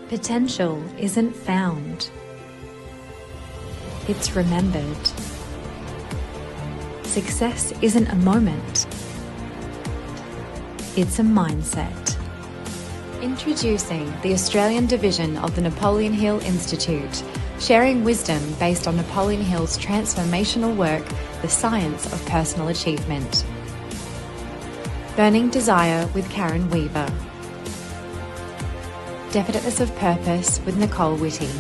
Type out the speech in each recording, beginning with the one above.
Potential isn't found. It's remembered. Success isn't a moment. It's a mindset. Introducing the Australian division of the Napoleon Hill Institute, sharing wisdom based on Napoleon Hill's transformational work, The Science of Personal Achievement. Burning Desire with Karen Weaver. Definiteness of Purpose with Nicole Whitty.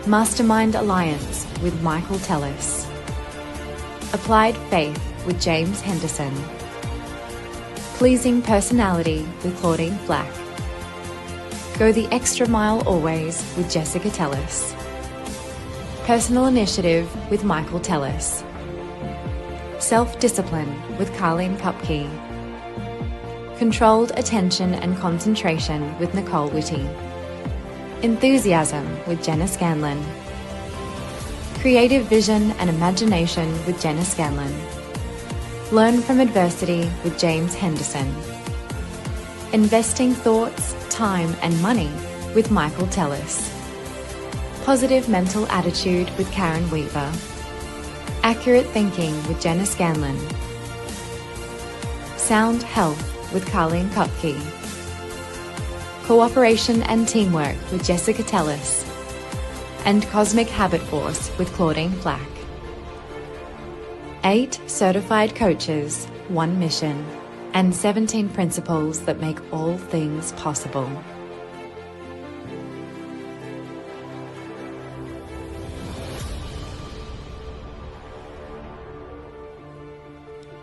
Mastermind Alliance with Michael Tellis. Applied Faith with James Henderson. Pleasing Personality with Claudine Flach. Go the Extra Mile Always with Jessica Tellis. Personal Initiative with Michael Tellis. Self-Discipline with Carlene Kupke. Controlled Attention and Concentration with Nicole Whitty. Enthusiasm with Jenna Scanlan. Creative Vision and Imagination with Jenna Scanlan. Learn from Adversity with James Henderson. Investing Thoughts, Time and Money with Michael Tellis. Positive Mental Attitude with Karen Weaver. Accurate Thinking with Jenna Scanlan. Sound Health with Carlene Kupke. Cooperation and Teamwork with Jessica Tellis. And Cosmic Habit Force with Claudine Flach. 8 certified coaches, 1 mission, and 17 principles that make all things possible.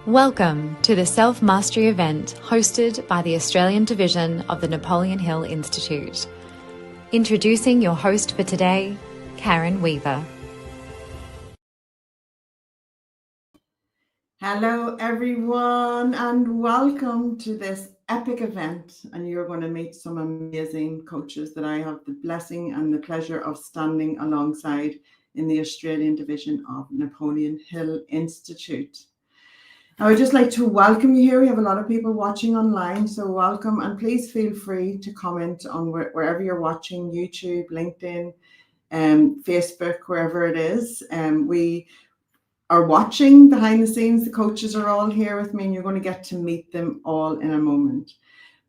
Welcome to the Self-Mastery event hosted by the Australian division of the Napoleon Hill Institute. Introducing your host for today, Karen Weaver. Hello everyone and welcome to this epic event, and you're going to meet some amazing coaches that I have the blessing and the pleasure of standing alongside in the Australian division of Napoleon Hill Institute. I would just like to welcome you here. We have a lot of people watching online, so welcome, and please feel free to comment on wherever you're watching, YouTube, LinkedIn, Facebook, wherever it is. We are watching behind the scenes. The coaches are all here with me, and you're going to get to meet them all in a moment.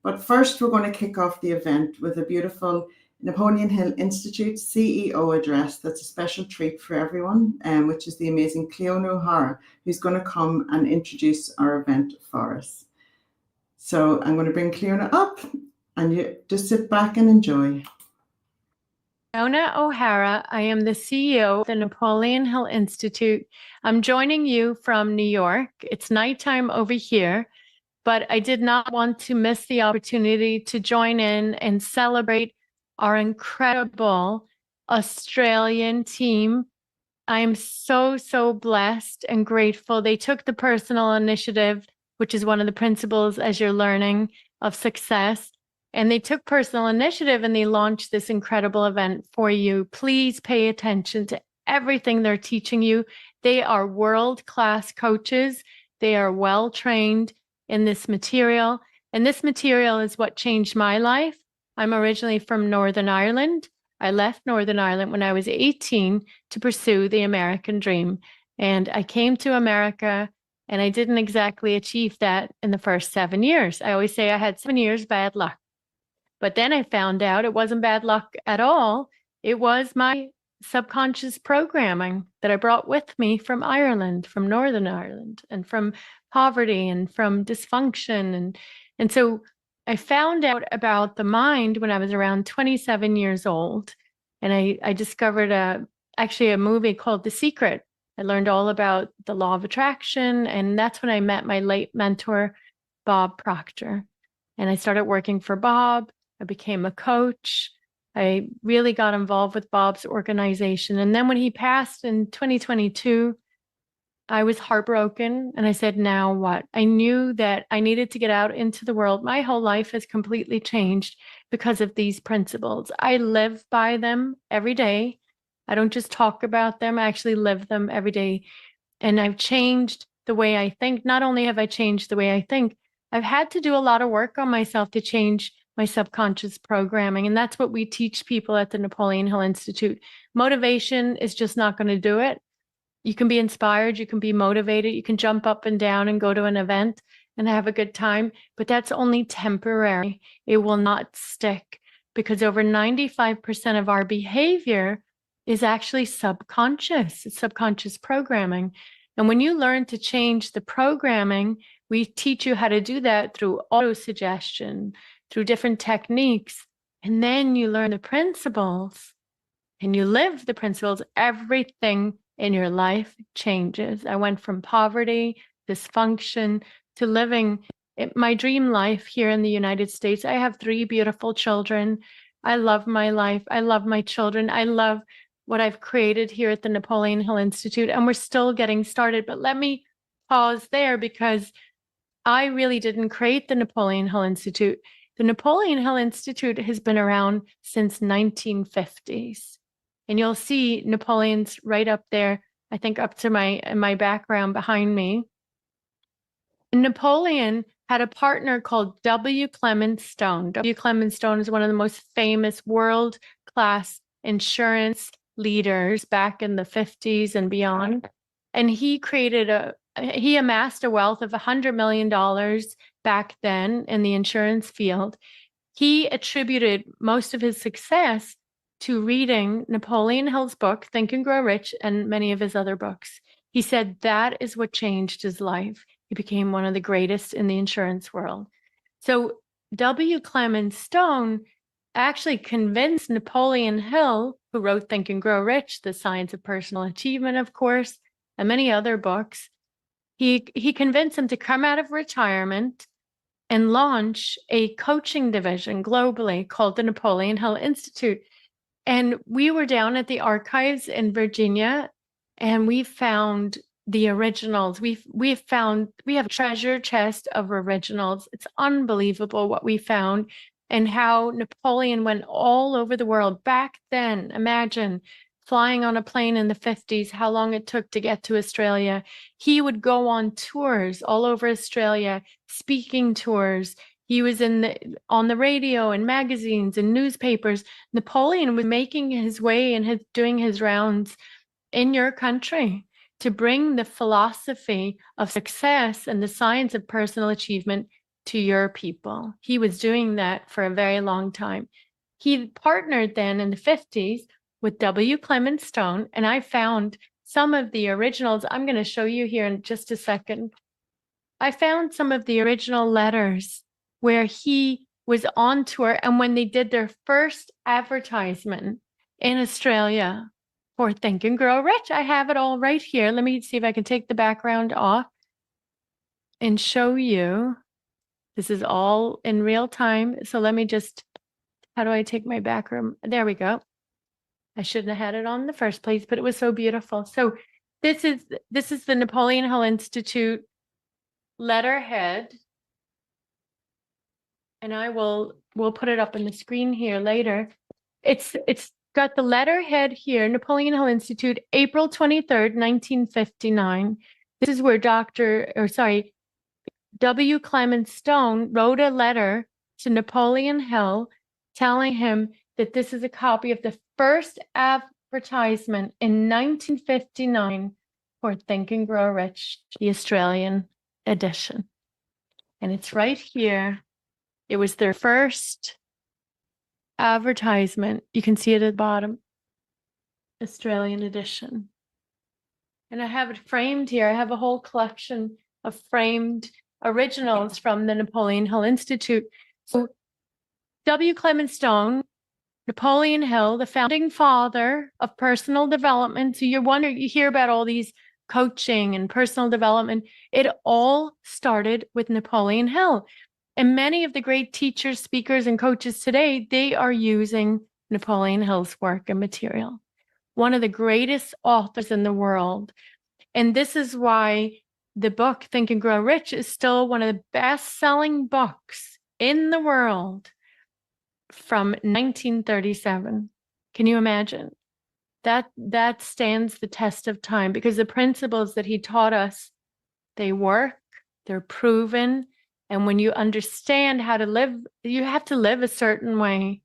But first, we're going to kick off the event with a beautiful Napoleon Hill Institute CEO address that's a special treat for everyone, which is the amazing Cleona O'Hara, who's going to come and introduce our event for us. So I'm going to bring Cleona up, and you just sit back and enjoy. Cleona O'Hara. I am the CEO of the Napoleon Hill Institute. I'm joining you from New York. It's nighttime over here, but I did not want to miss the opportunity to join in and celebrate our incredible Australian team. I am so blessed and grateful. They took the personal initiative, which is one of the principles, as you're learning, of success. And they took personal initiative and they launched this incredible event for you. Please pay attention to everything they're teaching you. They are world-class coaches. They are well-trained in this material. And this material is what changed my life. I'm originally from Northern Ireland. I left Northern Ireland when I was 18 to pursue the American dream. And I came to America and I didn't exactly achieve that in the first 7 years. I always say I had 7 years bad luck. But then I found out it wasn't bad luck at all. It was my subconscious programming that I brought with me from Ireland, from Northern Ireland, and from poverty and from dysfunction. And so I found out about the mind when I was around 27 years old. And I discovered actually a movie called The Secret. I learned all about the law of attraction. And that's when I met my late mentor, Bob Proctor. And I started working for Bob. I became a coach. I really got involved with Bob's organization. And then when he passed in 2022, I was heartbroken. And I said, now what? I knew that I needed to get out into the world. My whole life has completely changed because of these principles. I live by them every day. I don't just talk about them. I actually live them every day. And I've changed the way I think. Not only have I changed the way I think, I've had to do a lot of work on myself to change my subconscious programming. And that's what we teach people at the Napoleon Hill Institute. Motivation is just not going to do it. You can be inspired, you can be motivated, you can jump up and down and go to an event and have a good time, but that's only temporary. It will not stick, because over 95% of our behavior is actually subconscious. It's subconscious programming. And when you learn to change the programming, we teach you how to do that through auto-suggestion, through different techniques, and then you learn the principles and you live the principles. Everything in your life changes. I went from poverty, dysfunction, to living my dream life here in the United States. I have 3 beautiful children. I love my life. I love my children. I love what I've created here at the Napoleon Hill Institute, and we're still getting started. But let me pause there, because I really didn't create the Napoleon Hill Institute. The Napoleon Hill Institute has been around since 1950s. And you'll see Napoleon's right up there, I think up to my background behind me. Napoleon had a partner called W. Clement Stone. W. Clement Stone is one of the most famous world-class insurance leaders back in the 50s and beyond. And he amassed a wealth of $100 million back then in the insurance field. He attributed most of his success to reading Napoleon Hill's book, Think and Grow Rich, and many of his other books. He said that is what changed his life. He became one of the greatest in the insurance world. So W. Clement Stone actually convinced Napoleon Hill, who wrote Think and Grow Rich, The Science of Personal Achievement, of course, and many other books. He convinced him to come out of retirement and launch a coaching division globally called the Napoleon Hill Institute. And we were down at the archives in Virginia, and we found the originals. We have a treasure chest of originals. It's unbelievable what we found, and how Napoleon went all over the world back then. Imagine flying on a plane in the 50s, how long it took to get to Australia. He would go on tours all over Australia, speaking tours. He was on the radio and magazines and newspapers. Napoleon was making his way and doing his rounds in your country to bring the philosophy of success and the science of personal achievement to your people. He was doing that for a very long time. He partnered then in the 50s with W. Clement Stone, and I found some of the originals. I'm going to show you here in just a second. I found some of the original letters where he was on tour, and when they did their first advertisement in Australia for Think and Grow Rich, I have it all right here. Let me see if I can take the background off and show you. This is all in real time. So let me just, how do I take my background? There we go. I shouldn't have had it on in the first place, but it was so beautiful. So this is the Napoleon Hill Institute letterhead. And we'll put it up on the screen here later. It's got the letterhead here, Napoleon Hill Institute, April 23rd, 1959. This is where W. Clement Stone wrote a letter to Napoleon Hill telling him that this is a copy of the first advertisement in 1959 for Think and Grow Rich, the Australian edition. And it's right here. It was their first advertisement. You can see it at the bottom, Australian edition. And I have it framed here. I have a whole collection of framed originals from the Napoleon Hill Institute. So W. Clement Stone, Napoleon Hill, the founding father of personal development. So you hear about all these coaching and personal development. It all started with Napoleon Hill. And many of the great teachers, speakers, and coaches today, they are using Napoleon Hill's work and material. One of the greatest authors in the world. And this is why the book, Think and Grow Rich, is still one of the best-selling books in the world from 1937. Can you imagine? That stands the test of time, because the principles that he taught us, they work, they're proven, And when you understand how to live, you have to live a certain way.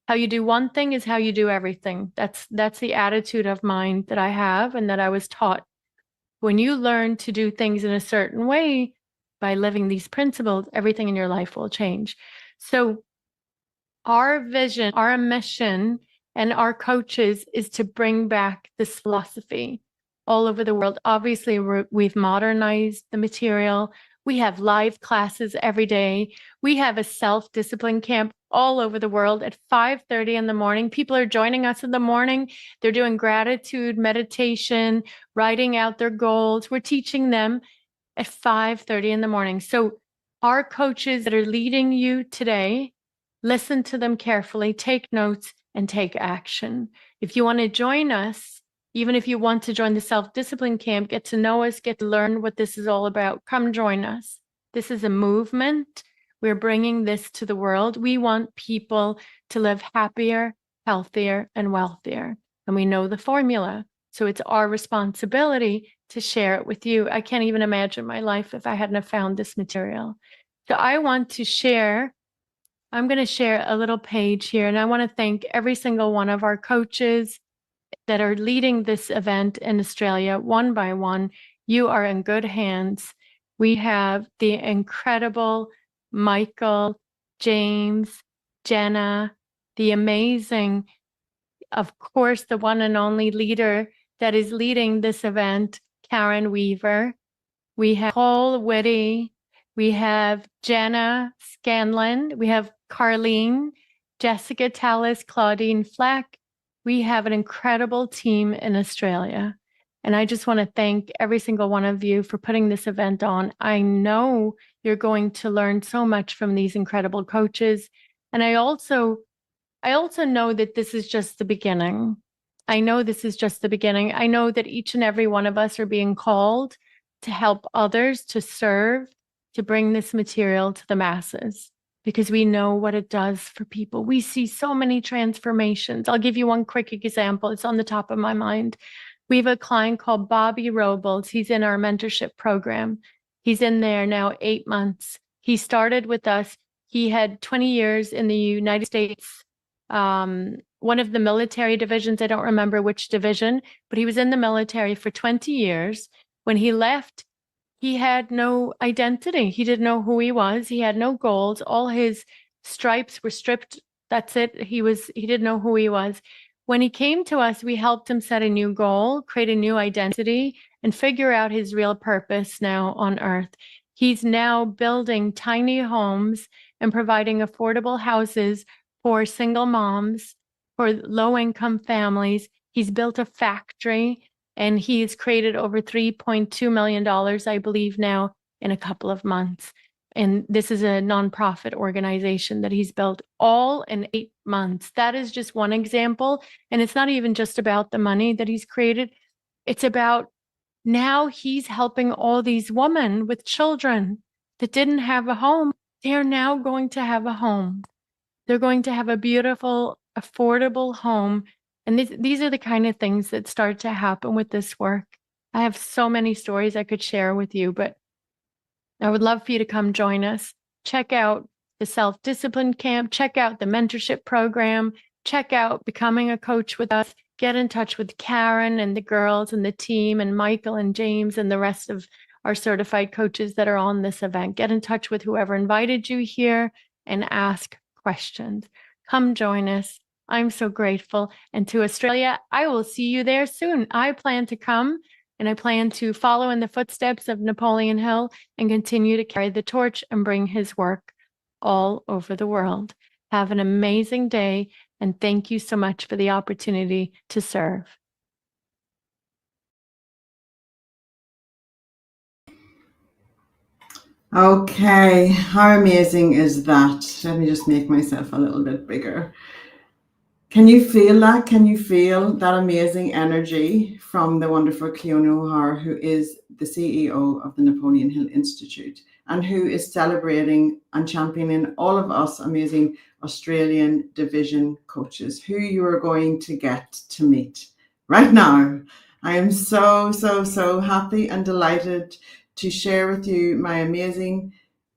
How you do one thing is how you do everything. That's the attitude of mine that I have and that I was taught. When you learn to do things in a certain way by living these principles, everything in your life will change. So our vision, our mission, and our coaches is to bring back this philosophy all over the world. Obviously, we've modernized the material. We have live classes every day. We have a self-discipline camp all over the world at 5:30 in the morning. People are joining us in the morning. They're doing gratitude, meditation, writing out their goals. We're teaching them at 5:30 in the morning. So our coaches that are leading you today, listen to them carefully, take notes, and take action. If you want to join us, even if you want to join the self-discipline camp, get to know us, get to learn what this is all about, come join us. This is a movement. We're bringing this to the world. We want people to live happier, healthier, and wealthier. And we know the formula. So it's our responsibility to share it with you. I can't even imagine my life if I hadn't have found this material. So I want to share, I'm going to share a little page here, and I want to thank every single one of our coaches that are leading this event in Australia one by one. You are in good hands. We have the incredible Michael, James, Jenna, the amazing, of course, the one and only leader that is leading this event, Karen Weaver. We have Nicole, Whitty. We have Jenna, Scanlan. We have Carlene, Jessica, Tellis, Claudine, Flach. We have an incredible team in Australia. And I just want to thank every single one of you for putting this event on. I know you're going to learn so much from these incredible coaches. And I also know that this is just the beginning. I know this is just the beginning. I know that each and every one of us are being called to help others, to serve, to bring this material to the masses, because we know what it does for people. We see so many transformations. I'll give you one quick example. It's on the top of my mind. We have a client called Bobby Robles. He's in our mentorship program. He's in there now 8 months. He started with us. He had 20 years in the United States, one of the military divisions. I don't remember which division, but he was in the military for 20 years. When he left, he had no identity. He didn't know who he was. He had no goals. All his stripes were stripped. That's it. He didn't know who he was. When he came to us, we helped him set a new goal, create a new identity, and figure out his real purpose now on earth. He's now building tiny homes and providing affordable houses for single moms, for low-income families. He's built a factory, and he's created over $3.2 million, I believe now, in a couple of months. And this is a nonprofit organization that he's built all in 8 months. That is just one example. And it's not even just about the money that he's created. It's about now he's helping all these women with children that didn't have a home. They're now going to have a home. They're going to have a beautiful, affordable home. And these are the kind of things that start to happen with this work. I have so many stories I could share with you, but I would love for you to come join us. Check out the self-discipline camp, check out the mentorship program, check out becoming a coach with us, get in touch with Karen and the girls and the team and Michael and James and the rest of our certified coaches that are on this event. Get in touch with whoever invited you here and ask questions. Come join us. I'm so grateful. And to Australia, I will see you there soon. I plan to come, and I plan to follow in the footsteps of Napoleon Hill and continue to carry the torch and bring his work all over the world. Have an amazing day, and thank you so much for the opportunity to serve. Okay, how amazing is that? Let me just make myself a little bit bigger. Can you feel that? Can you feel that amazing energy from the wonderful Cleona O'Hara, who is the CEO of the Napoleon Hill Institute and who is celebrating and championing all of us amazing Australian division coaches who you are going to get to meet right now. I am so happy and delighted to share with you my amazing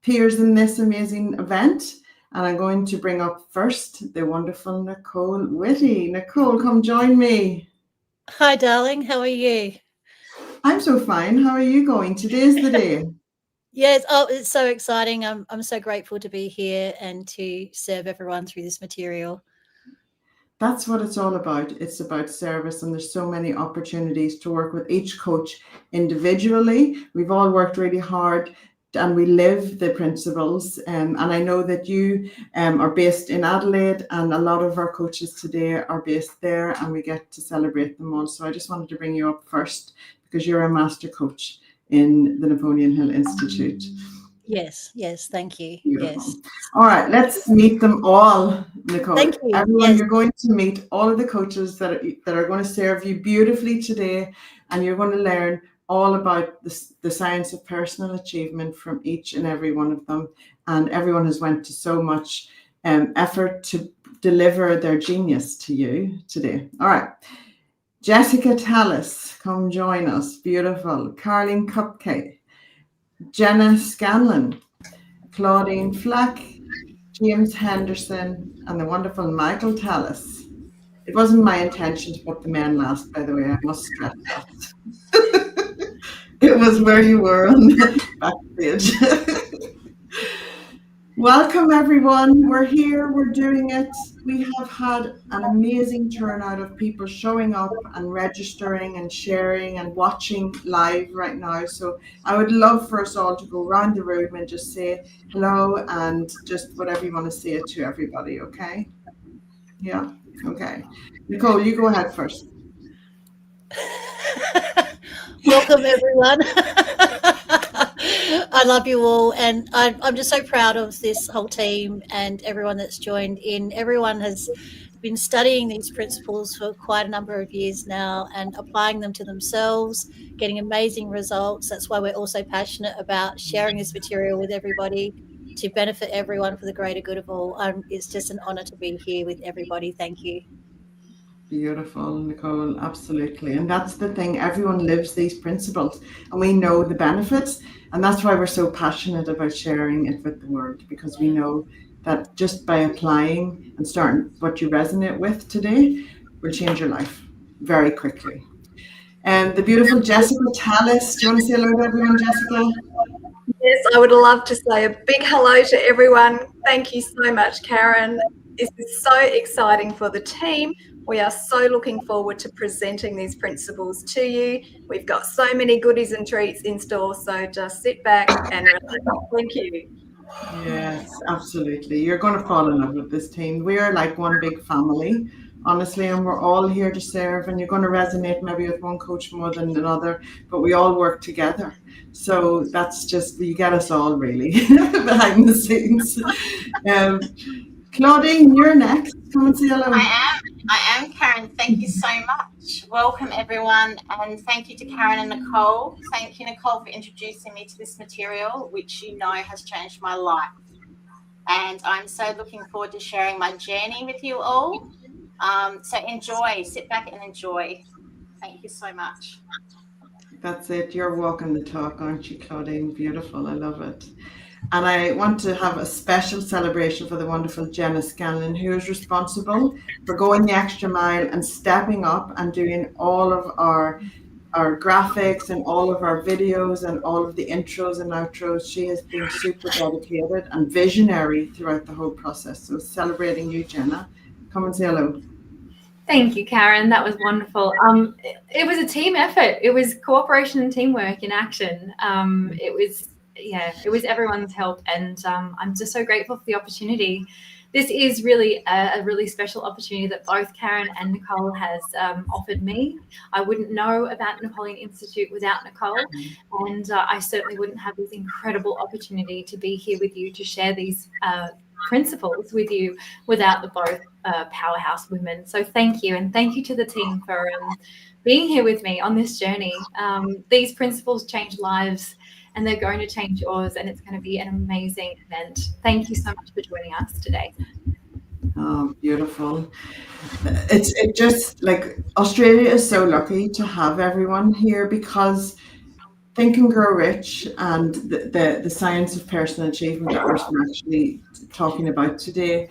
peers in this amazing event. And I'm going to bring up first the wonderful Nicole Whitty. Nicole, come join me. Hi, darling. How are you? I'm so fine. How are you going? Today's the day. Yes. Oh, it's so exciting. I'm so grateful to be here and to serve everyone through this material. That's what it's all about. It's about service, and there's so many opportunities to work with each coach individually. We've all worked really hard and we live the principles. And I know that you are based in Adelaide, and a lot of our coaches today are based there, and we get to celebrate them all. So I just wanted to bring you up first because you're a master coach in the Napoleon Hill Institute. Yes. Thank you. Beautiful. Yes. All right, let's meet them all, Nicole. Thank you. Everyone, Yes. you're going to meet all of the coaches that are going to serve you beautifully today, and you're going to learn all about the science of personal achievement from each and every one of them. And everyone has went to so much effort to deliver their genius to you today. All right. Jessica Tellis, come join us. Beautiful. Carlene Kupke, Jenna Scanlan, Claudine Flach, James Henderson, and the wonderful Michael Tellis. It wasn't my intention to put the men last, by the way. I must stress that. It was where you were on the backstage. Welcome, everyone. We're here. We're doing it. We have had an amazing turnout of people showing up and registering and sharing and watching live right now. So I would love for us all to go around the room and just say hello and just whatever you want to say to everybody, okay? Yeah, okay. Nicole, you go ahead first. Welcome, everyone. I love you all, and I'm just so proud of this whole team and everyone that's joined in. Everyone has been studying these principles for quite a number of years now and applying them to themselves, getting amazing results. That's why we're also passionate about sharing this material with everybody to benefit everyone for the greater good of all. It's just an honor to be here with everybody. Thank you. Beautiful, Nicole, absolutely. And that's the thing, everyone lives these principles and we know the benefits, and that's why we're so passionate about sharing it with the world, because we know that just by applying and starting what you resonate with today will change your life very quickly. And the beautiful Jessica Tellis, do you want to say hello to everyone, Jessica? Yes, I would love to say a big hello to everyone. Thank you so much, Karen. This is so exciting for the team. We are so looking forward to presenting these principles to you. We've got so many goodies and treats in store, so just sit back and relax. Thank you. Yes, absolutely. You're going to fall in love with this team. We are like one big family, honestly, and we're all here to serve, and you're going to resonate maybe with one coach more than another, but we all work together. So that's just, you get us all really behind the scenes. Claudine, you're next. Come and say hello. I am, Karen. Thank you so much. Welcome, everyone, and thank you to Karen and Nicole. Thank you, Nicole, for introducing me to this material, which you know has changed my life. And I'm so looking forward to sharing my journey with you all. So enjoy, sit back and enjoy. Thank you so much. That's it. You're walking the talk, aren't you, Claudine? Beautiful. I love it. And I want to have a special celebration for the wonderful Jenna Scanlan, who is responsible for going the extra mile and stepping up and doing all of our graphics and all of our videos and all of the intros and outros. She has been super dedicated and visionary throughout the whole process. So celebrating you, Jenna. Come and say hello. Thank you, Karen. That was wonderful. It was a team effort. It was cooperation and teamwork in action. It was everyone's help, and I'm just so grateful for the opportunity. This is really a really special opportunity that both Karen and Nicole has offered me. I wouldn't know about Napoleon Institute without Nicole, and I certainly wouldn't have this incredible opportunity to be here with you to share these principles with you without the both powerhouse women. So thank you, and thank you to the team for being here with me on this journey. These principles change lives, and they're going to change yours, and it's going to be an amazing event. Thank you so much for joining us today. Oh, beautiful. It just like Australia is so lucky to have everyone here, because Think and Grow Rich and the science of personal achievement that we're actually talking about today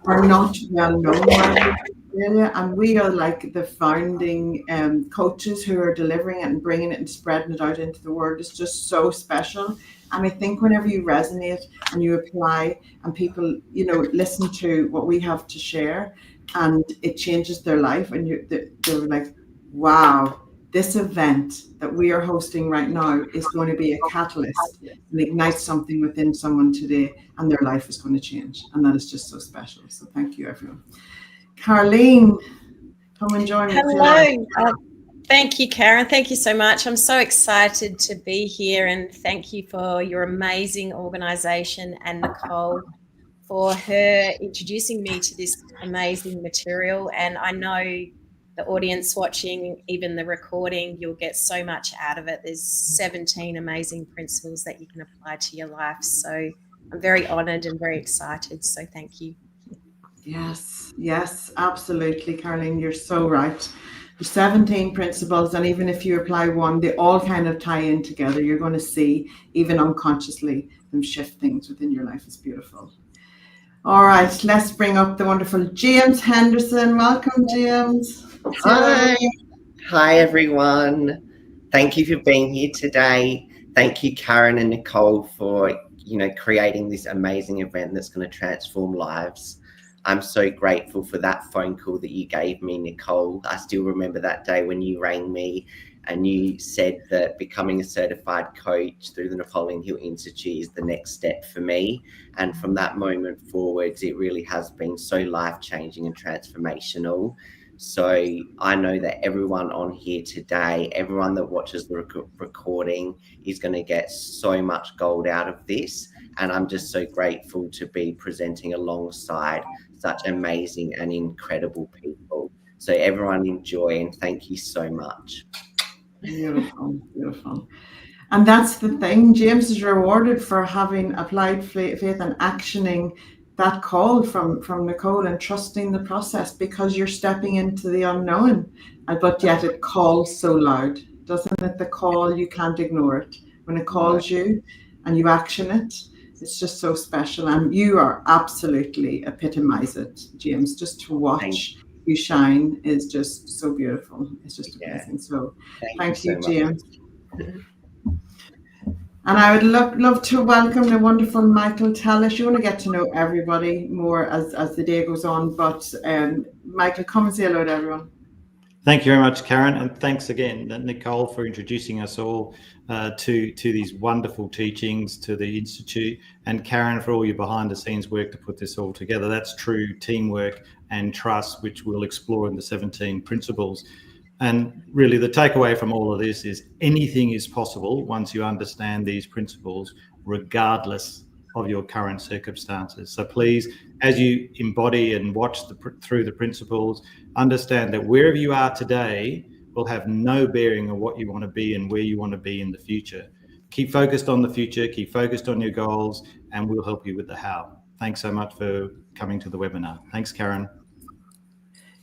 are not well known widely in Australia, and we are like the founding coaches who are delivering it and bringing it and spreading it out into the world. It's just so special. And I think whenever you resonate and you apply and people, you know, listen to what we have to share and it changes their life, and they're like, wow, this event that we are hosting right now is going to be a catalyst and ignite something within someone today, and their life is going to change. And that is just so special. So thank you, everyone. Carlene, come and join me. Hello. Thank you, Karen. Thank you so much. I'm so excited to be here, and thank you for your amazing organisation and Nicole for her introducing me to this amazing material. And I know the audience watching, even the recording, you'll get so much out of it. There's 17 amazing principles that you can apply to your life. So I'm very honoured and very excited. So thank you. Yes, absolutely, Carlene. You're so right. There's 17 principles, and even if you apply one, they all kind of tie in together. You're going to see, even unconsciously, them shift things within your life. It's beautiful. All right, let's bring up the wonderful James Henderson. Welcome, James. Hi everyone. Thank you for being here today. Thank you, Karen and Nicole, for creating this amazing event that's going to transform lives. I'm so grateful for that phone call that you gave me, Nicole. I still remember that day when you rang me and you said that becoming a certified coach through the Napoleon Hill Institute is the next step for me. And from that moment forwards, it really has been so life-changing and transformational. So I know that everyone on here today, everyone that watches the recording is going to get so much gold out of this. And I'm just so grateful to be presenting alongside such amazing and incredible people. So everyone enjoy, and thank you so much. Beautiful. And that's the thing. James is rewarded for having applied faith and actioning that call from Nicole and trusting the process, because you're stepping into the unknown, but yet it calls so loud, doesn't it? The call, you can't ignore it. When it calls you and you action it, it's just so special. And you are absolutely epitomize it, James. Just to watch you shine is just so beautiful. It's just amazing. So thank you, James. And I would love to welcome the wonderful Michael Tellis. You want to get to know everybody more as the day goes on, but Michael, come and say hello to everyone. Thank you very much, Karen, and thanks again, Nicole, for introducing us all to these wonderful teachings, to the Institute, and Karen for all your behind-the-scenes work to put this all together. That's true teamwork and trust, which we'll explore in the 17 principles. And really the takeaway from all of this is anything is possible once you understand these principles, regardless of your current circumstances. So please, as you embody and watch through the principles, understand that wherever you are today will have no bearing on what you want to be and where you want to be in the future. Keep focused on the future, keep focused on your goals, and we'll help you with the how. Thanks so much for coming to the webinar. Thanks, Karen.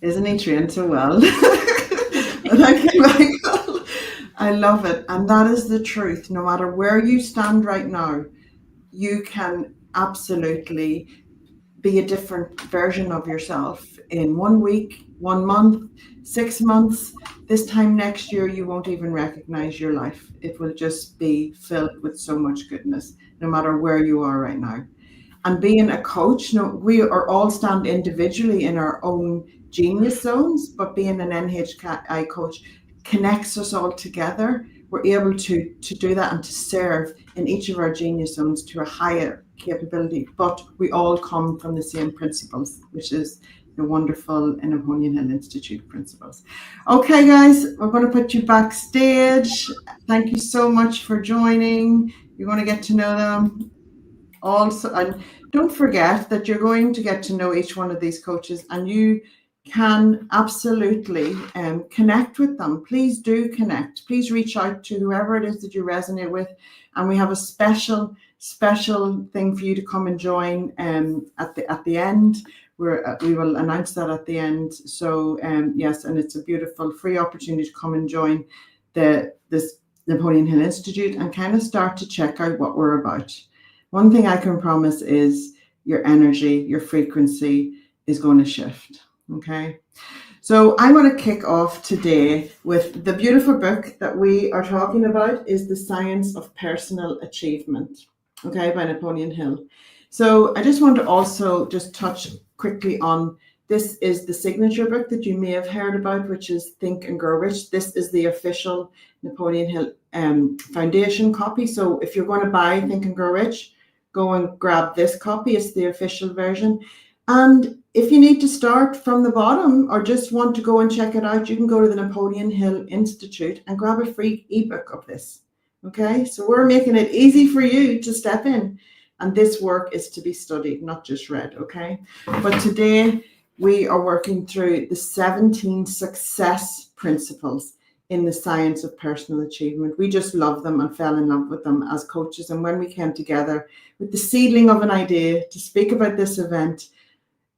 Isn't he trained so well? Thank you, Michael. I love it. And that is the truth. No matter where you stand right now, you can absolutely be a different version of yourself in 1 week, 1 month, 6 months. This time next year, you won't even recognize your life. It will just be filled with so much goodness, no matter where you are right now. And being a coach, we are all stand individually in our own genius zones, but being an NHI coach connects us all together. We're able to do that and to serve in each of our genius zones to a higher capability, but we all come from the same principles, which is the wonderful Napoleon Hill Institute principles. Okay, guys, we're going to put you backstage. Thank you so much for joining. You're going to get to know them also, and don't forget that you're going to get to know each one of these coaches, and you can absolutely connect with them. Please do connect. Please reach out to whoever it is that you resonate with, and we have a special thing for you to come and join at the end. We will announce that at the end. So yes, and it's a beautiful free opportunity to come and join this Napoleon Hill Institute and kind of start to check out what we're about. One thing I can promise is your energy, your frequency is going to shift. Okay. So I want to kick off today with the beautiful book that we are talking about is The Science of Personal Achievement, okay, by Napoleon Hill. So I just want to also just touch quickly on, this is the signature book that you may have heard about, which is Think and Grow Rich. This is the official Napoleon Hill Foundation copy. So if you're going to buy Think and Grow Rich, go and grab this copy. It's the official version. And if you need to start from the bottom or just want to go and check it out, you can go to the Napoleon Hill Institute and grab a free ebook of this. Okay, so we're making it easy for you to step in. And this work is to be studied, not just read. Okay, but today we are working through the 17 success principles in the science of personal achievement. We just love them and fell in love with them as coaches. And when we came together with the seedling of an idea to speak about this event,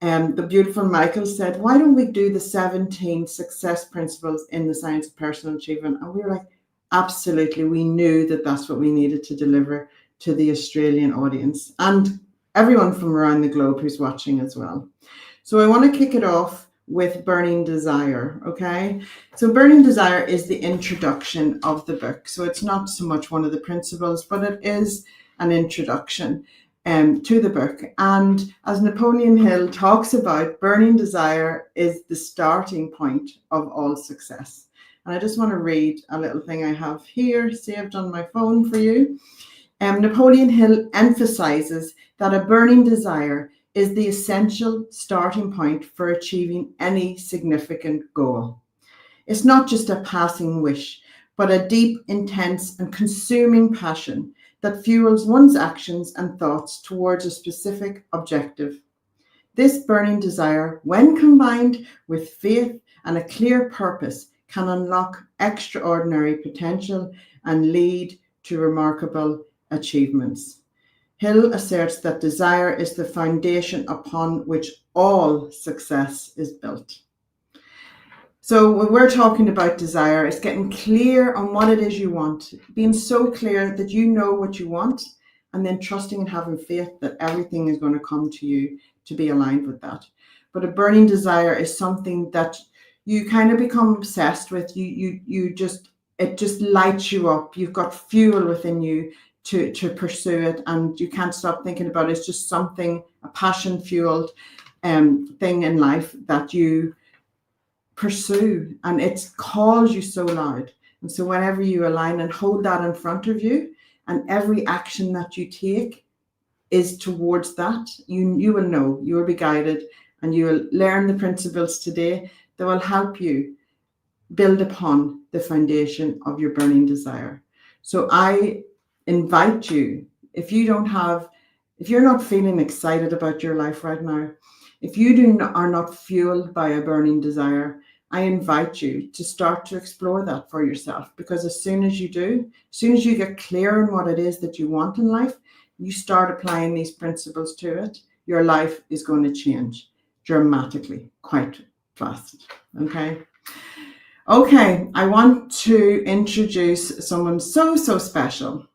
the beautiful Michael said, why don't we do the 17 success principles in the science of personal achievement? And we were like, absolutely. We knew that that's what we needed to deliver to the Australian audience and everyone from around the globe who's watching as well. So I want to kick it off with Burning Desire, okay? So Burning Desire is the introduction of the book. So it's not so much one of the principles, but it is an introduction to the book. And as Napoleon Hill talks about, burning desire is the starting point of all success. And I just want to read a little thing I have here saved on my phone for you. Napoleon Hill emphasizes that a burning desire is the essential starting point for achieving any significant goal. It's not just a passing wish, but a deep, intense, and consuming passion that fuels one's actions and thoughts towards a specific objective. This burning desire, when combined with faith and a clear purpose, can unlock extraordinary potential and lead to remarkable achievements. Hill asserts that desire is the foundation upon which all success is built. So when we're talking about desire, it's getting clear on what it is you want, being so clear that you know what you want, and then trusting and having faith that everything is going to come to you to be aligned with that. But a burning desire is something that you kind of become obsessed with. It just lights you up. You've got fuel within you to pursue it, and you can't stop thinking about it. It's just something, a passion-fueled thing in life that you pursue, and it calls you so loud. And so whenever you align and hold that in front of you, and every action that you take is towards that, you will know, you will be guided, and you will learn the principles today that will help you build upon the foundation of your burning desire. So I invite you, if you're not feeling excited about your life right now, if you are not fueled by a burning desire, I invite you to start to explore that for yourself, because as soon as you do, as soon as you get clear on what it is that you want in life, you start applying these principles to it, your life is going to change dramatically, quite fast. Okay, I want to introduce someone so special,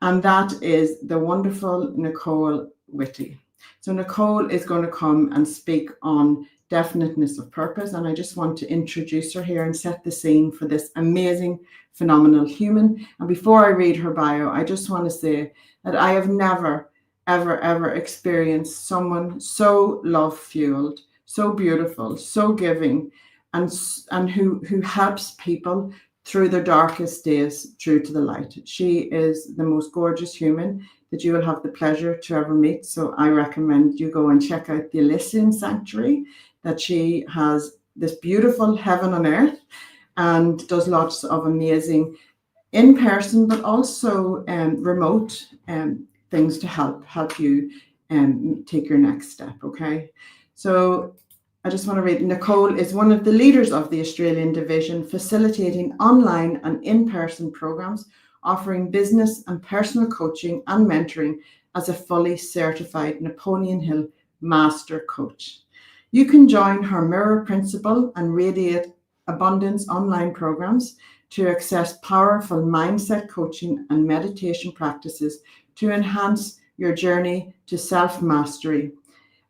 and that is the wonderful Nicole Whitty. So Nicole is going to come and speak on Definiteness of Purpose, and I just want to introduce her here and set the scene for this amazing, phenomenal human. And before I read her bio, I just want to say that I have never, ever experienced someone so love-fueled, so beautiful, so giving, and who helps people through their darkest days through to the light. She is the most gorgeous human that you will have the pleasure to ever meet. So I recommend you go and check out the Elysian Sanctuary, that she has this beautiful heaven on earth and does lots of amazing in-person, but also remote things to help you take your next step, okay? So I just want to read, Nicole is one of the leaders of the Australian division, facilitating online and in-person programs, offering business and personal coaching and mentoring as a fully certified Napoleon Hill Master Coach. You can join her Mirror Principle and Radiate Abundance online programs to access powerful mindset coaching and meditation practices to enhance your journey to self-mastery.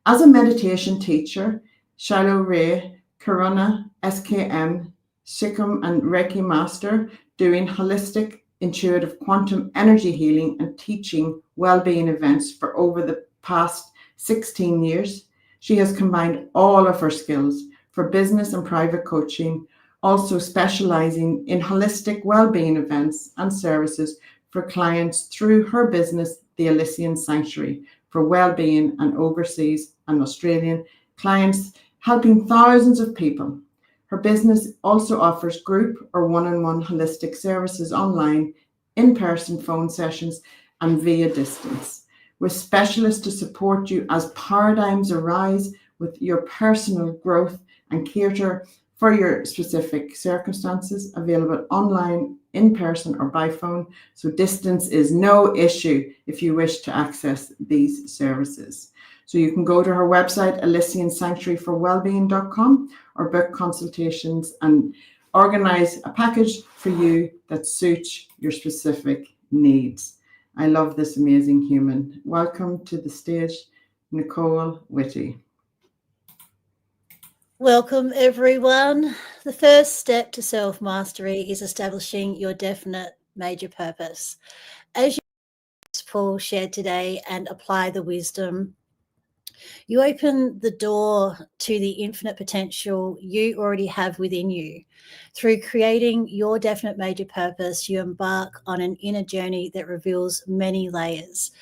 As a meditation teacher, Shiloh Ray, Karuna, SKM, Shikam and Reiki Master, doing holistic, intuitive quantum energy healing and teaching well-being events for over the past 16 years. She has combined all of her skills for business and private coaching, also specializing in holistic well-being events and services for clients through her business, the Elysian Sanctuary, for well-being and overseas and Australian clients, helping thousands of people. Her business also offers group or one-on-one holistic services online, in-person phone sessions, and via distance, with specialists to support you as paradigms arise with your personal growth and cater for your specific circumstances, available online, in person, or by phone. So distance is no issue if you wish to access these services. So you can go to her website, ElysianSanctuaryForWellbeing.com, or book consultations and organize a package for you that suits your specific needs. I love this amazing human. Welcome to the stage, Nicole Whitty. Welcome, everyone. The first step to self-mastery is establishing your definite major purpose. As Paul shared today, and apply the wisdom, you open the door to the infinite potential you already have within you. Through creating your definite major purpose, you embark on an inner journey that reveals many layers.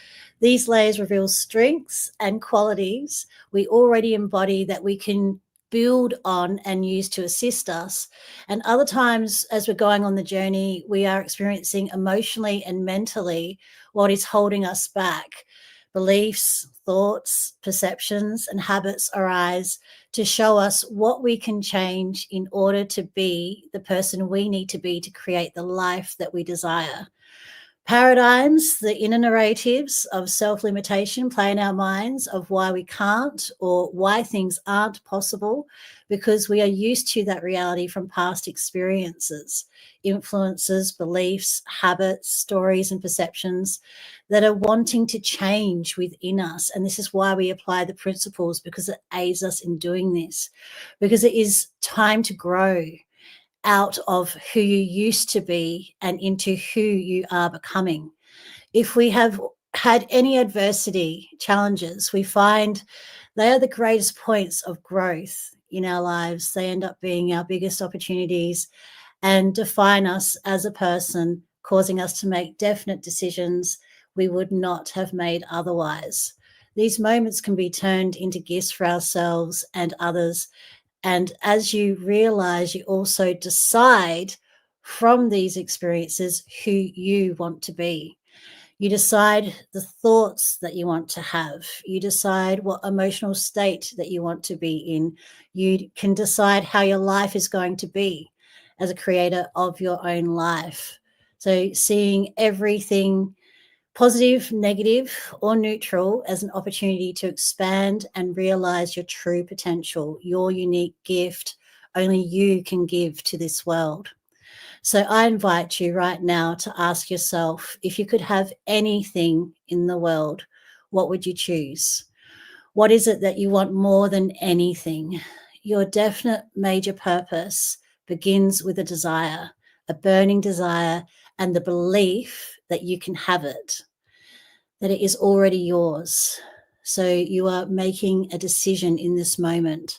These layers reveal strengths and qualities we already embody that we can build on and use to assist us. And other times, as we're going on the journey, we are experiencing emotionally and mentally what is holding us back. Beliefs, thoughts, perceptions, and habits arise to show us what we can change in order to be the person we need to be to create the life that we desire. Paradigms, the inner narratives of self-limitation, play in our minds of why we can't or why things aren't possible, because we are used to that reality from past experiences, influences, beliefs, habits, stories, and perceptions that are wanting to change within us. And this is why we apply the principles, because it aids us in doing this, because it is time to grow out of who you used to be and into who you are becoming. If we have had any adversity, challenges, we find they are the greatest points of growth in our lives. They end up being our biggest opportunities and define us as a person, causing us to make definite decisions we would not have made otherwise. These moments can be turned into gifts for ourselves and others. And as you realize, you also decide from these experiences who you want to be. You decide the thoughts that you want to have. You decide what emotional state that you want to be in. You can decide how your life is going to be as a creator of your own life. So seeing everything positive, negative, or neutral as an opportunity to expand and realize your true potential, your unique gift only you can give to this world. So I invite you right now to ask yourself, if you could have anything in the world, what would you choose? What is it that you want more than anything? Your definite major purpose begins with a desire, a burning desire, and the belief that you can have it, that it is already yours. So you are making a decision in this moment,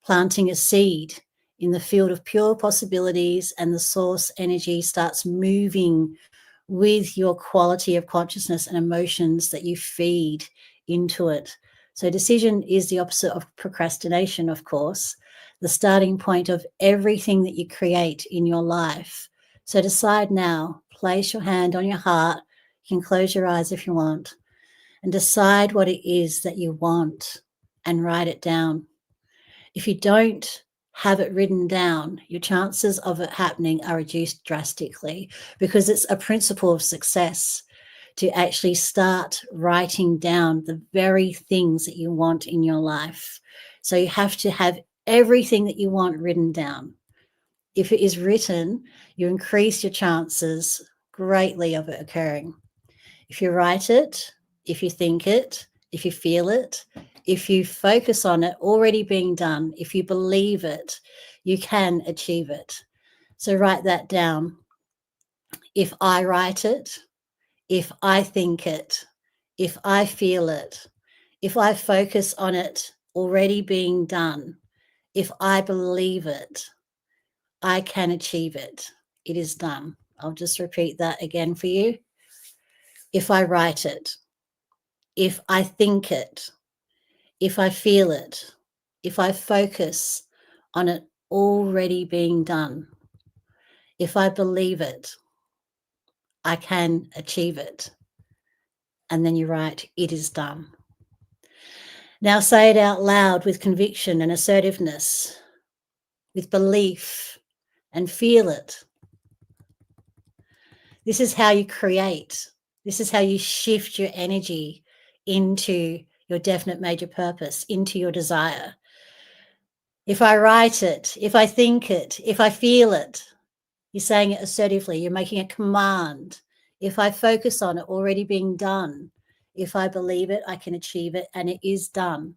planting a seed in the field of pure possibilities, and the source energy starts moving with your quality of consciousness and emotions that you feed into it. So decision is the opposite of procrastination, of course, the starting point of everything that you create in your life. So decide now, place your hand on your heart. You can close your eyes if you want, and decide what it is that you want and write it down. If you don't have it written down, your chances of it happening are reduced drastically, because it's a principle of success to actually start writing down the very things that you want in your life. So you have to have everything that you want written down. If it is written, you increase your chances greatly of it occurring. If you write it, if you think it, if you feel it, if you focus on it already being done, if you believe it, you can achieve it. So write that down. If I write it, if I think it, if I feel it, if I focus on it already being done, if I believe it, I can achieve it. It is done. I'll just repeat that again for you. If I write it, if I think it, if I feel it, if I focus on it already being done, if I believe it, I can achieve it. And then you write, it is done. Now say it out loud with conviction and assertiveness, with belief, and feel it. This is how you create. This is how you shift your energy into your definite major purpose, into your desire. If I write it, if I think it, if I feel it, you're saying it assertively, you're making a command. If I focus on it already being done, if I believe it, I can achieve it, and it is done.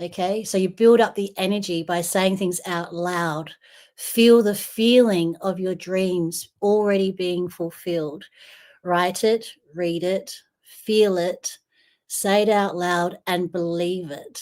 Okay, so you build up the energy by saying things out loud. Feel the feeling of your dreams already being fulfilled. Write it, read it, feel it, say it out loud, and believe it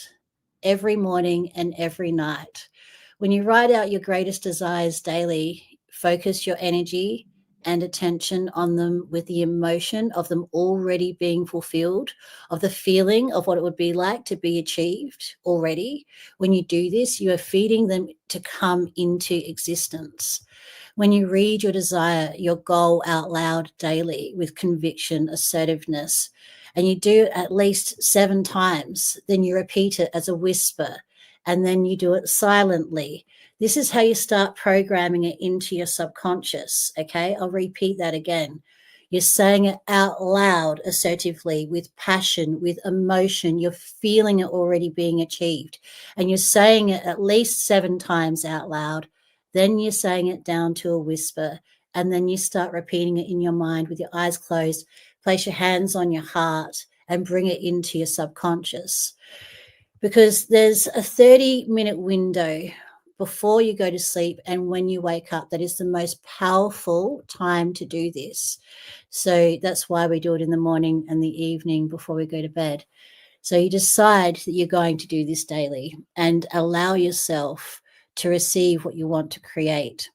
every morning and every night. When you write out your greatest desires daily, focus your energy and attention on them with the emotion of them already being fulfilled, of the feeling of what it would be like to be achieved already. When you do this, you are feeding them to come into existence. When you read your desire, your goal out loud daily with conviction, assertiveness, and you do it at least 7 times, then you repeat it as a whisper, and then you do it silently. This is how you start programming it into your subconscious, okay? I'll repeat that again. You're saying it out loud, assertively, with passion, with emotion. You're feeling it already being achieved. And you're saying it at least 7 times out loud. Then you're saying it down to a whisper. And then you start repeating it in your mind with your eyes closed. Place your hands on your heart and bring it into your subconscious. Because there's a 30-minute window before you go to sleep and when you wake up that is the most powerful time to do this. So that's why we do it in the morning and the evening before we go to bed. So you decide that you're going to do this daily and allow yourself to receive what you want to create,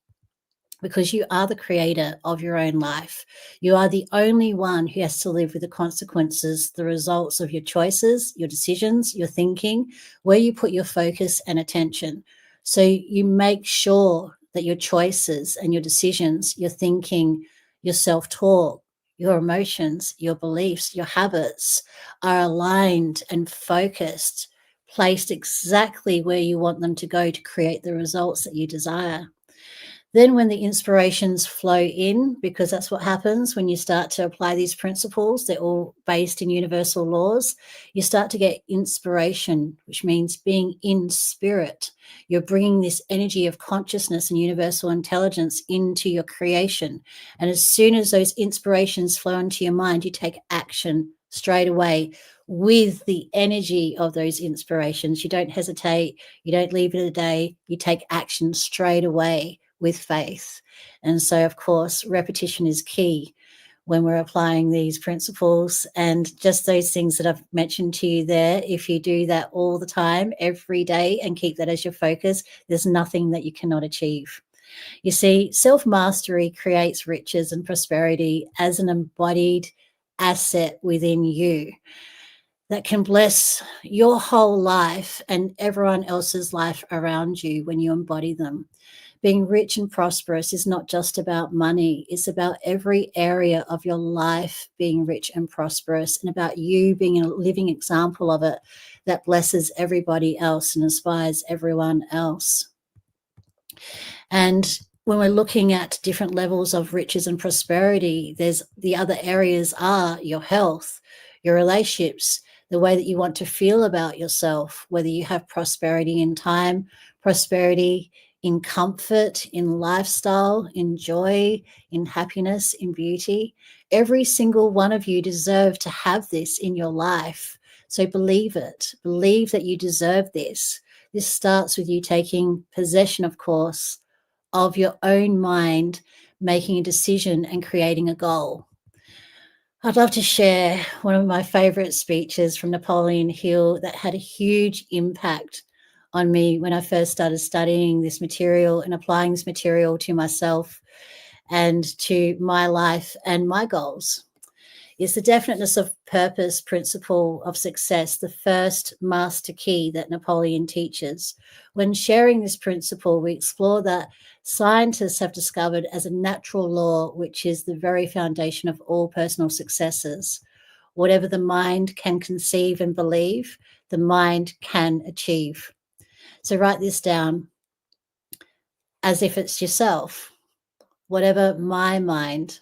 because you are the creator of your own life. You are the only one who has to live with the consequences, the results of your choices, your decisions, your thinking, where you put your focus and attention. So you make sure that your choices and your decisions, your thinking, your self-talk, your emotions, your beliefs, your habits are aligned and focused, placed exactly where you want them to go to create the results that you desire. Then when the inspirations flow in, because that's what happens when you start to apply these principles, they're all based in universal laws, you start to get inspiration, which means being in spirit. You're bringing this energy of consciousness and universal intelligence into your creation. And as soon as those inspirations flow into your mind, you take action straight away with the energy of those inspirations. You don't hesitate. You don't leave it a day. You take action straight away with faith. And so, of course, repetition is key when we're applying these principles. And just those things that I've mentioned to you there, if you do that all the time, every day, and keep that as your focus, there's nothing that you cannot achieve. You see, self-mastery creates riches and prosperity as an embodied asset within you that can bless your whole life and everyone else's life around you when you embody them. Being rich and prosperous is not just about money. It's about every area of your life being rich and prosperous, and about you being a living example of it that blesses everybody else and inspires everyone else. And when we're looking at different levels of riches and prosperity, there's the other areas are your health, your relationships, the way that you want to feel about yourself, whether you have prosperity in time, prosperity in comfort, in lifestyle, in joy, in happiness, in beauty. Every single one of you deserve to have this in your life. So believe it. Believe that you deserve this. This starts with you taking possession, of course, of your own mind, making a decision and creating a goal. I'd love to share one of my favorite speeches from Napoleon Hill that had a huge impact on me when I first started studying this material and applying this material to myself and to my life and my goals. It's the definiteness of purpose principle of success, the first master key that Napoleon teaches. When sharing this principle, we explore that scientists have discovered as a natural law, which is the very foundation of all personal successes. Whatever the mind can conceive and believe, the mind can achieve. So write this down as if it's yourself. Whatever my mind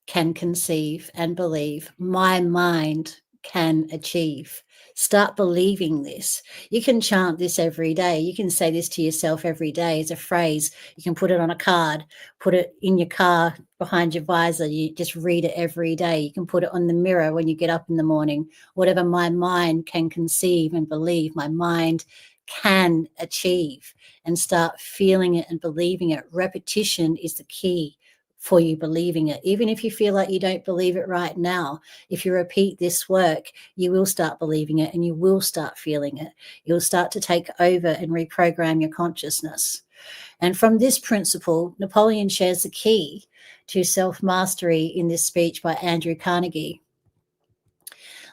can conceive and believe, my mind can achieve. Start believing this. You can chant this every day. You can say this to yourself every day as a phrase. You can put it on a card, put it in your car behind your visor. You just read it every day. You can put it on the mirror when you get up in the morning. Whatever my mind can conceive and believe, my mind can achieve, and start feeling it and believing it. Repetition is the key for you believing it. Even if you feel like you don't believe it right now, if you repeat this work, you will start believing it and you will start feeling it. You'll start to take over and reprogram your consciousness. And from this principle, Napoleon shares the key to self-mastery in this speech by Andrew Carnegie.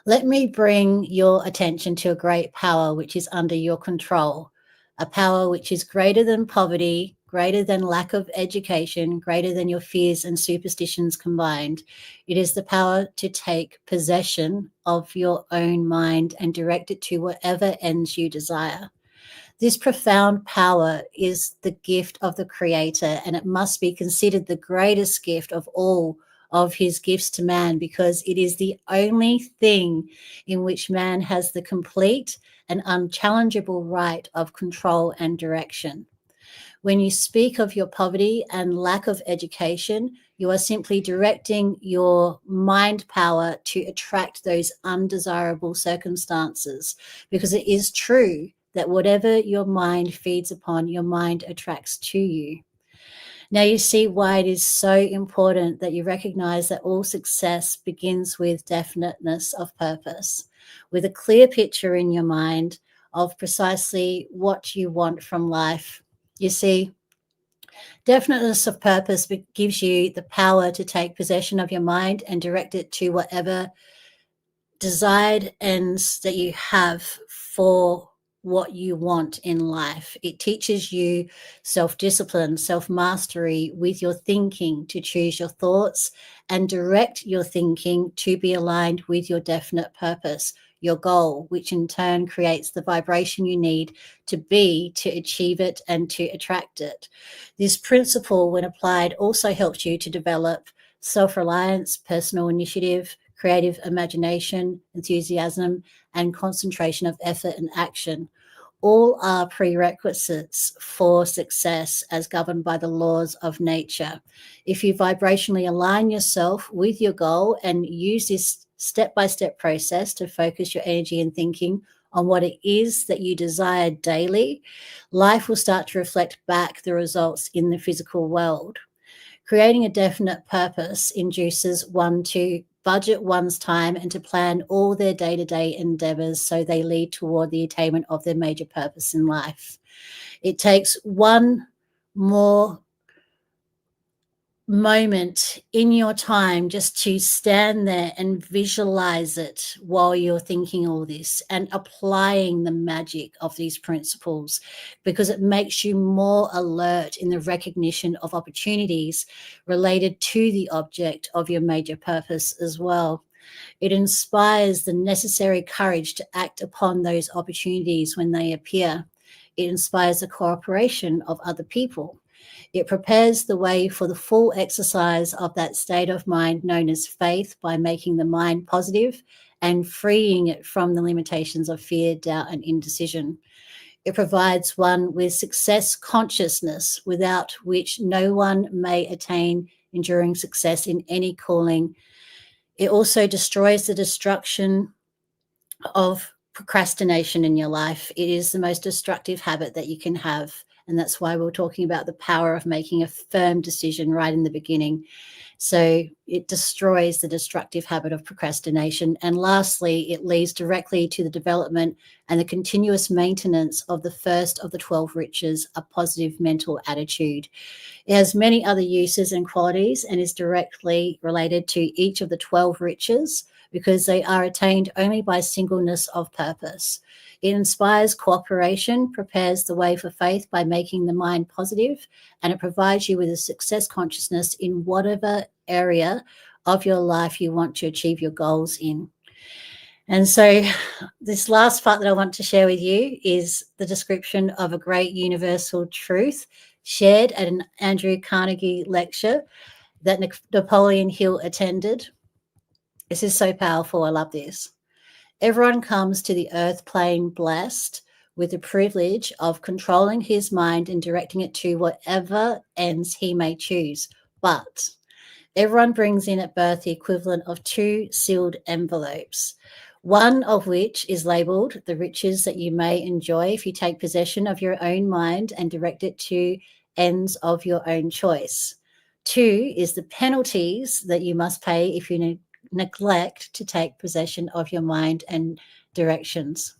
Let me bring your attention to a great power which is under your control, a power which is greater than poverty, greater than lack of education, greater than your fears and superstitions combined. It is the power to take possession of your own mind and direct it to whatever ends you desire. This profound power is the gift of the Creator, and it must be considered the greatest gift of all of his gifts to man, because it is the only thing in which man has the complete and unchallengeable right of control and direction. When you speak of your poverty and lack of education, you are simply directing your mind power to attract those undesirable circumstances, because it is true that whatever your mind feeds upon, your mind attracts to you. Now you see why it is so important that you recognize that all success begins with definiteness of purpose, with a clear picture in your mind of precisely what you want from life. You see, definiteness of purpose gives you the power to take possession of your mind and direct it to whatever desired ends that you have for what you want in life. It teaches you self-discipline, self-mastery with your thinking, to choose your thoughts and direct your thinking to be aligned with your definite purpose, your goal, which in turn creates the vibration you need to achieve it and to attract it. This principle, when applied, also helps you to develop self-reliance, personal initiative, creative imagination, enthusiasm, and concentration of effort and action. All are prerequisites for success as governed by the laws of nature. If you vibrationally align yourself with your goal and use this step-by-step process to focus your energy and thinking on what it is that you desire daily, life will start to reflect back the results in the physical world. Creating a definite purpose induces one to budget one's time and to plan all their day-to-day endeavors so they lead toward the attainment of their major purpose in life. It takes one more moment in your time just to stand there and visualize it while you're thinking all this and applying the magic of these principles, because it makes you more alert in the recognition of opportunities related to the object of your major purpose as well. It inspires the necessary courage to act upon those opportunities when they appear. It inspires the cooperation of other people. It prepares the way for the full exercise of that state of mind known as faith by making the mind positive and freeing it from the limitations of fear, doubt, and indecision. It provides one with success consciousness, without which no one may attain enduring success in any calling. It also destroys the destruction of procrastination in your life. It is the most destructive habit that you can have. And that's why we're talking about the power of making a firm decision right in the beginning. So it destroys the destructive habit of procrastination. And lastly, it leads directly to the development and the continuous maintenance of the first of the 12 riches, a positive mental attitude. It has many other uses and qualities and is directly related to each of the 12 riches, because they are attained only by singleness of purpose. It inspires cooperation, prepares the way for faith by making the mind positive, and it provides you with a success consciousness in whatever area of your life you want to achieve your goals in. And so this last part that I want to share with you is the description of a great universal truth shared at an Andrew Carnegie lecture that Napoleon Hill attended. This is so powerful. I love this. Everyone comes to the earth plane blessed with the privilege of controlling his mind and directing it to whatever ends he may choose. But everyone brings in at birth the equivalent of 2 sealed envelopes, one of which is labeled the riches that you may enjoy if you take possession of your own mind and direct it to ends of your own choice. 2 is the penalties that you must pay if you neglect to take possession of your mind and directions.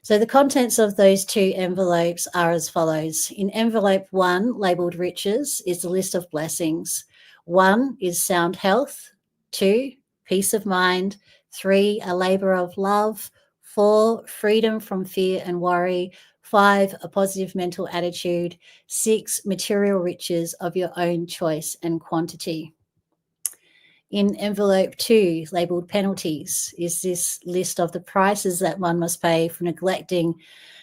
So the contents of those 2 envelopes are as follows. In envelope 1, labeled riches, is the list of blessings. 1 is sound health. 2, peace of mind. 3, a labor of love. 4, freedom from fear and worry. 5, a positive mental attitude. 6, material riches of your own choice and quantity. In envelope 2, labeled penalties, is this list of the prices that one must pay for neglecting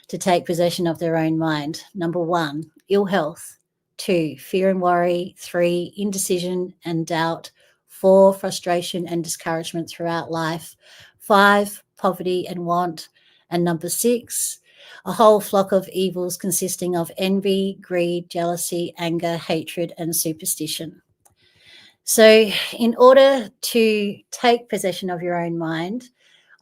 to take possession of their own mind. Number 1, ill health. 2, fear and worry. 3, indecision and doubt. 4, frustration and discouragement throughout life. 5, poverty and want. And number 6, a whole flock of evils consisting of envy, greed, jealousy, anger, hatred, and superstition. So in order to take possession of your own mind,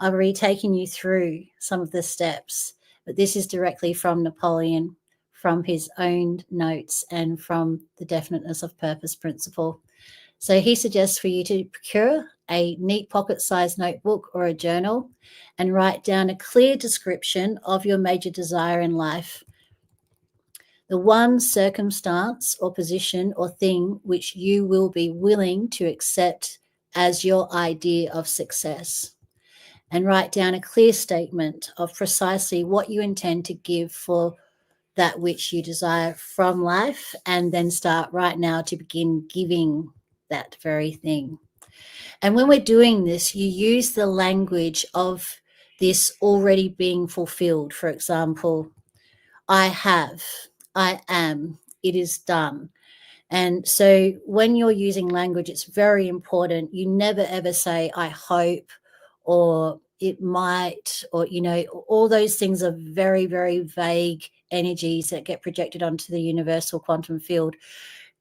I've already taken you through some of the steps, but this is directly from Napoleon, from his own notes and from the Definiteness of Purpose principle. So he suggests for you to procure a neat pocket-sized notebook or a journal and write down a clear description of your major desire in life. The one circumstance or position or thing which you will be willing to accept as your idea of success. And write down a clear statement of precisely what you intend to give for that which you desire from life, and then start right now to begin giving that very thing. And when we're doing this, you use the language of this already being fulfilled. For example, I have, I am, it is done. And so when you're using language, it's very important. You never ever say, I hope, or it might, or, you know, all those things are very, very vague energies that get projected onto the universal quantum field.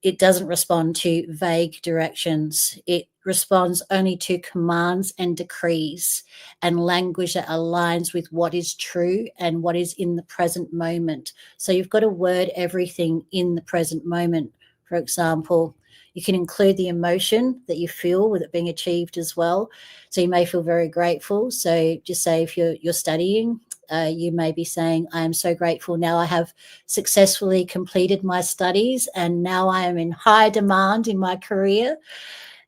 It doesn't respond to vague directions. It responds only to commands and decrees and language that aligns with what is true and what is in the present moment. So you've got to word everything in the present moment. For example, you can include the emotion that you feel with it being achieved as well. So you may feel very grateful. So just say if you're studying, you may be saying, I am so grateful. Now I have successfully completed my studies and now I am in high demand in my career.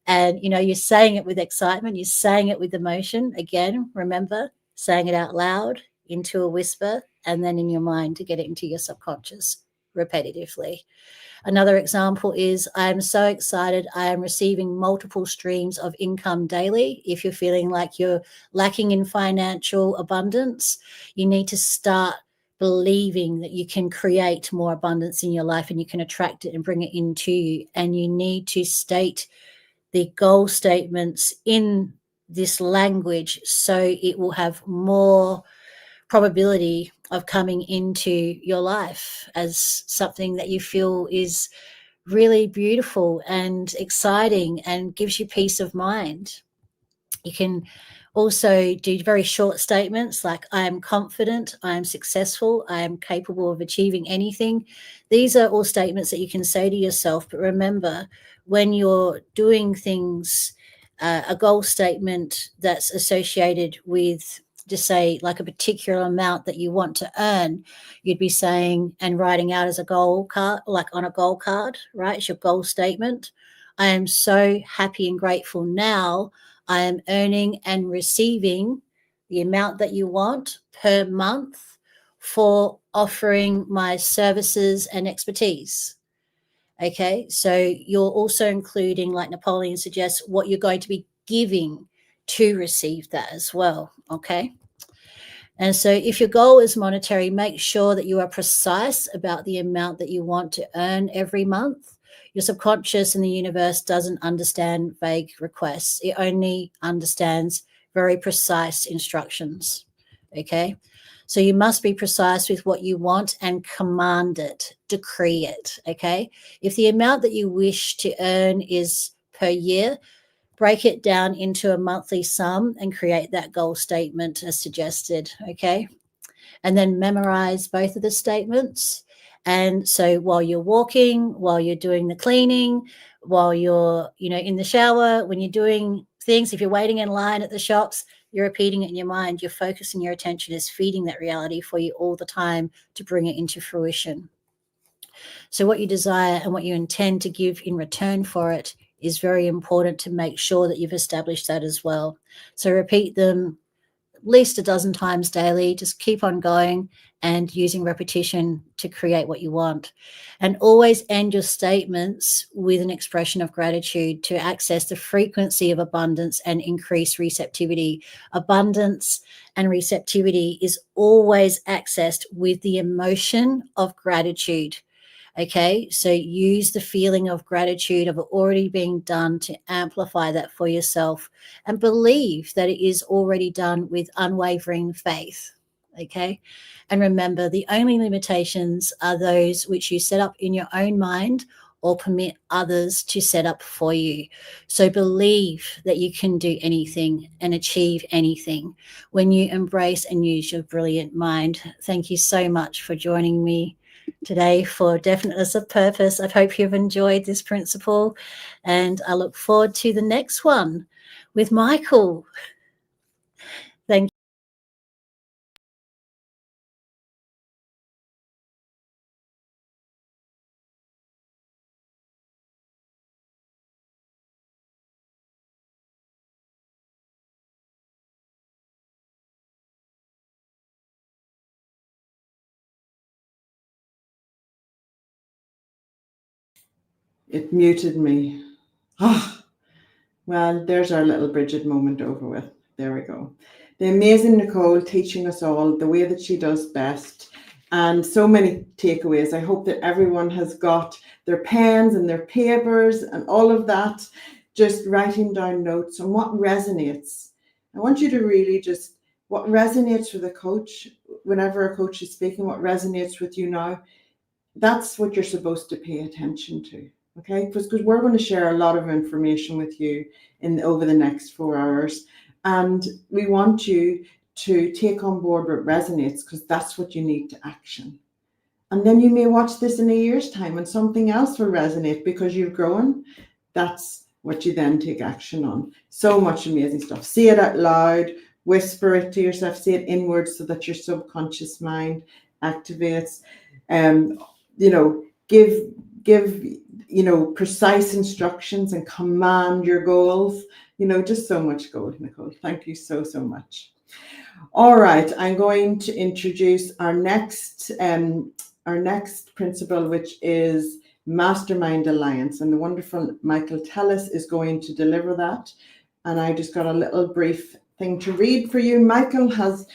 And, you know, you're saying it with excitement. You're saying it with emotion. Again, remember, saying it out loud into a whisper and then in your mind to get it into your subconscious repetitively. Another example is, I am so excited. I am receiving multiple streams of income daily. If you're feeling like you're lacking in financial abundance, you need to start believing that you can create more abundance in your life and you can attract it and bring it into you. And you need to state the goal statements in this language so it will have more probability of coming into your life as something that you feel is really beautiful and exciting and gives you peace of mind. You can also do very short statements like, I am confident, I am successful, I am capable of achieving anything. These are all statements that you can say to yourself. But remember, when you're doing things, a goal statement that's associated with, just say, like a particular amount that you want to earn, you'd be saying and writing out as a goal card, like on a goal card, right? It's your goal statement. I am so happy and grateful now. I am earning and receiving the amount that you want per month for offering my services and expertise. Okay, so you're also including, like Napoleon suggests, what you're going to be giving to receive that as well. Okay. And so if your goal is monetary, make sure that you are precise about the amount that you want to earn every month. Your subconscious and the universe doesn't understand vague requests. It only understands very precise instructions. Okay. So you must be precise with what you want and command it, decree it. Okay. If the amount that you wish to earn is per year, break it down into a monthly sum and create that goal statement as suggested. Okay. And then memorize both of the statements. And so while you're walking, while you're doing the cleaning, while you're, in the shower, when you're doing things, if you're waiting in line at the shops, you're repeating it in your mind. Your focus and your attention is feeding that reality for you all the time to bring it into fruition. So what you desire and what you intend to give in return for it is very important to make sure that you've established that as well. So repeat them at least a dozen times daily. Just keep on going and using repetition to create what you want. And always end your statements with an expression of gratitude to access the frequency of abundance and increase receptivity. Abundance and receptivity is always accessed with the emotion of gratitude. Okay, so use the feeling of gratitude of it already being done to amplify that for yourself and believe that it is already done with unwavering faith. Okay, and remember, the only limitations are those which you set up in your own mind or permit others to set up for you. So believe that you can do anything and achieve anything when you embrace and use your brilliant mind. Thank you so much for joining me today for Definiteness of Purpose. I hope you've enjoyed this principle, and I look forward to the next one with Michael. Thank you. It muted me. Oh, well, there's our little Bridget moment over with. There we go. The amazing Nicole teaching us all the way that she does best, and so many takeaways. I hope that everyone has got their pens and their papers and all of that, just writing down notes on what resonates. I want you to really just, what resonates with a coach, whenever a coach is speaking, what resonates with you now, that's what you're supposed to pay attention to. Okay, because we're going to share a lot of information with you over the next 4 hours, and we want you to take on board what resonates, because that's what you need to action. And then you may watch this in a year's time and something else will resonate because you've grown. That's what you then take action on. So much amazing stuff. Say it out loud, whisper it to yourself, say it inwards so that your subconscious mind activates. Give precise instructions and command your goals. Just so much gold, Nicole. Thank you so much. All right, I'm going to introduce our next principle, which is Mastermind Alliance, and the wonderful Michael Tellis is going to deliver that. And I just got a little brief thing to read for you. Michael has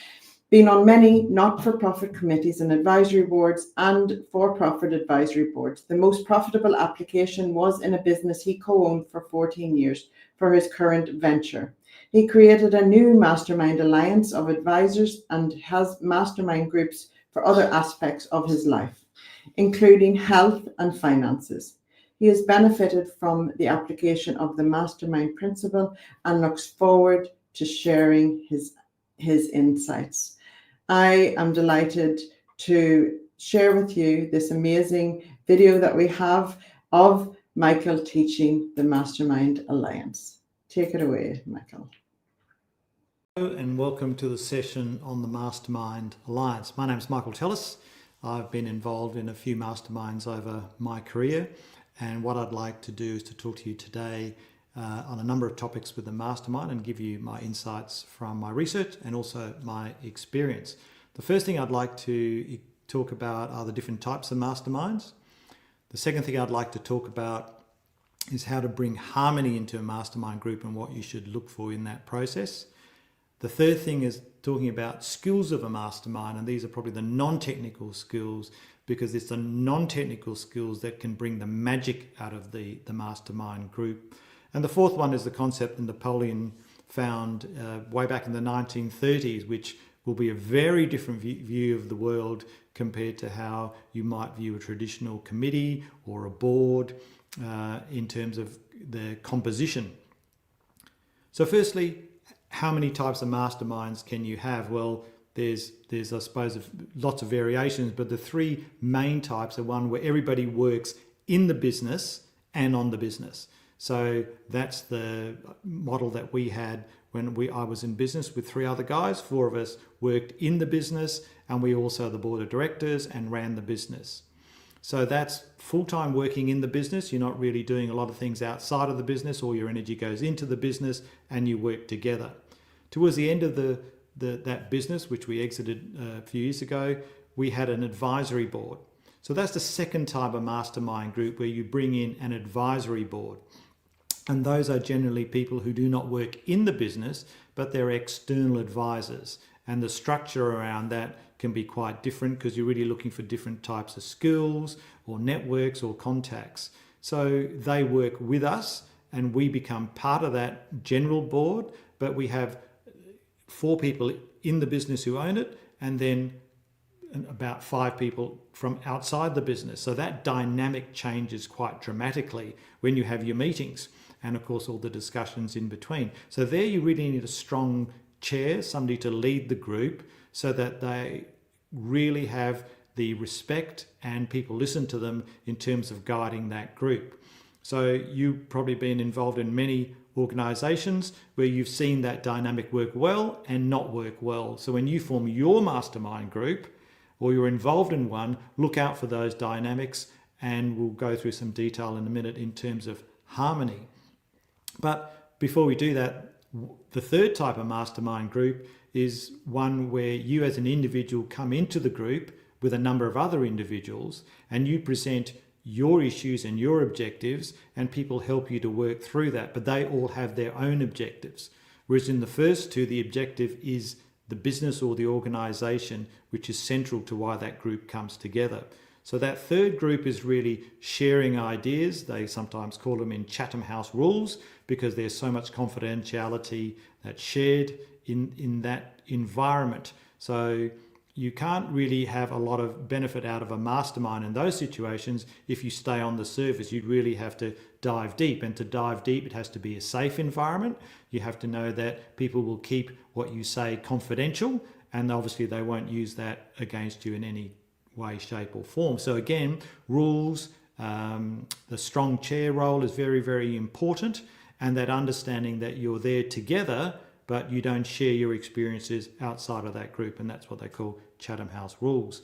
been on many not-for-profit committees and advisory boards and for-profit advisory boards. The most profitable application was in a business he co-owned for 14 years for his current venture. He created a new mastermind alliance of advisors and has mastermind groups for other aspects of his life, including health and finances. He has benefited from the application of the mastermind principle and looks forward to sharing his insights. I am delighted to share with you this amazing video that we have of Michael teaching the Mastermind Alliance. Take it away, Michael. Hello and welcome to the session on the Mastermind Alliance. My name is Michael Tellis. I've been involved in a few masterminds over my career, and what I'd like to do is to talk to you today on a number of topics with the mastermind and give you my insights from my research and also my experience. The first thing I'd like to talk about are the different types of masterminds. The second thing I'd like to talk about is how to bring harmony into a mastermind group and what you should look for in that process. The third thing is talking about skills of a mastermind, and these are probably the non-technical skills, because it's the non-technical skills that can bring the magic out of the mastermind group. And the fourth one is the concept that Napoleon found way back in the 1930s, which will be a very different view of the world compared to how you might view a traditional committee or a board in terms of the composition. So firstly, how many types of masterminds can you have? Well, there's I suppose lots of variations, but the three main types are one where everybody works in the business and on the business. So that's the model that we had when I was in business with three other guys. Four of us worked in the business, and we also the board of directors and ran the business. So that's full-time working in the business. You're not really doing a lot of things outside of the business. All your energy goes into the business and you work together. Towards the end of that business, which we exited a few years ago, we had an advisory board. So that's the second type of mastermind group, where you bring in an advisory board. And those are generally people who do not work in the business, but they're external advisors. And the structure around that can be quite different, because you're really looking for different types of skills or networks or contacts. So they work with us and we become part of that general board, but we have 4 people in the business who own it, and then about 5 people from outside the business. So that dynamic changes quite dramatically when you have your meetings and of course all the discussions in between. So there you really need a strong chair, somebody to lead the group so that they really have the respect and people listen to them in terms of guiding that group. So you've probably been involved in many organizations where you've seen that dynamic work well and not work well. So when you form your mastermind group or you're involved in one, look out for those dynamics, and we'll go through some detail in a minute in terms of harmony. But before we do that, the third type of mastermind group is one where you as an individual come into the group with a number of other individuals and you present your issues and your objectives, and people help you to work through that, but they all have their own objectives. Whereas in the first two, the objective is the business or the organization, which is central to why that group comes together. So that third group is really sharing ideas. They sometimes call them in Chatham House rules, because there's so much confidentiality that's shared in that environment. So you can't really have a lot of benefit out of a mastermind in those situations if you stay on the surface. You'd really have to dive deep, and to dive deep, it has to be a safe environment. You have to know that people will keep what you say confidential, and obviously they won't use that against you in any way, shape or form. So again, rules, the strong chair role is very, very important, and that understanding that you're there together but you don't share your experiences outside of that group, and that's what they call Chatham House rules.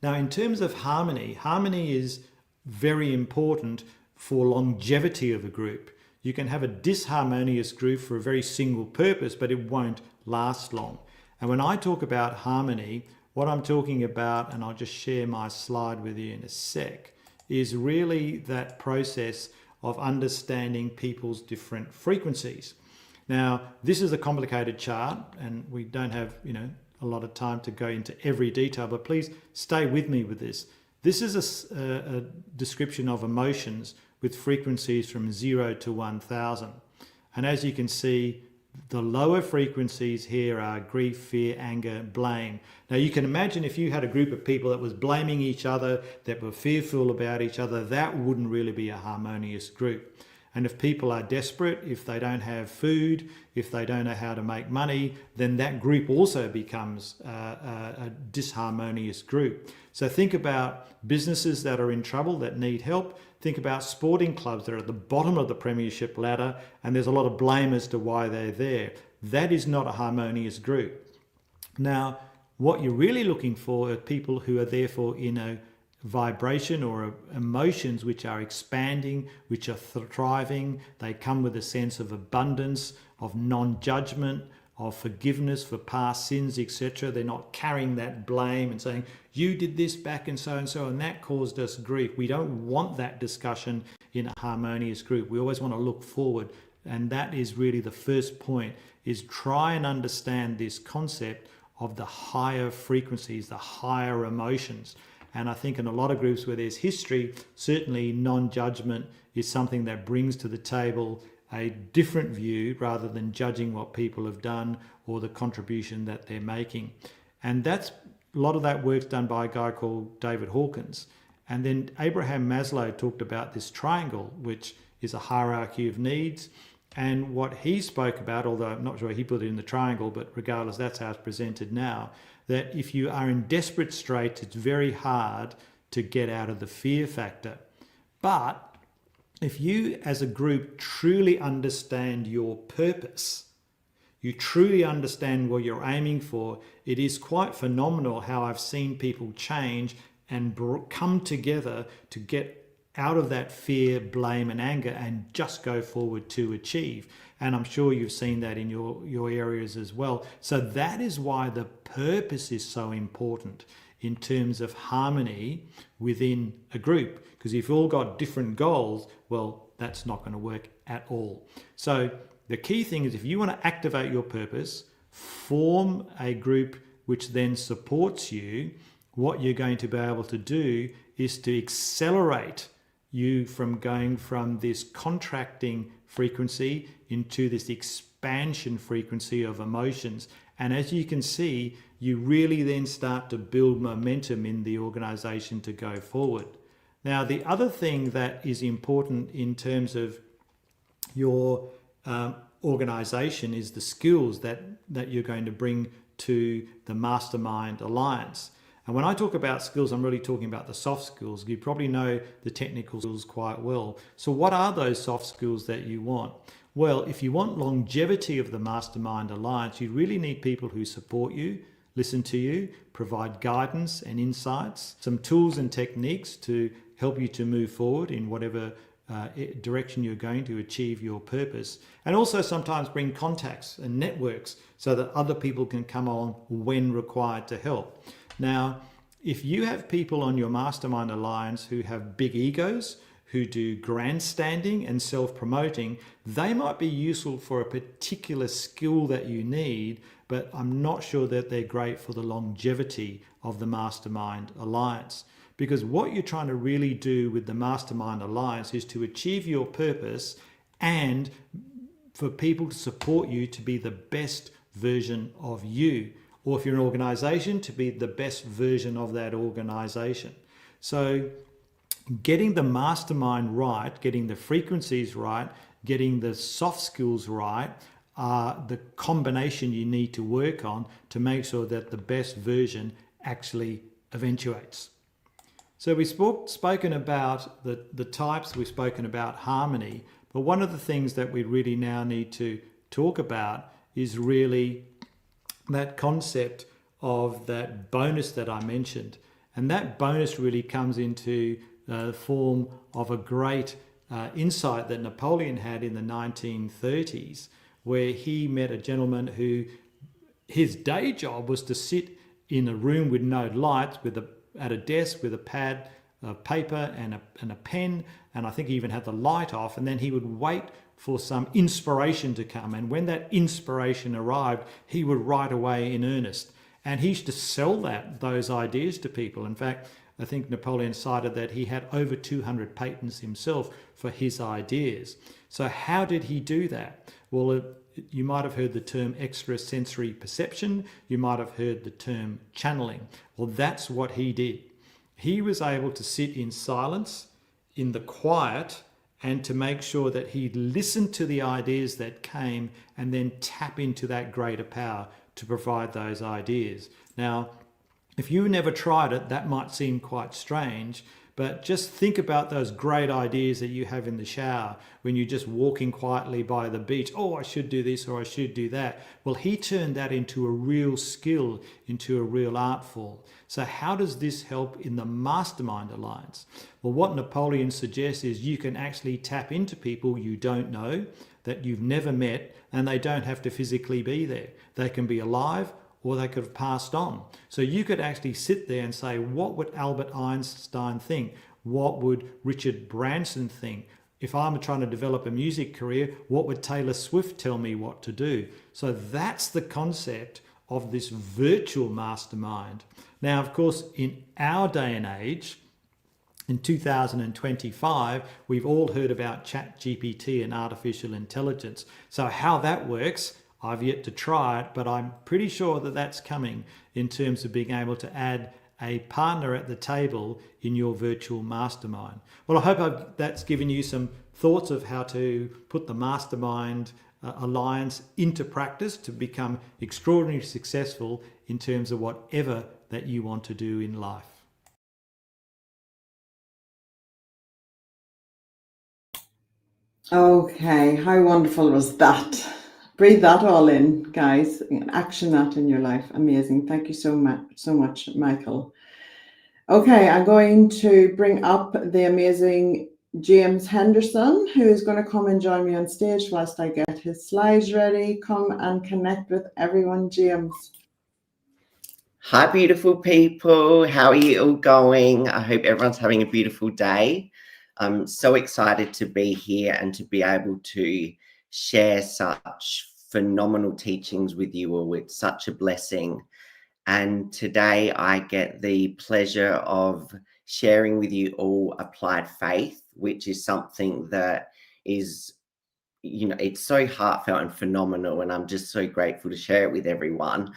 Now, in terms of harmony, harmony is very important for longevity of a group. You can have a disharmonious group for a very single purpose, but it won't last long. And when I talk about harmony, what I'm talking about, and I'll just share my slide with you in a sec, is really that process of understanding people's different frequencies. Now, this is a complicated chart, and we don't have, a lot of time to go into every detail, but please stay with me with this. This is a description of emotions with frequencies from 0 to 1000. And as you can see, The lower frequencies here are grief, fear, anger, blame. Now you can imagine if you had a group of people that was blaming each other, that were fearful about each other, that wouldn't really be a harmonious group. And if people are desperate, if they don't have food, if they don't know how to make money, then that group also becomes a disharmonious group. So think about businesses that are in trouble, that need help. Think about sporting clubs that are at the bottom of the premiership ladder, and there's a lot of blame as to why they're there. That is not a harmonious group. Now, what you're really looking for are people who are therefore in a vibration or emotions which are expanding, which are thriving. They come with a sense of abundance, of non-judgment, of forgiveness for past sins, etc. They're not carrying that blame and saying, you did this back and so, and that caused us grief. We don't want that discussion in a harmonious group. We always want to look forward. And that is really the first point, is try and understand this concept of the higher frequencies, the higher emotions. And I think in a lot of groups where there's history, certainly non-judgment is something that brings to the table a different view rather than judging what people have done or the contribution that they're making. And that's a lot of that work's done by a guy called David Hawkins. And then Abraham Maslow talked about this triangle, which is a hierarchy of needs. And what he spoke about, although I'm not sure he put it in the triangle, but regardless, that's how it's presented now, that if you are in desperate straits, it's very hard to get out of the fear factor. But if you as a group truly understand your purpose, you truly understand what you're aiming for, it is quite phenomenal how I've seen people change and come together to get out of that fear, blame and anger and just go forward to achieve. And I'm sure you've seen that in your areas as well. So that is why the purpose is so important in terms of harmony within a group. Because if you've all got different goals, well, that's not going to work at all. So the key thing is if you want to activate your purpose, form a group which then supports you, what you're going to be able to do is to accelerate you from going from this contracting frequency into this expansion frequency of emotions. And as you can see, you really then start to build momentum in the organization to go forward. Now, the other thing that is important in terms of your organization is the skills that you're going to bring to the Mastermind Alliance. And when I talk about skills, I'm really talking about the soft skills. You probably know the technical skills quite well. So what are those soft skills that you want? Well, if you want longevity of the Mastermind Alliance, you really need people who support you, listen to you, provide guidance and insights, some tools and techniques to help you to move forward in whatever direction you're going to achieve your purpose, and also sometimes bring contacts and networks so that other people can come on when required to help. Now, if you have people on your Mastermind Alliance who have big egos, who do grandstanding and self-promoting, they might be useful for a particular skill that you need, but I'm not sure that they're great for the longevity of the Mastermind Alliance. Because what you're trying to really do with the Mastermind Alliance is to achieve your purpose and for people to support you to be the best version of you. Or if you're an organization, to be the best version of that organization. So getting the mastermind right, getting the frequencies right, getting the soft skills right are the combination you need to work on to make sure that the best version actually eventuates. So we've spoken about the types, we've spoken about harmony, but one of the things that we really now need to talk about is really that concept of that bonus that I mentioned. And that bonus really comes into the form of a great insight that Napoleon had in the 1930s, where he met a gentleman who his day job was to sit in a room with no lights, at a desk with a pad of paper and a pen, and I think he even had the light off, and then he would wait for some inspiration to come. And when that inspiration arrived, he would write away in earnest. And he used to sell those ideas to people. In fact, I think Napoleon cited that he had over 200 patents himself for his ideas. So how did he do that? Well, you might have heard the term extrasensory perception. You might have heard the term channeling. Well, that's what he did. He was able to sit in silence, in the quiet, and to make sure that he listened to the ideas that came and then tap into that greater power to provide those ideas. Now, if you never tried it, that might seem quite strange, but just think about those great ideas that you have in the shower when you're just walking quietly by the beach. Oh, I should do this or I should do that. Well, he turned that into a real skill, into a real art form. So how does this help in the Mastermind Alliance? Well, what Napoleon suggests is you can actually tap into people you don't know, that you've never met, and they don't have to physically be there. They can be alive, or they could have passed on. So you could actually sit there and say, what would Albert Einstein think? What would Richard Branson think? If I'm trying to develop a music career, what would Taylor Swift tell me what to do? So that's the concept of this virtual mastermind. Now, of course, in our day and age, in 2025, we've all heard about ChatGPT and artificial intelligence. So how that works, I've yet to try it, but I'm pretty sure that that's coming in terms of being able to add a partner at the table in your virtual mastermind. Well, I hope that's given you some thoughts of how to put the Mastermind Alliance into practice to become extraordinarily successful in terms of whatever that you want to do in life. Okay, how wonderful was that? Breathe that all in, guys, and action that in your life. Amazing. Thank you so much, Michael. Okay, I'm going to bring up the amazing James Henderson, who is going to come and join me on stage whilst I get his slides ready. Come and connect with everyone, James. Hi, beautiful people. How are you all going? I hope everyone's having a beautiful day. I'm so excited to be here and to be able to share such phenomenal teachings with you all. It's such a blessing. And today I get the pleasure of sharing with you all applied faith, which is something that is, it's so heartfelt and phenomenal. And I'm just so grateful to share it with everyone.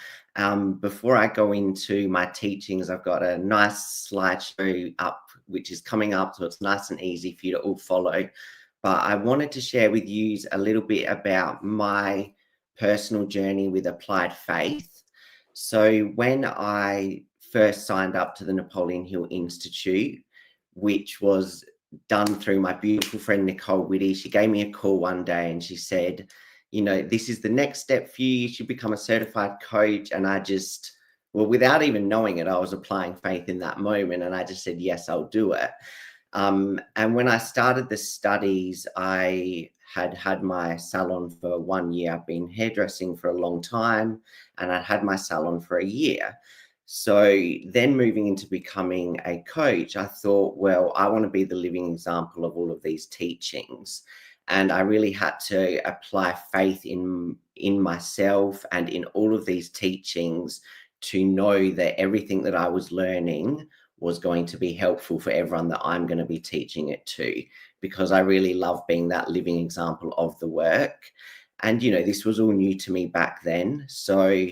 Before I go into my teachings, I've got a nice slideshow up, which is coming up. So it's nice and easy for you to all follow. But I wanted to share with you a little bit about my personal journey with applied faith. So when I first signed up to the Napoleon Hill Institute, which was done through my beautiful friend, Nicole, Whitty, she gave me a call one day and she said, this is the next step for you. You should become a certified coach. And I just, without even knowing it, I was applying faith in that moment. And I just said, yes, I'll do it. And when I started the studies, I had my salon for 1 year. I've been hairdressing for a long time and I'd had my salon for a year. So then moving into becoming a coach, I thought, I want to be the living example of all of these teachings. And I really had to apply faith in myself and in all of these teachings to know that everything that I was learning was going to be helpful for everyone that I'm going to be teaching it to, because I really love being that living example of the work. And, this was all new to me back then. So,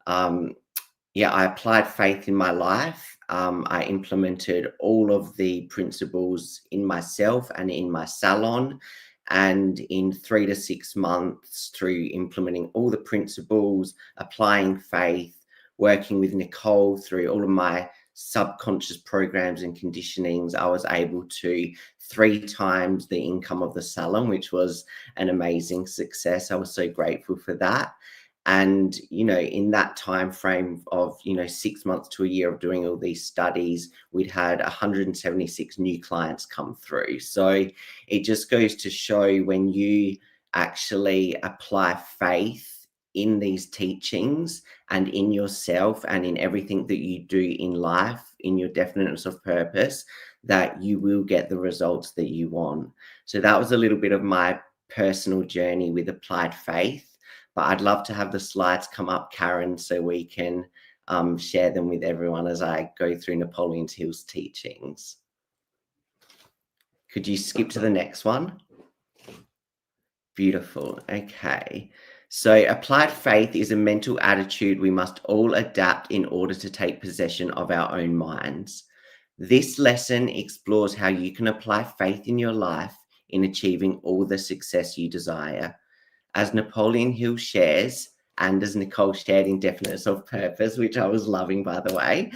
I applied faith in my life. I implemented all of the principles in myself and in my salon. And in 3 to 6 months, through implementing all the principles, applying faith, working with Nicole through all of my subconscious programs and conditionings, I was able to 3 times the income of the salon, which was an amazing success. I was so grateful for that. And, in that time frame of, 6 months to a year of doing all these studies, we'd had 176 new clients come through. So it just goes to show, when you actually apply faith in these teachings and in yourself and in everything that you do in life, in your definiteness of purpose, that you will get the results that you want. So that was a little bit of my personal journey with applied faith. But I'd love to have the slides come up, Karen, so we can share them with everyone as I go through Napoleon Hill's teachings. Could you skip to the next one? Beautiful. Okay. So applied faith is a mental attitude we must all adapt in order to take possession of our own minds. This lesson explores how you can apply faith in your life in achieving all the success you desire. As Napoleon Hill shares, and as Nicole shared in Definiteness of Purpose, which I was loving, by the way,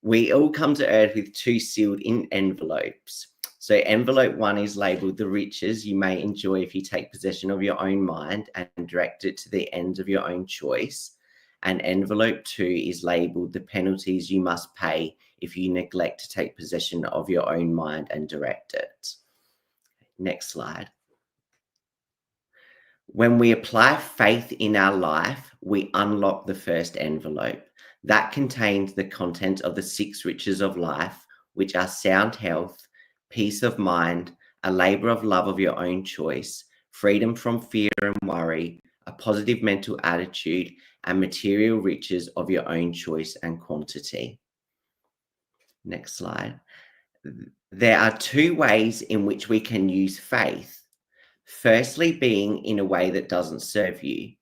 we all come to earth with two sealed in envelopes. So envelope 1 is labeled the riches you may enjoy if you take possession of your own mind and direct it to the ends of your own choice. And envelope 2 is labeled the penalties you must pay if you neglect to take possession of your own mind and direct it. Next slide. When we apply faith in our life, we unlock the first envelope. That contains the content of the 6 riches of life, which are sound health, peace of mind, a labor of love of your own choice, freedom from fear and worry, a positive mental attitude, and material riches of your own choice and quantity. Next slide. There are 2 ways in which we can use faith. Firstly, being in a way that doesn't serve you.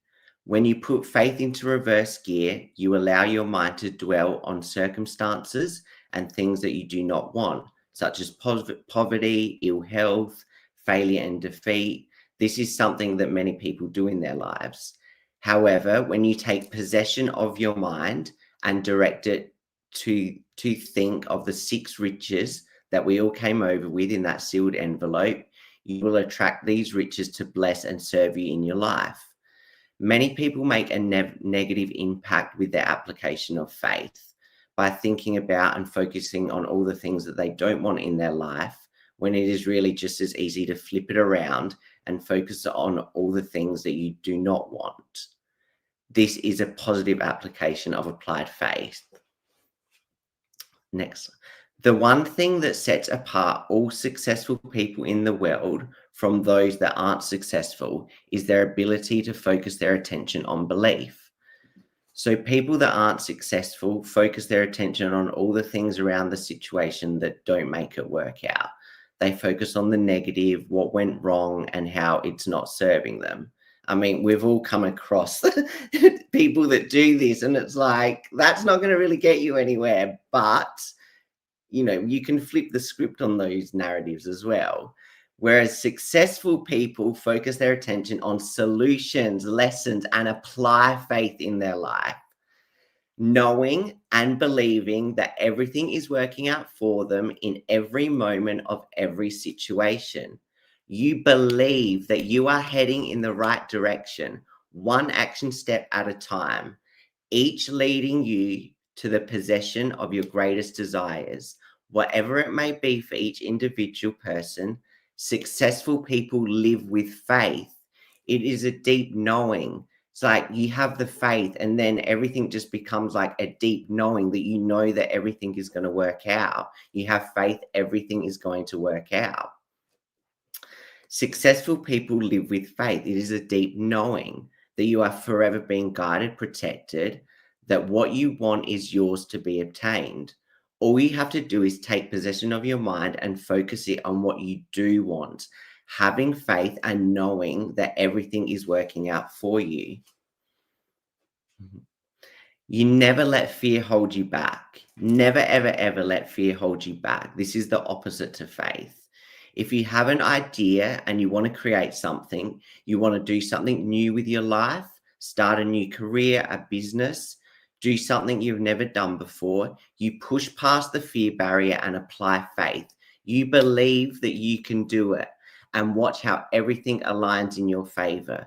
When you put faith into reverse gear, you allow your mind to dwell on circumstances and things that you do not want, such as poverty, ill health, failure and defeat. This is something that many people do in their lives. However, when you take possession of your mind and direct it to think of the 6 riches that we all came over with in that sealed envelope, you will attract these riches to bless and serve you in your life. Many people make a negative impact with their application of faith by thinking about and focusing on all the things that they don't want in their life, when it is really just as easy to flip it around and focus on all the things that you do not want. This is a positive application of applied faith. Next. The one thing that sets apart all successful people in the world from those that aren't successful is their ability to focus their attention on belief. So people that aren't successful focus their attention on all the things around the situation that don't make it work out. They focus on the negative, what went wrong, and how it's not serving them. I mean, we've all come across people that do this, and it's like, that's not going to really get you anywhere. But, you know, you can flip the script on those narratives as well. Whereas successful people focus their attention on solutions, lessons, and apply faith in their life, knowing and believing that everything is working out for them in every moment of every situation. You believe that you are heading in the right direction, one action step at a time, each leading you to the possession of your greatest desires, whatever it may be for each individual person. Successful people live with faith. It is a deep knowing. It's like you have the faith, and then everything just becomes like a deep knowing that you know that everything is going to work out. You have faith, everything is going to work out. Successful people live with faith. It is a deep knowing that you are forever being guided, protected, that what you want is yours to be obtained. All you have to do is take possession of your mind and focus it on what you do want, having faith and knowing that everything is working out for you. You never let fear hold you back. Never, ever, ever let fear hold you back. This is the opposite to faith. If you have an idea and you want to create something, you want to do something new with your life, start a new career, a business, do something you've never done before, you push past the fear barrier and apply faith. You believe that you can do it, and watch how everything aligns in your favor.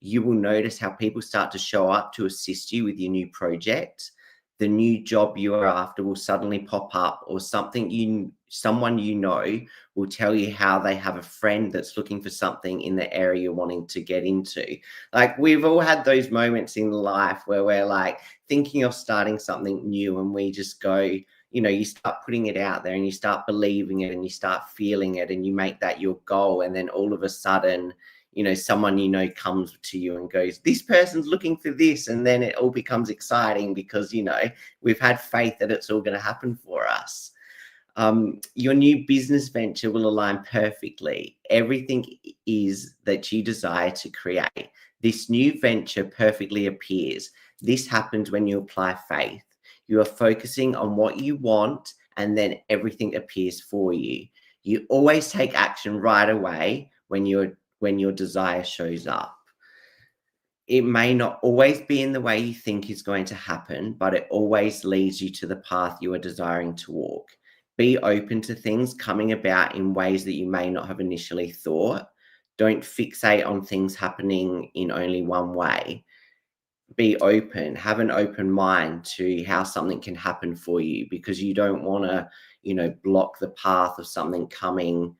You will notice how people start to show up to assist you with your new project. The new job you are after will suddenly pop up, or someone you know will tell you how they have a friend that's looking for something in the area you're wanting to get into. Like, we've all had those moments in life where we're like thinking of starting something new, and we just go, you know, you start putting it out there and you start believing it and you start feeling it and you make that your goal. And then all of a sudden, you know, someone you know comes to you and goes, this person's looking for this, and then it all becomes exciting because, you know, we've had faith that it's all going to happen for us. Your new business venture will align perfectly. Everything is that you desire to create. This new venture perfectly appears. This happens when you apply faith. You are focusing on what you want, and then everything appears for you. You always take action right away when your desire shows up. It may not always be in the way you think is going to happen, but it always leads you to the path you are desiring to walk. Be open to things coming about in ways that you may not have initially thought. Don't fixate on things happening in only one way. Be open, have an open mind to how something can happen for you, because you don't want to, you know, block the path of something coming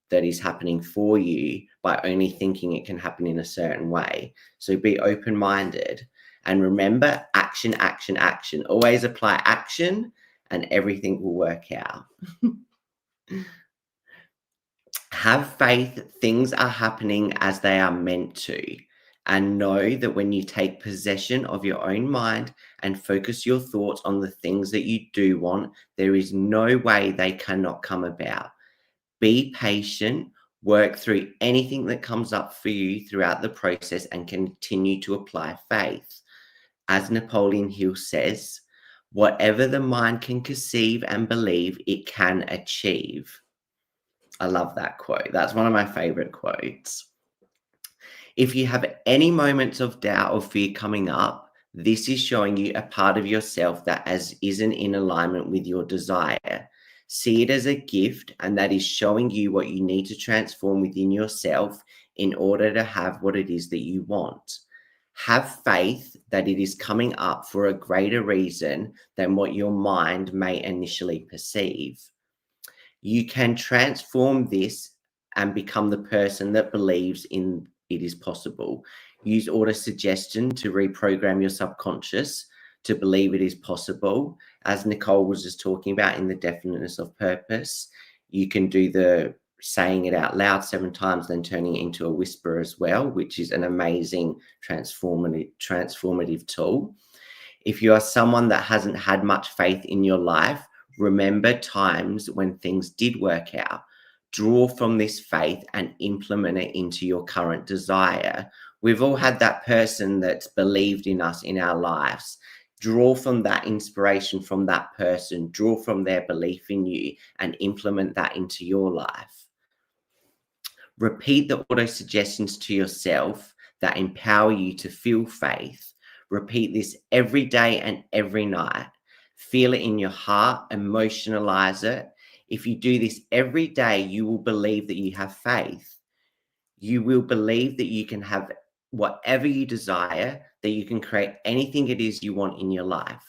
that is happening for you by only thinking it can happen in a certain way. So be open-minded, and remember, action, action, action. Always apply action and everything will work out. Have faith things are happening as they are meant to, and know that when you take possession of your own mind and focus your thoughts on the things that you do want, there is no way they cannot come about. Be patient, work through anything that comes up for you throughout the process, and continue to apply faith. As Napoleon Hill says, whatever the mind can conceive and believe, it can achieve. I love that quote. That's one of my favorite quotes. If you have any moments of doubt or fear coming up, this is showing you a part of yourself that isn't in alignment with your desire. See it as a gift, and that is showing you what you need to transform within yourself in order to have what it is that you want. Have faith that it is coming up for a greater reason than what your mind may initially perceive. You can transform this and become the person that believes in it is possible. Use auto-suggestion to reprogram your subconscious to believe it is possible. As Nicole was just talking about in the Definiteness of Purpose, you can do the saying it out loud 7 times, then turning it into a whisper as well, which is an amazing transformative tool. If you are someone that hasn't had much faith in your life, remember times when things did work out. Draw from this faith and implement it into your current desire. We've all had that person that's believed in us in our lives. Draw from that inspiration from that person. Draw from their belief in you and implement that into your life. Repeat the auto-suggestions to yourself that empower you to feel faith. Repeat this every day and every night. Feel it in your heart, emotionalize it. If you do this every day, you will believe that you have faith. You will believe that you can have whatever you desire, that you can create anything it is you want in your life.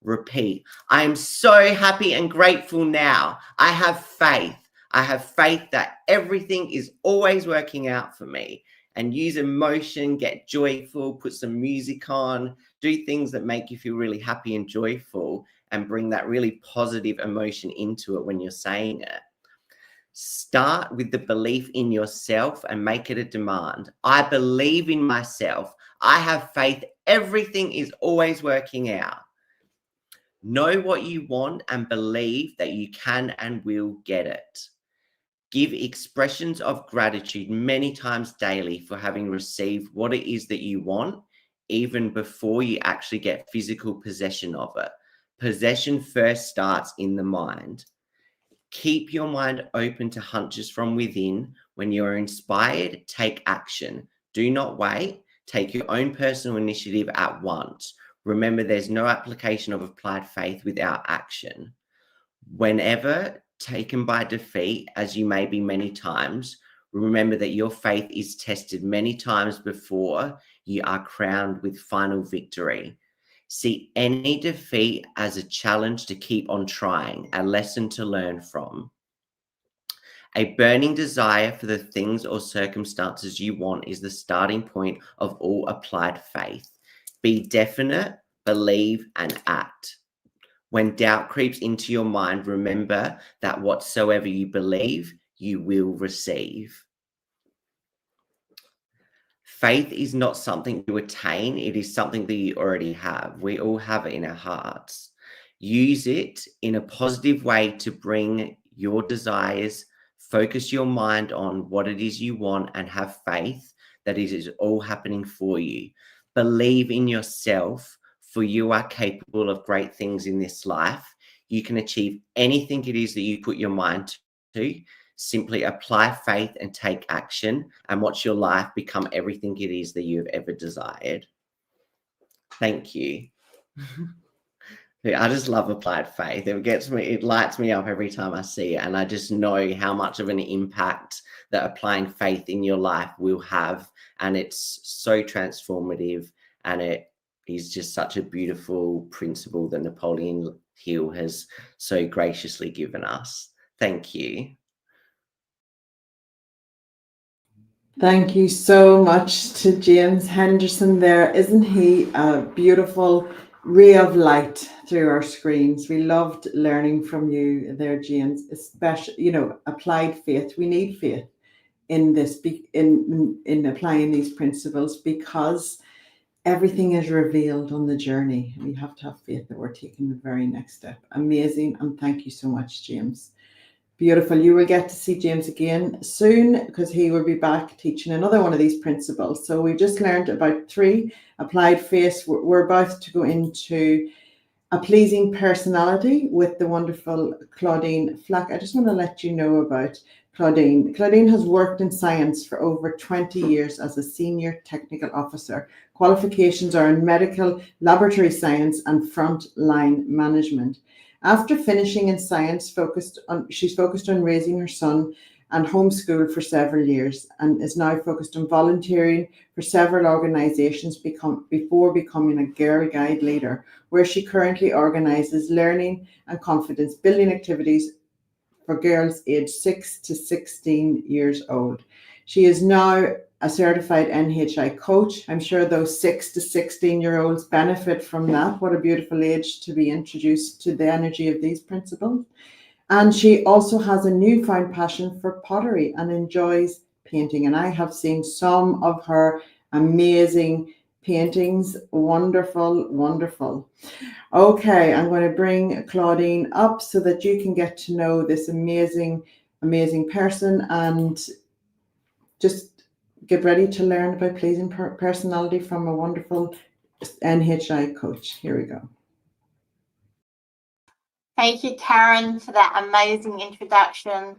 Repeat, I am so happy and grateful now. I have faith. I have faith that everything is always working out for me. And use emotion, get joyful, put some music on, do things that make you feel really happy and joyful, and bring that really positive emotion into it when you're saying it. Start with the belief in yourself and make it a demand. I believe in myself. I have faith. Everything is always working out. Know what you want and believe that you can and will get it. Give expressions of gratitude many times daily for having received what it is that you want, even before you actually get physical possession of it. Possession first starts in the mind. Keep your mind open to hunches from within. When you are inspired, take action. Do not wait. Take your own personal initiative at once. Remember, there's no application of applied faith without action. Whenever taken by defeat, as you may be many times, remember that your faith is tested many times before you are crowned with final victory. See any defeat as a challenge to keep on trying, a lesson to learn from. A burning desire for the things or circumstances you want is the starting point of all applied faith. Be definite, believe, and act. When doubt creeps into your mind, remember that whatsoever you believe, you will receive. faith is not something you attain. It is something that you already have. We all have it in our hearts. Use it in a positive way to bring your desires, focus your mind on what it is you want, and have faith that it is all happening for you. Believe in yourself, for you are capable of great things in this life. You can achieve anything it is that you put your mind to. Simply apply faith and take action, and watch your life become everything it is that you've ever desired. Thank you. I just love applied faith. It lights me up every time I see it. And I just know how much of an impact that applying faith in your life will have. And it's so transformative. And it is just such a beautiful principle that Napoleon Hill has so graciously given us. Thank you. Thank you so much to James Henderson there. Isn't he a beautiful ray of light through our screens? We loved learning from you there, James, especially, applied faith. We need faith in this, in applying these principles, because everything is revealed on the journey. We have to have faith that we're taking the very next step. Amazing. And thank you so much, James. Beautiful. You will get to see James again soon, because he will be back teaching another one of these principles. So we've just learned about 3, applied faith. We're about to go into a pleasing personality with the wonderful Claudine Flach. I just want to let you know about Claudine. Claudine has worked in science for over 20 years as a senior technical officer. Qualifications are in medical laboratory science and frontline management. After finishing in science, she's focused on raising her son and homeschooled for several years, and is now focused on volunteering for several organizations before becoming a Girl Guide leader, where she currently organizes learning and confidence building activities for girls aged 6 to 16 years old. She is now a certified NHI coach. I'm sure those 6 to 16-year-olds benefit from that. What a beautiful age to be introduced to the energy of these principles. And she also has a newfound passion for pottery and enjoys painting. And I have seen some of her amazing paintings. Wonderful, wonderful. Okay, I'm going to bring Claudine up so that you can get to know this amazing, amazing person, and just get ready to learn about pleasing personality from a wonderful NHI coach. Here we go. Thank you, Karen, for that amazing introduction.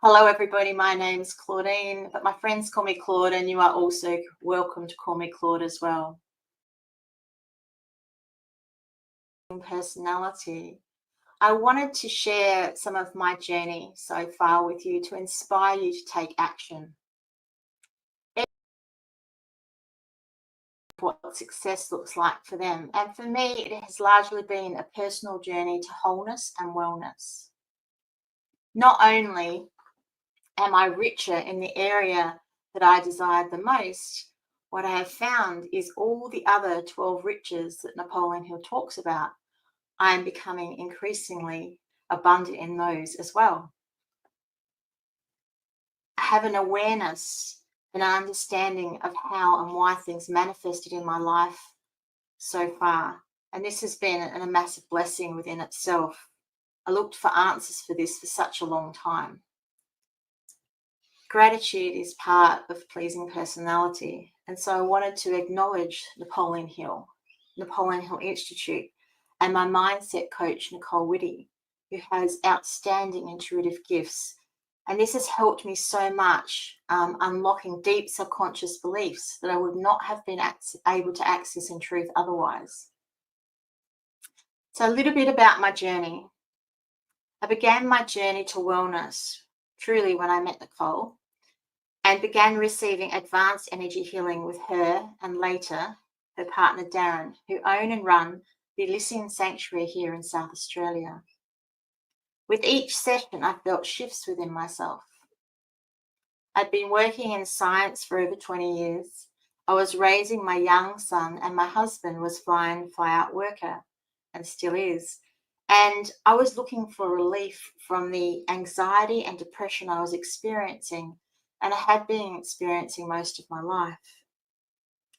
Hello, everybody. My name is Claudine, but my friends call me Claude, and you are also welcome to call me Claude as well. Personality. I wanted to share some of my journey so far with you to inspire you to take action. What success looks like for them. And for me, it has largely been a personal journey to wholeness and wellness. Not only am I richer in the area that I desired the most, what I have found is all the other 12 riches that Napoleon Hill talks about, I am becoming increasingly abundant in those as well. I have an awareness, an understanding of how and why things manifested in my life so far. And this has been a massive blessing within itself. I looked for answers for this for such a long time. Gratitude is part of pleasing personality. And so I wanted to acknowledge Napoleon Hill Institute, and my mindset coach, Nicole Whitty, who has outstanding intuitive gifts. And this has helped me so much, unlocking deep subconscious beliefs that I would not have been able to access in truth otherwise. So a little bit about my journey. I began my journey to wellness truly when I met Nicole, and began receiving advanced energy healing with her and later her partner Darren, who own and run the Elysian Sanctuary here in South Australia. With each session, I felt shifts within myself. I'd been working in science for over 20 years. I was raising my young son, and my husband was fly-out worker, and still is. And I was looking for relief from the anxiety and depression I was experiencing, and I had been experiencing most of my life.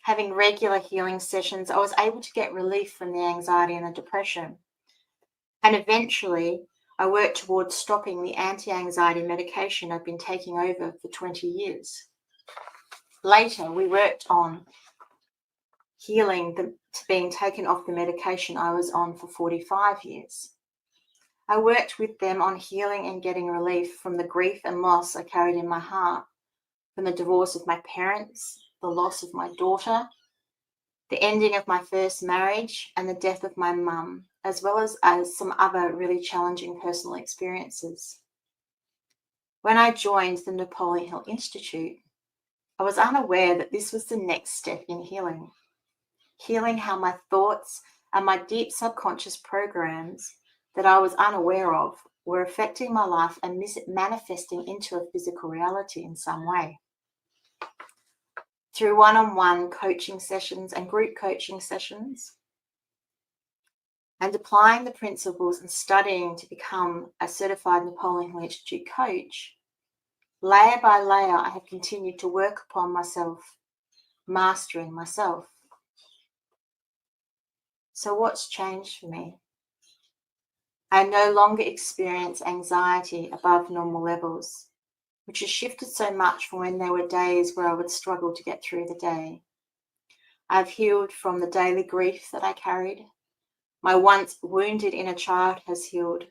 having regular healing sessions, I was able to get relief from the anxiety and the depression. And eventually, I worked towards stopping the anti-anxiety medication I'd been taking over for 20 years. Later, we worked on healing to being taken off the medication I was on for 45 years. I worked with them on healing and getting relief from the grief and loss I carried in my heart, from the divorce of my parents, the loss of my daughter, the ending of my first marriage, and the death of my mum, as well as some other really challenging personal experiences. When I joined the Napoleon Hill Institute, I was unaware that this was the next step in healing. Healing how my thoughts and my deep subconscious programs that I was unaware of were affecting my life and manifesting into a physical reality in some way. Through one-on-one coaching sessions and group coaching sessions, and applying the principles and studying to become a certified Napoleon Hill Institute coach, layer by layer, I have continued to work upon myself, mastering myself. So what's changed for me? I no longer experience anxiety above normal levels, which has shifted so much from when there were days where I would struggle to get through the day. I've healed from the daily grief that I carried. My once wounded inner child has healed.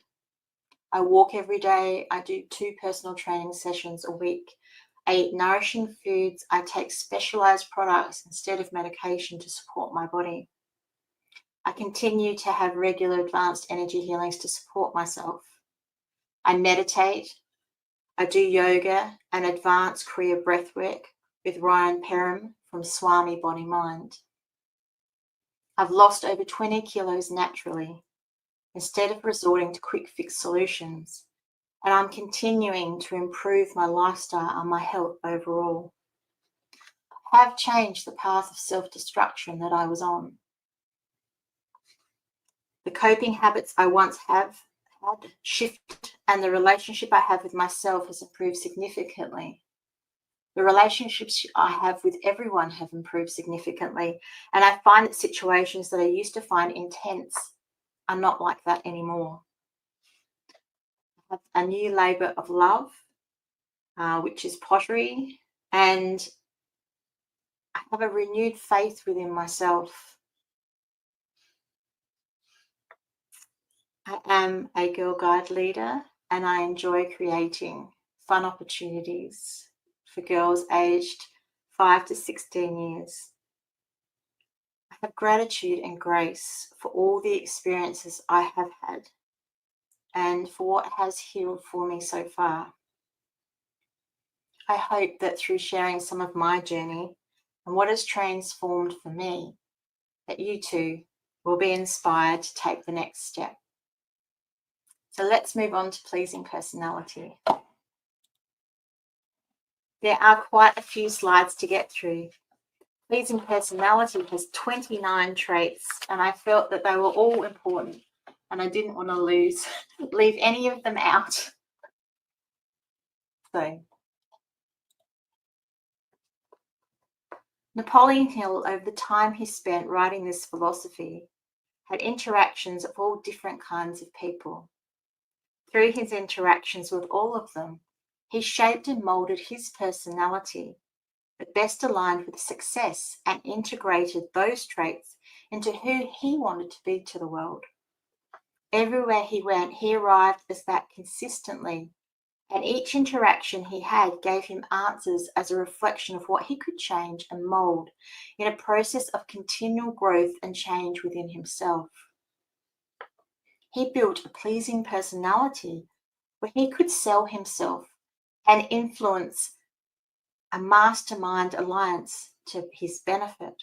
I walk every day. I do 2 personal training sessions a week. I eat nourishing foods. I take specialized products instead of medication to support my body. I continue to have regular advanced energy healings to support myself. I meditate. I do yoga and advanced Kriya breathwork with Ryan Perham from Swami Body Mind. I've lost over 20 kilos naturally instead of resorting to quick fix solutions, and I'm continuing to improve my lifestyle and my health overall. I have changed the path of self-destruction that I was on. The coping habits I once had shifted, and the relationship I have with myself has improved significantly. The relationships I have with everyone have improved significantly, and I find that situations that I used to find intense are not like that anymore. I have a new labour of love, which is pottery, and I have a renewed faith within myself. I am a Girl Guide leader, and I enjoy creating fun opportunities for girls aged 5 to 16 years. I have gratitude and grace for all the experiences I have had and for what has healed for me so far. I hope that through sharing some of my journey and what has transformed for me, that you too will be inspired to take the next step. So let's move on to pleasing personality. There are quite a few slides to get through. Pleasing personality has 29 traits, and I felt that they were all important, and I didn't want to leave any of them out. So, Napoleon Hill, over the time he spent writing this philosophy, had interactions of all different kinds of people. Through his interactions with all of them, he shaped and molded his personality that best aligned with success and integrated those traits into who he wanted to be to the world. Everywhere he went, he arrived as that consistently, and each interaction he had gave him answers as a reflection of what he could change and mold in a process of continual growth and change within himself. He built a pleasing personality where he could sell himself and influence a mastermind alliance to his benefit.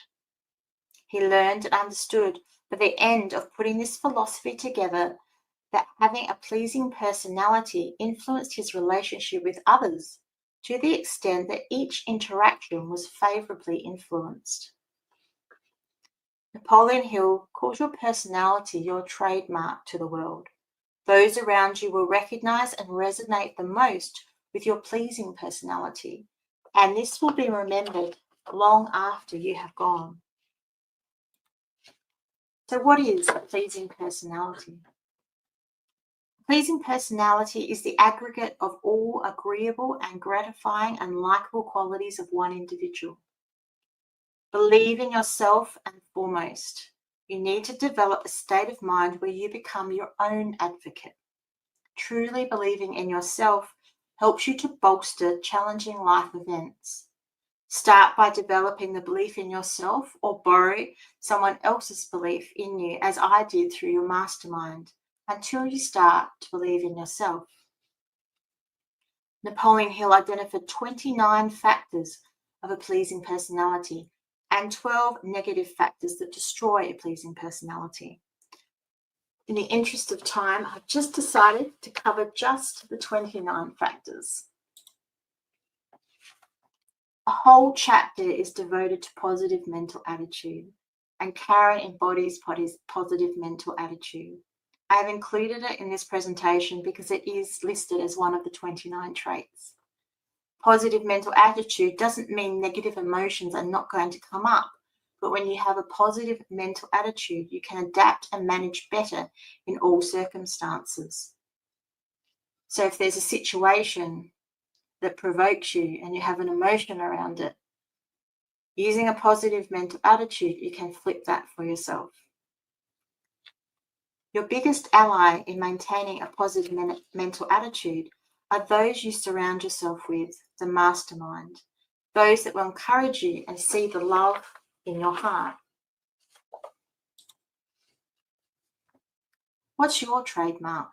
He learned and understood by the end of putting this philosophy together that having a pleasing personality influenced his relationship with others to the extent that each interaction was favorably influenced. Napoleon Hill calls your personality your trademark to the world. Those around you will recognize and resonate the most with your pleasing personality, and this will be remembered long after you have gone. So what is a pleasing personality? Pleasing personality is the aggregate of all agreeable and gratifying and likable qualities of one individual. Believe in yourself, and foremost, you need to develop a state of mind where you become your own advocate. Truly believing in yourself helps you to bolster challenging life events. Start by developing the belief in yourself, or borrow someone else's belief in you, as I did through your mastermind, until you start to believe in yourself. Napoleon Hill identified 29 factors of a pleasing personality and 12 negative factors that destroy a pleasing personality. In the interest of time, I've just decided to cover just the 29 factors. A whole chapter is devoted to positive mental attitude, and Karen embodies positive mental attitude. I have included it in this presentation because it is listed as one of the 29 traits. Positive mental attitude doesn't mean negative emotions are not going to come up, but when you have a positive mental attitude, you can adapt and manage better in all circumstances. So if there's a situation that provokes you and you have an emotion around it, using a positive mental attitude, you can flip that for yourself. Your biggest ally in maintaining a positive mental attitude are those you surround yourself with, the mastermind, those that will encourage you and see the love in your heart. What's your trademark?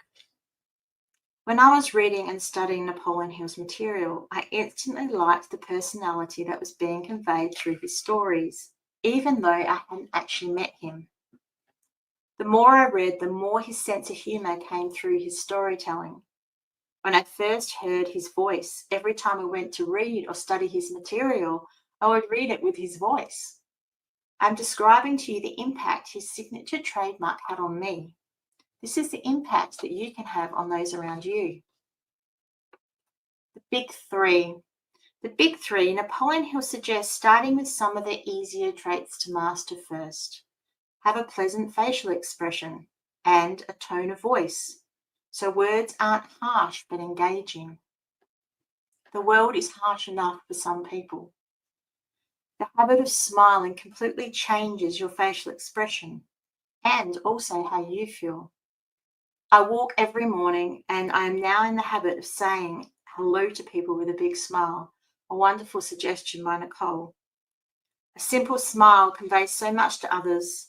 When I was reading and studying Napoleon Hill's material, I instantly liked the personality that was being conveyed through his stories, even though I hadn't actually met him. The more I read, the more his sense of humour came through his storytelling. When I first heard his voice, every time I went to read or study his material, I would read it with his voice. I'm describing to you the impact his signature trademark had on me. This is the impact that you can have on those around you. The big three. The big three, Napoleon Hill suggests starting with some of the easier traits to master first. Have a pleasant facial expression and a tone of voice, so words aren't harsh but engaging. The world is harsh enough for some people. The habit of smiling completely changes your facial expression and also how you feel. I walk every morning and I am now in the habit of saying hello to people with a big smile, a wonderful suggestion by Nicole. A simple smile conveys so much to others,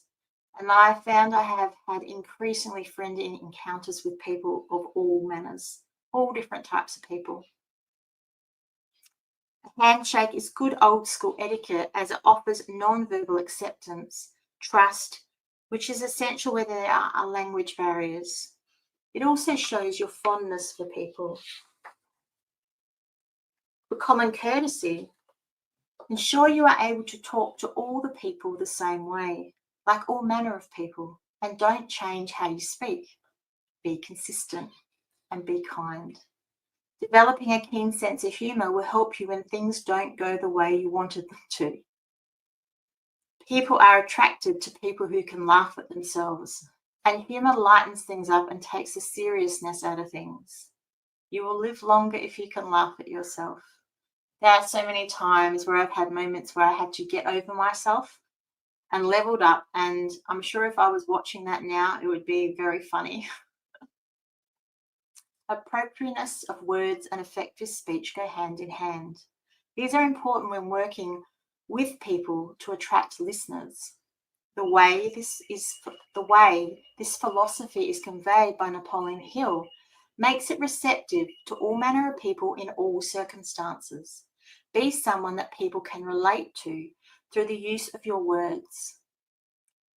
and I found I have had increasingly friendly encounters with people of all manners, all different types of people. A handshake is good old school etiquette as it offers non-verbal acceptance, trust, which is essential where there are language barriers. It also shows your fondness for people. For common courtesy, ensure you are able to talk to all the people the same way, like all manner of people, and don't change how you speak. Be consistent and be kind. Developing a keen sense of humour will help you when things don't go the way you wanted them to. People are attracted to people who can laugh at themselves, and humour lightens things up and takes the seriousness out of things. You will live longer if you can laugh at yourself. There are so many times where I've had moments where I had to get over myself and leveled up, and I'm sure if I was watching that now, it would be very funny. Appropriateness of words and effective speech go hand in hand. These are important when working with people to attract listeners. The way this philosophy is conveyed by Napoleon Hill makes it receptive to all manner of people in all circumstances. Be someone that people can relate to through the use of your words.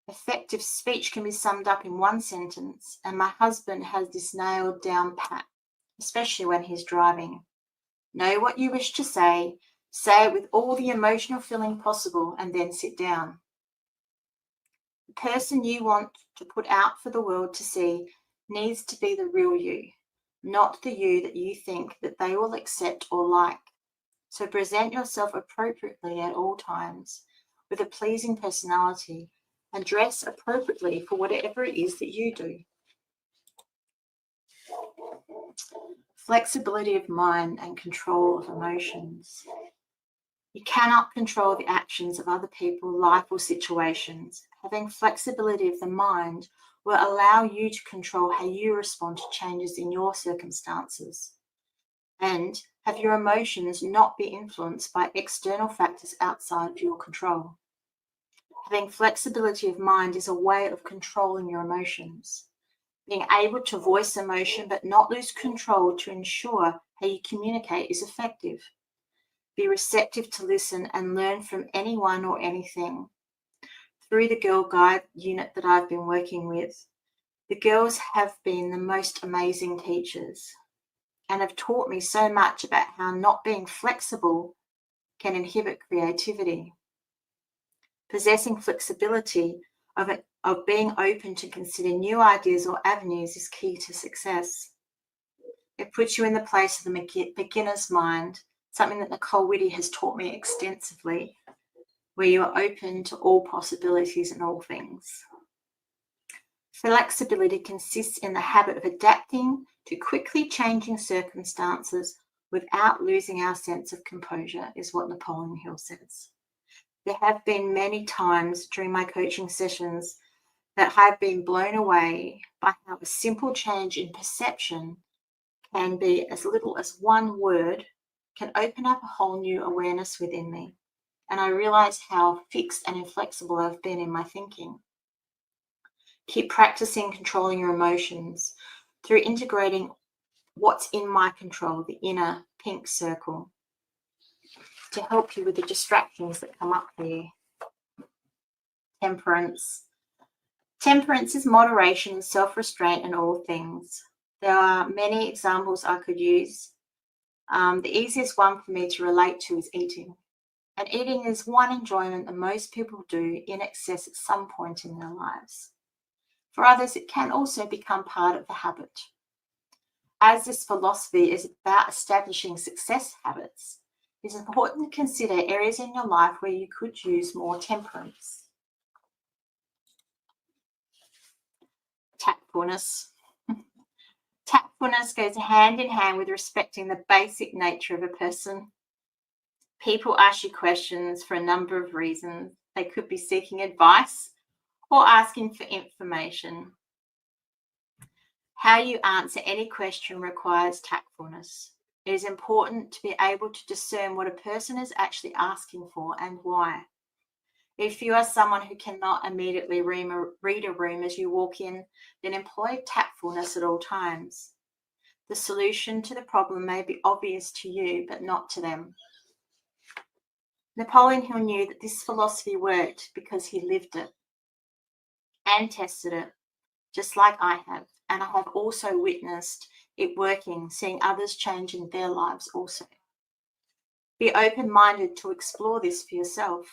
Effective speech can be summed up in one sentence, and my husband has this nailed down pat, especially when he's driving. Know what you wish to say it with all the emotional feeling possible, and then sit down. The person you want to put out for the world to see needs to be the real you, not the you that you think that they will accept or like. So present yourself appropriately at all times with a pleasing personality and dress appropriately for whatever it is that you do. Flexibility of mind and control of emotions. You cannot control the actions of other people, life, or situations. Having flexibility of the mind will allow you to control how you respond to changes in your circumstances and have your emotions not be influenced by external factors outside of your control. Having flexibility of mind is a way of controlling your emotions. Being able to voice emotion but not lose control to ensure how you communicate is effective. Be receptive to listen and learn from anyone or anything. Through the Girl Guide unit that I've been working with, the girls have been the most amazing teachers and have taught me so much about how not being flexible can inhibit creativity. Possessing flexibility of being open to consider new ideas or avenues is key to success. It puts you in the place of the beginner's mind, something that Nicole Whitty has taught me extensively, where you are open to all possibilities and all things. Flexibility consists in the habit of adapting to quickly changing circumstances without losing our sense of composure, is what Napoleon Hill says. There have been many times during my coaching sessions that I've been blown away by how a simple change in perception can be as little as one word can open up a whole new awareness within me. And I realize how fixed and inflexible I've been in my thinking. Keep practicing controlling your emotions through integrating what's in my control, the inner pink circle, to help you with the distractions that come up here. Temperance. Temperance is moderation and self-restraint in all things. There are many examples I could use. The easiest one for me to relate to is eating. And eating is one enjoyment that most people do in excess at some point in their lives. For others, it can also become part of the habit. As this philosophy is about establishing success habits, it is important to consider areas in your life where you could use more temperance. Tactfulness. Tactfulness goes hand in hand with respecting the basic nature of a person. People ask you questions for a number of reasons. They could be seeking advice or asking for information. How you answer any question requires tactfulness. It is important to be able to discern what a person is actually asking for and why. If you are someone who cannot immediately read a room as you walk in, then employ tactfulness at all times. The solution to the problem may be obvious to you, but not to them. Napoleon Hill knew that this philosophy worked because he lived it and tested it, just like I have. And I have also witnessed it working, seeing others change in their lives also. Be open-minded to explore this for yourself.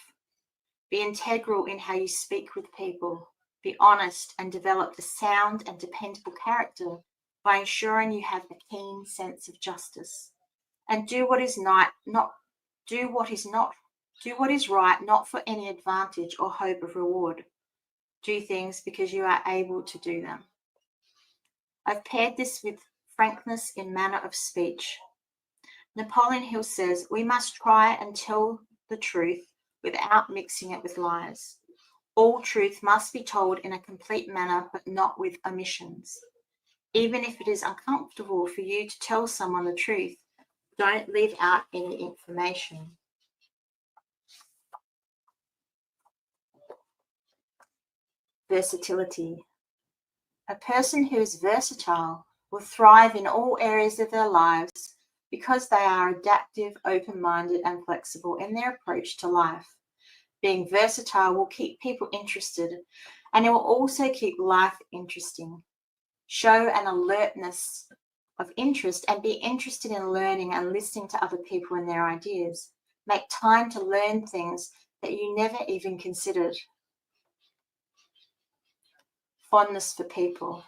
Be integral in how you speak with people. Be honest and develop a sound and dependable character by ensuring you have a keen sense of justice. And do what is right, not for any advantage or hope of reward. Do things because you are able to do them. I've paired this with frankness in manner of speech. Napoleon Hill says, we must try and tell the truth without mixing it with lies. All truth must be told in a complete manner, but not with omissions. Even if it is uncomfortable for you to tell someone the truth, don't leave out any information. Versatility. A person who is versatile will thrive in all areas of their lives because they are adaptive, open-minded, and flexible in their approach to life. Being versatile will keep people interested, and it will also keep life interesting. Show an alertness of interest and be interested in learning and listening to other people and their ideas. Make time to learn things that you never even considered. Fondness for people.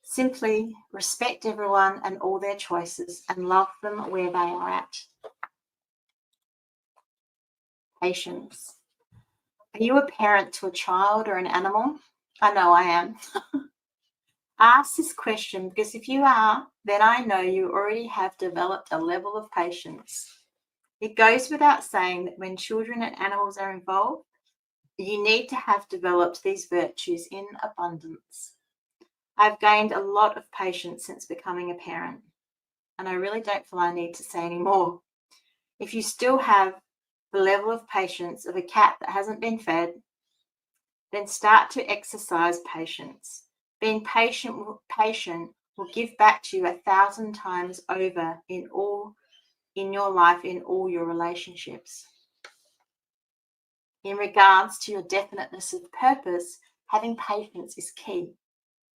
Simply respect everyone and all their choices and love them where they are at. Patience. Are you a parent to a child or an animal? I know I am. Ask this question because if you are, then I know you already have developed a level of patience. It goes without saying that when children and animals are involved, you need to have developed these virtues in abundance. I've gained a lot of patience since becoming a parent, and I really don't feel I need to say any more. If you still have the level of patience of a cat that hasn't been fed, then start to exercise patience. Being patient will give back to you 1,000 times over in your life, in all your relationships. In regards to your definiteness of purpose, having patience is key.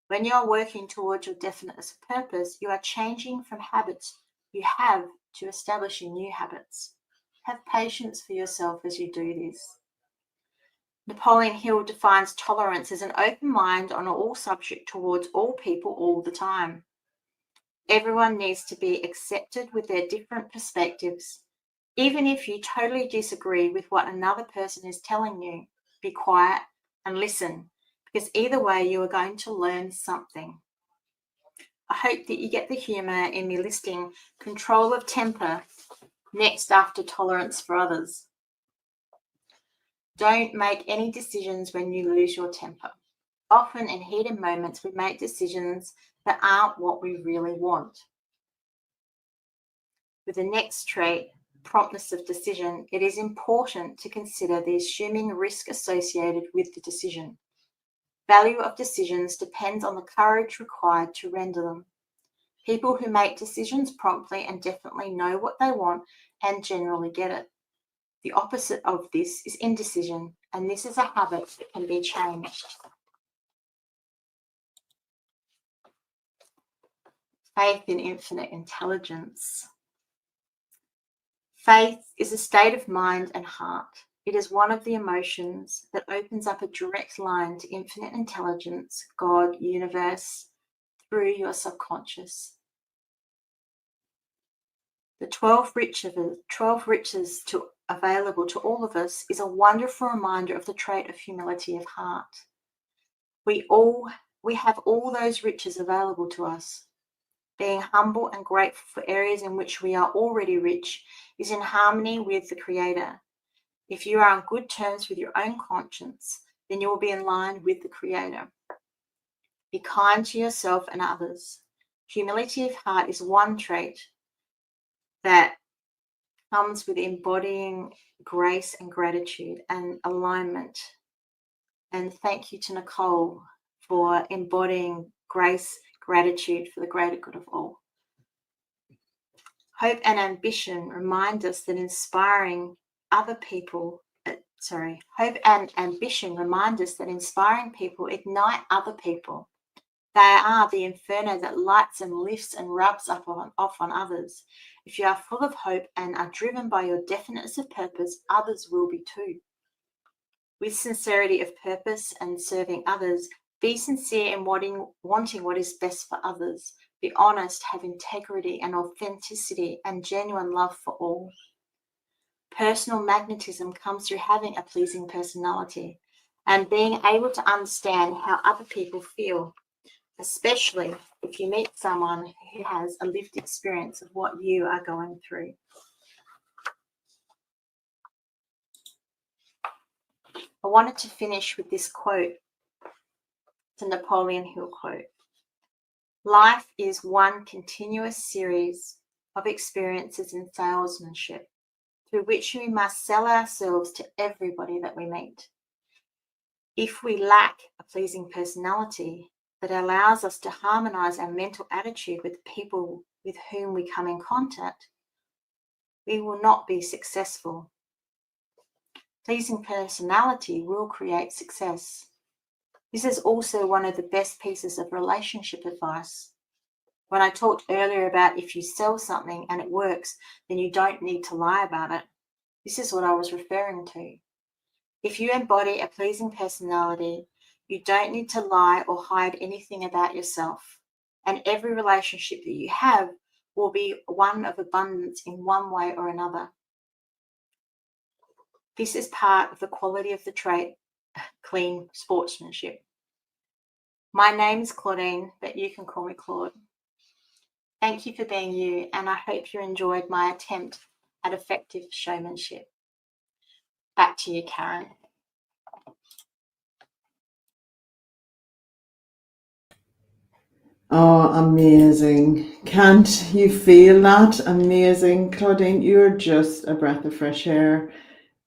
When you are working towards your definiteness of purpose, you are changing from habits you have to establishing new habits. Have patience for yourself as you do this. Napoleon Hill defines tolerance as an open mind on all subject towards all people all the time. Everyone needs to be accepted with their different perspectives. Even if you totally disagree with what another person is telling you, be quiet and listen, because either way you are going to learn something. I hope that you get the humour in me listing control of temper next after tolerance for others. Don't make any decisions when you lose your temper. Often in heated moments, we make decisions that aren't what we really want. With the next trait, promptness of decision, it is important to consider the assuming risk associated with the decision. Value of decisions depends on the courage required to render them. People who make decisions promptly and definitely know what they want and generally get it. The opposite of this is indecision, and this is a habit that can be changed. Faith in infinite intelligence. Faith is a state of mind and heart. It is one of the emotions that opens up a direct line to infinite intelligence, God, universe, through your subconscious. The 12 riches available to all of us is a wonderful reminder of the trait of humility of heart. We have all those riches available to us. Being humble and grateful for areas in which we are already rich is in harmony with the Creator. If you are on good terms with your own conscience, then you will be in line with the Creator. Be kind to yourself and others. Humility of heart is one trait that comes with embodying grace and gratitude and alignment. And thank you to Nicole for embodying grace, gratitude for the greater good of all. Hope and ambition remind us that inspiring people ignite other people. They are the inferno that lights and lifts and rubs off on others. If you are full of hope and are driven by your definiteness of purpose, others will be too. With sincerity of purpose and serving others, be sincere in wanting what is best for others. Be honest, have integrity and authenticity and genuine love for all. Personal magnetism comes through having a pleasing personality and being able to understand how other people feel, especially if you meet someone who has a lived experience of what you are going through. I wanted to finish with this quote. It's a Napoleon Hill quote. Life is one continuous series of experiences in salesmanship through which we must sell ourselves to everybody that we meet. If we lack a pleasing personality that allows us to harmonize our mental attitude with the people with whom we come in contact, we will not be successful. Pleasing personality will create success. This is also one of the best pieces of relationship advice. When I talked earlier about if you sell something and it works, then you don't need to lie about it. This is what I was referring to. If you embody a pleasing personality, you don't need to lie or hide anything about yourself. And every relationship that you have will be one of abundance in one way or another. This is part of the quality of the trait, clean sportsmanship. My name is Claudine, but you can call me Claude. Thank you for being you, and I hope you enjoyed my attempt at effective showmanship. Back to you, Karen. Oh, amazing. Can't you feel that? Amazing. Claudine, you're just a breath of fresh air.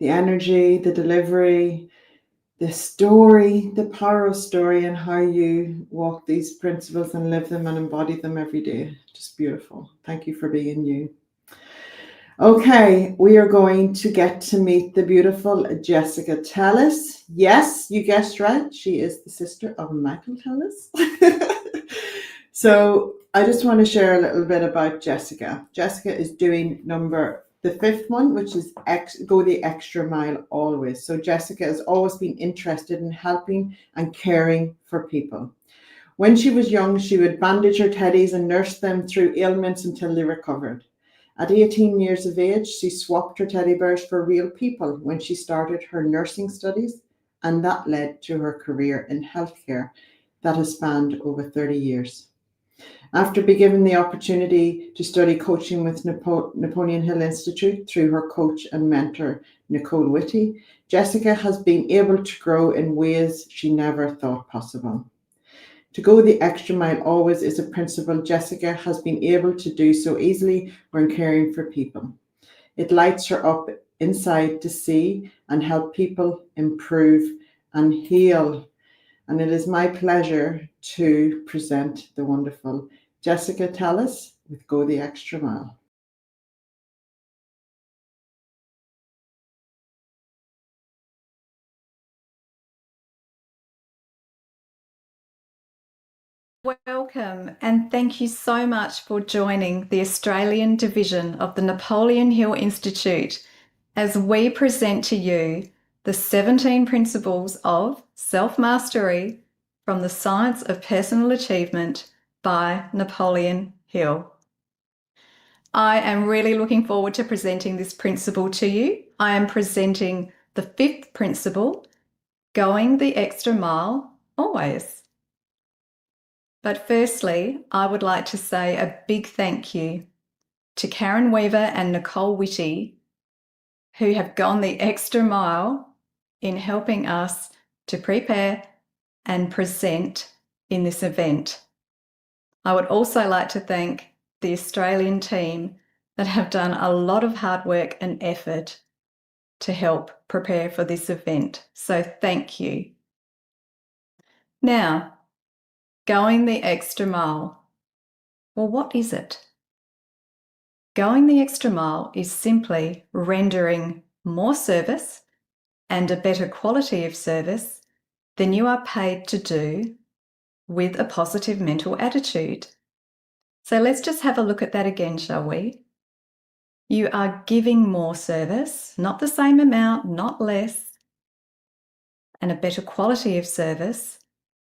The energy, the delivery, the story, the power of story, and how you walk these principles and live them and embody them every day. Just beautiful. Thank you for being you. Okay, we are going to get to meet the beautiful Jessica Tellis. Yes, you guessed right. She is the sister of Michael Tellis. So I just want to share a little bit about Jessica. Jessica is doing the fifth one, which is go the extra mile always. So Jessica has always been interested in helping and caring for people. When she was young, she would bandage her teddies and nurse them through ailments until they recovered. At 18 years of age, she swapped her teddy bears for real people when she started her nursing studies, and that led to her career in healthcare that has spanned over 30 years. After being given the opportunity to study coaching with Napoleon Hill Institute through her coach and mentor, Nicole Whitty, Jessica has been able to grow in ways she never thought possible. To go the extra mile always is a principle Jessica has been able to do so easily when caring for people. It lights her up inside to see and help people improve and heal. And it is my pleasure to present the wonderful Jessica Tellis with Go the Extra Mile. Welcome, and thank you so much for joining the Australian division of the Napoleon Hill Institute as we present to you the 17 principles of self-mastery from the Science of Personal Achievement by Napoleon Hill. I am really looking forward to presenting this principle to you. I am presenting the fifth principle, going the extra mile always. But firstly, I would like to say a big thank you to Karen Weaver and Nicole Whitty, who have gone the extra mile in helping us to prepare and present in this event. I would also like to thank the Australian team that have done a lot of hard work and effort to help prepare for this event. So thank you. Now, going the extra mile. Well, what is it? Going the extra mile is simply rendering more service and a better quality of service than you are paid to do with a positive mental attitude. So let's just have a look at that again, shall we? You are giving more service, not the same amount, not less, and a better quality of service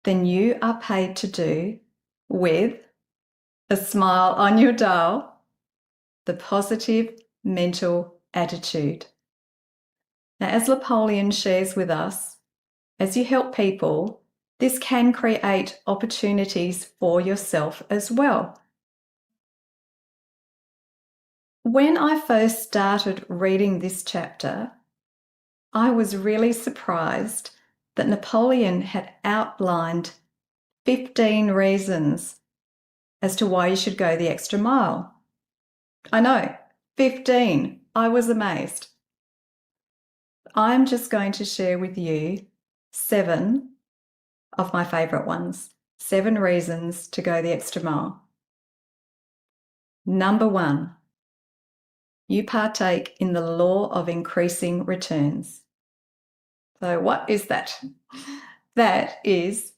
than you are paid to do with a smile on your dial, the positive mental attitude. Now, as Napoleon shares with us, as you help people, this can create opportunities for yourself as well. When I first started reading this chapter, I was really surprised that Napoleon had outlined 15 reasons as to why you should go the extra mile. I know, 15. I was amazed. I'm just going to share with you 7 of my favourite ones. 7 reasons to go the extra mile. Number 1, you partake in the law of increasing returns. So what is that? That is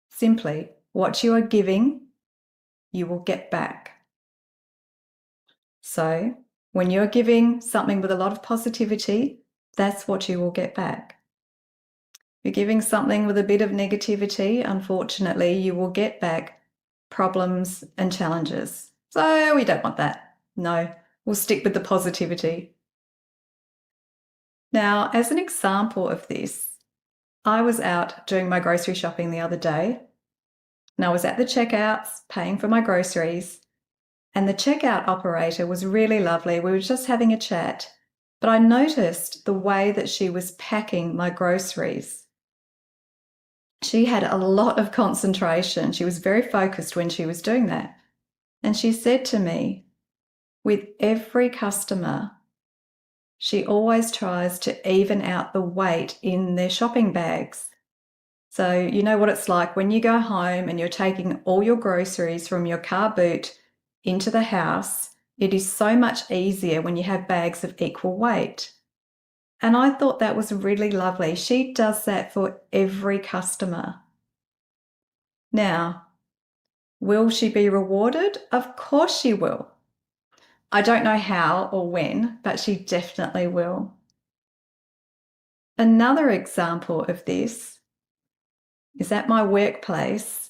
simply what you are giving, you will get back. So when you're giving something with a lot of positivity, that's what you will get back. If you're giving something with a bit of negativity, unfortunately, you will get back problems and challenges. So we don't want that. No, we'll stick with the positivity. Now, as an example of this, I was out doing my grocery shopping the other day, and I was at the checkouts paying for my groceries, and the checkout operator was really lovely. We were just having a chat, but I noticed the way that she was packing my groceries. She had a lot of concentration. She was very focused when she was doing that. And she said to me, with every customer, she always tries to even out the weight in their shopping bags. So you know what it's like when you go home and you're taking all your groceries from your car boot into the house. It is so much easier when you have bags of equal weight. And I thought that was really lovely. She does that for every customer. Now, will she be rewarded? Of course she will. I don't know how or when, but she definitely will. Another example of this is at my workplace.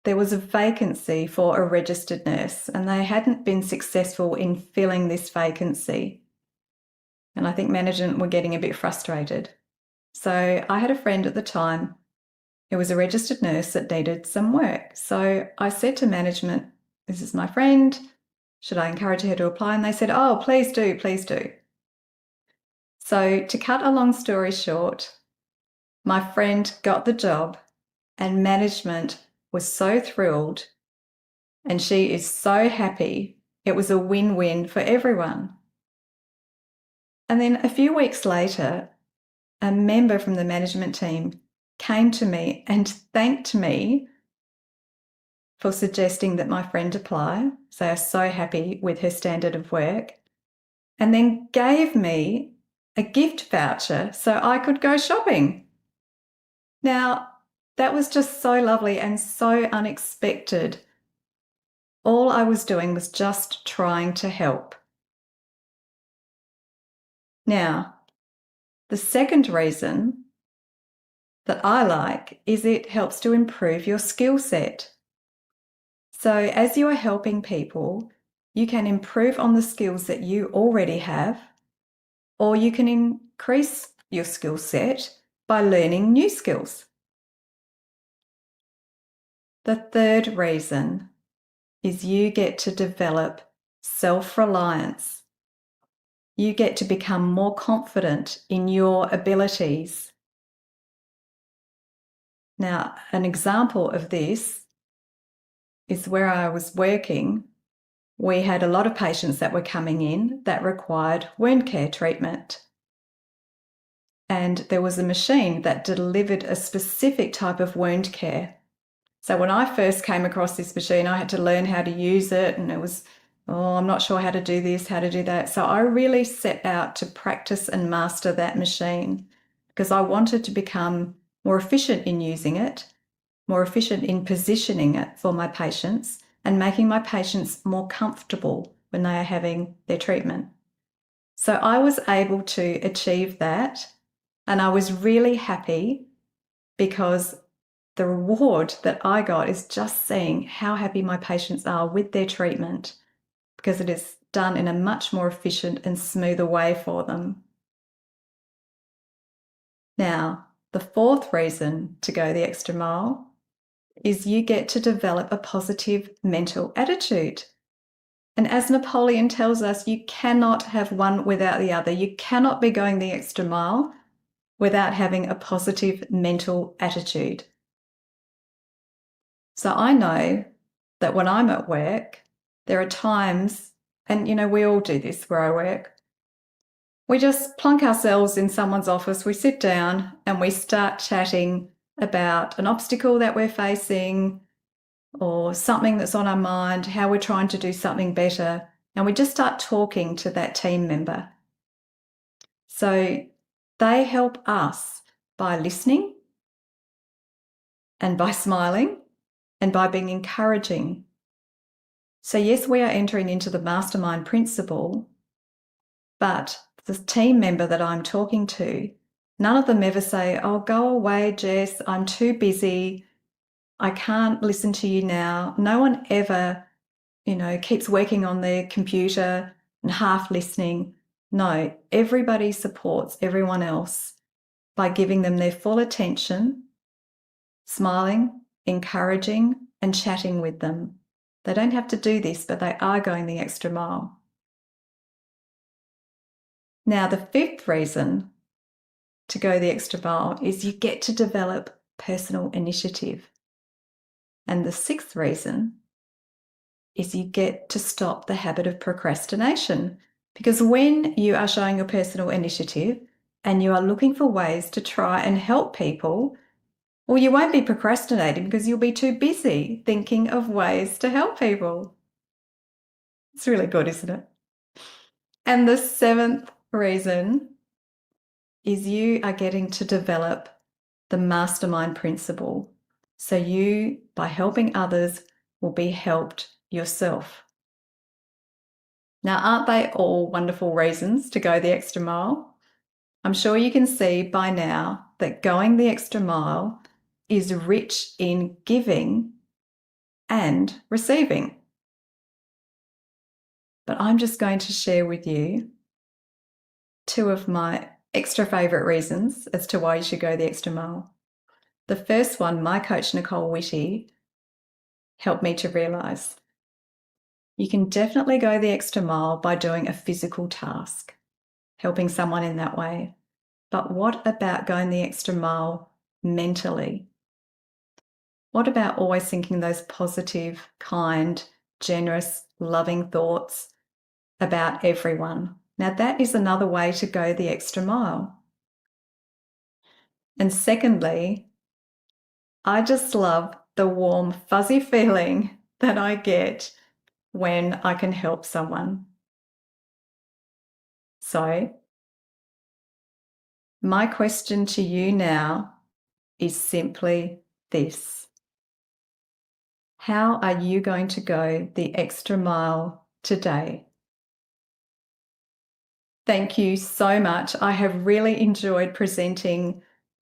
There was a vacancy for a registered nurse, and they hadn't been successful in filling this vacancy. And I think management were getting a bit frustrated. So I had a friend at the time who was a registered nurse that needed some work. So I said to management, this is my friend, should I encourage her to apply? And they said, oh, please do, please do. So to cut a long story short, my friend got the job and management was so thrilled and she is so happy. It was a win-win for everyone. And then a few weeks later, a member from the management team came to me and thanked me for suggesting that my friend apply. So they are so happy with her standard of work, and then gave me a gift voucher so I could go shopping. Now, that was just so lovely and so unexpected. All I was doing was just trying to help. Now, the second reason that I like is it helps to improve your skill set. So as you are helping people, you can improve on the skills that you already have, or you can increase your skill set by learning new skills. The third reason is you get to develop self-reliance. You get to become more confident in your abilities. Now, an example of this is where I was working. We had a lot of patients that were coming in that required wound care treatment. And there was a machine that delivered a specific type of wound care. So when I first came across this machine, I had to learn how to use it, and it was, I'm not sure how to do this, how to do that. So I really set out to practice and master that machine because I wanted to become more efficient in using it, more efficient in positioning it for my patients, and making my patients more comfortable when they are having their treatment. So I was able to achieve that, and I was really happy because the reward that I got is just seeing how happy my patients are with their treatment because it is done in a much more efficient and smoother way for them. Now, the fourth reason to go the extra mile is you get to develop a positive mental attitude. And as Napoleon tells us, you cannot have one without the other. You cannot be going the extra mile without having a positive mental attitude. So I know that when I'm at work, there are times, and we all do this where I work, we just plunk ourselves in someone's office, we sit down and we start chatting about an obstacle that we're facing or something that's on our mind, how we're trying to do something better, and we just start talking to that team member. So they help us by listening and by smiling and by being encouraging. So yes, we are entering into the mastermind principle, but the team member that I'm talking to, none of them ever say, oh, go away, Jess, I'm too busy, I can't listen to you now. No one ever, keeps working on their computer and half listening. No, everybody supports everyone else by giving them their full attention, smiling, encouraging, and chatting with them. They don't have to do this, but they are going the extra mile. Now, the fifth reason to go the extra mile is you get to develop personal initiative. And the sixth reason is you get to stop the habit of procrastination. Because when you are showing your personal initiative and you are looking for ways to try and help people, well, you won't be procrastinating because you'll be too busy thinking of ways to help people. It's really good, isn't it? And the seventh reason is you are getting to develop the mastermind principle. So you, by helping others, will be helped yourself. Now, aren't they all wonderful reasons to go the extra mile? I'm sure you can see by now that going the extra mile is rich in giving and receiving. But I'm just going to share with you two of my extra favourite reasons as to why you should go the extra mile. The first one, my coach Nicole Whitty helped me to realise. You can definitely go the extra mile by doing a physical task, helping someone in that way. But what about going the extra mile mentally? What about always thinking those positive, kind, generous, loving thoughts about everyone? Now, that is another way to go the extra mile. And secondly, I just love the warm, fuzzy feeling that I get when I can help someone. So, my question to you now is simply this. How are you going to go the extra mile today? Thank you so much. I have really enjoyed presenting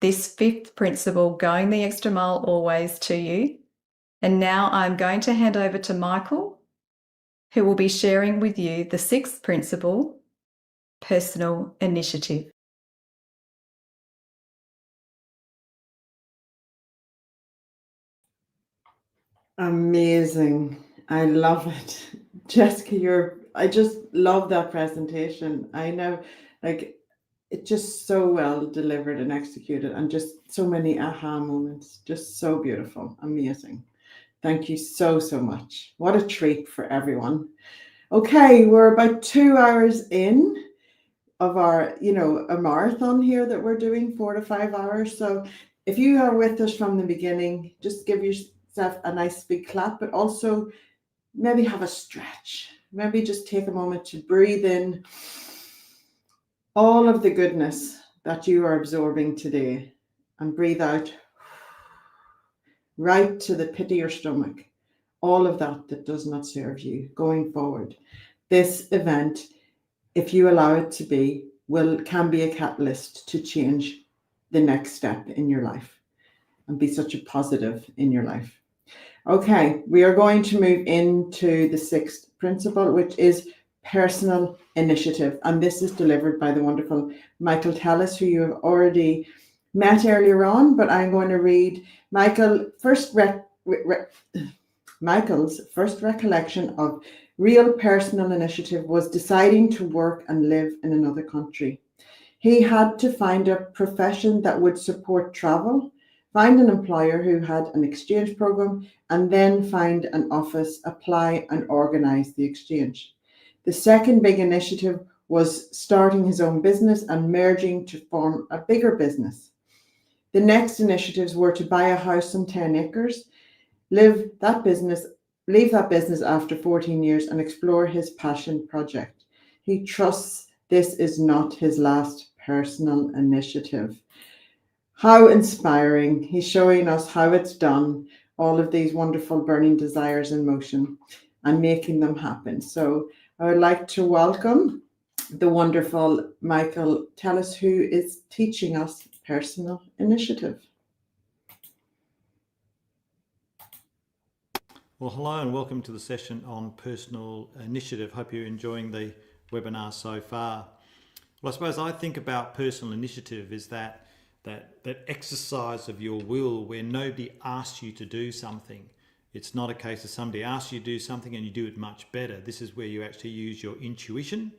this fifth principle, going the extra mile always, to you. And now I'm going to hand over to Michael, who will be sharing with you the sixth principle, personal initiative. Amazing. I love it. Jessica, I just love that presentation. I know, like, it's just so well delivered and executed, and just so many aha moments. Just so beautiful. Amazing. Thank you so, so much. What a treat for everyone. Okay, we're about 2 hours in of our, a marathon here that we're doing, 4 to 5 hours. So if you are with us from the beginning, just give yourself a nice big clap, but also maybe have a stretch. Maybe just take a moment to breathe in all of the goodness that you are absorbing today, and breathe out right to the pit of your stomach, all of that does not serve you going forward. This event, if you allow it to be, can be a catalyst to change the next step in your life and be such a positive in your life. Okay, we are going to move into the sixth principle, which is personal initiative. And this is delivered by the wonderful Michael Tellis, who you have already met earlier on, but I'm going to read Michael's first recollection of real personal initiative was deciding to work and live in another country. He had to find a profession that would support travel, find an employer who had an exchange program, and then find an office, apply, and organize the exchange. The second big initiative was starting his own business and merging to form a bigger business. The next initiatives were to buy a house on 10 acres, leave that business after 14 years, and explore his passion project. He trusts this is not his last personal initiative. How inspiring. He's showing us how it's done, all of these wonderful burning desires in motion and making them happen. So I would like to welcome the wonderful Michael Tellis, who is teaching us personal initiative. Well, hello and welcome to the session on personal initiative. Hope you're enjoying the webinar so far. Well, I suppose I think about personal initiative is that exercise of your will where nobody asks you to do something. It's not a case of somebody asks you to do something and you do it much better. This is where you actually use your intuition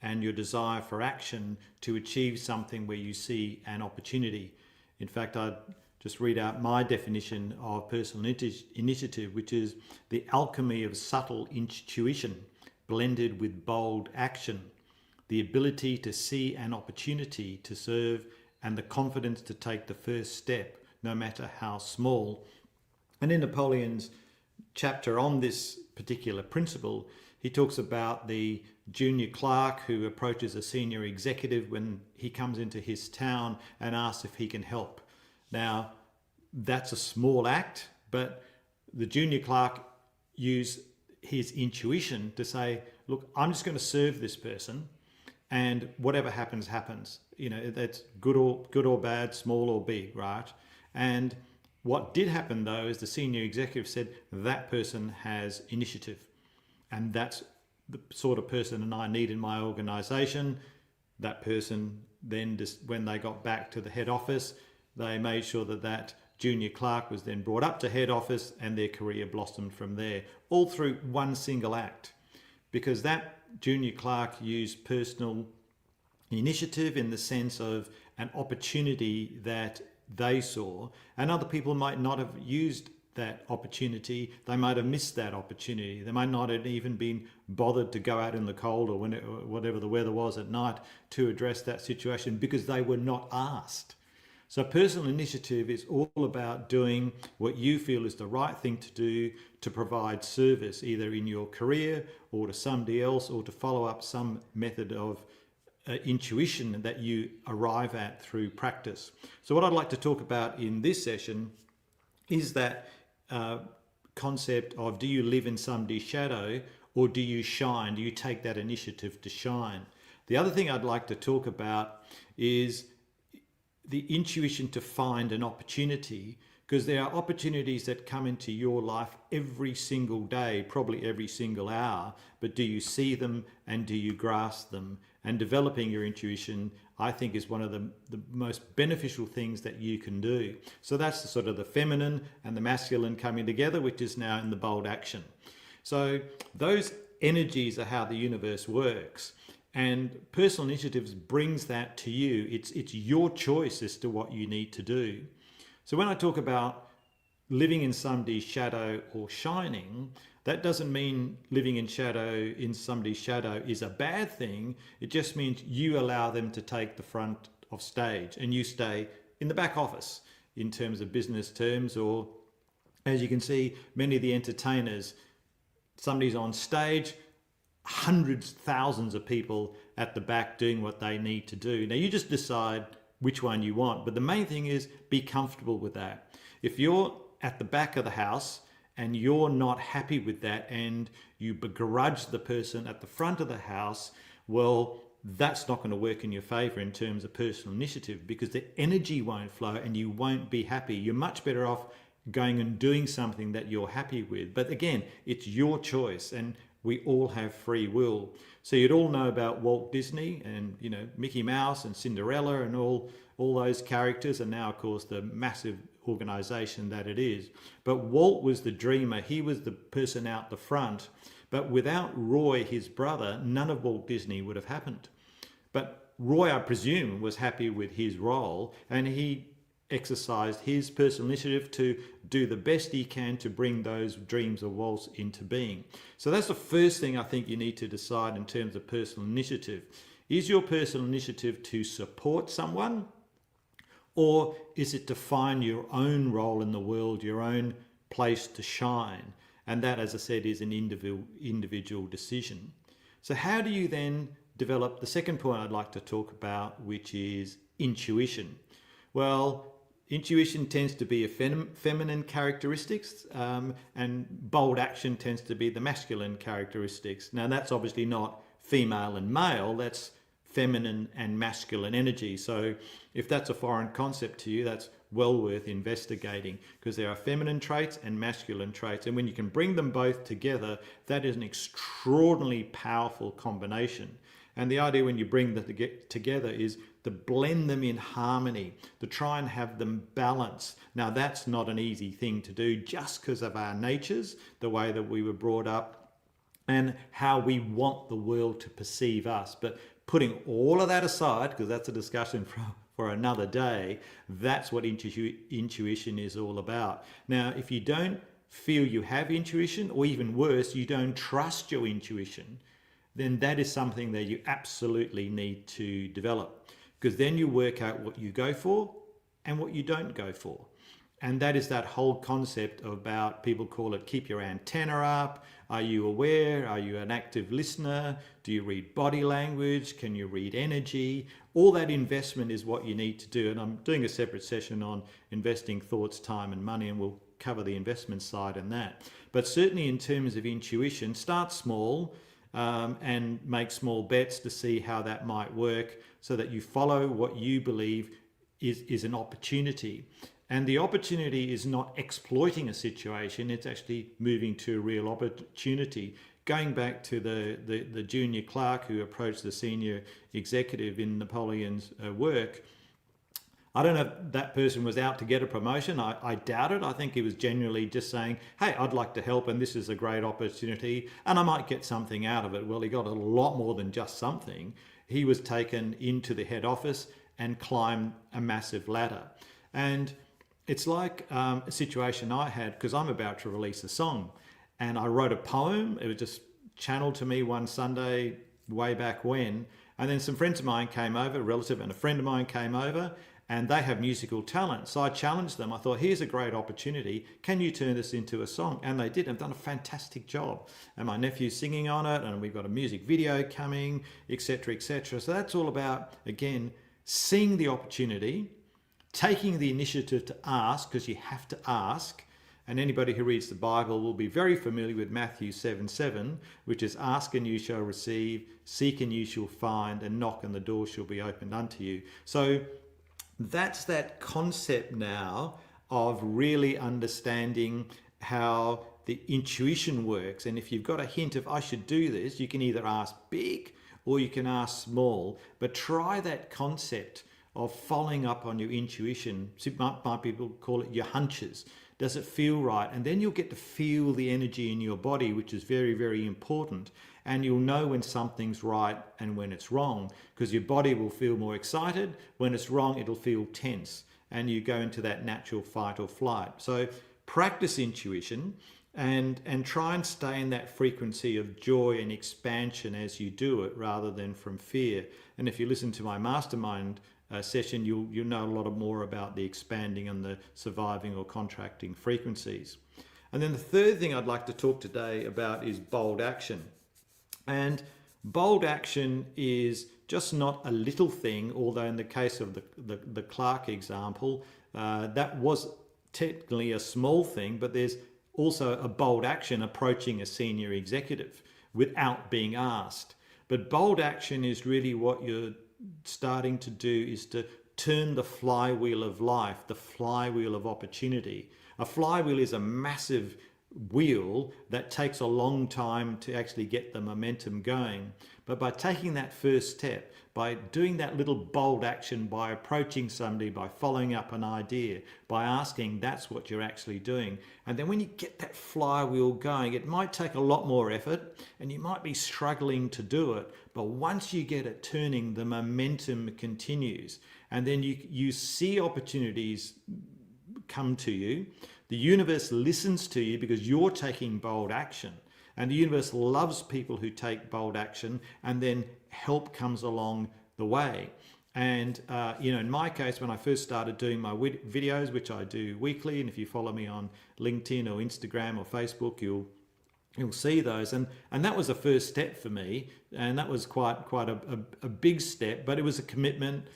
and your desire for action to achieve something where you see an opportunity. In fact, I'd just read out my definition of personal initiative, which is the alchemy of subtle intuition blended with bold action, the ability to see an opportunity to serve, and the confidence to take the first step, no matter how small. And in Napoleon's chapter on this particular principle, he talks about the junior clerk who approaches a senior executive when he comes into his town and asks if he can help. Now, that's a small act, but the junior clerk used his intuition to say, look, I'm just going to serve this person, and whatever happens, happens. You know, that's good or bad, small or big, right? And what did happen, though, is the senior executive said, that person has initiative. And that's the sort of person that I need in my organisation. That person then, just when they got back to the head office, they made sure that that junior clerk was then brought up to head office, and their career blossomed from there, all through one single act. Because that junior clerk used personal initiative in the sense of an opportunity that they saw, and other people might not have used that opportunity. They might have missed that opportunity. They might not have even been bothered to go out in the cold or whatever the weather was at night to address that situation because they were not asked. So personal initiative is all about doing what you feel is the right thing to do to provide service, either in your career or to somebody else, or to follow up some method of intuition that you arrive at through practice. So what I'd like to talk about in this session is that concept of, do you live in somebody's shadow or do you shine? Do you take that initiative to shine? The other thing I'd like to talk about is the intuition to find an opportunity, because there are opportunities that come into your life every single day, probably every single hour, but do you see them and do you grasp them? And developing your intuition, I think, is one of the most beneficial things that you can do. So that's the sort of the feminine and the masculine coming together, which is now in the bold action. So those energies are how the universe works. And personal initiatives brings that to you. It's your choice as to what you need to do. So when I talk about living in somebody's shadow or shining, that doesn't mean living in somebody's shadow is a bad thing. It just means you allow them to take the front of stage and you stay in the back office in terms of business terms. Or as you can see, many of the entertainers, somebody's on stage, hundreds, thousands of people at the back doing what they need to do. Now you just decide which one you want, but the main thing is be comfortable with that. If you're at the back of the house and you're not happy with that and you begrudge the person at the front of the house, well, that's not going to work in your favor in terms of personal initiative, because the energy won't flow and you won't be happy. You're much better off going and doing something that you're happy with. But again, it's your choice, and we all have free will. So you'd all know about Walt Disney and, you know, Mickey Mouse and Cinderella and all those characters, and now of course the massive organization that it is. But Walt was the dreamer. He was the person out the front. But without Roy, his brother, none of Walt Disney would have happened. But Roy, I presume, was happy with his role, and he exercised his personal initiative to do the best he can to bring those dreams of Walt's into being. So that's the first thing I think you need to decide in terms of personal initiative. Is your personal initiative to support someone, or is it to find your own role in the world, your own place to shine? And that, as I said, is an individual decision. So how do you then develop the second point I'd like to talk about, which is intuition? Well, intuition tends to be a feminine characteristics, and bold action tends to be the masculine characteristics. Now, that's obviously not female and male, that's feminine and masculine energy. So if that's a foreign concept to you, that's well worth investigating, because there are feminine traits and masculine traits. And when you can bring them both together, that is an extraordinarily powerful combination. And the idea when you bring them together is to blend them in harmony, to try and have them balance. Now, that's not an easy thing to do just because of our natures, the way that we were brought up and how we want the world to perceive us. But putting all of that aside, because that's a discussion for another day, that's what intuition is all about. Now, if you don't feel you have intuition, or even worse, you don't trust your intuition, then that is something that you absolutely need to develop, because then you work out what you go for and what you don't go for. And that is that whole concept about, people call it keep your antenna up. Are you aware? Are you an active listener? Do you read body language? Can you read energy? All that investment is what you need to do. And I'm doing a separate session on investing thoughts, time and money, and we'll cover the investment side in that. But certainly in terms of intuition, start small and make small bets to see how that might work, so that you follow what you believe is an opportunity. And the opportunity is not exploiting a situation, it's actually moving to a real opportunity. Going back to the junior clerk who approached the senior executive in Napoleon's work, I don't know if that person was out to get a promotion. I doubt it. I think he was genuinely just saying, hey, I'd like to help and this is a great opportunity and I might get something out of it. Well, he got a lot more than just something. He was taken into the head office and climbed a massive ladder. And it's like a situation I had, because I'm about to release a song and I wrote a poem. It was just channeled to me one Sunday way back when. And then some friends of mine came over, a relative and a friend of mine came over, and they have musical talent. So I challenged them. I thought, here's a great opportunity. Can you turn this into a song? And they did. I've done a fantastic job. And my nephew's singing on it, and we've got a music video coming, etc., etc. So that's all about, again, seeing the opportunity, taking the initiative to ask, because you have to ask. And anybody who reads the Bible will be very familiar with Matthew 7:7, which is ask and you shall receive, seek and you shall find, and knock and the door shall be opened unto you. So that's that concept now of really understanding how the intuition works. And if you've got a hint of I should do this, you can either ask big or you can ask small, but try that concept of following up on your intuition. Might people call it your hunches. Does it feel right? And then you'll get to feel the energy in your body, which is very, very important. And you'll know when something's right and when it's wrong, because your body will feel more excited. When it's wrong, it'll feel tense. And you go into that natural fight or flight. So practice intuition and try and stay in that frequency of joy and expansion as you do it, rather than from fear. And if you listen to my mastermind session, you'll know a lot more about the expanding and the surviving or contracting frequencies. And then the third thing I'd like to talk today about is bold action. And bold action is just not a little thing, although in the case of the Clark example, that was technically a small thing, but there's also a bold action approaching a senior executive without being asked. But bold action is really what you're starting to do, is to turn the flywheel of life, the flywheel of opportunity. A flywheel is a massive wheel that takes a long time to actually get the momentum going. But by taking that first step, by doing that little bold action, by approaching somebody, by following up an idea, by asking, that's what you're actually doing. And then when you get that flywheel going, it might take a lot more effort and you might be struggling to do it. But once you get it turning, the momentum continues. And then you see opportunities come to you. The universe listens to you because you're taking bold action. And the universe loves people who take bold action, and then help comes along the way. And, in my case, when I first started doing my videos, which I do weekly, and if you follow me on LinkedIn or Instagram or Facebook, you'll see those. And that was the first step for me. And that was quite a big step, but it was a commitment.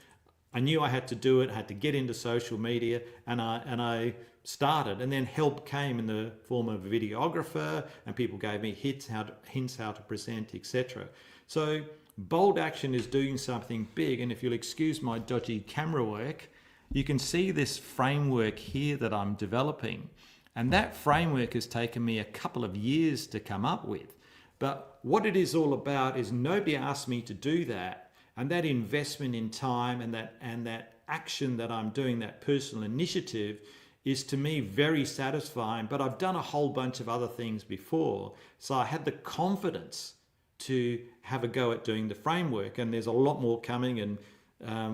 I knew I had to do it. I had to get into social media, and I started. And then help came in the form of a videographer, and people gave me hints how to present, etc. So bold action is doing something big. And if you'll excuse my dodgy camera work, you can see this framework here that I'm developing. And that framework has taken me a couple of years to come up with. But what it is all about is nobody asked me to do that. And that investment in time and that action that I'm doing, that personal initiative, is to me very satisfying. But I've done a whole bunch of other things before. So I had the confidence to have a go at doing the framework. And there's a lot more coming, and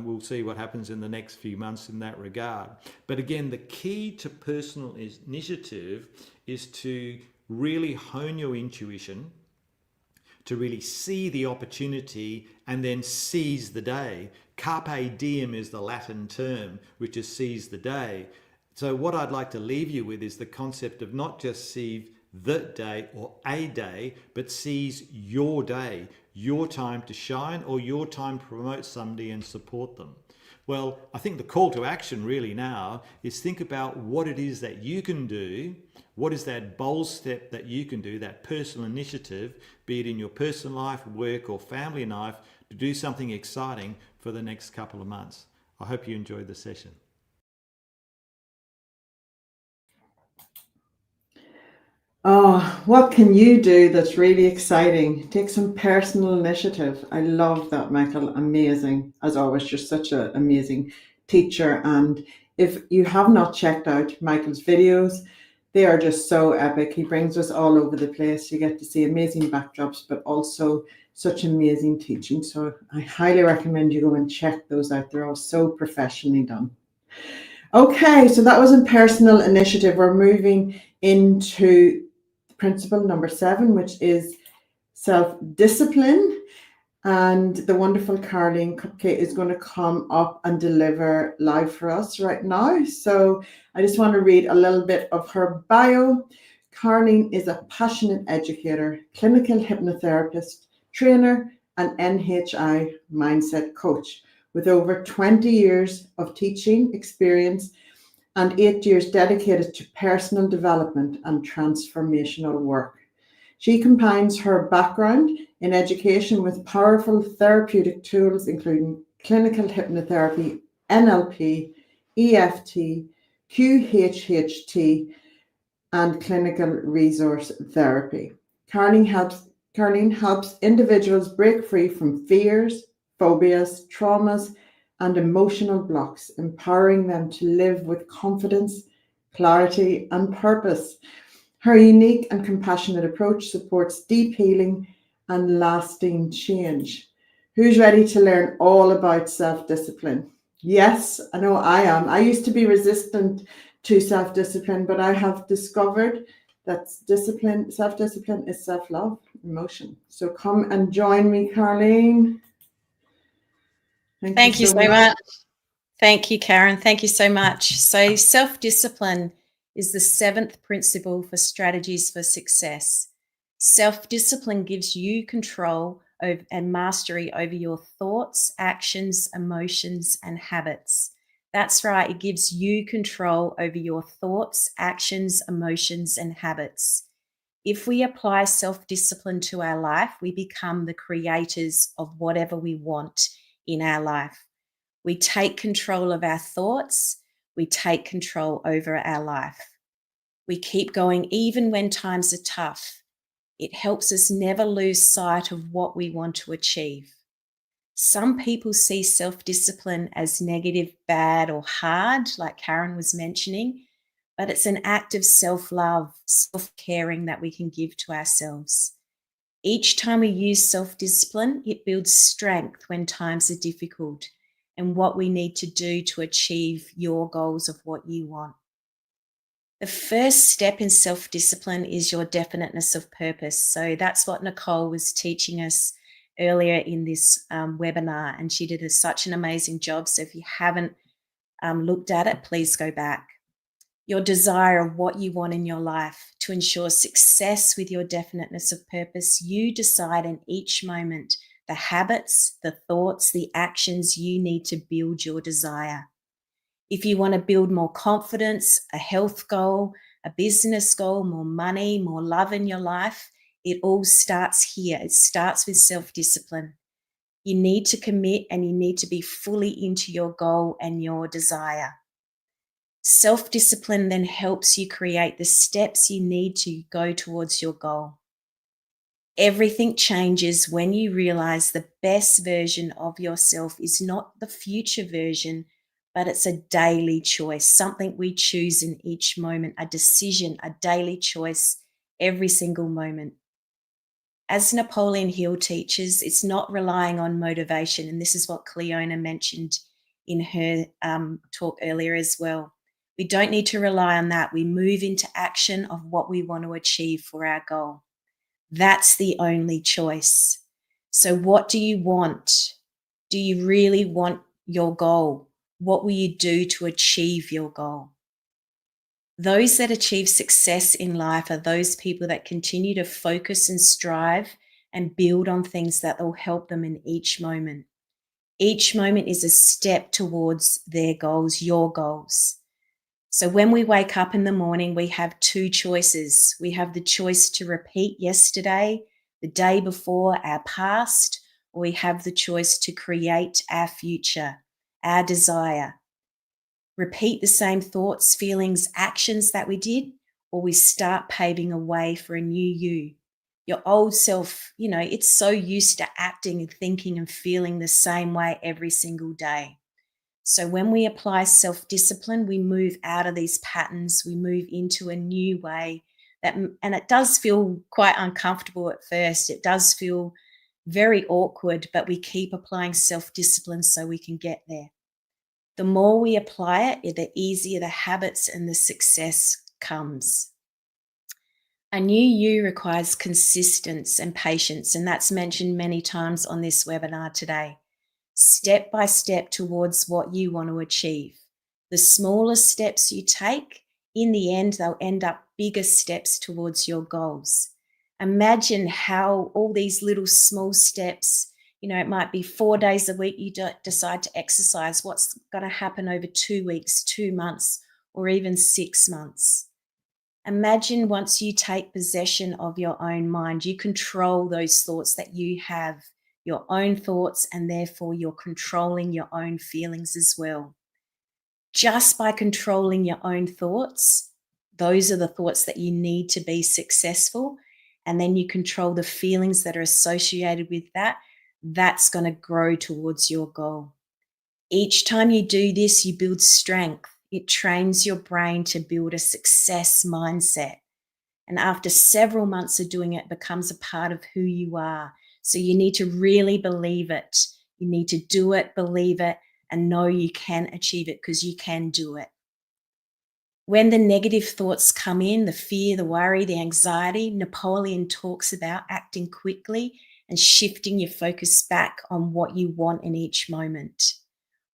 we'll see what happens in the next few months in that regard. But again, the key to personal initiative is to really hone your intuition, to really see the opportunity and then seize the day. Carpe diem is the Latin term, which is seize the day. So what I'd like to leave you with is the concept of not just seize the day or a day, but seize your day, your time to shine, or your time to promote somebody and support them. Well, I think the call to action really now is think about what it is that you can do. What is that bold step that you can do, that personal initiative, be it in your personal life, work, or family life, to do something exciting for the next couple of months. I hope you enjoyed the session. Oh, what can you do that's really exciting? Take some personal initiative. I love that, Michael. Amazing. As always, you're such an amazing teacher. And if you have not checked out Michael's videos, they are just so epic. He brings us all over the place. You get to see amazing backdrops, but also such amazing teaching. So I highly recommend you go and check those out. They're all so professionally done. Okay, so that was in personal initiative. We're moving into principle number 7, which is self-discipline. And the wonderful Carlene Kupke is going to come up and deliver live for us right now. So I just want to read a little bit of her bio. Carlene is a passionate educator, clinical hypnotherapist, trainer, and NHI mindset coach with over 20 years of teaching experience and 8 years dedicated to personal development and transformational work. She combines her background in education with powerful therapeutic tools, including clinical hypnotherapy, NLP, EFT, QHHT, and clinical resource therapy. Carlene helps individuals break free from fears, phobias, traumas, and emotional blocks, empowering them to live with confidence, clarity, and purpose. Her unique and compassionate approach supports deep healing and lasting change. Who's ready to learn all about self-discipline? Yes, I know I am. I used to be resistant to self-discipline, but I have discovered that self-discipline is self-love, emotion. So come and join me, Carlene. Thank you so much. Thank you, Karen. Thank you so much. So self-discipline is the 7th principle for strategies for success. Self-discipline gives you control over and mastery over your thoughts, actions, emotions, and habits. That's right. It gives you control over your thoughts, actions, emotions, and habits. If we apply self-discipline to our life, we become the creators of whatever we want in our life. We take control of our thoughts. We take control over our life. We keep going even when times are tough. It helps us never lose sight of what we want to achieve. Some people see self-discipline as negative, bad, or hard, like Karen was mentioning, but it's an act of self-love, self-caring that we can give to ourselves. Each time we use self-discipline, it builds strength when times are difficult and what we need to do to achieve your goals of what you want. The first step in self-discipline is your definiteness of purpose. So that's what Nicole was teaching us earlier in this webinar, and she did such an amazing job. So if you haven't looked at it, please go back. Your desire of what you want in your life. To ensure success with your definiteness of purpose, you decide in each moment the habits, the thoughts, the actions you need to build your desire. If you want to build more confidence, a health goal, a business goal, more money, more love in your life, it all starts here. It starts with self-discipline. You need to commit and you need to be fully into your goal and your desire. Self-discipline then helps you create the steps you need to go towards your goal. Everything changes when you realize the best version of yourself is not the future version, but it's a daily choice, something we choose in each moment, a decision, a daily choice every single moment. As Napoleon Hill teaches, it's not relying on motivation. And this is what Cleona mentioned in her talk earlier as well. We don't need to rely on that. We move into action of what we want to achieve for our goal. That's the only choice. So what do you want? Do you really want your goal? What will you do to achieve your goal? Those that achieve success in life are those people that continue to focus and strive and build on things that will help them in each moment. Each moment is a step towards their goals, your goals. So when we wake up in the morning, we have two choices. We have the choice to repeat yesterday, the day before, our past, or we have the choice to create our future, our desire. Repeat the same thoughts, feelings, actions that we did, or we start paving a way for a new you. Your old self, it's so used to acting and thinking and feeling the same way every single day. So when we apply self-discipline, we move out of these patterns, we move into a new way and it does feel quite uncomfortable at first. It does feel very awkward, but we keep applying self-discipline so we can get there. The more we apply it, the easier the habits and the success comes. A new you requires consistency and patience, and that's mentioned many times on this webinar today. Step by step towards what you want to achieve. The smaller steps you take, in the end, they'll end up bigger steps towards your goals. Imagine how all these little small steps, it might be 4 days a week you decide to exercise. What's going to happen over 2 weeks, 2 months, or even 6 months? Imagine once you take possession of your own mind, you control those thoughts that you have, your own thoughts, and therefore you're controlling your own feelings as well. Just by controlling your own thoughts, those are the thoughts that you need to be successful, and then you control the feelings that are associated with that. That's going to grow towards your goal. Each time you do this, you build strength. It trains your brain to build a success mindset. And after several months of doing it, it becomes a part of who you are. So you need to really believe it. You need to do it, believe it, and know you can achieve it because you can do it. When the negative thoughts come in, the fear, the worry, the anxiety, Napoleon talks about acting quickly and shifting your focus back on what you want in each moment.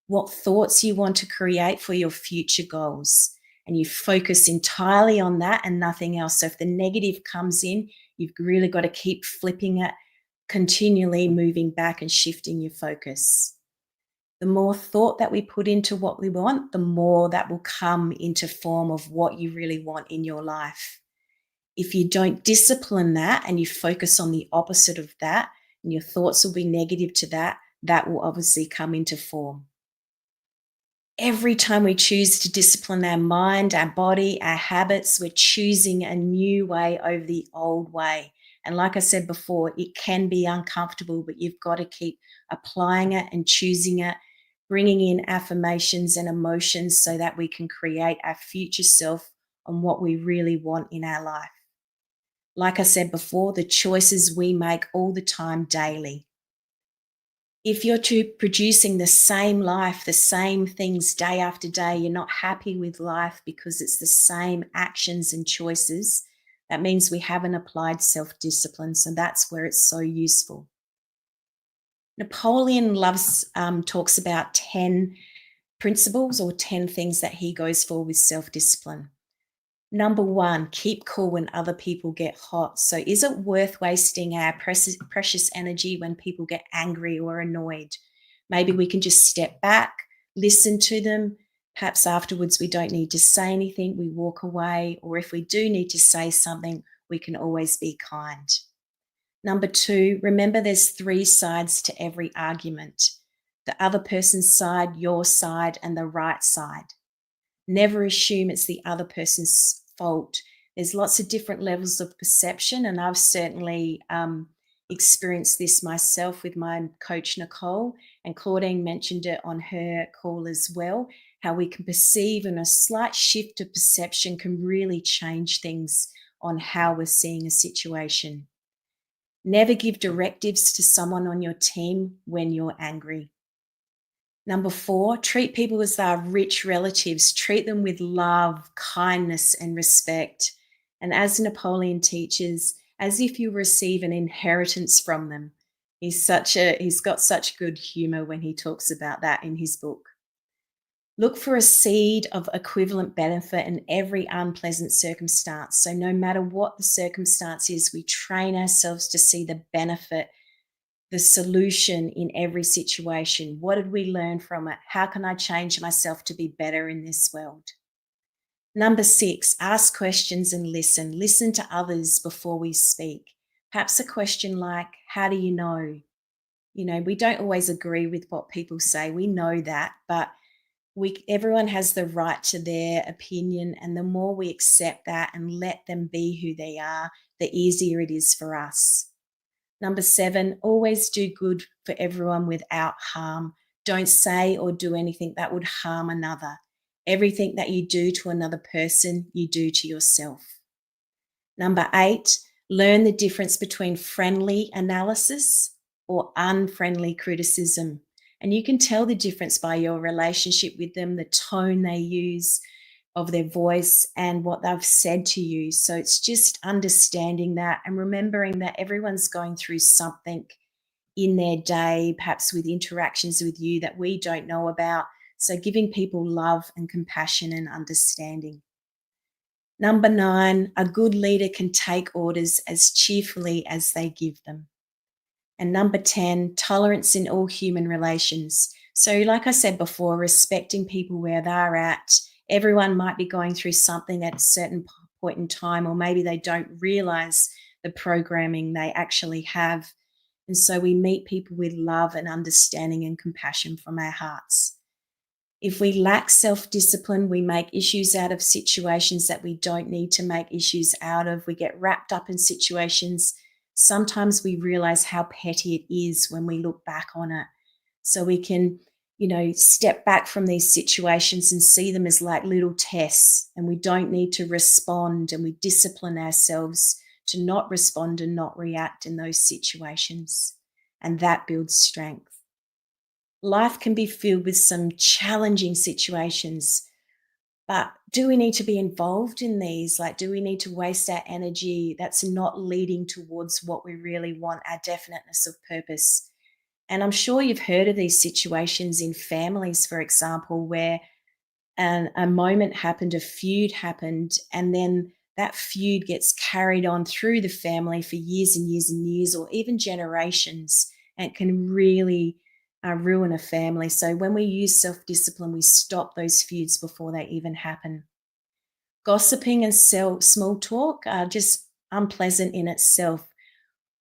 What thoughts you want to create for your future goals. And you focus entirely on that and nothing else. So if the negative comes in, you've really got to keep flipping it, continually moving back and shifting your focus. The more thought that we put into what we want, the more that will come into form of what you really want in your life. If you don't discipline that and you focus on the opposite of that, and your thoughts will be negative to that, that will obviously come into form. Every time we choose to discipline our mind, our body, our habits, we're choosing a new way over the old way. And like I said before, it can be uncomfortable, but you've got to keep applying it and choosing it, bringing in affirmations and emotions so that we can create our future self on what we really want in our life. Like I said before, the choices we make all the time daily. If you're producing the same life, the same things day after day, you're not happy with life because it's the same actions and choices, that means we haven't applied self-discipline. So that's where it's so useful. Napoleon talks about 10 principles or 10 things that he goes for with self-discipline. Number 1, keep cool when other people get hot. So is it worth wasting our precious energy when people get angry or annoyed? Maybe we can just step back, listen to them. Perhaps afterwards we don't need to say anything, we walk away. Or if we do need to say something, we can always be kind. Number 2, remember there's 3 sides to every argument. The other person's side, your side, and the right side. Never assume it's the other person's fault. There's lots of different levels of perception, and I've certainly experienced this myself with my coach, Nicole, and Claudine mentioned it on her call as well, how we can perceive, and a slight shift of perception can really change things on how we're seeing a situation. Never give directives to someone on your team when you're angry. Number 4, treat people as they're rich relatives. Treat them with love, kindness, and respect. And as Napoleon teaches, as if you receive an inheritance from them. He's got such good humor when he talks about that in his book. Look for a seed of equivalent benefit in every unpleasant circumstance. So no matter what the circumstance is, we train ourselves to see the benefit, the solution in every situation. What did we learn from it? How can I change myself to be better in this world? Number 6, ask questions and listen. Listen to others before we speak. Perhaps a question like, how do you know? You know, we don't always agree with what people say. We know that, but everyone has the right to their opinion, and the more we accept that and let them be who they are, the easier it is for us. Number 7, always do good for everyone without harm. Don't say or do anything that would harm another. Everything that you do to another person, you do to yourself. Number 8, learn the difference between friendly analysis or unfriendly criticism. And you can tell the difference by your relationship with them, the tone they use of their voice and what they've said to you. So it's just understanding that and remembering that everyone's going through something in their day, perhaps with interactions with you that we don't know about. So giving people love and compassion and understanding. Number 9, a good leader can take orders as cheerfully as they give them. And number 10, tolerance in all human relations. So like I said before, respecting people where they're at. Everyone might be going through something at a certain point in time, or maybe they don't realize the programming they actually have. And so we meet people with love and understanding and compassion from our hearts. If we lack self-discipline, we make issues out of situations that we don't need to make issues out of. We get wrapped up in situations. Sometimes we realize how petty it is when we look back on it. So we can, step back from these situations and see them as like little tests, and we don't need to respond, and we discipline ourselves to not respond and not react in those situations. And that builds strength. Life can be filled with some challenging situations, but do we need to be involved in these? Like, do we need to waste our energy that's not leading towards what we really want, our definiteness of purpose? And I'm sure you've heard of these situations in families, for example, where a moment happened, a feud happened, and then that feud gets carried on through the family for years and years and years, or even generations, and can really ruin a family. So when we use self-discipline, we stop those feuds before they even happen. Gossiping and small talk are just unpleasant in itself.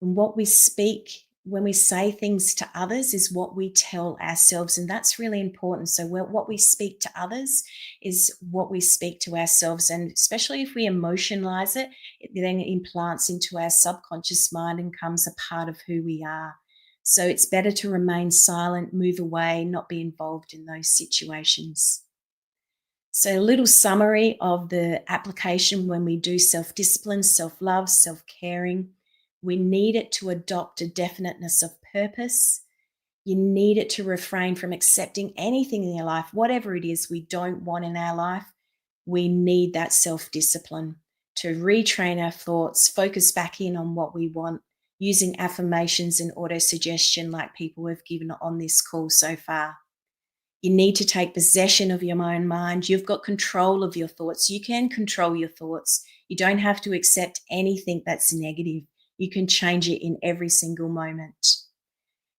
And what we speak when we say things to others is what we tell ourselves, and that's really important. So what we speak to others is what we speak to ourselves, and especially if we emotionalize it, it then implants into our subconscious mind and becomes a part of who we are. So it's better to remain silent, move away, not be involved in those situations. So a little summary of the application when we do self-discipline, self-love, self-caring. We need it to adopt a definiteness of purpose. You need it to refrain from accepting anything in your life, whatever it is we don't want in our life. We need that self-discipline to retrain our thoughts, focus back in on what we want, using affirmations and auto-suggestion like people have given on this call so far. You need to take possession of your own mind. You've got control of your thoughts. You can control your thoughts. You don't have to accept anything that's negative. You can change it in every single moment.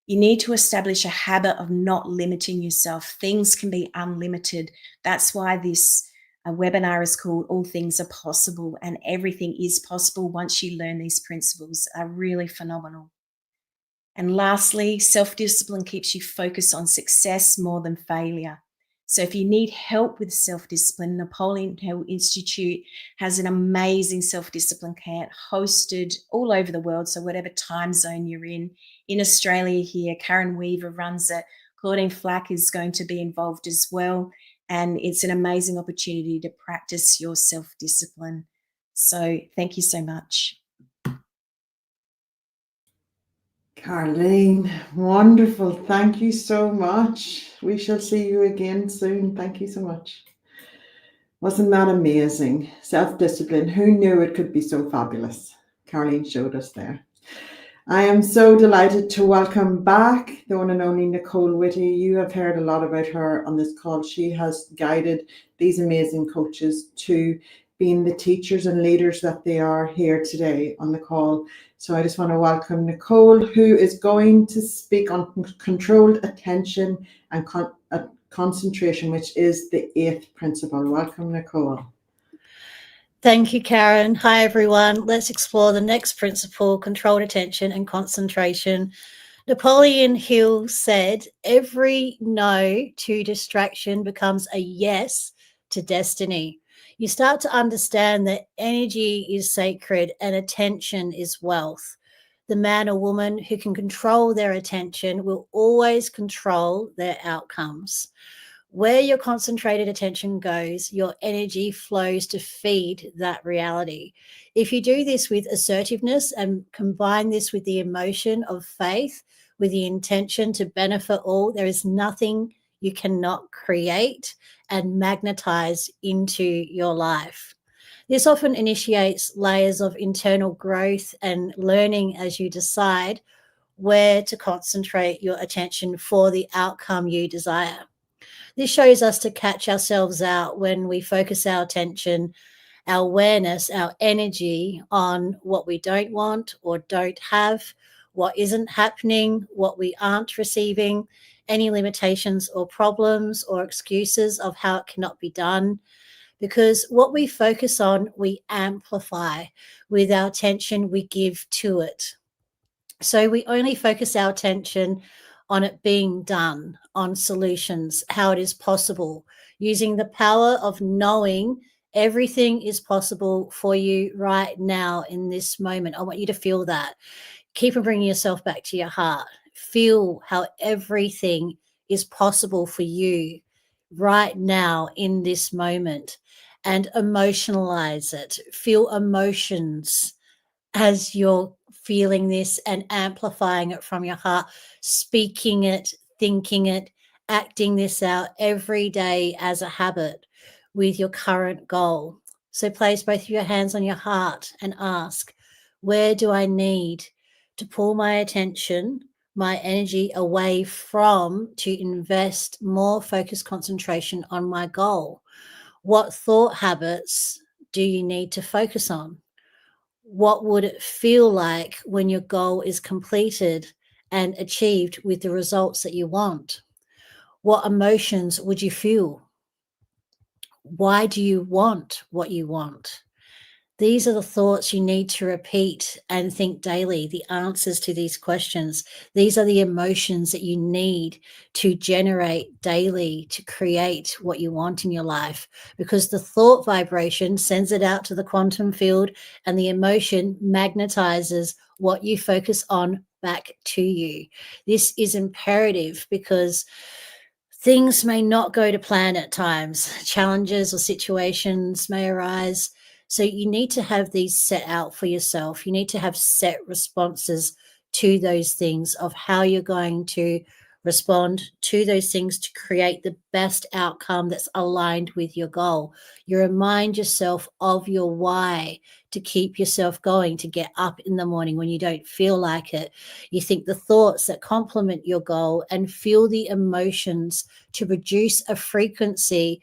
You need to establish a habit of not limiting yourself. Things can be unlimited. That's why this webinar is called All Things Are Possible, and everything is possible once you learn these principles. Are really phenomenal. And lastly, self-discipline keeps you focused on success more than failure. So if you need help with self-discipline, Napoleon Hill Institute has an amazing self-discipline camp hosted all over the world. So whatever time zone you're in Australia here, Karen Weaver runs it. Claudine Flach is going to be involved as well. And it's an amazing opportunity to practice your self-discipline. So thank you so much. Carlene, wonderful. Thank you so much. We shall see you again soon. Thank you so much. Wasn't that amazing? Self-discipline. Who knew it could be so fabulous? Carlene showed us there. I am so delighted to welcome back the one and only Nicole Whitty. You have heard a lot about her on this call. She has guided these amazing coaches to being the teachers and leaders that they are here today on the call. So I just want to welcome Nicole, who is going to speak on controlled attention and concentration, which is the 8th principle. Welcome, Nicole. Thank you, Karen. Hi, everyone. Let's explore the next principle, controlled attention and concentration. Napoleon Hill said, every no to distraction becomes a yes to destiny. You start to understand that energy is sacred and attention is wealth. The man or woman who can control their attention will always control their outcomes. Where your concentrated attention goes, your energy flows to feed that reality. If you do this with assertiveness and combine this with the emotion of faith, with the intention to benefit all, there is nothing you cannot create and magnetize into your life. This often initiates layers of internal growth and learning as you decide where to concentrate your attention for the outcome you desire. This shows us to catch ourselves out when we focus our attention, our awareness, our energy on what we don't want or don't have, what isn't happening, what we aren't receiving, any limitations or problems or excuses of how it cannot be done. Because what we focus on, we amplify. With our attention, we give to it. So we only focus our attention on it being done, on solutions, how it is possible, using the power of knowing everything is possible for you right now in this moment. I want you to feel that. Keep on bringing yourself back to your heart. Feel how everything is possible for you right now in this moment, and emotionalize it. Feel emotions as you're feeling this and amplifying it from your heart, speaking it, thinking it, acting this out every day as a habit with your current goal. So place both of your hands on your heart and ask, where do I need to pull my attention, my energy away from to invest more focused concentration on my goal? What thought habits do you need to focus on? What would it feel like when your goal is completed and achieved with the results that you want? What emotions would you feel? Why do you want what you want? These are the thoughts you need to repeat and think daily, the answers to these questions. These are the emotions that you need to generate daily to create what you want in your life, because the thought vibration sends it out to the quantum field and the emotion magnetizes what you focus on back to you. This is imperative because things may not go to plan at times. Challenges or situations may arise. So you need to have these set out for yourself. You need to have set responses to those things of how you're going to respond to those things to create the best outcome that's aligned with your goal. You remind yourself of your why to keep yourself going, to get up in the morning when you don't feel like it. You think the thoughts that complement your goal and feel the emotions to produce a frequency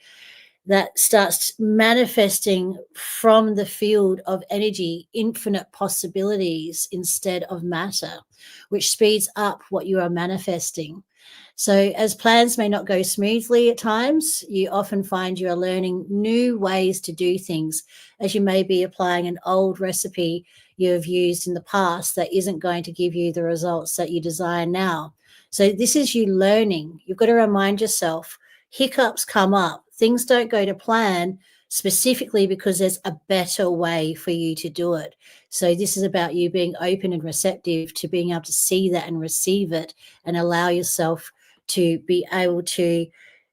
that starts manifesting from the field of energy, infinite possibilities instead of matter, which speeds up what you are manifesting. So as plans may not go smoothly at times, you often find you are learning new ways to do things, as you may be applying an old recipe you have used in the past that isn't going to give you the results that you desire now. So this is you learning. You've got to remind yourself, hiccups come up. Things don't go to plan specifically because there's a better way for you to do it. So this is about you being open and receptive to being able to see that and receive it and allow yourself to be able to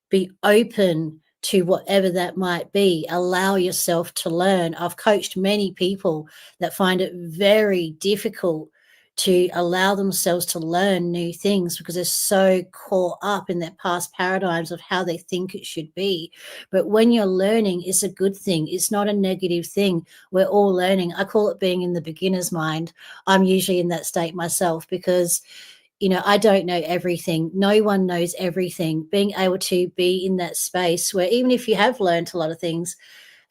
be open to whatever that might be. Allow yourself to learn. I've coached many people that find it very difficult to allow themselves to learn new things because they're so caught up in their past paradigms of how they think it should be. But when you're learning, it's a good thing. It's not a negative thing. We're all learning. I call it being in the beginner's mind. I'm usually in that state myself because I don't know everything. No one knows everything. Being able to be in that space where even if you have learned a lot of things,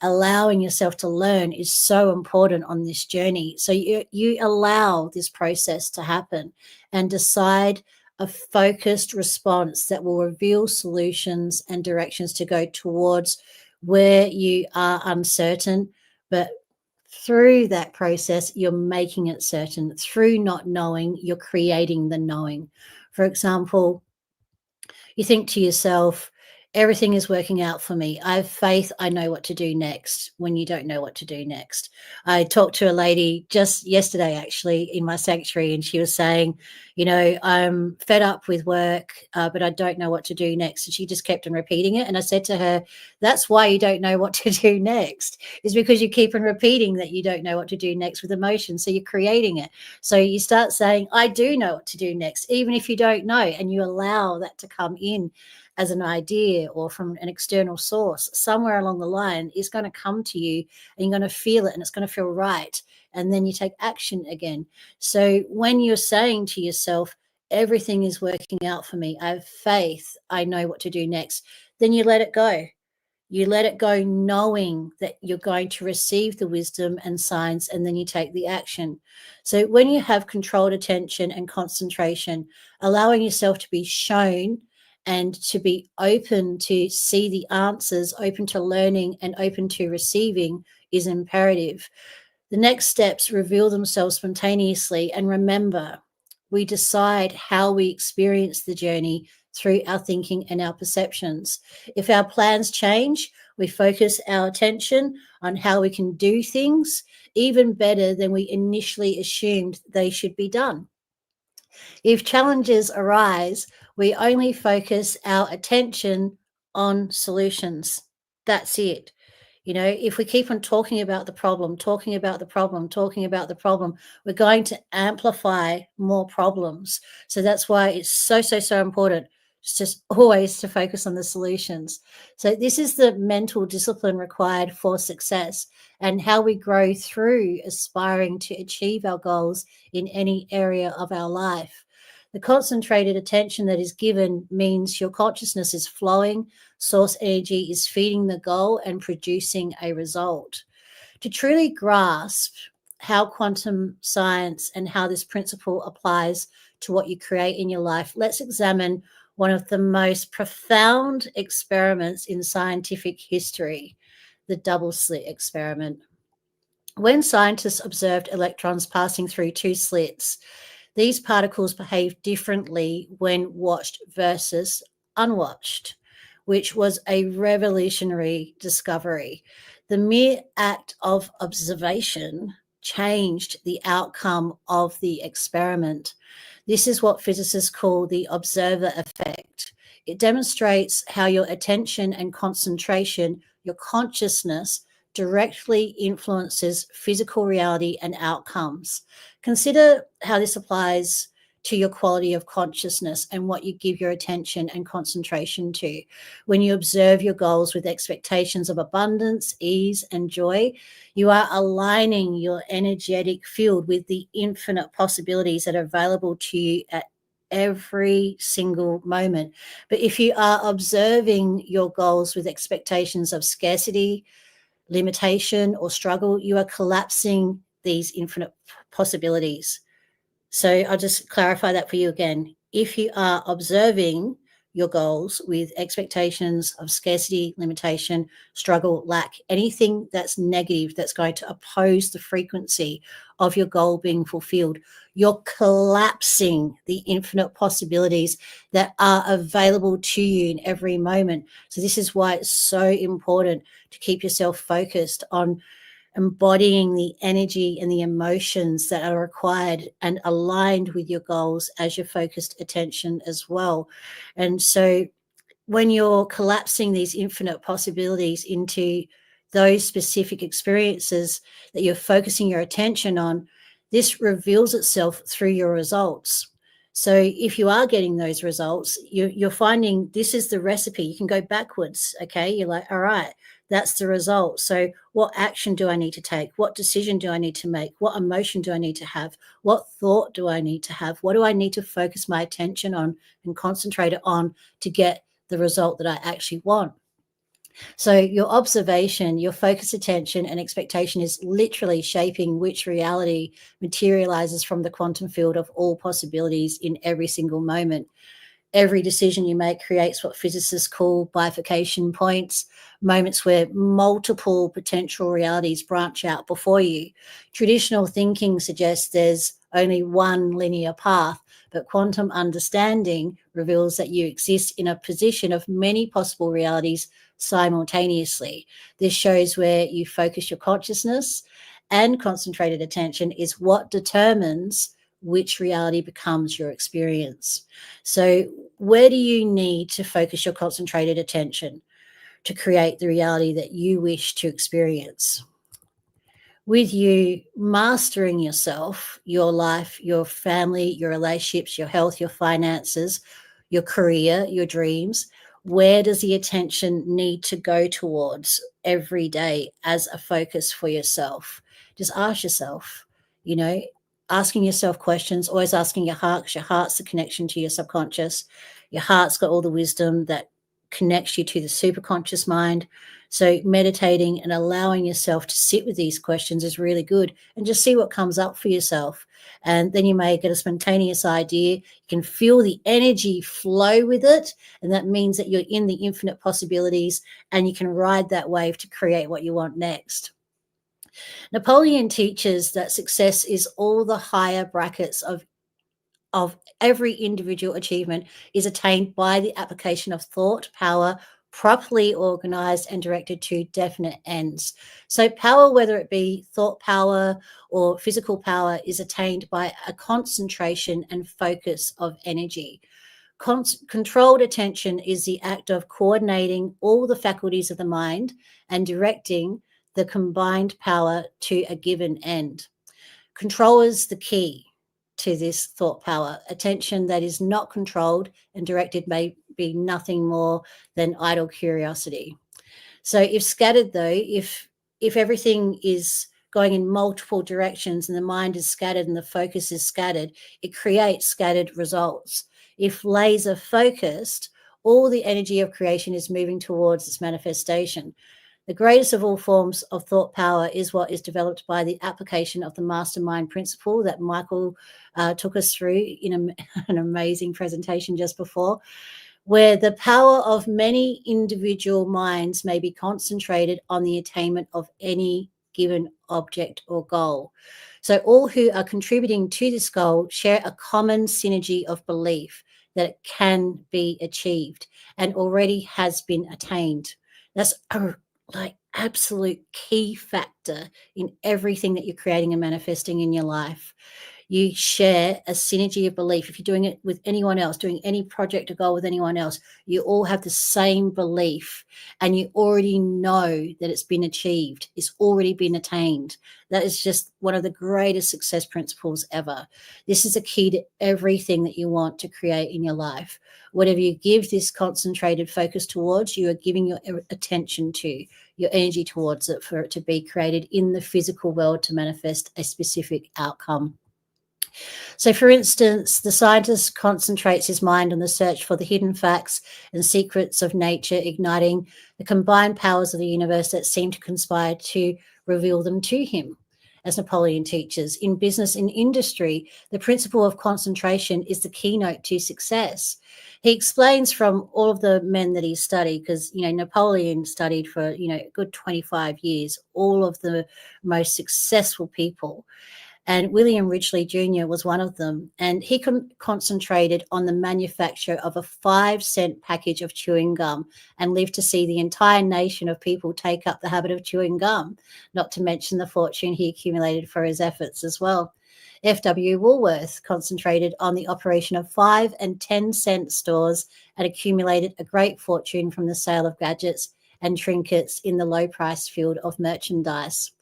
allowing yourself to learn is so important on this journey. So you allow this process to happen and decide a focused response that will reveal solutions and directions to go towards where you are uncertain, but through that process, you're making it certain. Through not knowing, you're creating the knowing. For example, you think to yourself, everything is working out for me. I have faith. I know what to do next when you don't know what to do next. I talked to a lady just yesterday, actually, in my sanctuary, and she was saying, I'm fed up with work, but I don't know what to do next. And she just kept on repeating it. And I said to her, that's why you don't know what to do next, is because you keep on repeating that you don't know what to do next with emotion. So you're creating it. So you start saying, I do know what to do next, even if you don't know, and you allow that to come in as an idea or from an external source. Somewhere along the line is going to come to you and you're going to feel it and it's going to feel right. And then you take action again. So when you're saying to yourself, everything is working out for me, I have faith, I know what to do next, then you let it go. You let it go knowing that you're going to receive the wisdom and signs, and then you take the action. So when you have controlled attention and concentration, allowing yourself to be shown and to be open to see the answers, open to learning and open to receiving is imperative. The next steps reveal themselves spontaneously. And remember, we decide how we experience the journey through our thinking and our perceptions. If our plans change, we focus our attention on how we can do things even better than we initially assumed they should be done. If challenges arise, we only focus our attention on solutions. That's it. If we keep on talking about the problem, we're going to amplify more problems. So that's why it's so, so, so important. It's just always to focus on the solutions. So this is the mental discipline required for success and how we grow through aspiring to achieve our goals in any area of our life. The concentrated attention that is given means your consciousness is flowing, source energy is feeding the goal and producing a result. To truly grasp how quantum science and how this principle applies to what you create in your life, let's examine one of the most profound experiments in scientific history, the double slit experiment. When scientists observed electrons passing through two slits, these particles behave differently when watched versus unwatched, which was a revolutionary discovery. The mere act of observation changed the outcome of the experiment. This is what physicists call the observer effect. It demonstrates how your attention and concentration, your consciousness, directly influences physical reality and outcomes. Consider how this applies to your quality of consciousness and what you give your attention and concentration to. When you observe your goals with expectations of abundance, ease, and joy, you are aligning your energetic field with the infinite possibilities that are available to you at every single moment. But if you are observing your goals with expectations of scarcity, limitation, or struggle, you are collapsing these infinite possibilities. So I'll just clarify that for you again. If you are observing your goals with expectations of scarcity, limitation, struggle, lack, anything that's negative that's going to oppose the frequency of your goal being fulfilled, you're collapsing the infinite possibilities that are available to you in every moment. So this is why it's so important to keep yourself focused on embodying the energy and the emotions that are required and aligned with your goals as your focused attention as well. And so when you're collapsing these infinite possibilities into those specific experiences that you're focusing your attention on, this reveals itself through your results. So if you are getting those results, you're finding this is the recipe. You can go backwards, okay? You're like, all right, that's the result. So what action do I need to take? What decision do I need to make? What emotion do I need to have? What thought do I need to have? What do I need to focus my attention on and concentrate it on to get the result that I actually want? So your observation, your focused attention and expectation is literally shaping which reality materializes from the quantum field of all possibilities in every single moment. Every decision you make creates what physicists call bifurcation points, moments where multiple potential realities branch out before you. Traditional thinking suggests there's only one linear path, but quantum understanding reveals that you exist in a position of many possible realities simultaneously. This shows where you focus your consciousness and concentrated attention is what determines which reality becomes your experience. So where do you need to focus your concentrated attention to create the reality that you wish to experience? With you mastering yourself, your life, your family, your relationships, your health, your finances, your career, your dreams, where does the attention need to go towards every day as a focus for yourself? Just ask yourself, asking yourself questions, always asking your heart, because your heart's the connection to your subconscious. Your heart's got all the wisdom that connects you to the superconscious mind. So meditating and allowing yourself to sit with these questions is really good, and just see what comes up for yourself. And then you may get a spontaneous idea. You can feel the energy flow with it, and that means that you're in the infinite possibilities and you can ride that wave to create what you want next. Napoleon teaches that success is all the higher brackets of every individual achievement is attained by the application of thought power, properly organized and directed to definite ends. So power, whether it be thought power or physical power, is attained by a concentration and focus of energy. Controlled attention is the act of coordinating all the faculties of the mind and directing the combined power to a given end. Control is the key to this thought power. Attention that is not controlled and directed may be nothing more than idle curiosity. So if scattered, though, if everything is going in multiple directions and the mind is scattered and the focus is scattered, it creates scattered results. If laser focused, all the energy of creation is moving towards its manifestation. The greatest of all forms of thought power is what is developed by the application of the mastermind principle that Michael took us through in an amazing presentation just before, where the power of many individual minds may be concentrated on the attainment of any given object or goal. So all who are contributing to this goal share a common synergy of belief that it can be achieved and already has been attained. That's like absolute key factor in everything that you're creating and manifesting in your life. You share a synergy of belief. If you're doing it with anyone else, doing any project or goal with anyone else, you all have the same belief and you already know that it's been achieved. It's already been attained. That is just one of the greatest success principles ever. This is a key to everything that you want to create in your life. Whatever you give this concentrated focus towards, you are giving your attention to, your energy towards it for it to be created in the physical world to manifest a specific outcome. So, for instance, the scientist concentrates his mind on the search for the hidden facts and secrets of nature, igniting the combined powers of the universe that seem to conspire to reveal them to him. as Napoleon teaches. In business and industry, the principle of concentration is the keynote to success. He explains from all of the men that he studied, because, you know, Napoleon studied for, you know, a good 25 years, all of the most successful people. And William Ridgely Jr. was one of them. And he concentrated on the manufacture of a 5-cent package of chewing gum and lived to see the entire nation of people take up the habit of chewing gum, not to mention the fortune he accumulated for his efforts as well. F.W. Woolworth concentrated on the operation of 5 and 10 cent stores and accumulated a great fortune from the sale of gadgets and trinkets in the low-price field of merchandise.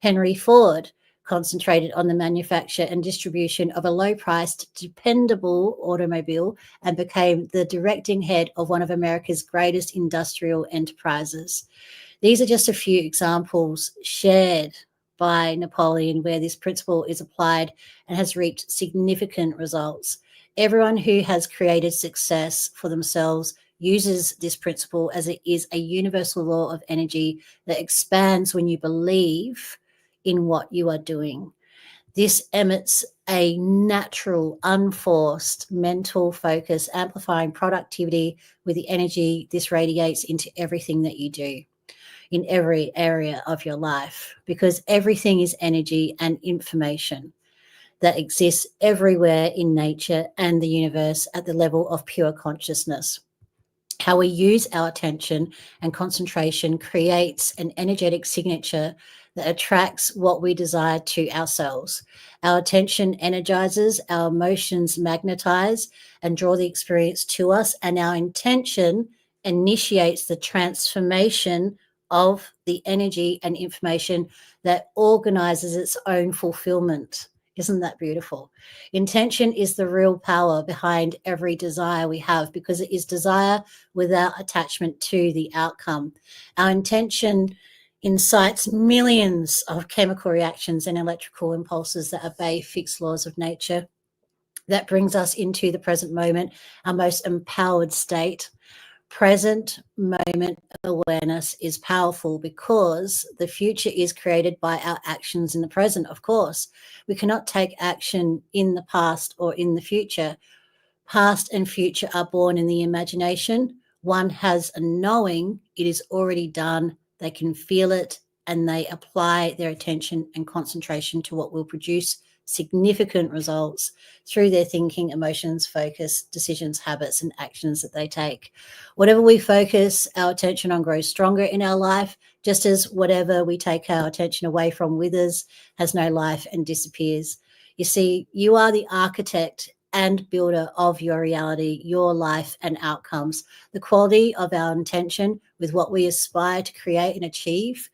Henry Ford concentrated on the manufacture and distribution of a low-priced, dependable automobile and became the directing head of one of America's greatest industrial enterprises. These are just a few examples shared by Napoleon where this principle is applied and has reaped significant results. Everyone who has created success for themselves uses this principle, as it is a universal law of energy that expands when you believe in what you are doing. This emits a natural, unforced mental focus, amplifying productivity with the energy this radiates into everything that you do in every area of your life, because everything is energy and information that exists everywhere in nature and the universe at the level of pure consciousness. How we use our attention and concentration creates an energetic signature that attracts what we desire to ourselves. Our attention energizes, our emotions magnetize and draw the experience to us, and our intention initiates the transformation of the energy and information that organizes its own fulfillment. Isn't that beautiful? Intention is the real power behind every desire we have, because it is desire without attachment to the outcome. Our intention incites millions of chemical reactions and electrical impulses that obey fixed laws of nature. That brings us into the present moment, our most empowered state. Present moment awareness is powerful because the future is created by our actions in the present, of course. We cannot take action in the past or in the future. Past and future are born in the imagination. One has a knowing, it is already done. They can feel it and they apply their attention and concentration to what will produce significant results through their thinking, emotions, focus, decisions, habits, and actions that they take. Whatever we focus our attention on grows stronger in our life, just as whatever we take our attention away from withers, has no life, and disappears. You see, you are the architect and builder of your reality, your life, and outcomes. The quality of our intention with what we aspire to create and achieve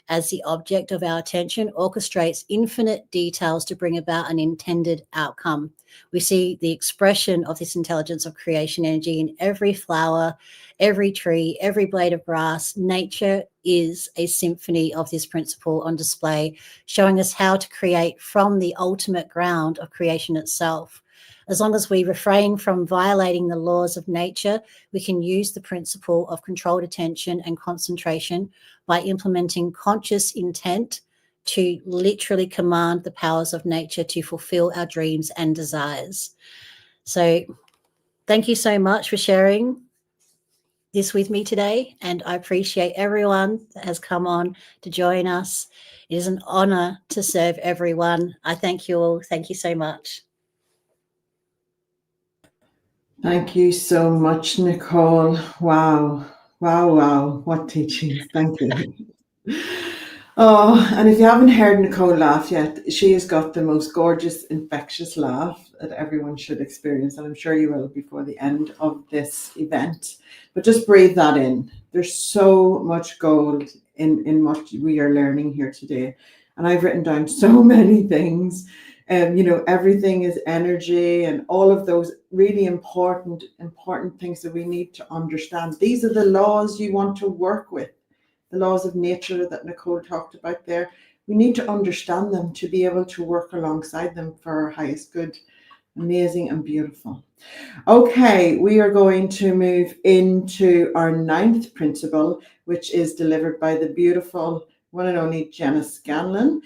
as the object of our attention orchestrates infinite details to bring about an intended outcome. We see the expression of this intelligence of creation energy in every flower, every tree, every blade of grass. Nature is a symphony of this principle on display, showing us how to create from the ultimate ground of creation itself. As long as we refrain from violating the laws of nature, we can use the principle of controlled attention and concentration by implementing conscious intent to literally command the powers of nature to fulfill our dreams and desires. So thank you so much for sharing this with me today, and I appreciate everyone that has come on to join us. It is an honor to serve everyone. I thank you all. Thank you so much. Thank you so much, Nicole. Wow. Wow, wow. What teachings. Thank you. Oh, and if you haven't heard Nicole laugh yet, she has got the most gorgeous, infectious laugh that everyone should experience. And I'm sure you will before the end of this event. But just breathe that in. There's so much gold in what we are learning here today. And I've written down so many things. Everything is energy and all of those really important things that we need to understand. These are the laws you want to work with, the laws of nature that Nicole talked about there. We need to understand them to be able to work alongside them for our highest good. Amazing and beautiful. Okay, we are going to move into our 9th principle, which is delivered by the beautiful one and only Jenna Scanlan,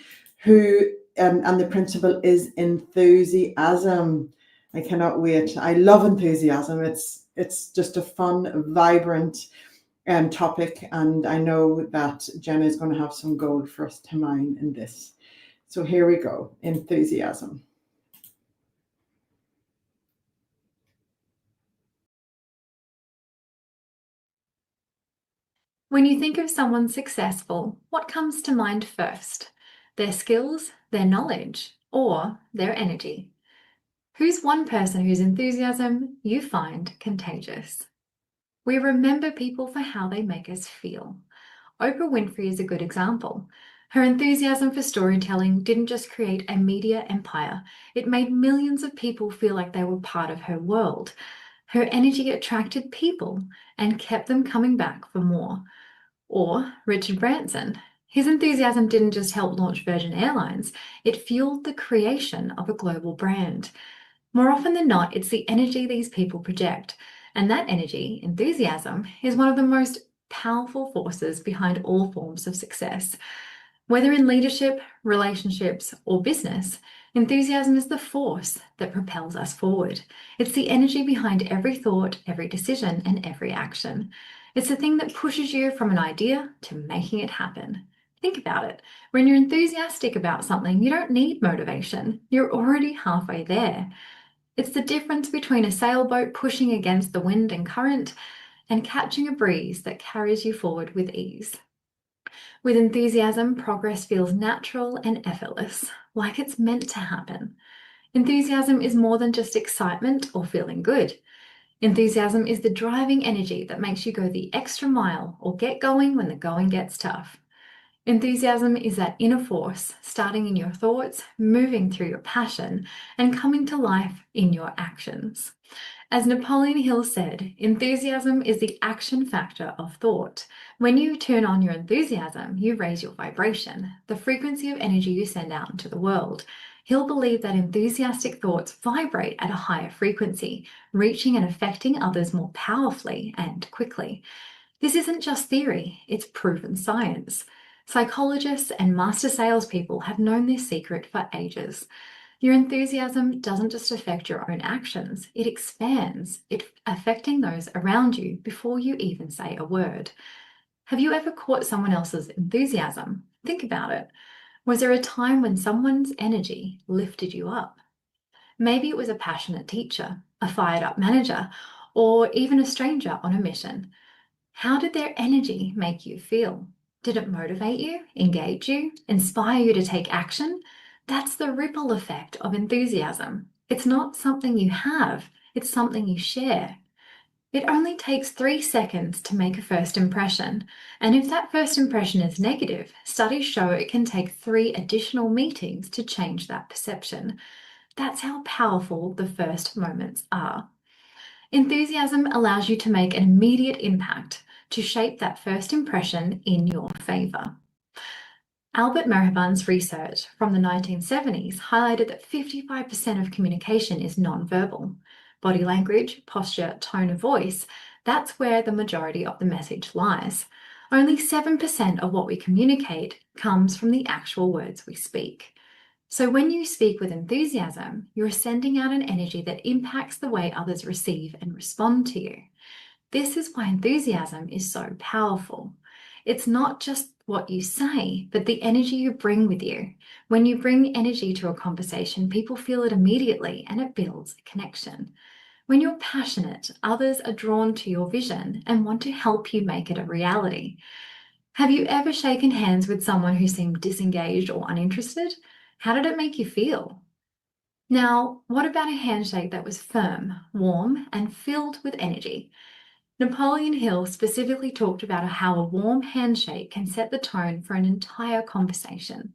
and the principle is enthusiasm. I cannot wait. I love enthusiasm. It's just a fun, vibrant topic, and I know that Jenna is going to have some gold for us to mine in this. So here we go, enthusiasm. When you think of someone successful, what comes to mind first? Their skills, their knowledge, or their energy? Who's one person whose enthusiasm you find contagious? We remember people for how they make us feel. Oprah Winfrey is a good example. Her enthusiasm for storytelling didn't just create a media empire, it made millions of people feel like they were part of her world. Her energy attracted people and kept them coming back for more. Or Richard Branson. His enthusiasm didn't just help launch Virgin Airlines, it fueled the creation of a global brand. More often than not, it's the energy these people project. And that energy, enthusiasm, is one of the most powerful forces behind all forms of success. Whether in leadership, relationships, or business, enthusiasm is the force that propels us forward. It's the energy behind every thought, every decision, and every action. It's the thing that pushes you from an idea to making it happen. Think about it. When you're enthusiastic about something, you don't need motivation. You're already halfway there. It's the difference between a sailboat pushing against the wind and current and catching a breeze that carries you forward with ease. With enthusiasm, progress feels natural and effortless, like it's meant to happen. Enthusiasm is more than just excitement or feeling good. Enthusiasm is the driving energy that makes you go the extra mile or get going when the going gets tough. Enthusiasm is that inner force, starting in your thoughts, moving through your passion, and coming to life in your actions. As Napoleon Hill said, enthusiasm is the action factor of thought. When you turn on your enthusiasm, you raise your vibration, the frequency of energy you send out into the world. Hill believed that enthusiastic thoughts vibrate at a higher frequency, reaching and affecting others more powerfully and quickly. This isn't just theory, it's proven science. Psychologists and master salespeople have known this secret for ages. Your enthusiasm doesn't just affect your own actions, it expands, it's affecting those around you before you even say a word. Have you ever caught someone else's enthusiasm? Think about it. Was there a time when someone's energy lifted you up? Maybe it was a passionate teacher, a fired up manager, or even a stranger on a mission. How did their energy make you feel? Did it motivate you, engage you, inspire you to take action? That's the ripple effect of enthusiasm. It's not something you have, it's something you share. It only takes 3 seconds to make a first impression, and if that first impression is negative, studies show it can take 3 additional meetings to change that perception. That's how powerful the first moments are. Enthusiasm allows you to make an immediate impact, to shape that first impression in your favor. Albert Meriband's research from the 1970s highlighted that 55% of communication is nonverbal. Body language, posture, tone of voice, that's where the majority of the message lies. Only 7% of what we communicate comes from the actual words we speak. So when you speak with enthusiasm, you're sending out an energy that impacts the way others receive and respond to you. This is why enthusiasm is so powerful. It's not just what you say, but the energy you bring with you. When you bring energy to a conversation, people feel it immediately and it builds a connection. When you're passionate, others are drawn to your vision and want to help you make it a reality. Have you ever shaken hands with someone who seemed disengaged or uninterested? How did it make you feel? Now, what about a handshake that was firm, warm, and filled with energy? Napoleon Hill specifically talked about how a warm handshake can set the tone for an entire conversation.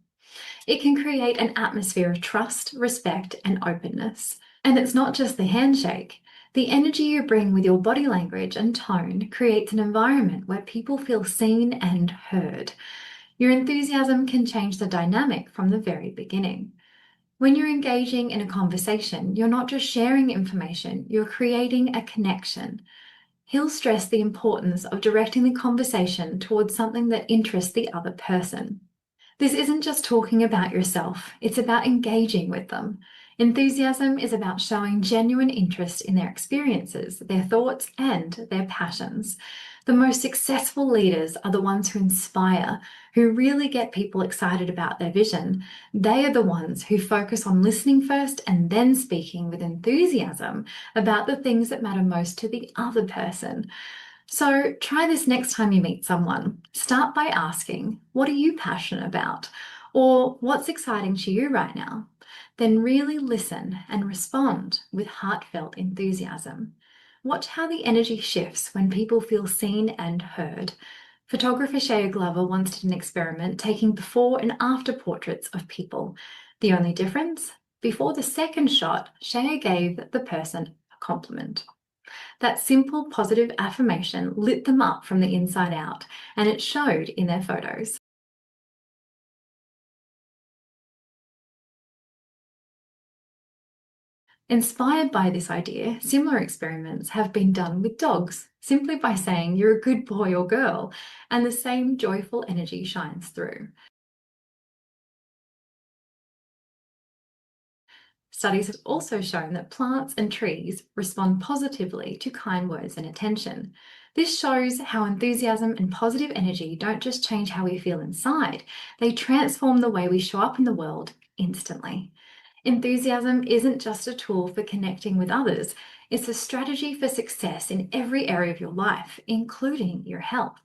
It can create an atmosphere of trust, respect, and openness. And it's not just the handshake. The energy you bring with your body language and tone creates an environment where people feel seen and heard. Your enthusiasm can change the dynamic from the very beginning. When you're engaging in a conversation, you're not just sharing information, you're creating a connection. Hill stressed the importance of directing the conversation towards something that interests the other person. This isn't just talking about yourself, it's about engaging with them. Enthusiasm is about showing genuine interest in their experiences, their thoughts, and their passions. The most successful leaders are the ones who inspire, who really get people excited about their vision. They are the ones who focus on listening first and then speaking with enthusiasm about the things that matter most to the other person. So try this next time you meet someone. Start by asking, what are you passionate about? Or what's exciting to you right now? Then really listen and respond with heartfelt enthusiasm. Watch how the energy shifts when people feel seen and heard. Photographer Shea Glover once did an experiment taking before and after portraits of people. The only difference? Before the second shot, Shea gave the person a compliment. That simple positive affirmation lit them up from the inside out, and it showed in their photos. Inspired by this idea, similar experiments have been done with dogs, simply by saying you're a good boy or girl, and the same joyful energy shines through. Studies have also shown that plants and trees respond positively to kind words and attention. This shows how enthusiasm and positive energy don't just change how we feel inside, they transform the way we show up in the world instantly. Enthusiasm isn't just a tool for connecting with others, it's a strategy for success in every area of your life, including your health.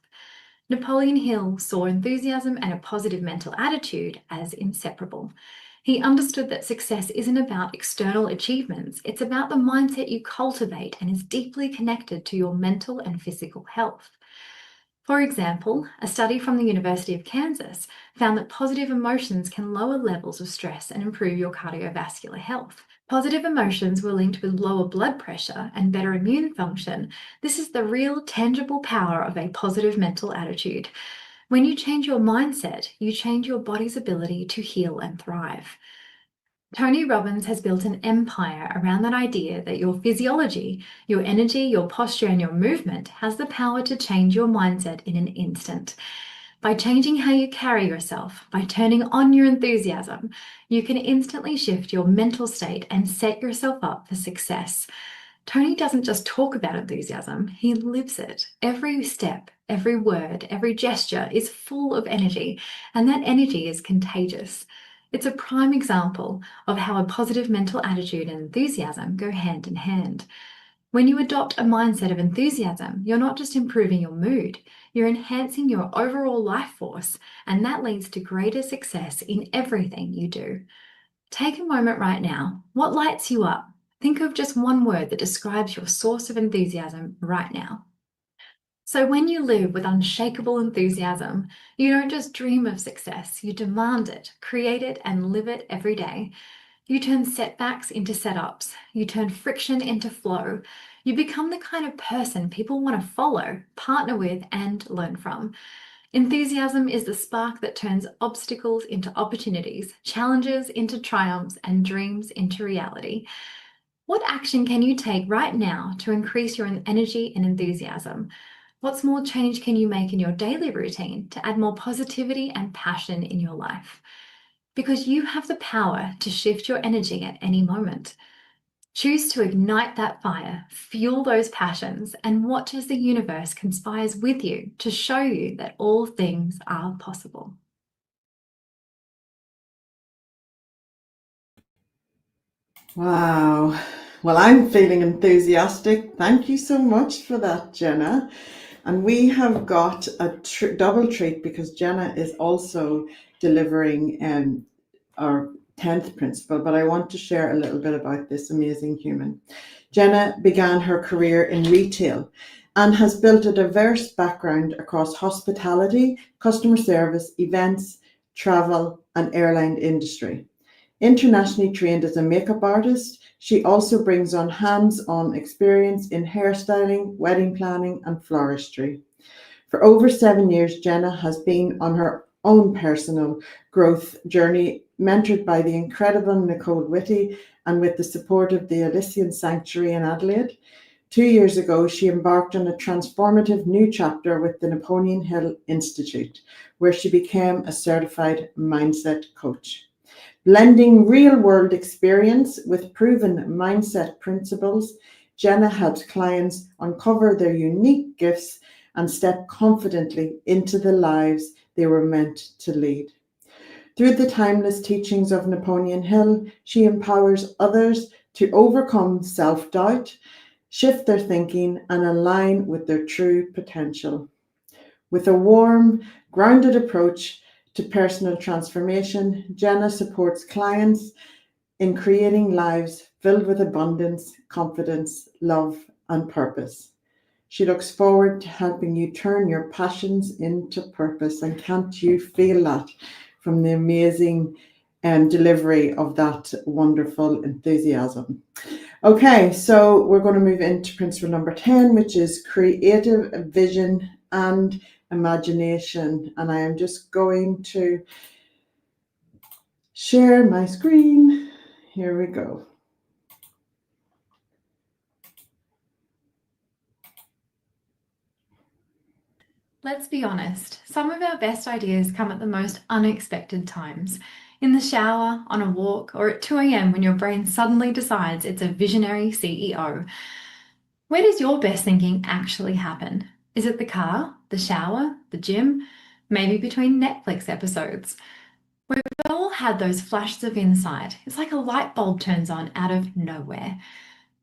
Napoleon Hill saw enthusiasm and a positive mental attitude as inseparable. He understood that success isn't about external achievements, it's about the mindset you cultivate and is deeply connected to your mental and physical health. For example, a study from the University of Kansas found that positive emotions can lower levels of stress and improve your cardiovascular health. Positive emotions were linked with lower blood pressure and better immune function. This is the real, tangible power of a positive mental attitude. When you change your mindset, you change your body's ability to heal and thrive. Tony Robbins has built an empire around that idea that your physiology, your energy, your posture, and your movement has the power to change your mindset in an instant. By changing how you carry yourself, by turning on your enthusiasm, you can instantly shift your mental state and set yourself up for success. Tony doesn't just talk about enthusiasm, he lives it. Every step, every word, every gesture is full of energy, and that energy is contagious. It's a prime example of how a positive mental attitude and enthusiasm go hand in hand. When you adopt a mindset of enthusiasm, you're not just improving your mood, you're enhancing your overall life force, and that leads to greater success in everything you do. Take a moment right now. What lights you up? Think of just one word that describes your source of enthusiasm right now. So when you live with unshakable enthusiasm, you don't just dream of success, you demand it, create it, and live it every day. You turn setbacks into setups. You turn friction into flow. You become the kind of person people want to follow, partner with, and learn from. Enthusiasm is the spark that turns obstacles into opportunities, challenges into triumphs, and dreams into reality. What action can you take right now to increase your energy and enthusiasm? What small change can you make in your daily routine to add more positivity and passion in your life? Because you have the power to shift your energy at any moment. Choose to ignite that fire, fuel those passions, and watch as the universe conspires with you to show you that all things are possible. Wow. Well, I'm feeling enthusiastic. Thank you so much for that, Jenna. And we have got a double treat because Jenna is also delivering our 10th principle, but I want to share a little bit about this amazing human. Jenna began her career in retail and has built a diverse background across hospitality, customer service, events, travel, and airline industry. Internationally trained as a makeup artist, she also brings on hands-on experience in hairstyling, wedding planning, and floristry. For over 7 years, Jenna has been on her own personal growth journey, mentored by the incredible Nicole Whitty and with the support of the Elysian Sanctuary in Adelaide. 2 years ago, she embarked on a transformative new chapter with the Napoleon Hill Institute, where she became a certified mindset coach. Blending real-world experience with proven mindset principles, Jenna helps clients uncover their unique gifts and step confidently into the lives they were meant to lead. Through the timeless teachings of Napoleon Hill, she empowers others to overcome self-doubt, shift their thinking, and align with their true potential. With a warm, grounded approach to personal transformation, Jenna supports clients in creating lives filled with abundance, confidence, love, and purpose. She looks forward to helping you turn your passions into purpose. And can't you feel that from the amazing delivery of that wonderful enthusiasm? Okay, so we're going to move into principle number 10, which is creative vision and imagination. And I am just going to share my screen. Here we go. Let's be honest, some of our best ideas come at the most unexpected times. In the shower, on a walk, or at 2 a.m. when your brain suddenly decides it's a visionary CEO. Where does your best thinking actually happen? Is it the car, the shower, the gym, maybe between Netflix episodes? We've all had those flashes of insight. It's like a light bulb turns on out of nowhere.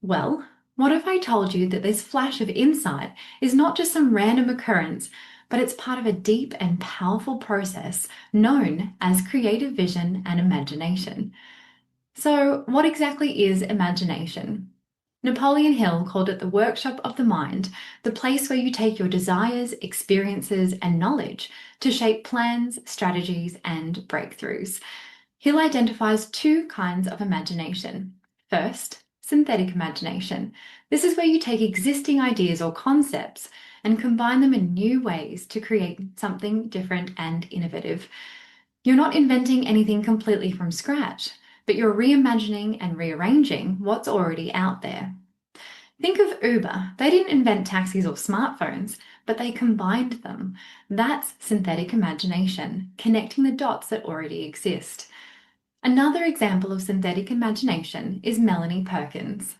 Well, what if I told you that this flash of insight is not just some random occurrence, but it's part of a deep and powerful process known as creative vision and imagination? So, what exactly is imagination? Napoleon Hill called it the workshop of the mind, the place where you take your desires, experiences, and knowledge to shape plans, strategies, and breakthroughs. Hill identifies 2 kinds of imagination. First, synthetic imagination. This is where you take existing ideas or concepts and combine them in new ways to create something different and innovative. You're not inventing anything completely from scratch, but you're reimagining and rearranging what's already out there. Think of Uber. They didn't invent taxis or smartphones, but they combined them. That's synthetic imagination, connecting the dots that already exist. Another example of synthetic imagination is Melanie Perkins.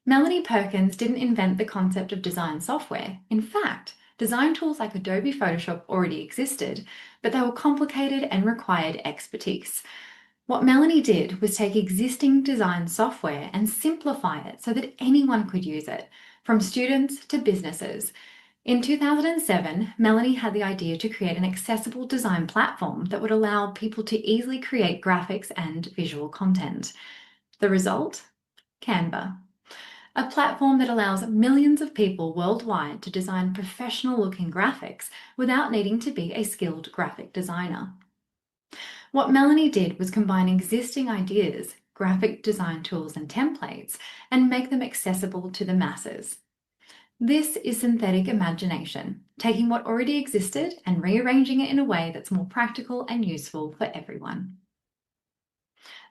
Melanie Perkins didn't invent the concept of design software. In fact, design tools like Adobe Photoshop already existed, but they were complicated and required expertise. What Melanie did was take existing design software and simplify it so that anyone could use it, from students to businesses. In 2007, Melanie had the idea to create an accessible design platform that would allow people to easily create graphics and visual content. The result? Canva. A platform that allows millions of people worldwide to design professional-looking graphics without needing to be a skilled graphic designer. What Melanie did was combine existing ideas, graphic design tools and templates, and make them accessible to the masses. This is synthetic imagination, taking what already existed and rearranging it in a way that's more practical and useful for everyone.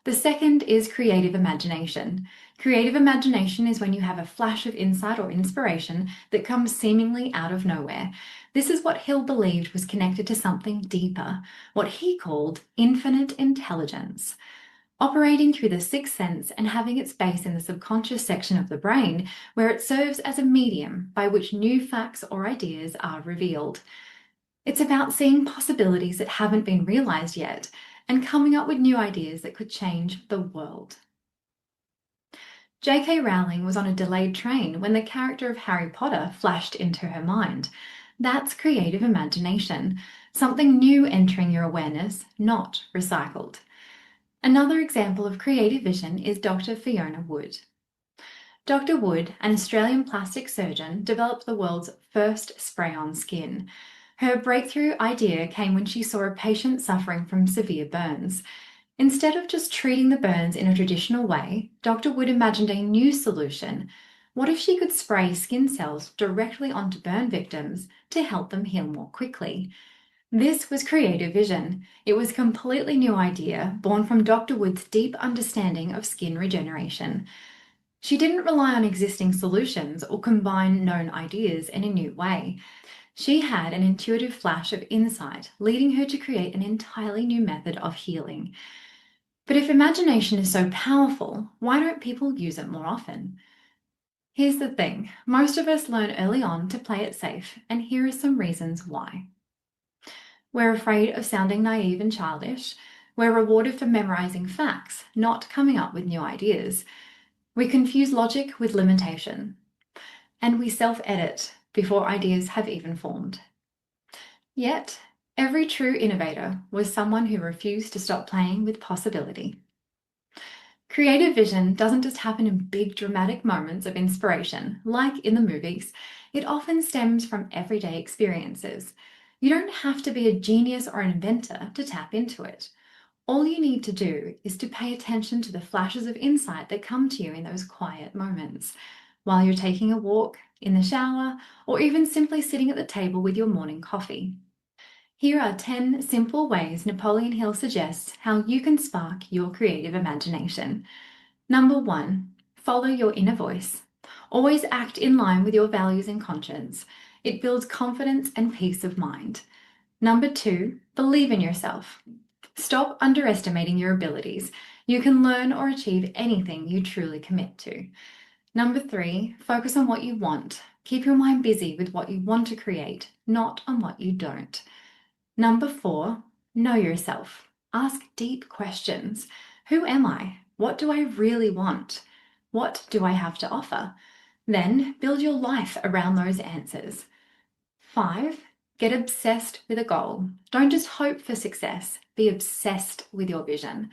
The second is creative imagination. Creative imagination is when you have a flash of insight or inspiration that comes seemingly out of nowhere. This is what Hill believed was connected to something deeper, what he called infinite intelligence. Operating through the sixth sense and having its base in the subconscious section of the brain, where it serves as a medium by which new facts or ideas are revealed. It's about seeing possibilities that haven't been realized yet and coming up with new ideas that could change the world. J.K. Rowling was on a delayed train when the character of Harry Potter flashed into her mind. That's creative imagination, something new entering your awareness, not recycled. Another example of creative vision is Dr. Fiona Wood. Dr. Wood, an Australian plastic surgeon, developed the world's first spray-on skin. Her breakthrough idea came when she saw a patient suffering from severe burns. Instead of just treating the burns in a traditional way, Dr. Wood imagined a new solution. What if she could spray skin cells directly onto burn victims to help them heal more quickly? This was creative vision. It was a completely new idea, born from Dr. Wood's deep understanding of skin regeneration. She didn't rely on existing solutions or combine known ideas in a new way. She had an intuitive flash of insight, leading her to create an entirely new method of healing. But if imagination is so powerful, why don't people use it more often? Here's the thing, most of us learn early on to play it safe, and here are some reasons why. We're afraid of sounding naive and childish. We're rewarded for memorizing facts, not coming up with new ideas. We confuse logic with limitation. And we self-edit before ideas have even formed. Yet, every true innovator was someone who refused to stop playing with possibility. Creative vision doesn't just happen in big dramatic moments of inspiration, like in the movies. It often stems from everyday experiences. You don't have to be a genius or an inventor to tap into it. All you need to do is to pay attention to the flashes of insight that come to you in those quiet moments, while you're taking a walk, in the shower, or even simply sitting at the table with your morning coffee. Here are 10 simple ways Napoleon Hill suggests how you can spark your creative imagination. Number 1, follow your inner voice. Always act in line with your values and conscience. It builds confidence and peace of mind. Number 2, believe in yourself. Stop underestimating your abilities. You can learn or achieve anything you truly commit to. Number 3, focus on what you want. Keep your mind busy with what you want to create, not on what you don't. Number 4, know yourself. Ask deep questions. Who am I? What do I really want? What do I have to offer? Then build your life around those answers. 5, get obsessed with a goal. Don't just hope for success, be obsessed with your vision.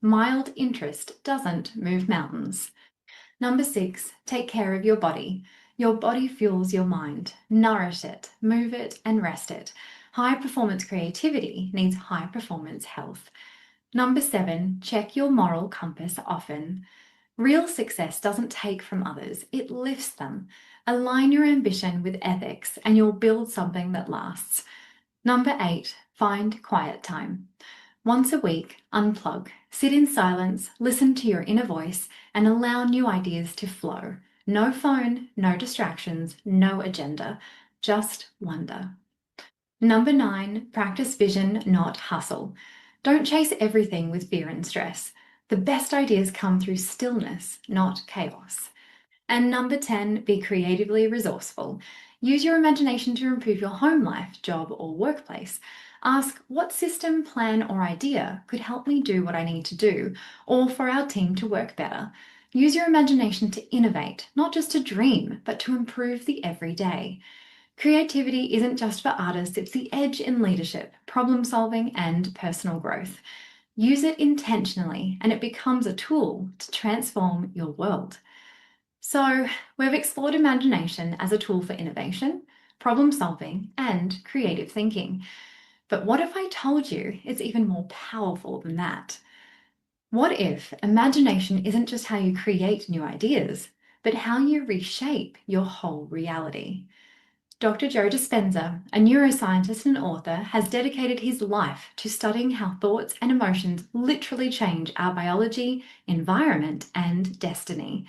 Mild interest doesn't move mountains. Number 6, take care of your body. Your body fuels your mind. Nourish it, move it, and rest it. High performance creativity needs high performance health. Number 7, check your moral compass often. Real success doesn't take from others, it lifts them. Align your ambition with ethics and you'll build something that lasts. Number 8, find quiet time. Once a week, unplug, sit in silence, listen to your inner voice, and allow new ideas to flow. No phone, no distractions, no agenda, just wonder. Number 9, practice vision, not hustle. Don't chase everything with fear and stress. The best ideas come through stillness, not chaos. And number 10, be creatively resourceful. Use your imagination to improve your home life, job, or workplace. Ask, what system, plan, or idea could help me do what I need to do, or for our team to work better? Use your imagination to innovate, not just to dream, but to improve the everyday. Creativity isn't just for artists, it's the edge in leadership, problem solving, and personal growth. Use it intentionally, and it becomes a tool to transform your world. So, we've explored imagination as a tool for innovation, problem solving, and creative thinking. But what if I told you it's even more powerful than that? What if imagination isn't just how you create new ideas, but how you reshape your whole reality? Dr. Joe Dispenza, a neuroscientist and author, has dedicated his life to studying how thoughts and emotions literally change our biology, environment, and destiny.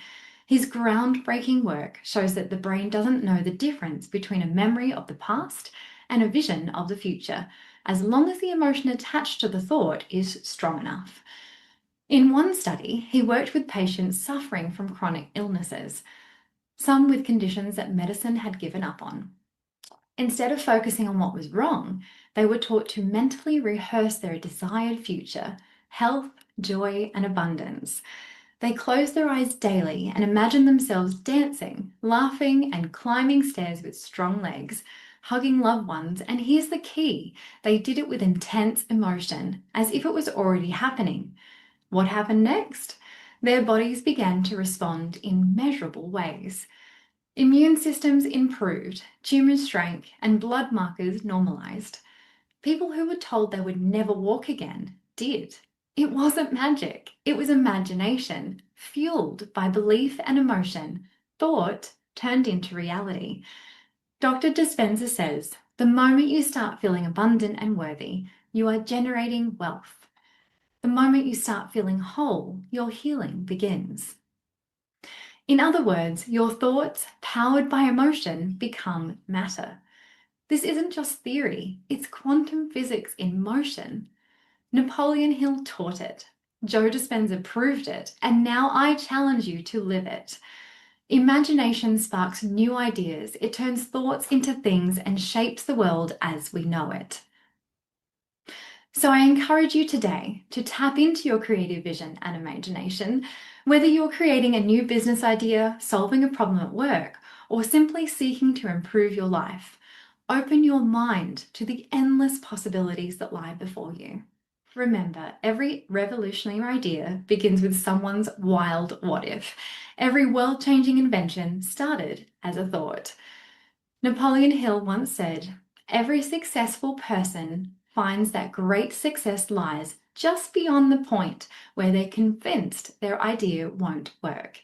His groundbreaking work shows that the brain doesn't know the difference between a memory of the past and a vision of the future, as long as the emotion attached to the thought is strong enough. In one study, he worked with patients suffering from chronic illnesses, some with conditions that medicine had given up on. Instead of focusing on what was wrong, they were taught to mentally rehearse their desired future, health, joy, and abundance. They closed their eyes daily and imagined themselves dancing, laughing, and climbing stairs with strong legs, hugging loved ones, and here's the key, they did it with intense emotion, as if it was already happening. What happened next? Their bodies began to respond in measurable ways. Immune systems improved, tumours shrank, and blood markers normalised. People who were told they would never walk again did. It wasn't magic, it was imagination, fueled by belief and emotion, thought turned into reality. Dr. Dispenza says, the moment you start feeling abundant and worthy, you are generating wealth. The moment you start feeling whole, your healing begins. In other words, your thoughts, powered by emotion, become matter. This isn't just theory, it's quantum physics in motion. Napoleon Hill taught it, Joe Dispenza proved it, and now I challenge you to live it. Imagination sparks new ideas, it turns thoughts into things and shapes the world as we know it. So I encourage you today to tap into your creative vision and imagination, whether you're creating a new business idea, solving a problem at work, or simply seeking to improve your life. Open your mind to the endless possibilities that lie before you. Remember, every revolutionary idea begins with someone's wild what if. Every world-changing invention started as a thought. Napoleon Hill once said, "Every successful person finds that great success lies just beyond the point where they're convinced their idea won't work."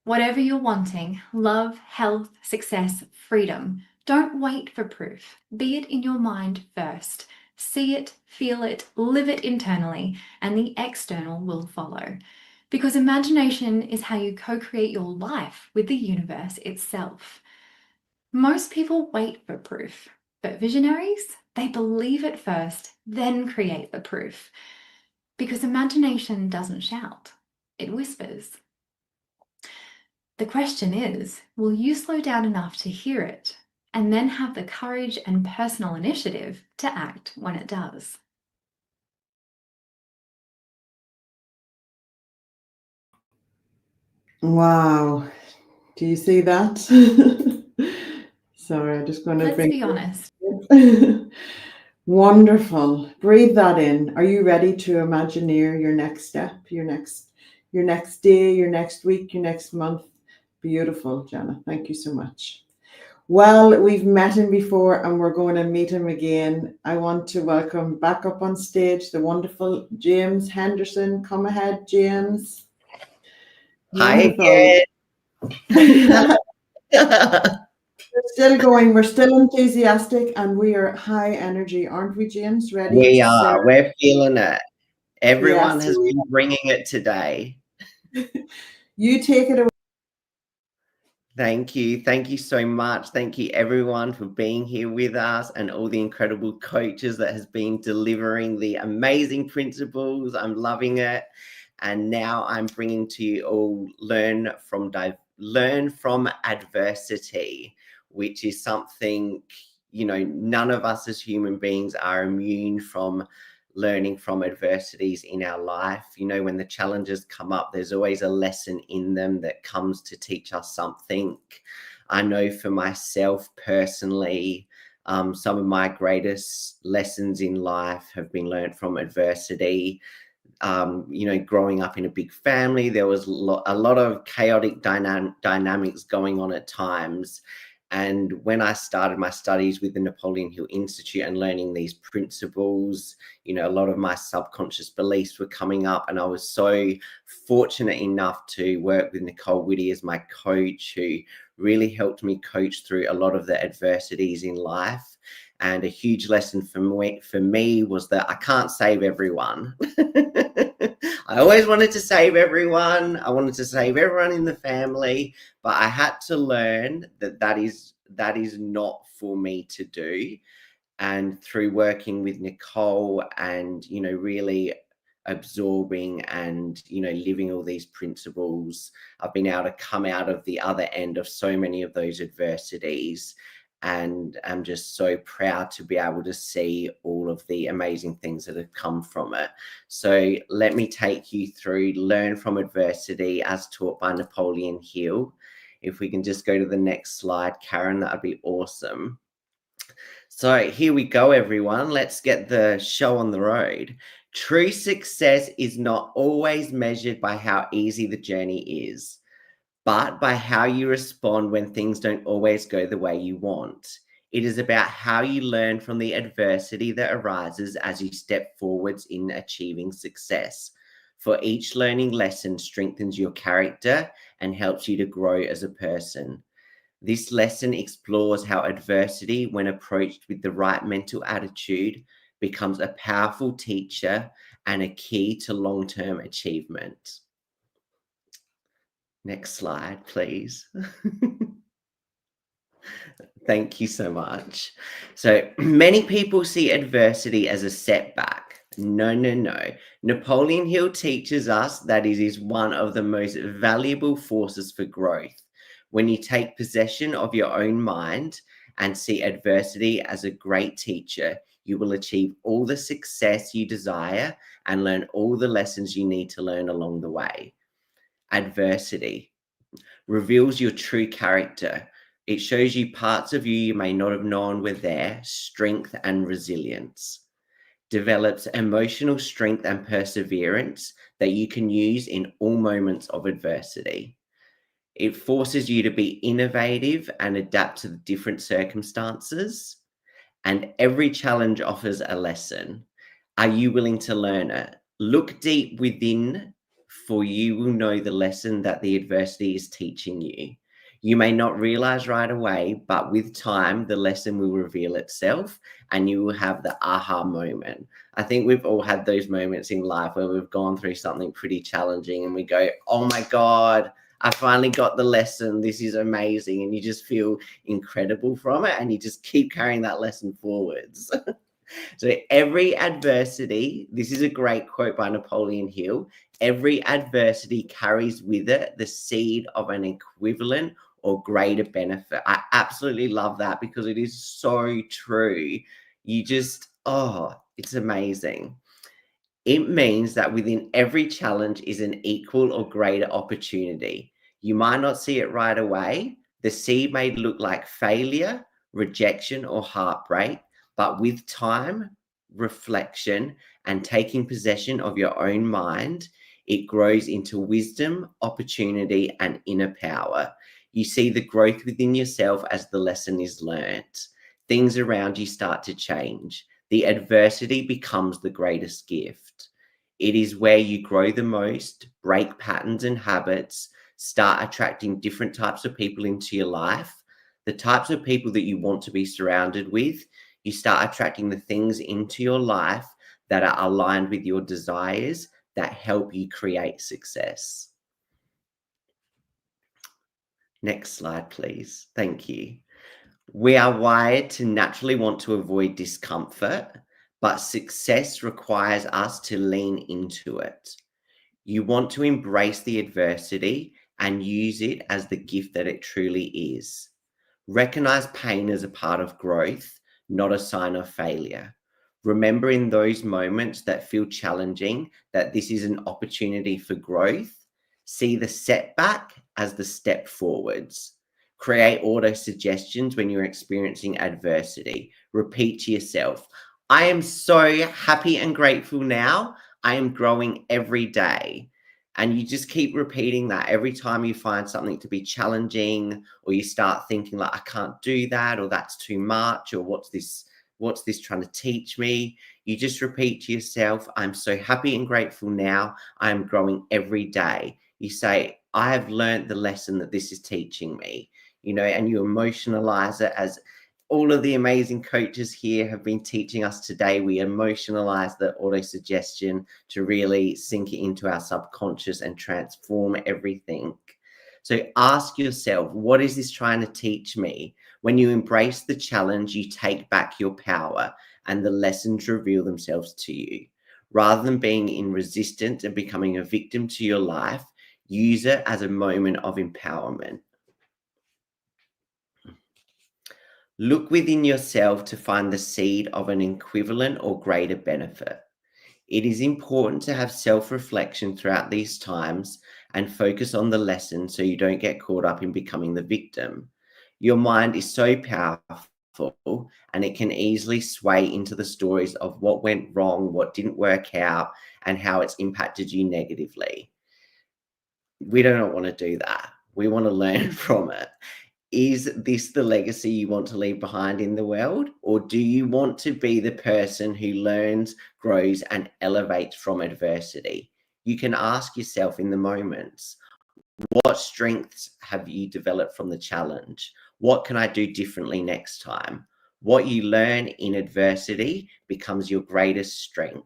Whatever you're wanting, love, health, success, freedom, don't wait for proof. Be it in your mind first. See it, feel it, live it internally, and the external will follow. Because imagination is how you co-create your life with the universe itself. Most people wait for proof, but visionaries, they believe it first, then create the proof. Because imagination doesn't shout, it whispers. The question is, will you slow down enough to hear it, and then have the courage and personal initiative to act when it does? Wow. Do you see that? Sorry, I'm just going to Let's be honest. Wonderful. Breathe that in. Are you ready to imagineer your next step, your next day, your next week, your next month? Beautiful, Jenna. Thank you so much. Well, we've met him before and we're going to meet him again. I want to welcome back up on stage the wonderful James Henderson. Come ahead, James. Hi again. We're still going. We're still enthusiastic and we are high energy, aren't we, James? Ready? We are. We're feeling it. Everyone has been bringing it today. You take it away. Thank you. Thank you so much. Thank you, everyone, for being here with us and all the incredible coaches that has been delivering the amazing principles. I'm loving it. And now I'm bringing to you all learn from adversity, which is something, you know, none of us as human beings are immune from learning from adversities in our life. You know, when the challenges come up, there's always a lesson in them that comes to teach us something. I know for myself personally, some of my greatest lessons in life have been learned from adversity. You know, growing up in a big family, there was a lot of chaotic dynamics going on at times. And when I started my studies with the Napoleon Hill Institute and learning these principles, you know, a lot of my subconscious beliefs were coming up. And I was so fortunate enough to work with Nicole Whitty as my coach, who really helped me coach through a lot of the adversities in life. And a huge lesson for me was that I can't save everyone. I always wanted to save everyone. I wanted to save everyone in the family, but I had to learn that is not for me to do. And through working with Nicole and, you know, really absorbing and, you know, living all these principles, I've been able to come out of the other end of so many of those adversities. And I'm just so proud to be able to see all of the amazing things that have come from it. So let me take you through learn from adversity as taught by Napoleon Hill. If we can just go to the next slide, Karen, that would be awesome. So here we go, everyone. Let's get the show on the road. True success is not always measured by how easy the journey is, but by how you respond when things don't always go the way you want. It is about how you learn from the adversity that arises as you step forwards in achieving success. For each learning lesson strengthens your character and helps you to grow as a person. This lesson explores how adversity, when approached with the right mental attitude, becomes a powerful teacher and a key to long-term achievement. Next slide, please. Thank you so much. So many people see adversity as a setback. No, no, no. Napoleon Hill teaches us that it is one of the most valuable forces for growth. When you take possession of your own mind and see adversity as a great teacher, you will achieve all the success you desire and learn all the lessons you need to learn along the way. Adversity reveals your true character. It shows you parts of you may not have known were there, strength and resilience. Develops emotional strength and perseverance that you can use in all moments of adversity. It forces you to be innovative and adapt to different circumstances. And every challenge offers a lesson. Are you willing to learn it? Look deep within, for you will know the lesson that the adversity is teaching you. You may not realize right away, but with time, the lesson will reveal itself and you will have the aha moment. I think we've all had those moments in life where we've gone through something pretty challenging and we go, oh my God, I finally got the lesson. This is amazing. And you just feel incredible from it and you just keep carrying that lesson forwards. So every adversity, this is a great quote by Napoleon Hill, every adversity carries with it the seed of an equivalent or greater benefit. I absolutely love that because it is so true. You just, oh, it's amazing. It means that within every challenge is an equal or greater opportunity. You might not see it right away. The seed may look like failure, rejection, or heartbreak, but with time, reflection, and taking possession of your own mind, it grows into wisdom, opportunity, and inner power. You see the growth within yourself as the lesson is learnt. Things around you start to change. The adversity becomes the greatest gift. It is where you grow the most, break patterns and habits, start attracting different types of people into your life, the types of people that you want to be surrounded with. You start attracting the things into your life that are aligned with your desires that help you create success. Next slide, please. Thank you. We are wired to naturally want to avoid discomfort, but success requires us to lean into it. You want to embrace the adversity and use it as the gift that it truly is. Recognize pain as a part of growth, not a sign of failure. Remember in those moments that feel challenging that this is an opportunity for growth. See the setback as the step forwards. Create auto suggestions when you're experiencing adversity. Repeat to yourself, I am so happy and grateful now. I am growing every day. And you just keep repeating that every time you find something to be challenging, or you start thinking like, I can't do that, or that's too much, or what's this trying to teach me? You just repeat to yourself, I'm so happy and grateful now. I am growing every day. You say, I have learned the lesson that this is teaching me, and you emotionalize it, as all of the amazing coaches here have been teaching us today. We emotionalize the auto-suggestion to really sink it into our subconscious and transform everything. So ask yourself, what is this trying to teach me? When you embrace the challenge, you take back your power and the lessons reveal themselves to you. Rather than being in resistance and becoming a victim to your life, use it as a moment of empowerment. Look within yourself to find the seed of an equivalent or greater benefit. It is important to have self-reflection throughout these times and focus on the lesson so you don't get caught up in becoming the victim. Your mind is so powerful and it can easily sway into the stories of what went wrong, what didn't work out, and how it's impacted you negatively. We don't want to do that. We want to learn from it. Is this the legacy you want to leave behind in the world? Or do you want to be the person who learns, grows, and elevates from adversity? You can ask yourself in the moments, what strengths have you developed from the challenge? What can I do differently next time? What you learn in adversity becomes your greatest strength.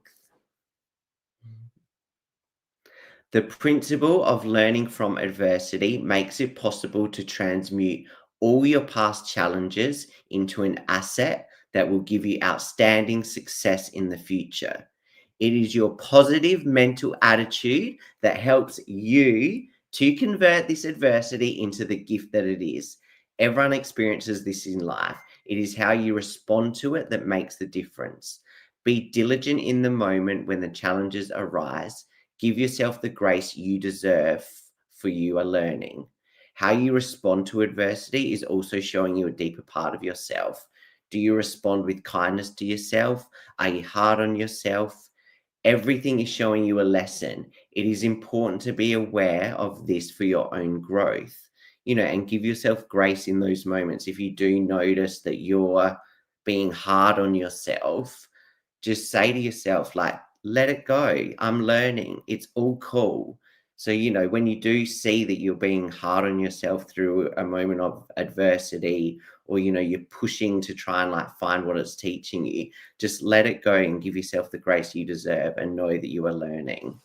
The principle of learning from adversity makes it possible to transmute all your past challenges into an asset that will give you outstanding success in the future. It is your positive mental attitude that helps you to convert this adversity into the gift that it is. Everyone experiences this in life. It is how you respond to it that makes the difference. Be diligent in the moment when the challenges arise. Give yourself the grace you deserve, for you are learning. How you respond to adversity is also showing you a deeper part of yourself. Do you respond with kindness to yourself? Are you hard on yourself? Everything is showing you a lesson. It is important to be aware of this for your own growth, and give yourself grace in those moments. If you do notice that you're being hard on yourself, just say to yourself, like, let it go. I'm learning. It's all cool. So, when you do see that you're being hard on yourself through a moment of adversity, or, you're pushing to try and find what it's teaching you, just let it go and give yourself the grace you deserve and know that you are learning.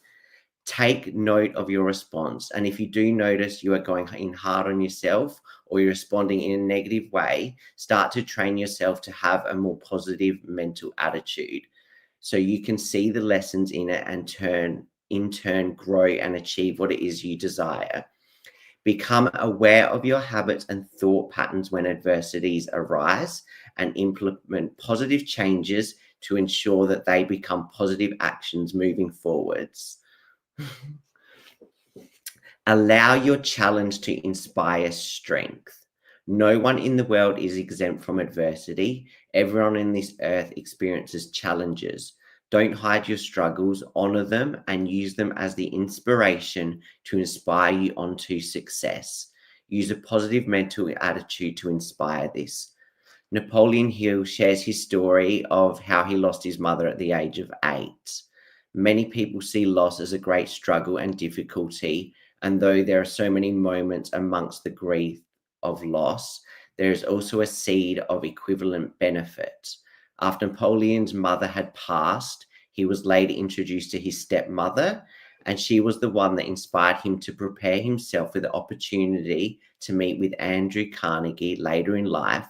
Take note of your response. And if you do notice you are going in hard on yourself or you're responding in a negative way, start to train yourself to have a more positive mental attitude, so you can see the lessons in it and in turn grow and achieve what it is you desire. Become aware of your habits and thought patterns when adversities arise, and implement positive changes to ensure that they become positive actions moving forwards. Allow your challenge to inspire strength. No one in the world is exempt from adversity. Everyone in this earth experiences challenges. Don't hide your struggles, honor them, and use them as the inspiration to inspire you onto success. Use a positive mental attitude to inspire this. Napoleon Hill shares his story of how he lost his mother at the age of 8. Many people see loss as a great struggle and difficulty, and though there are so many moments amongst the grief of loss, there is also a seed of equivalent benefit. After Napoleon's mother had passed, he was later introduced to his stepmother, and she was the one that inspired him to prepare himself for the opportunity to meet with Andrew Carnegie later in life,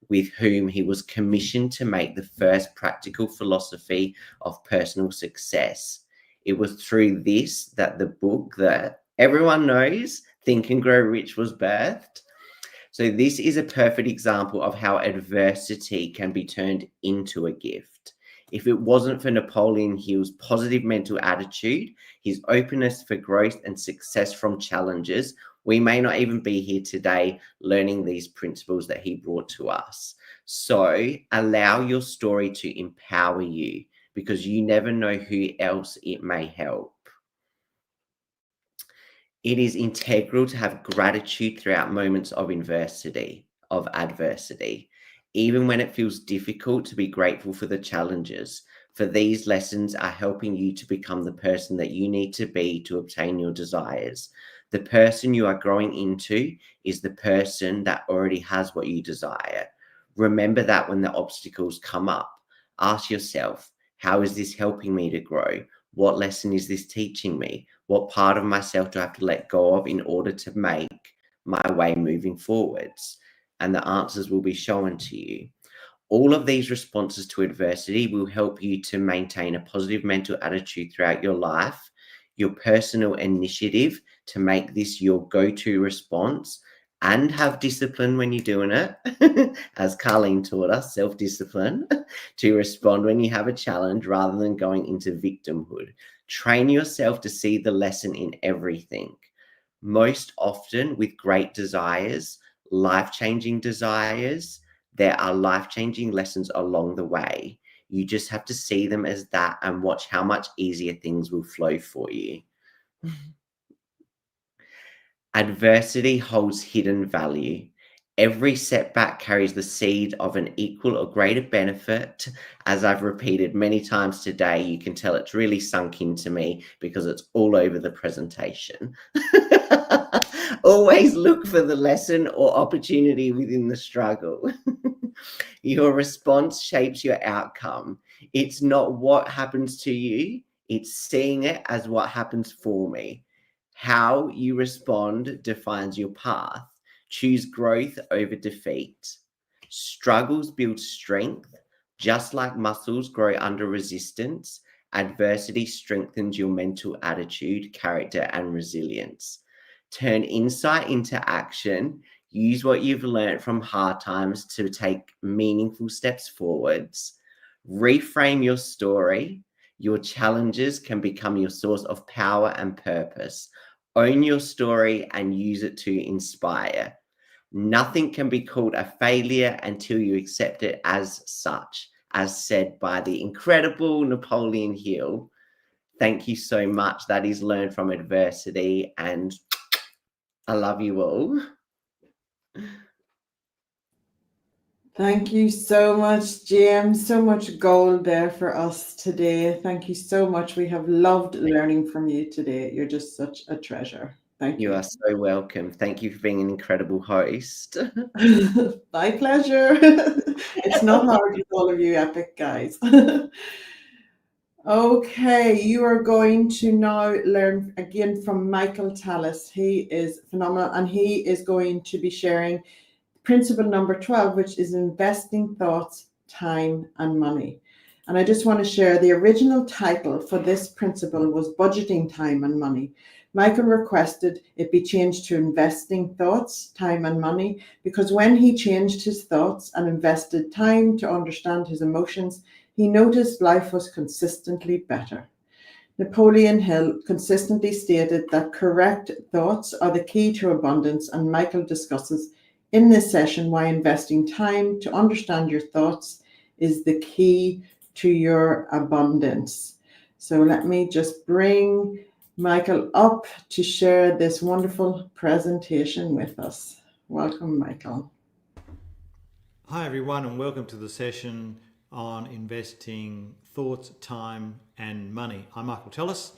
with whom he was commissioned to make the first practical philosophy of personal success. It was through this that the book that everyone knows, Think and Grow Rich, was birthed. So this is a perfect example of how adversity can be turned into a gift. If it wasn't for Napoleon Hill's positive mental attitude, his openness for growth and success from challenges, we may not even be here today learning these principles that he brought to us. So allow your story to empower you, because you never know who else it may help. It is integral to have gratitude throughout moments of adversity. Even when it feels difficult, to be grateful for the challenges, for these lessons are helping you to become the person that you need to be to obtain your desires. The person you are growing into is the person that already has what you desire. Remember that when the obstacles come up, ask yourself, how is this helping me to grow? What lesson is this teaching me? What part of myself do I have to let go of in order to make my way moving forwards? And the answers will be shown to you. All of these responses to adversity will help you to maintain a positive mental attitude throughout your life. Your personal initiative to make this your go-to response, and have discipline when you're doing it, as Carlene taught us, self-discipline, to respond when you have a challenge rather than going into victimhood. Train yourself to see the lesson in everything. Most often with great desires, life-changing desires, there are life-changing lessons along the way. You just have to see them as that and watch how much easier things will flow for you. Adversity holds hidden value. Every setback carries the seed of an equal or greater benefit. As I've repeated many times today, you can tell it's really sunk into me because it's all over the presentation. Always look for the lesson or opportunity within the struggle. Your response shapes your outcome. It's not what happens to you, It's seeing it as what happens for me. How you respond defines your path. Choose growth over defeat. Struggles build strength. Just like muscles grow under resistance, adversity strengthens your mental attitude, character, and resilience. Turn insight into action. Use what you've learned from hard times to take meaningful steps forwards. Reframe your story. Your challenges can become your source of power and purpose. Own your story and use it to inspire. Nothing can be called a failure until you accept it as such, as said by the incredible Napoleon Hill. Thank you so much. That is learned from adversity, and I love you all. Thank you so much, James. So much gold there for us today. Thank you so much. We have loved learning from you today. You're just such a treasure. Thank you. You are so welcome. Thank you for being an incredible host. My pleasure. It's not hard with all of you epic guys. Okay, you are going to now learn again from Michael Tellis. He is phenomenal, and he is going to be sharing principle number 12, which is investing thoughts, time, and money. And I just want to share the original title for this principle was budgeting time and money. Michael requested it be changed to investing thoughts, time, and money, because when he changed his thoughts and invested time to understand his emotions, he noticed life was consistently better. Napoleon Hill consistently stated that correct thoughts are the key to abundance, and Michael discusses in this session why investing time to understand your thoughts is the key to your abundance. So let me just bring Michael up to share this wonderful presentation with us. Welcome, Michael. Hi everyone, and welcome to the session on investing thoughts, time and money. I'm Michael Tellis,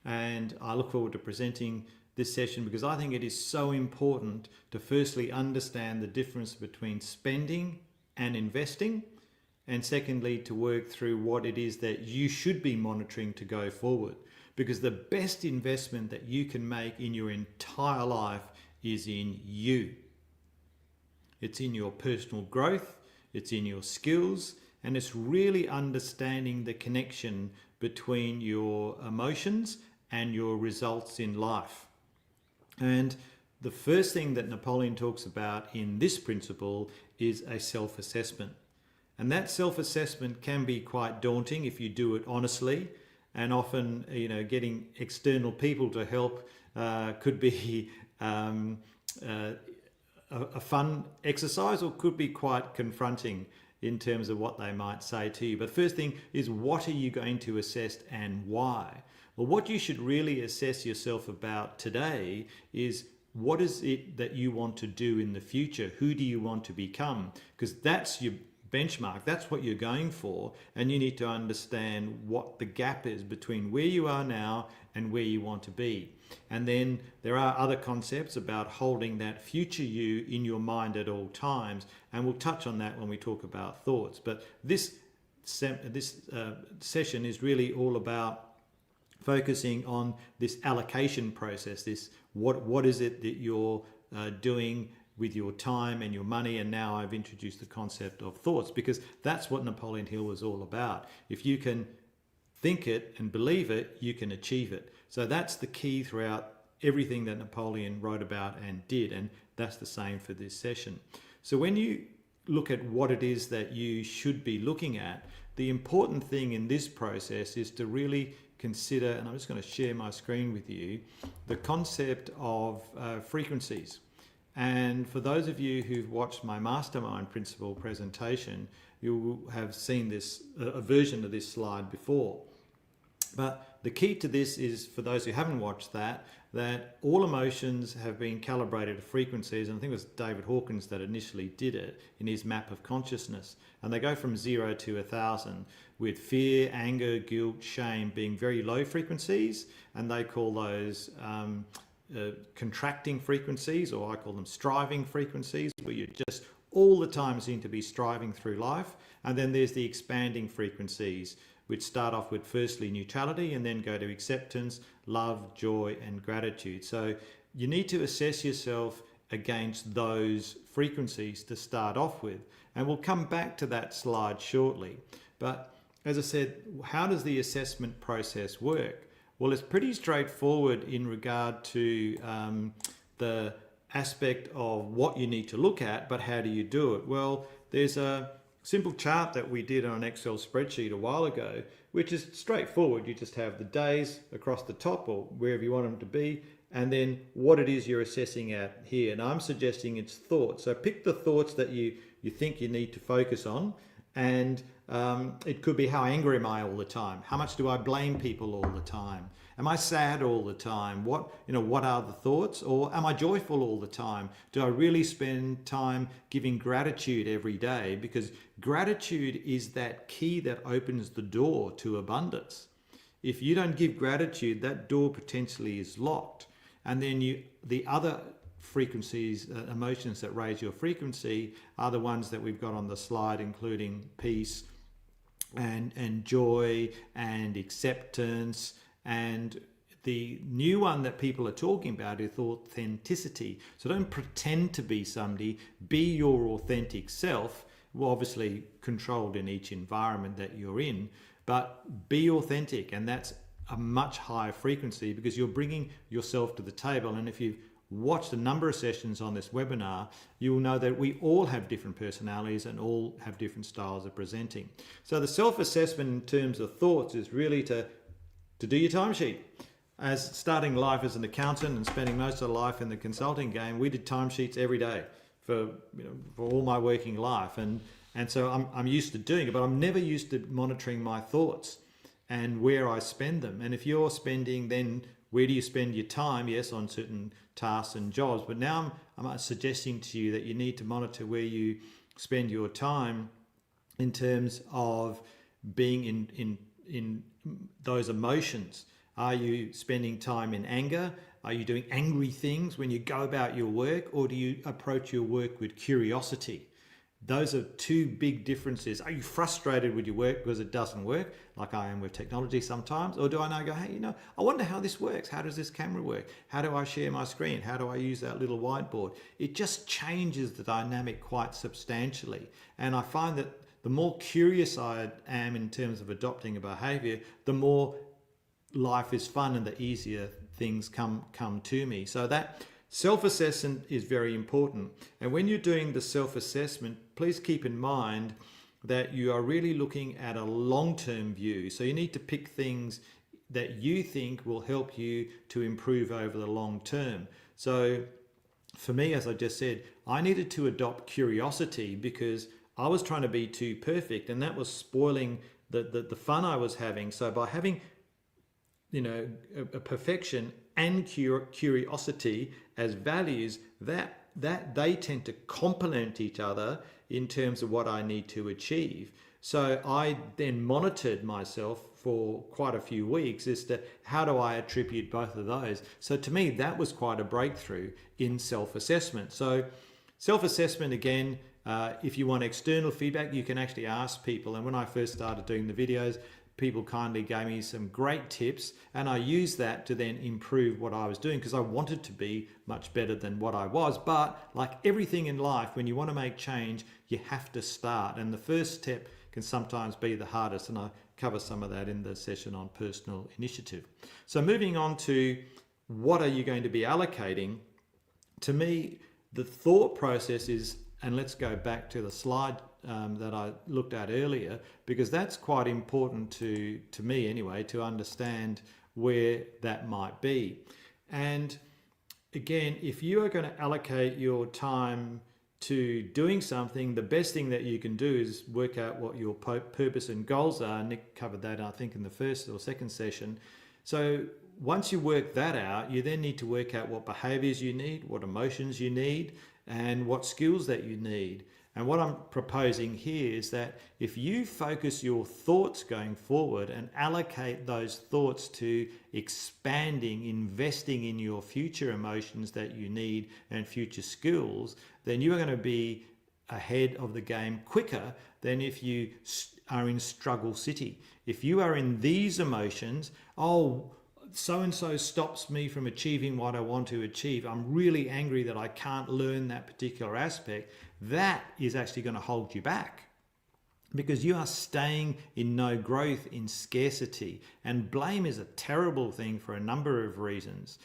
and I look forward to presenting this session because I think it is so important to firstly understand the difference between spending and investing, and secondly to work through what it is that you should be monitoring to go forward, because the best investment that you can make in your entire life is in you. It's in your personal growth, it's in your skills, and it's really understanding the connection between your emotions and your results in life. And the first thing that Napoleon talks about in this principle is a self-assessment. And that self-assessment can be quite daunting if you do it honestly, and often, getting external people to help could be a fun exercise, or could be quite confronting in terms of what they might say to you. But first thing is, what are you going to assess and why? Well, what you should really assess yourself about today is, what is it that you want to do in the future? Who do you want to become? Because that's your benchmark, that's what you're going for, and you need to understand what the gap is between where you are now and where you want to be. And then there are other concepts about holding that future you in your mind at all times, and we'll touch on that when we talk about thoughts. But this session is really all about focusing on this allocation process, this what is it that you're doing with your time and your money. And now I've introduced the concept of thoughts, because that's what Napoleon Hill was all about. If you can think it and believe it, you can achieve it. So that's the key throughout everything that Napoleon wrote about and did, and that's the same for this session. So when you look at what it is that you should be looking at, the important thing in this process is to really consider, and I'm just going to share my screen with you, the concept of frequencies. And for those of you who've watched my mastermind principle presentation, you will have seen this, a version of this slide before. But the key to this is, for those who haven't watched that all emotions have been calibrated to frequencies, and I think it was David Hawkins that initially did it in his map of consciousness. And they go from 0 to 1,000, with fear, anger, guilt, shame being very low frequencies, and they call those contracting frequencies, or I call them striving frequencies, where you just all the time seem to be striving through life. And then there's the expanding frequencies, which start off with firstly neutrality and then go to acceptance, love, joy, and gratitude. So you need to assess yourself against those frequencies to start off with. And we'll come back to that slide shortly. But as I said, how does the assessment process work? Well, it's pretty straightforward in regard to the aspect of what you need to look at, but how do you do it? Well, there's a simple chart that we did on an Excel spreadsheet a while ago, which is straightforward. You just have the days across the top or wherever you want them to be, and then what it is you're assessing at here. And I'm suggesting it's thoughts. So pick the thoughts that you think you need to focus on. And it could be, how angry am I all the time? How much do I blame people all the time? Am I sad all the time? What are the thoughts? Or am I joyful all the time? Do I really spend time giving gratitude every day? Because gratitude is that key that opens the door to abundance. If you don't give gratitude, that door potentially is locked. And then the other frequencies, emotions that raise your frequency are the ones that we've got on the slide, including peace and joy and acceptance. And the new one that people are talking about is authenticity. So don't pretend to be somebody, be your authentic self. Well, obviously controlled in each environment that you're in, but be authentic. And that's a much higher frequency because you're bringing yourself to the table. And if you've watched a number of sessions on this webinar, you'll know that we all have different personalities and all have different styles of presenting. So the self-assessment in terms of thoughts is really to do your timesheet. As starting life as an accountant and spending most of life in the consulting game, we did timesheets every day for all my working life, and so I'm used to doing it, but I'm never used to monitoring my thoughts and where I spend them. And if you're spending, then where do you spend your time? Yes, on certain tasks and jobs, but now I'm suggesting to you that you need to monitor where you spend your time in terms of being in those emotions. Are you spending time in anger? Are you doing angry things when you go about your work, or do you approach your work with curiosity? Those are two big differences. Are you frustrated with your work because it doesn't work, like I am with technology sometimes? Or do I now go, hey, I wonder how this works. How does this camera work? How do I share my screen? How do I use that little whiteboard? It just changes the dynamic quite substantially. And I find that the more curious I am in terms of adopting a behavior, the more life is fun and the easier things come to me. So that self-assessment is very important. And when you're doing the self-assessment, please keep in mind that you are really looking at a long-term view. So you need to pick things that you think will help you to improve over the long term. So for me, as I just said, I needed to adopt curiosity because I was trying to be too perfect, and that was spoiling the fun I was having. So by having a perfection and curiosity as values, that they tend to complement each other in terms of what I need to achieve. So I then monitored myself for quite a few weeks as to how do I attribute both of those. So to me, that was quite a breakthrough in self-assessment. So self-assessment, again, if you want external feedback, you can actually ask people. And when I first started doing the videos, people kindly gave me some great tips, and I used that to then improve what I was doing because I wanted to be much better than what I was. But like everything in life, when you want to make change, you have to start. And the first step can sometimes be the hardest, and I cover some of that in the session on personal initiative. So moving on to what are you going to be allocating? To me, the thought process is, and let's go back to the slide that I looked at earlier, because that's quite important to me anyway, to understand where that might be. And again, if you are going to allocate your time to doing something, the best thing that you can do is work out what your purpose and goals are. Nick covered that, I think, in the first or second session. So once you work that out, you then need to work out what behaviors you need, what emotions you need, and what skills that you need. And what I'm proposing here is that if you focus your thoughts going forward and allocate those thoughts to expanding, investing in your future emotions that you need and future skills, then you are going to be ahead of the game quicker than if you are in struggle city. If you are in these emotions, oh, so-and-so stops me from achieving what I want to achieve, I'm really angry that I can't learn that particular aspect, that is actually going to hold you back, because you are staying in no growth, in scarcity. And blame is a terrible thing for a number of reasons.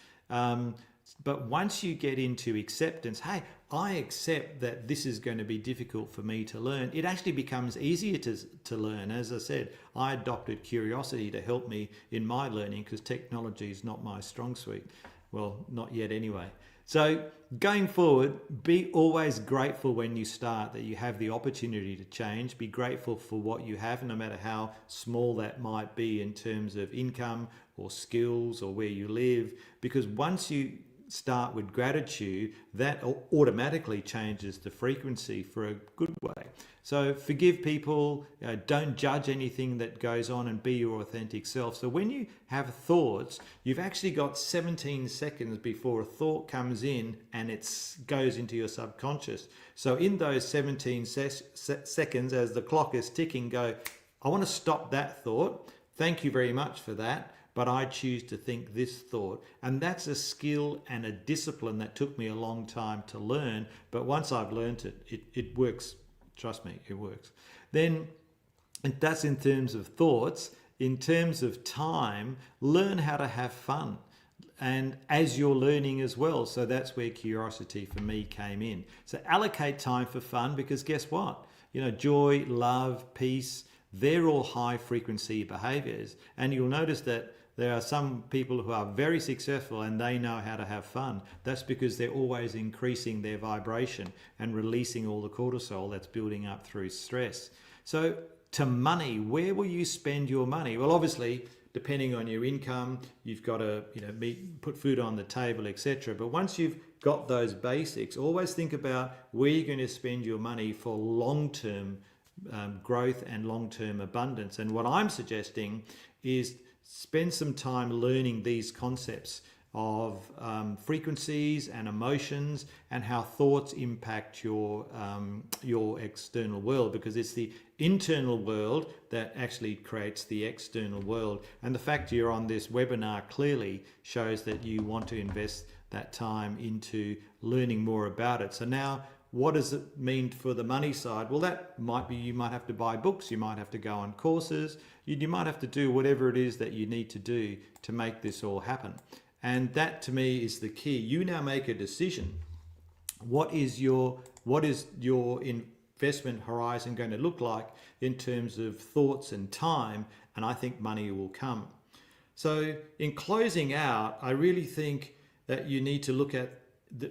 But once you get into acceptance, hey, I accept that this is going to be difficult for me to learn, it actually becomes easier to learn. As I said, I adopted curiosity to help me in my learning, because technology is not my strong suite. Well, not yet anyway. So going forward, be always grateful when you start that you have the opportunity to change. Be grateful for what you have, no matter how small that might be in terms of income or skills or where you live, because once you start with gratitude, that automatically changes the frequency for a good way. So forgive people, don't judge anything that goes on, and be your authentic self. So when you have thoughts, you've actually got 17 seconds before a thought comes in and it goes into your subconscious. So in those 17 seconds, as the clock is ticking, go, I want to stop that thought. Thank you very much for that, but I choose to think this thought. And that's a skill and a discipline that took me a long time to learn. But once I've learned it, it works. Trust me, it works. Then, and that's in terms of thoughts. In terms of time, learn how to have fun, and as you're learning as well. So that's where curiosity for me came in. So allocate time for fun, because guess what? You know, joy, love, peace, they're all high frequency behaviors. And you'll notice that there are some people who are very successful and they know how to have fun. That's because they're always increasing their vibration and releasing all the cortisol that's building up through stress. So to money, where will you spend your money? Well, obviously, depending on your income, you've got to, put food on the table, etc. But once you've got those basics, always think about where you're going to spend your money for long-term growth and long-term abundance. And what I'm suggesting is spend some time learning these concepts of frequencies and emotions, and how thoughts impact your external world, because it's the internal world that actually creates the external world. And the fact you're on this webinar clearly shows that you want to invest that time into learning more about it. So now, what does it mean for the money side? Well, that might be, you might have to buy books, you might have to go on courses, you might have to do whatever it is that you need to do to make this all happen. And that to me is the key. You now make a decision. What is your investment horizon going to look like in terms of thoughts and time? And I think money will come. So in closing out, I really think that you need to look at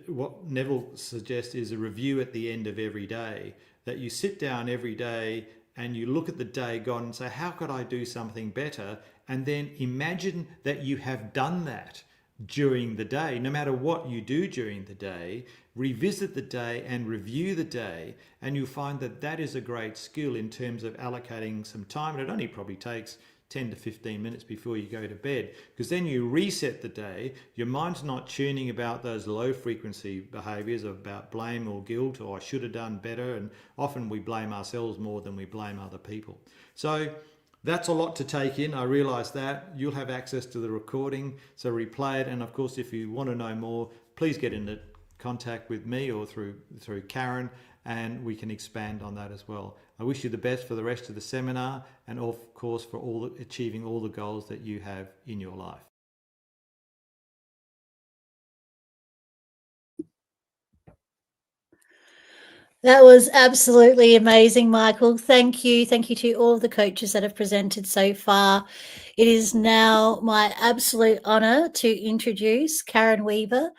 what Neville suggests is a review at the end of every day, that you sit down every day and you look at the day gone and say, how could I do something better? And then imagine that you have done that during the day. No matter what you do during the day, revisit the day and review the day, and you'll find that that is a great skill in terms of allocating some time. And it only probably takes 10 to 15 minutes before you go to bed, because then you reset the day. Your mind's not tuning about those low frequency behaviors about blame or guilt, or I should have done better. And often we blame ourselves more than we blame other people. So that's a lot to take in. I realize that. You'll have access to the recording, so replay it. And of course, if you want to know more, please get into contact with me or through Karen, and we can expand on that as well. I wish you the best for the rest of the seminar, and of course for achieving all the goals that you have in your life. That was absolutely amazing, Michael. Thank you. Thank you to all of the coaches that have presented so far. It is now my absolute honour to introduce Karen Weaver.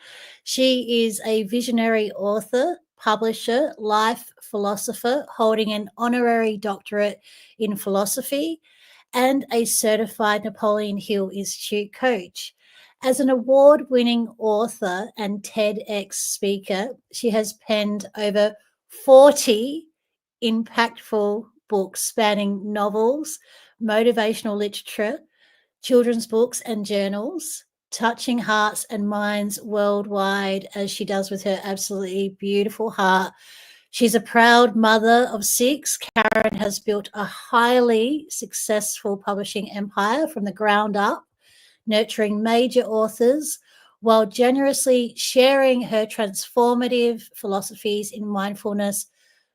She is a visionary author, publisher, life philosopher, holding an honorary doctorate in philosophy, and a certified Napoleon Hill Institute coach. As an award-winning author and TEDx speaker, she has penned over 40 impactful books spanning novels, motivational literature, children's books and journals, touching hearts and minds worldwide, as she does with her absolutely beautiful heart, She's a proud mother of 6. Karen has built a highly successful publishing empire from the ground up, nurturing major authors while generously sharing her transformative philosophies in mindfulness,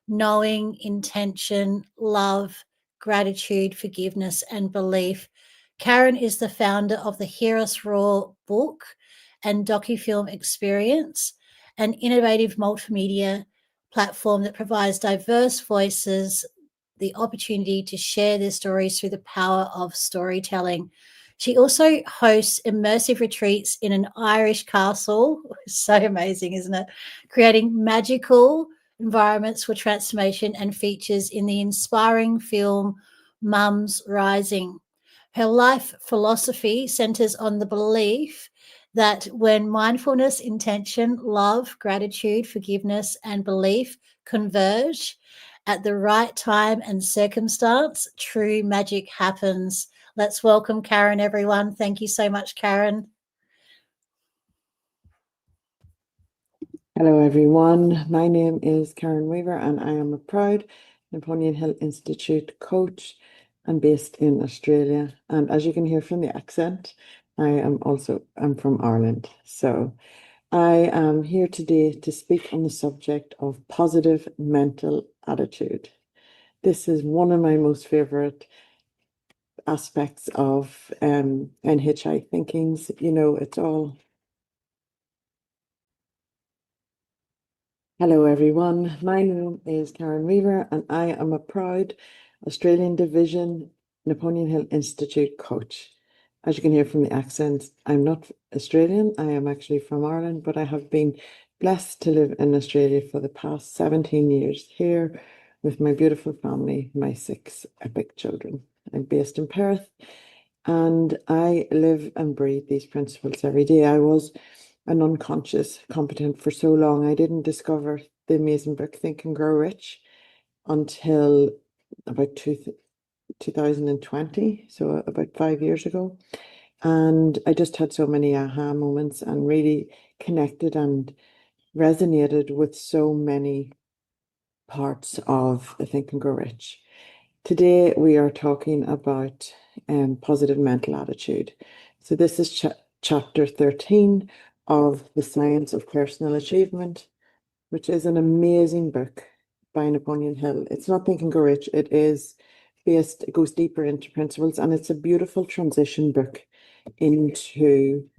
knowing, intention, love, gratitude, forgiveness, and belief. Karen is the founder of the Hear Us Roar book and docufilm experience, an innovative multimedia platform that provides diverse voices the opportunity to share their stories through the power of storytelling. She also hosts immersive retreats in an Irish castle. So amazing, isn't it? Creating magical environments for transformation and features in the inspiring film Mums Rising. Her life philosophy centers on the belief that when mindfulness, intention, love, gratitude, forgiveness, and belief converge at the right time and circumstance, true magic happens. Let's welcome Karen, everyone. Thank you so much, Karen. Hello, everyone. My name is Karen Weaver, and I am a proud Napoleon Hill Institute coach and based in Australia. And as you can hear from the accent, I'm from Ireland. So I am here today to speak on the subject of positive mental attitude. This is one of my most favorite aspects of NHI thinkings. You know, it's all. Hello, everyone. My name is Karen Weaver, and I am a proud Australian Division Napoleon Hill Institute coach. As you can hear from the accent, I'm not Australian. I am actually from Ireland, but I have been blessed to live in Australia for the past 17 years here with my beautiful family, my 6 epic children. I'm based in Perth, and I live and breathe these principles every day. I was an unconscious competent for so long. I didn't discover the amazing book Think and Grow Rich until about 2020, so about 5 years ago. And I just had so many aha moments and really connected and resonated with so many parts of Think and Grow Rich. Today we are talking about positive mental attitude. So this is chapter 13 of The Science of Personal Achievement, which is an amazing book by Napoleon Hill. It's not Think and Grow Rich, it goes deeper into principles, and it's a beautiful transition book into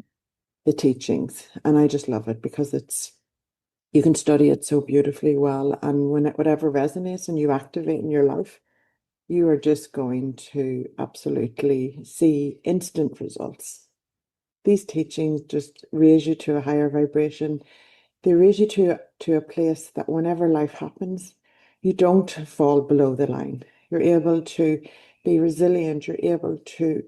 the teachings. And I just love it because you can study it so beautifully well, and whatever resonates and you activate in your life, you are just going to absolutely see instant results. These teachings just raise you to a higher vibration. They raise you to a place that whenever life happens, you don't fall below the line. You're able to be resilient. You're able to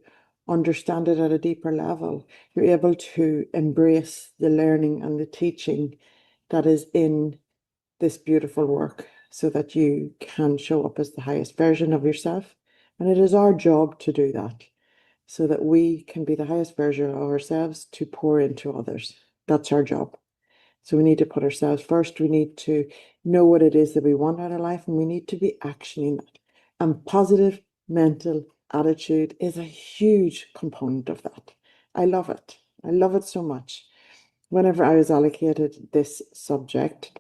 understand it at a deeper level. You're able to embrace the learning and the teaching that is in this beautiful work so that you can show up as the highest version of yourself. And it is our job to do that, so that we can be the highest version of ourselves to pour into others. That's our job. So we need to put ourselves first. We need to know what it is that we want out of life, and we need to be actioning that. And positive mental attitude is a huge component of that. I love it. I love it so much. Whenever I was allocated this subject,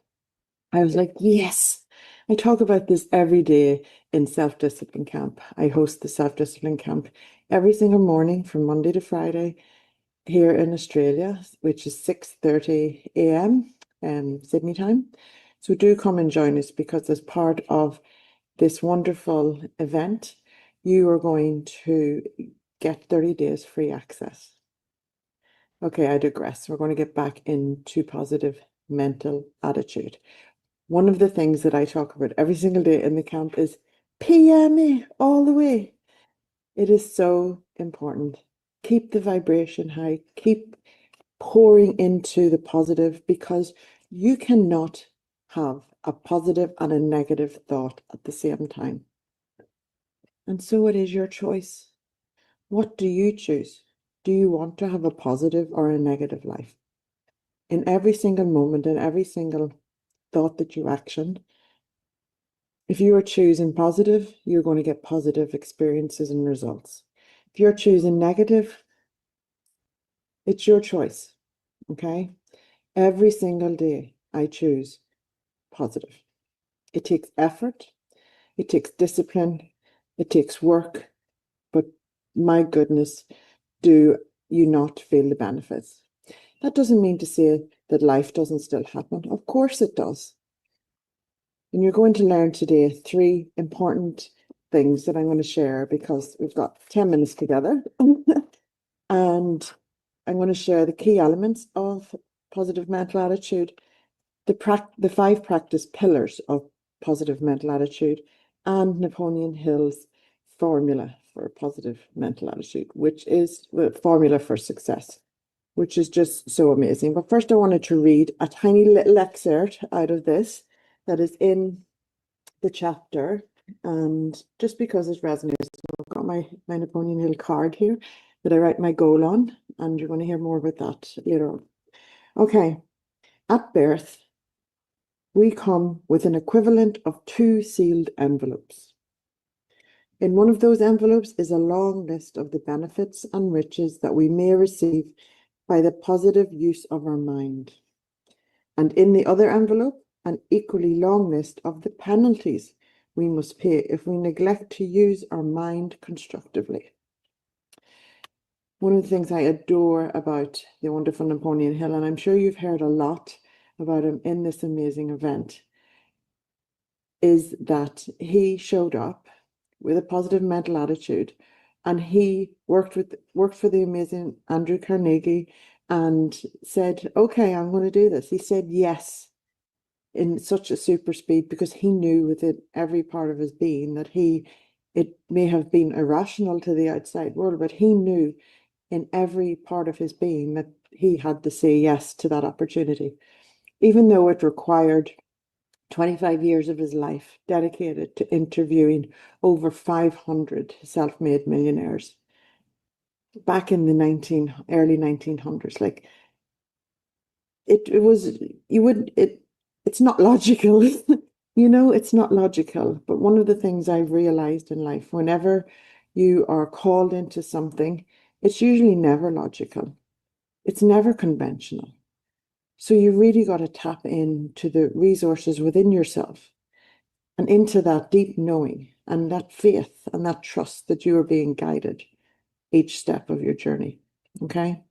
I was like, yes, I talk about this every day in self-discipline camp. I host the self-discipline camp every single morning from Monday to Friday here in Australia, which is 6:30 a.m. Sydney time. So do come and join us, because as part of this wonderful event, you are going to get 30 days free access. Okay, I digress. We're going to get back into positive mental attitude. One of the things that I talk about every single day in the camp is PME all the way. It is so important. Keep the vibration high. Keep pouring into the positive, because you cannot have a positive and a negative thought at the same time. And so it is your choice. What do you choose? Do you want to have a positive or a negative life? In every single moment, in every single thought that you action, If you are choosing positive, you're going to get positive experiences and results. If you're choosing negative, it's your choice, okay? Every single day, I choose positive. It takes effort, it takes discipline, it takes work, but my goodness, do you not feel the benefits? That doesn't mean to say that life doesn't still happen. Of course it does. And you're going to learn today 3 important things that I'm going to share because we've got 10 minutes together. And I'm going to share the key elements of positive mental attitude, the 5 practice pillars of positive mental attitude, and Napoleon Hill's formula for positive mental attitude, which is the formula for success, which is just so amazing. But first I wanted to read a tiny little excerpt out of this that is in the chapter, and just because it resonates, I've got my Napoleon Hill card here that I write my goal on, and you're going to hear more about that later on. Okay, at birth, we come with an equivalent of 2 sealed envelopes. In one of those envelopes is a long list of the benefits and riches that we may receive by the positive use of our mind. And in the other envelope, an equally long list of the penalties we must pay if we neglect to use our mind constructively. One of the things I adore about the wonderful Napoleon Hill, and I'm sure you've heard a lot about him in this amazing event, is that he showed up with a positive mental attitude, and he worked for the amazing Andrew Carnegie and said, okay, I'm going to do this. He said yes in such a super speed because he knew within every part of his being that it may have been irrational to the outside world, but he knew in every part of his being that he had to say yes to that opportunity, even though it required 25 years of his life dedicated to interviewing over 500 self-made millionaires back in the early 1900s. Like it's not logical. It's not logical. But one of the things I've realized in life, whenever you are called into something, it's usually never logical. It's never conventional. So you really got to tap into the resources within yourself and into that deep knowing and that faith and that trust that you are being guided each step of your journey. Okay?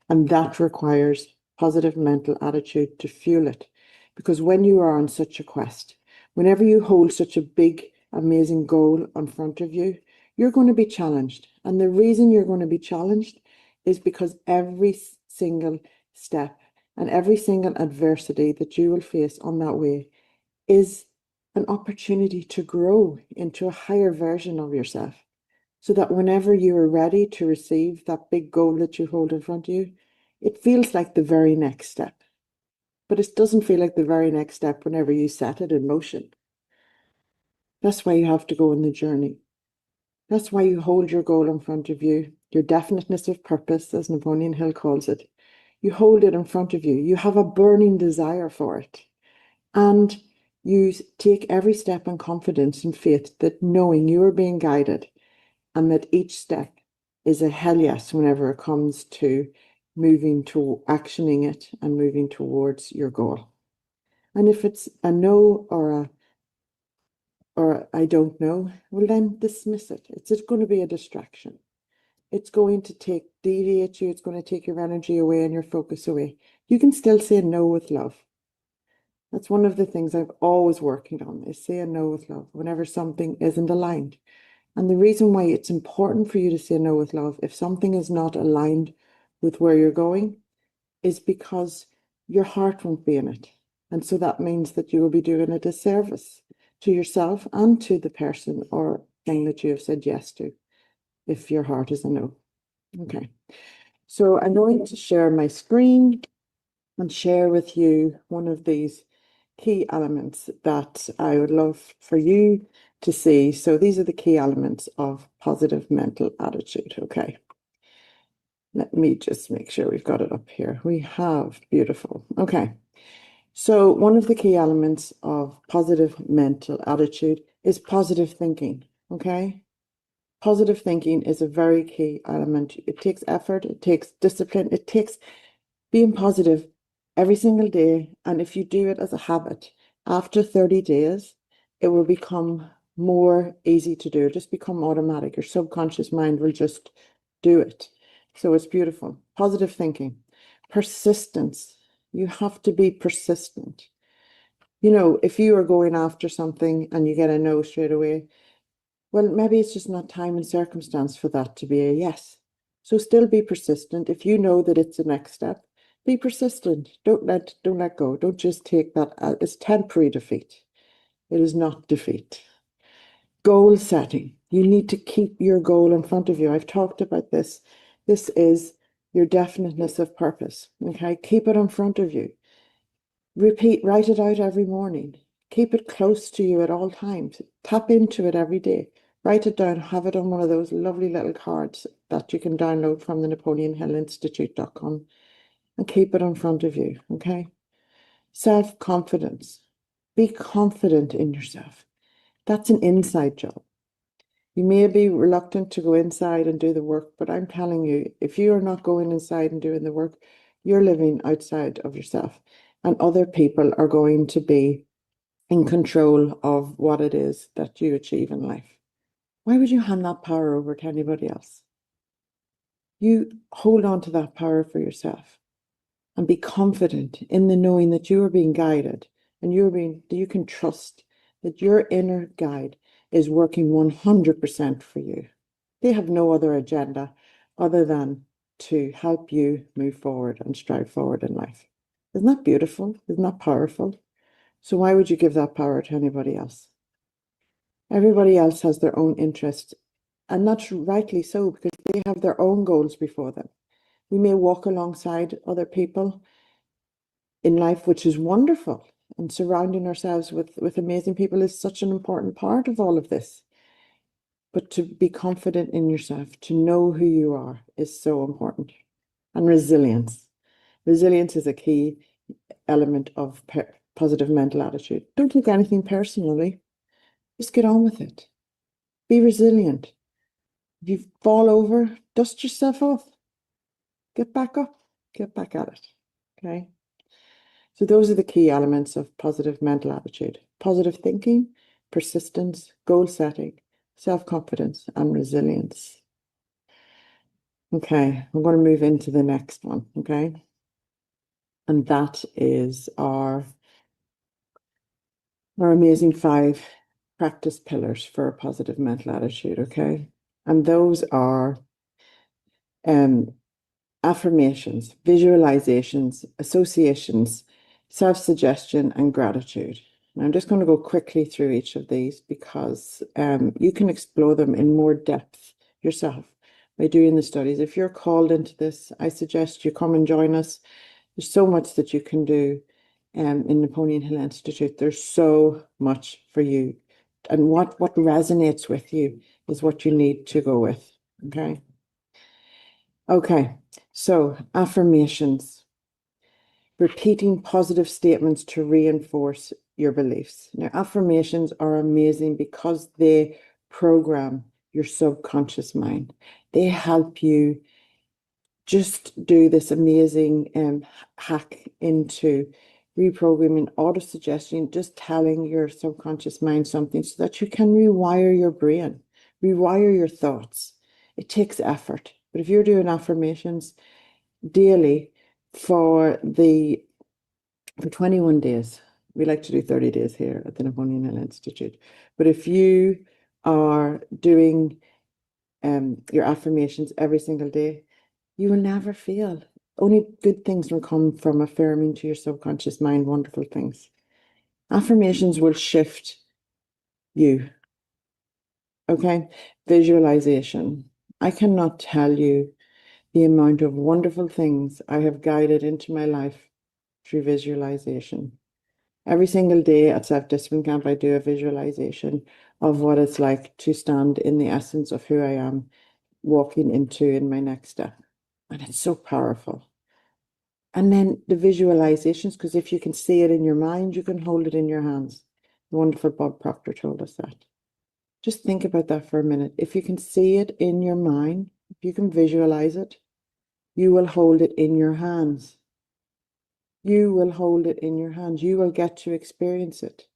And that requires positive mental attitude to fuel it. Because when you are on such a quest, whenever you hold such a big, amazing goal in front of you, you're going to be challenged. And the reason you're going to be challenged is because every single step and every single adversity that you will face on that way is an opportunity to grow into a higher version of yourself. So that whenever you are ready to receive that big goal that you hold in front of you, it feels like the very next step. But it doesn't feel like the very next step whenever you set it in motion. That's why you have to go on the journey. That's why you hold your goal in front of you, your definiteness of purpose, as Napoleon Hill calls it. You hold it in front of you. You have a burning desire for it. And you take every step in confidence and faith that knowing you are being guided and that each step is a hell yes whenever it comes to moving to actioning it and moving towards your goal. And if it's a no or I don't know, well then dismiss it. It's going to be a distraction. It's going to deviate you. It's going to take your energy away and your focus away. You can still say no with love. That's one of the things I've always working on, is say no with love whenever something isn't aligned. And the reason why it's important for you to say no with love if something is not aligned with where you're going is because your heart won't be in it. And so that means that you will be doing a disservice to yourself and to the person or thing that you have said yes to if your heart is a no. Okay. So I'm going to share my screen and share with you one of these key elements that I would love for you to see. So these are the key elements of positive mental attitude. Okay. Let me just make sure we've got it up here. We have, beautiful. Okay. So one of the key elements of positive mental attitude is positive thinking, okay? Positive thinking is a very key element. It takes effort, it takes discipline, it takes being positive every single day. And if you do it as a habit, after 30 days, it will become more easy to do. It'll just become automatic. Your subconscious mind will just do it. So it's beautiful. Positive thinking. Persistence. You have to be persistent. You know, if you are going after something and you get a no straight away, well, maybe it's just not time and circumstance for that to be a yes. So still be persistent. If you know that it's the next step, be persistent. Don't let go. Don't just take that as temporary defeat. It is not defeat. Goal setting. You need to keep your goal in front of you. I've talked about this. This is your definiteness of purpose. Okay, keep it in front of you. Repeat, write it out every morning. Keep it close to you at all times. Tap into it every day. Write it down. Have it on one of those lovely little cards that you can download from the NapoleonHillInstitute.com and keep it in front of you. Okay. Self-confidence. Be confident in yourself. That's an inside job. You may be reluctant to go inside and do the work, but I'm telling you, if you are not going inside and doing the work, you're living outside of yourself, and other people are going to be in control of what it is that you achieve in life. Why would you hand that power over to anybody else? You hold on to that power for yourself and be confident in the knowing that you are being guided and you can trust that your inner guide is working 100% for you. They have no other agenda other than to help you move forward and strive forward in life. Isn't that beautiful? Isn't that powerful? So why would you give that power to anybody else? Everybody else has their own interests, and that's rightly so, because they have their own goals before them. We may walk alongside other people in life, which is wonderful, and surrounding ourselves with amazing people is such an important part of all of this. But to be confident in yourself, to know who you are, is so important. And resilience. Resilience is a key element of positive mental attitude. Don't take anything personally. Just get on with it. Be resilient. If you fall over, dust yourself off. Get back up. Get back at it. Okay? So those are the key elements of positive mental attitude. Positive thinking, persistence, goal setting, self-confidence, and resilience. Okay, I'm going to move into the next one, okay? And that is our amazing 5 practice pillars for a positive mental attitude, okay? And those are affirmations, visualizations, associations, self-suggestion, and gratitude. Now, I'm just going to go quickly through each of these because you can explore them in more depth yourself by doing the studies. If you're called into this, I suggest you come and join us. There's so much that you can do in Napoleon Hill Institute. There's so much for you. And what resonates with you is what you need to go with, okay? Okay, so affirmations. Repeating positive statements to reinforce your beliefs. Now, affirmations are amazing because they program your subconscious mind. They help you just do this amazing hack into reprogramming, auto-suggestion, just telling your subconscious mind something so that you can rewire your brain, rewire your thoughts. It takes effort. But if you're doing affirmations daily for 21 days, we like to do 30 days here at the Napoleon Hill Institute. But if you are doing your affirmations every single day, you will never fail. Only good things will come from affirming to your subconscious mind wonderful things. Affirmations will shift you. Okay? Visualization. I cannot tell you the amount of wonderful things I have guided into my life through visualization. Every single day at Self-Discipline Camp, I do a visualization of what it's like to stand in the essence of who I am, walking into in my next step. And it's so powerful. And then the visualizations, because if you can see it in your mind, you can hold it in your hands. The wonderful Bob Proctor told us that. Just think about that for a minute. If you can see it in your mind, if you can visualize it, you will hold it in your hands. You will hold it in your hands. You will get to experience it.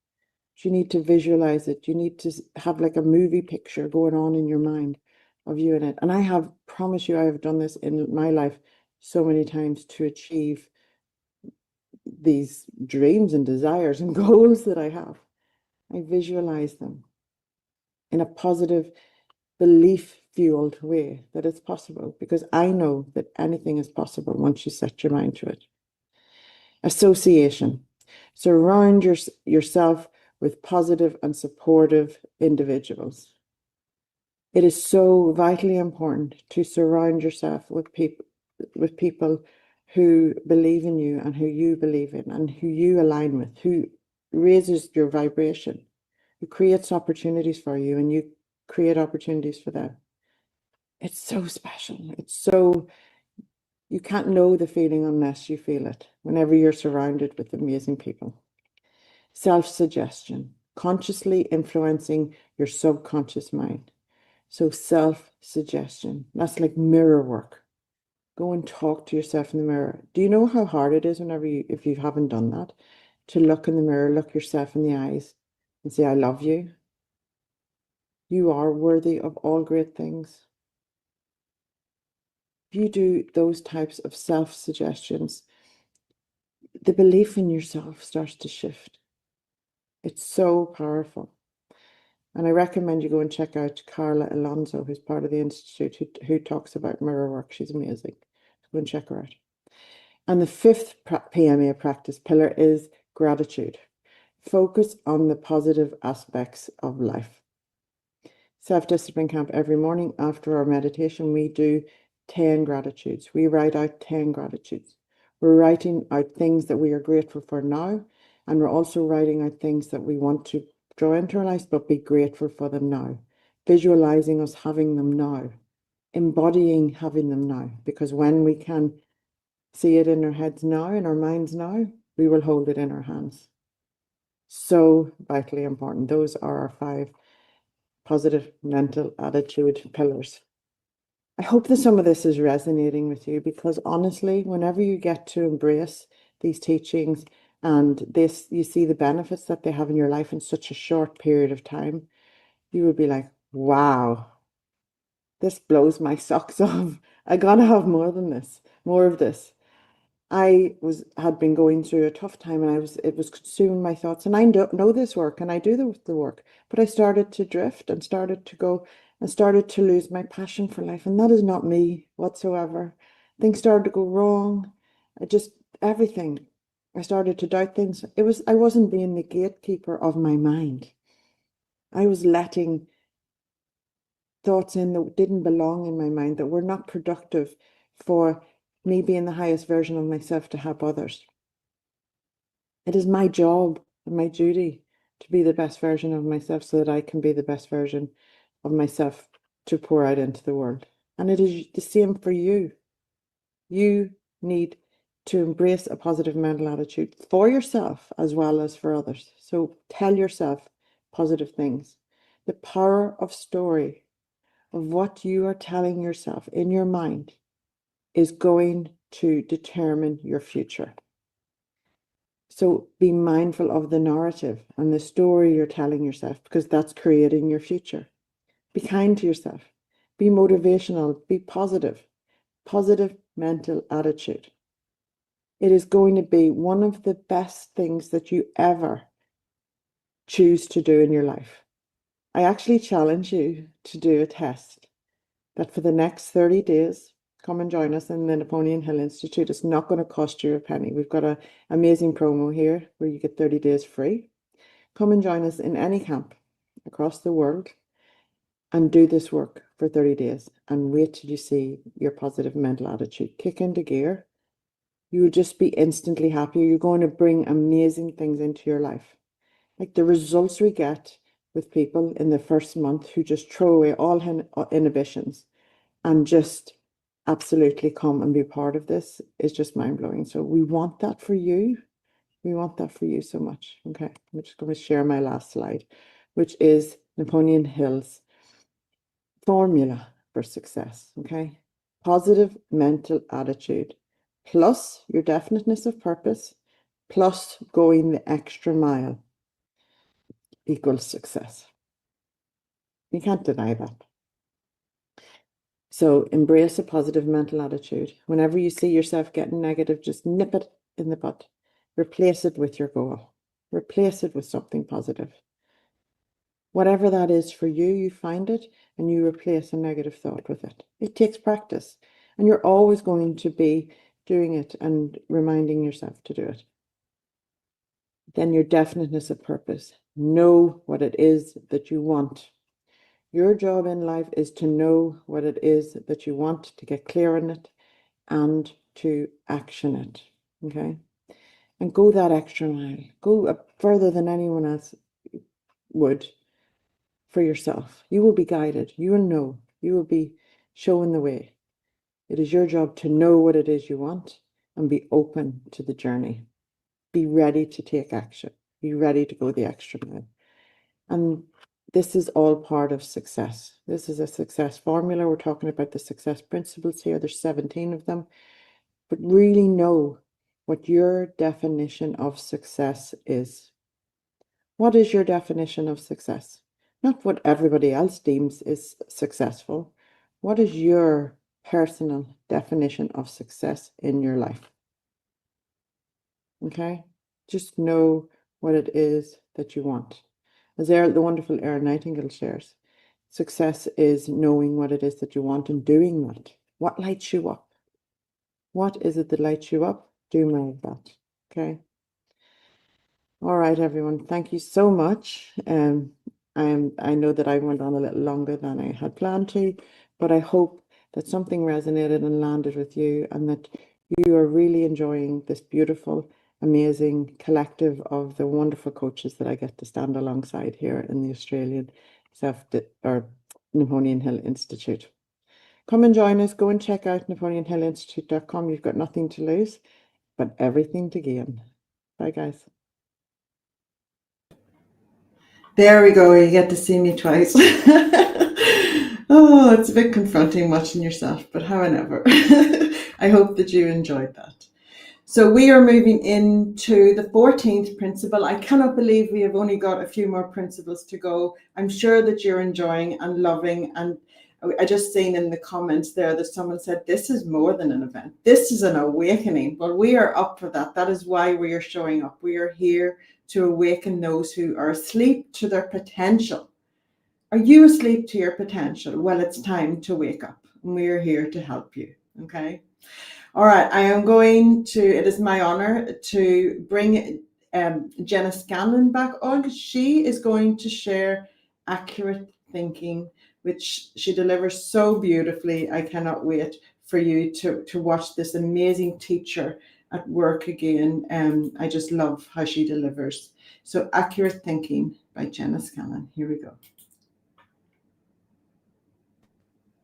You need to visualize it. You need to have like a movie picture going on in your mind of you in it. And I have, promise you, I have done this in my life so many times to achieve these dreams and desires and goals that I have. I visualize them in a positive, belief-fueled way that it's possible, because I know that anything is possible once you set your mind to it. Association. Surround yourself with positive and supportive individuals. It is so vitally important to surround yourself with people who believe in you and who you believe in and who you align with, who raises your vibration, who creates opportunities for you and you create opportunities for them. It's so special. It's so, you can't know the feeling unless you feel it whenever you're surrounded with amazing people. Self-suggestion, consciously influencing your subconscious mind. So self-suggestion, that's like mirror work. Go and talk to yourself in the mirror. Do you know how hard it is whenever if you haven't done that, to look in the mirror, look yourself in the eyes and say, I love you. You are worthy of all great things. If you do those types of self-suggestions, the belief in yourself starts to shift. It's so powerful. And I recommend you go and check out Carla Alonso, who's part of the Institute, who talks about mirror work. She's amazing. Go and check her out. And the fifth PMA practice pillar is gratitude. Focus on the positive aspects of life. Self-discipline camp every morning after our meditation, we do 10 gratitudes. We write out 10 gratitudes. We're writing out things that we are grateful for now, and we're also writing out things that we want to draw into our lives, but be grateful for them now. Visualizing us having them now. Embodying having them now. Because when we can see it in our heads now, in our minds now, we will hold it in our hands. So vitally important. Those are our 5 positive mental attitude pillars. I hope that some of this is resonating with you, because honestly, whenever you get to embrace these teachings and you see the benefits that they have in your life in such a short period of time, you will be like, wow, this blows my socks off. I gotta have more than this, more of this. I had been going through a tough time, and it was consuming my thoughts, and I know this work and I do the work, but I started to drift and started to go and started to lose my passion for life, and that is not me whatsoever. Things started to go wrong. Everything. I started to doubt things. I wasn't being the gatekeeper of my mind. I was letting thoughts in that didn't belong in my mind, that were not productive for me being the highest version of myself to help others. It is my job and my duty to be the best version of myself so that I can be the best version of myself to pour out into the world. And it is the same for you. You need to embrace a positive mental attitude for yourself as well as for others. So tell yourself positive things. The power of story, of what you are telling yourself in your mind, is going to determine your future. So be mindful of the narrative and the story you're telling yourself, because that's creating your future. Be kind to yourself. Be motivational. Be positive. Positive mental attitude. It is going to be one of the best things that you ever choose to do in your life. I actually challenge you to do a test that for the next 30 days, come and join us in the Napoleon Hill Institute. It's not going to cost you a penny. We've got an amazing promo here where you get 30 days free. Come and join us in any camp across the world and do this work for 30 days and wait till you see your positive mental attitude kick into gear. You will just be instantly happier. You're going to bring amazing things into your life. Like the results we get with people in the first month who just throw away all inhibitions and just absolutely come and be part of this is just mind-blowing. So we want that for you. We want that for you so much. Okay, I'm just going to share my last slide which is Napoleon Hill's formula for success, okay? Positive mental attitude plus your definiteness of purpose plus going the extra mile equals success. You can't deny that. So embrace a positive mental attitude. Whenever you see yourself getting negative, just nip it in the bud. Replace it with your goal. Replace it with something positive. Whatever that is for you, you find it and you replace a negative thought with it. It takes practice, and you're always going to be doing it and reminding yourself to do it. Then your definiteness of purpose. Know what it is that you want. Your job in life is to know what it is that you want, to get clear on it, and to action it, okay? And go that extra mile. Go up further than anyone else would for yourself. You will be guided. You will know. You will be shown the way. It is your job to know what it is you want and be open to the journey. Be ready to take action. Be ready to go the extra mile. And this is all part of success. This is a success formula. We're talking about the success principles here. There's 17 of them. But really know what your definition of success is. What is your definition of success? Not what everybody else deems is successful. What is your personal definition of success in your life? Okay? Just know what it is that you want. As the wonderful Erin Nightingale shares, success is knowing what it is that you want and doing that. What lights you up? What is it that lights you up? Do more of that. Okay? All right, everyone. Thank you so much. I know that I went on a little longer than I had planned to, but I hope that something resonated and landed with you and that you are really enjoying this beautiful, amazing collective of the wonderful coaches that I get to stand alongside here in the Australian Napoleon Hill Institute. Come and join us. Go and check out napoleonhillinstitute.com. You've got nothing to lose, but everything to gain. Bye, guys. There we go. You get to see me twice. Oh, it's a bit confronting watching yourself, but however, I hope that you enjoyed that. So we are moving into the 14th principle. I cannot believe we have only got a few more principles to go. I'm sure that you're enjoying and loving. And I just seen in the comments there that someone said, this is more than an event. This is an awakening. Well, we are up for that. That is why we are showing up. We are here to awaken those who are asleep to their potential. Are you asleep to your potential? Well, it's time to wake up, and we are here to help you. Okay. All right. It is my honor to bring Jenna Scanlan back on. She is going to share accurate thinking, which she delivers so beautifully. I cannot wait for you to watch this amazing teacher at work again. I just love how she delivers. So Accurate Thinking by Jenna Scanlan. Here we go.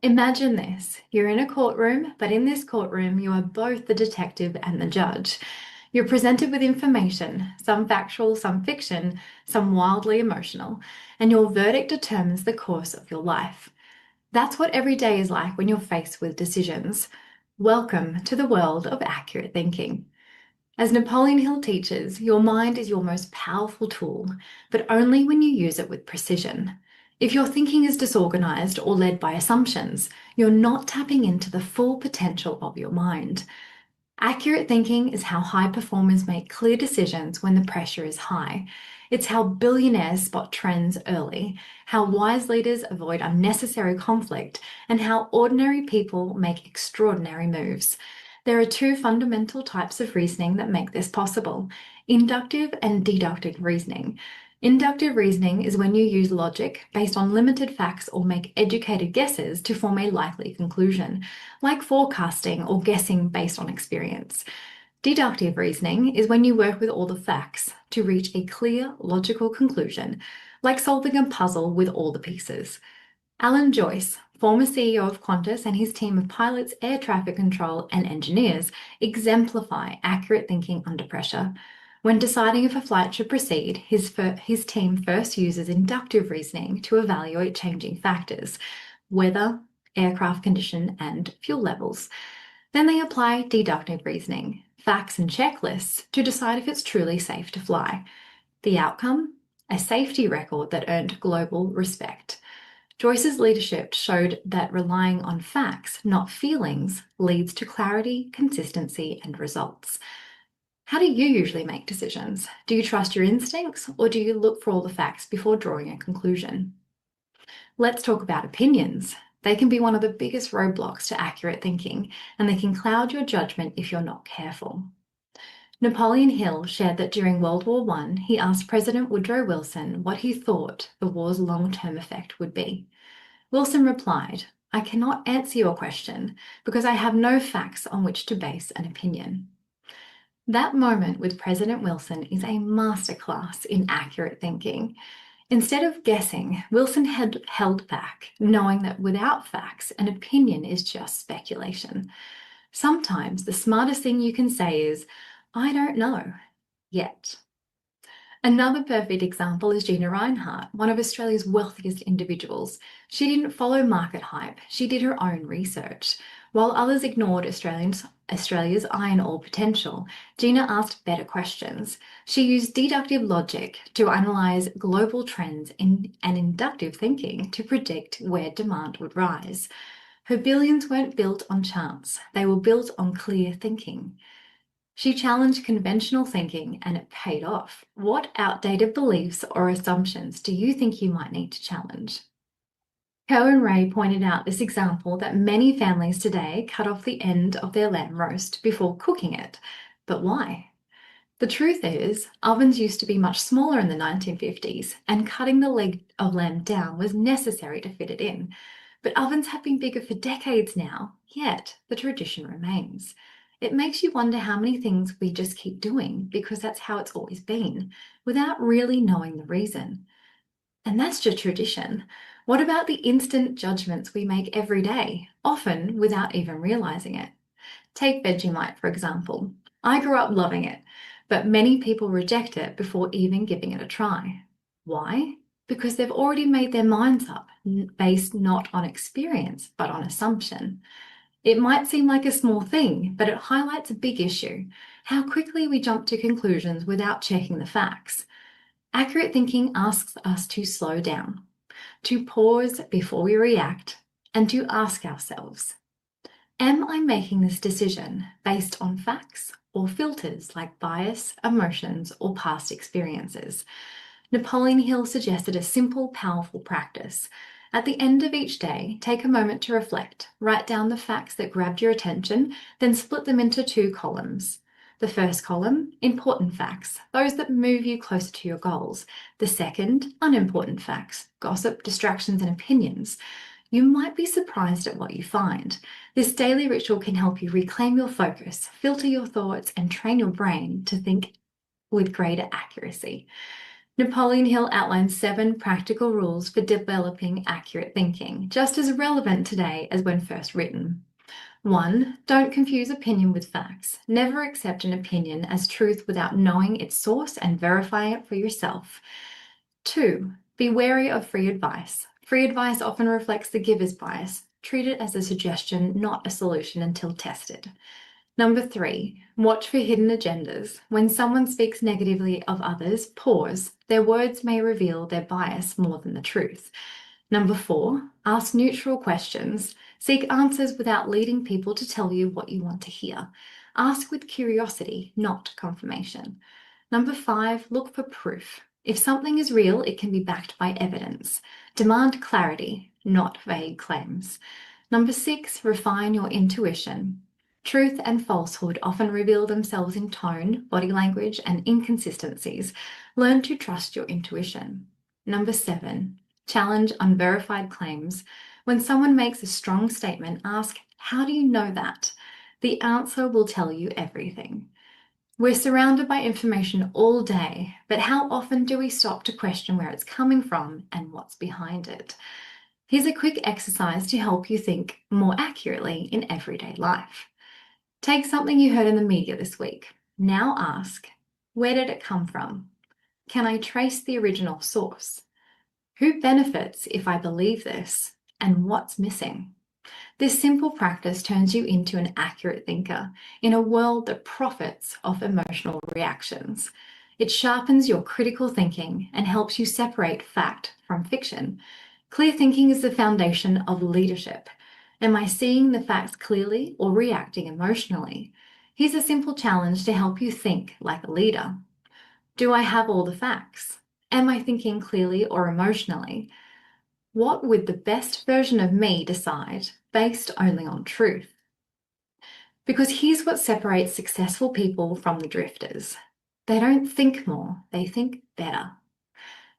Imagine this. You're in a courtroom, but in this courtroom, you are both the detective and the judge. You're presented with information, some factual, some fiction, some wildly emotional, and your verdict determines the course of your life. That's what every day is like when you're faced with decisions. Welcome to the world of accurate thinking. As Napoleon Hill teaches, your mind is your most powerful tool, but only when you use it with precision. If your thinking is disorganized or led by assumptions, you're not tapping into the full potential of your mind. Accurate thinking is how high performers make clear decisions when the pressure is high. It's how billionaires spot trends early, how wise leaders avoid unnecessary conflict, and how ordinary people make extraordinary moves. There are two fundamental types of reasoning that make this possible: inductive and deductive reasoning. Inductive reasoning is when you use logic based on limited facts or make educated guesses to form a likely conclusion, like forecasting or guessing based on experience. Deductive reasoning is when you work with all the facts to reach a clear, logical conclusion, like solving a puzzle with all the pieces. Alan Joyce, former CEO of Qantas, and his team of pilots, air traffic control, and engineers exemplify accurate thinking under pressure. When deciding if a flight should proceed, his team first uses inductive reasoning to evaluate changing factors, weather, aircraft condition, and fuel levels. Then they apply deductive reasoning, facts and checklists, to decide if it's truly safe to fly. The outcome? A safety record that earned global respect. Joyce's leadership showed that relying on facts, not feelings, leads to clarity, consistency, and results. How do you usually make decisions? Do you trust your instincts, or do you look for all the facts before drawing a conclusion? Let's talk about opinions. They can be one of the biggest roadblocks to accurate thinking, and they can cloud your judgment if you're not careful. Napoleon Hill shared that during World War I, he asked President Woodrow Wilson what he thought the war's long-term effect would be. Wilson replied, "I cannot answer your question because I have no facts on which to base an opinion." That moment with President Wilson is a masterclass in accurate thinking. Instead of guessing, Wilson had held back, knowing that without facts, an opinion is just speculation. Sometimes the smartest thing you can say is, "I don't know yet." Another perfect example is Gina Rinehart, one of Australia's wealthiest individuals. She didn't follow market hype, she did her own research. While others ignored Australia's iron ore potential, Gina asked better questions. She used deductive logic to analyse global trends and inductive thinking to predict where demand would rise. Her billions weren't built on chance, they were built on clear thinking. She challenged conventional thinking and it paid off. What outdated beliefs or assumptions do you think you might need to challenge? Co and Ray pointed out this example that many families today cut off the end of their lamb roast before cooking it. But why? The truth is, ovens used to be much smaller in the 1950s, and cutting the leg of lamb down was necessary to fit it in. But ovens have been bigger for decades now, yet the tradition remains. It makes you wonder how many things we just keep doing because that's how it's always been, without really knowing the reason. And that's just tradition. What about the instant judgments we make every day, often without even realizing it? Take Vegemite, for example. I grew up loving it, but many people reject it before even giving it a try. Why? Because they've already made their minds up, based not on experience, but on assumption. It might seem like a small thing, but it highlights a big issue: how quickly we jump to conclusions without checking the facts. Accurate thinking asks us to slow down, to pause before we react, and to ask ourselves, am I making this decision based on facts or filters like bias, emotions, or past experiences? Napoleon Hill suggested a simple, powerful practice. At the end of each day, take a moment to reflect. Write down the facts that grabbed your attention, then split them into 2 columns. The first column, important facts, those that move you closer to your goals. The second, unimportant facts, gossip, distractions, and opinions. You might be surprised at what you find. This daily ritual can help you reclaim your focus, filter your thoughts, and train your brain to think with greater accuracy. Napoleon Hill outlines 7 practical rules for developing accurate thinking, just as relevant today as when first written. 1. Don't confuse opinion with facts. Never accept an opinion as truth without knowing its source and verifying it for yourself. 2. Be wary of free advice. Free advice often reflects the giver's bias. Treat it as a suggestion, not a solution until tested. Number 3, watch for hidden agendas. When someone speaks negatively of others, pause. Their words may reveal their bias more than the truth. Number 4, ask neutral questions. Seek answers without leading people to tell you what you want to hear. Ask with curiosity, not confirmation. Number 5, look for proof. If something is real, it can be backed by evidence. Demand clarity, not vague claims. Number 6, refine your intuition. Truth and falsehood often reveal themselves in tone, body language, and inconsistencies. Learn to trust your intuition. Number 7, challenge unverified claims. When someone makes a strong statement, ask, how do you know that? The answer will tell you everything. We're surrounded by information all day, but how often do we stop to question where it's coming from and what's behind it? Here's a quick exercise to help you think more accurately in everyday life. Take something you heard in the media this week. Now ask, Where did it come from? Can I trace the original source? Who benefits if I believe this? And what's missing? This simple practice turns you into an accurate thinker in a world that profits off emotional reactions. It sharpens your critical thinking and helps you separate fact from fiction. Clear thinking is the foundation of leadership. Am I seeing the facts clearly or reacting emotionally? Here's a simple challenge to help you think like a leader. Do I have all the facts? Am I thinking clearly or emotionally? What would the best version of me decide based only on truth? Because here's what separates successful people from the drifters. They don't think more, they think better.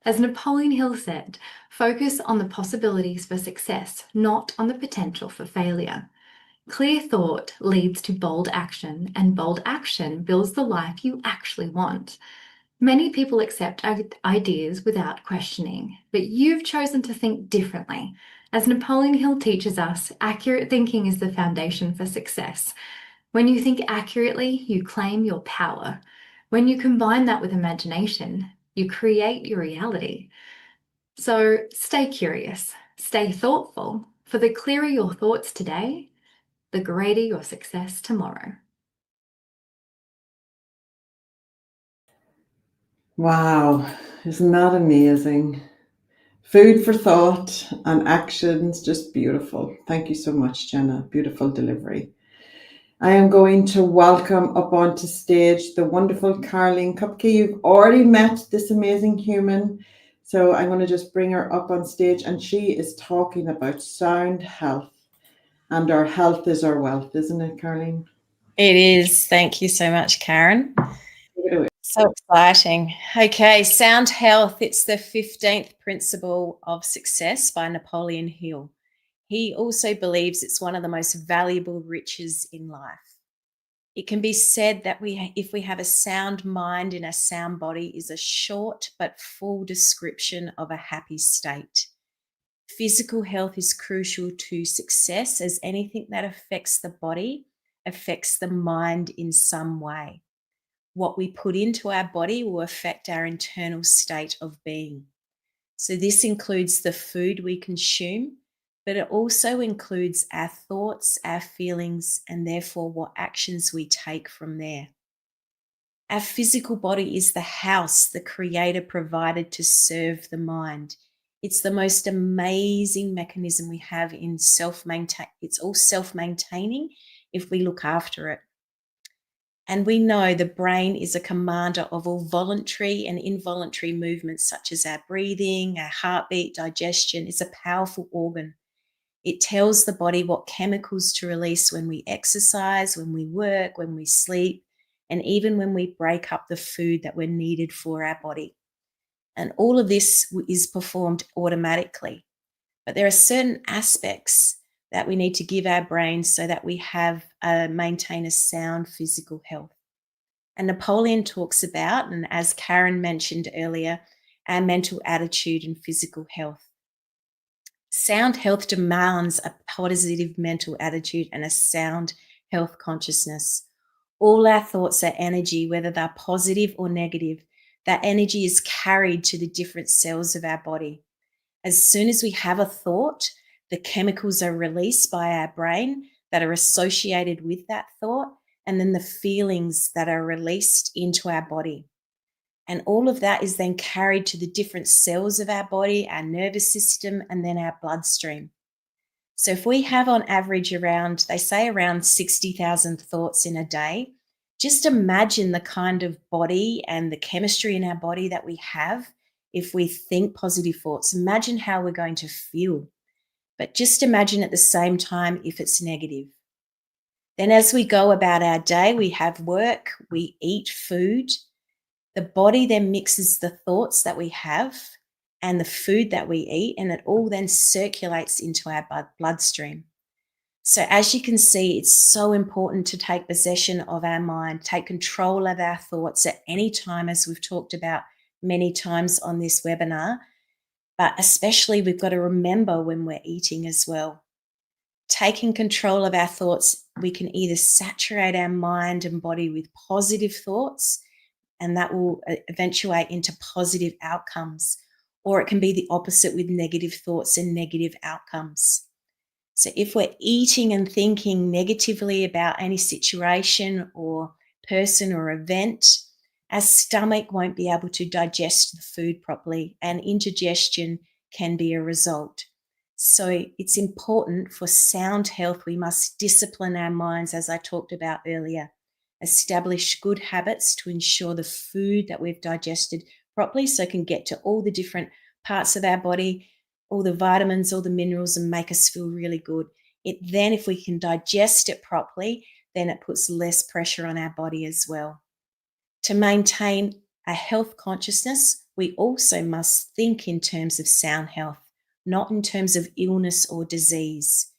As Napoleon Hill said, focus on the possibilities for success, not on the potential for failure. Clear thought leads to bold action, and bold action builds the life you actually want. Many people accept ideas without questioning, but you've chosen to think differently. As Napoleon Hill teaches us, accurate thinking is the foundation for success. When you think accurately, you claim your power. When you combine that with imagination, you create your reality. So stay curious, stay thoughtful, for the clearer your thoughts today, the greater your success tomorrow. Wow, isn't that amazing? Food for thought and actions, just beautiful. Thank you so much, Jenna. Beautiful delivery. I am going to welcome up onto stage the wonderful Carlene Kupke. You've already met this amazing human, so I'm going to just bring her up on stage, and she is talking about sound health. And our health is our wealth, isn't it, Carlene? It is. Thank you so much, Karen. So exciting. Okay, sound health. It's the 15th principle of success by Napoleon Hill. He also believes it's one of the most valuable riches in life. It can be said that if we have a sound mind in a sound body is a short but full description of a happy state. Physical health is crucial to success, as anything that affects the body affects the mind in some way. What we put into our body will affect our internal state of being. So this includes the food we consume, but it also includes our thoughts, our feelings, and therefore what actions we take from there. Our physical body is the house the Creator provided to serve the mind. It's the most amazing mechanism we have in self-maintain. It's all self-maintaining if we look after it. And we know the brain is a commander of all voluntary and involuntary movements, such as our breathing, our heartbeat, digestion. It's a powerful organ. It tells the body what chemicals to release when we exercise, when we work, when we sleep, and even when we break up the food that we're needed for our body. And all of this is performed automatically. But there are certain aspects that we need to give our brains so that we maintain a sound physical health. And Napoleon talks about, and as Karen mentioned earlier, our mental attitude and physical health. Sound health demands a positive mental attitude and a sound health consciousness. All our thoughts are energy, whether they're positive or negative. That energy is carried to the different cells of our body. As soon as we have a thought, the chemicals are released by our brain that are associated with that thought, and then the feelings that are released into our body. And all of that is then carried to the different cells of our body, our nervous system, and then our bloodstream. So if we have on average they say around 60,000 thoughts in a day, just imagine the kind of body and the chemistry in our body that we have if we think positive thoughts. Imagine how we're going to feel. But just imagine at the same time if it's negative. Then as we go about our day, we have work, we eat food. The body then mixes the thoughts that we have and the food that we eat, and it all then circulates into our bloodstream. So as you can see, it's so important to take possession of our mind, take control of our thoughts at any time, as we've talked about many times on this webinar. But especially we've got to remember when we're eating as well. Taking control of our thoughts, we can either saturate our mind and body with positive thoughts, and that will eventuate into positive outcomes. Or it can be the opposite with negative thoughts and negative outcomes. So if we're eating and thinking negatively about any situation or person or event, our stomach won't be able to digest the food properly, and indigestion can be a result. So it's important for sound health. We must discipline our minds, as I talked about earlier, establish good habits to ensure the food that we've digested properly so it can get to all the different parts of our body, all the vitamins, all the minerals, and make us feel really good. Then if we can digest it properly, then it puts less pressure on our body as well. To maintain a health consciousness, we also must think in terms of sound health, not in terms of illness or disease.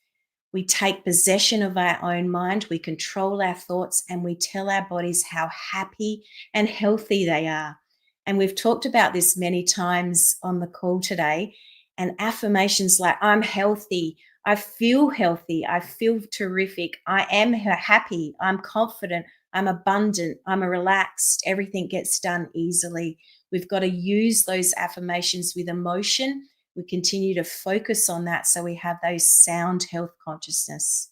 We take possession of our own mind, we control our thoughts, and we tell our bodies how happy and healthy they are. And we've talked about this many times on the call today. And affirmations like, I'm healthy, I feel healthy, I feel terrific, I am happy, I'm confident, I'm abundant, I'm relaxed, everything gets done easily. We've got to use those affirmations with emotion. We continue to focus on that so we have those sound health consciousness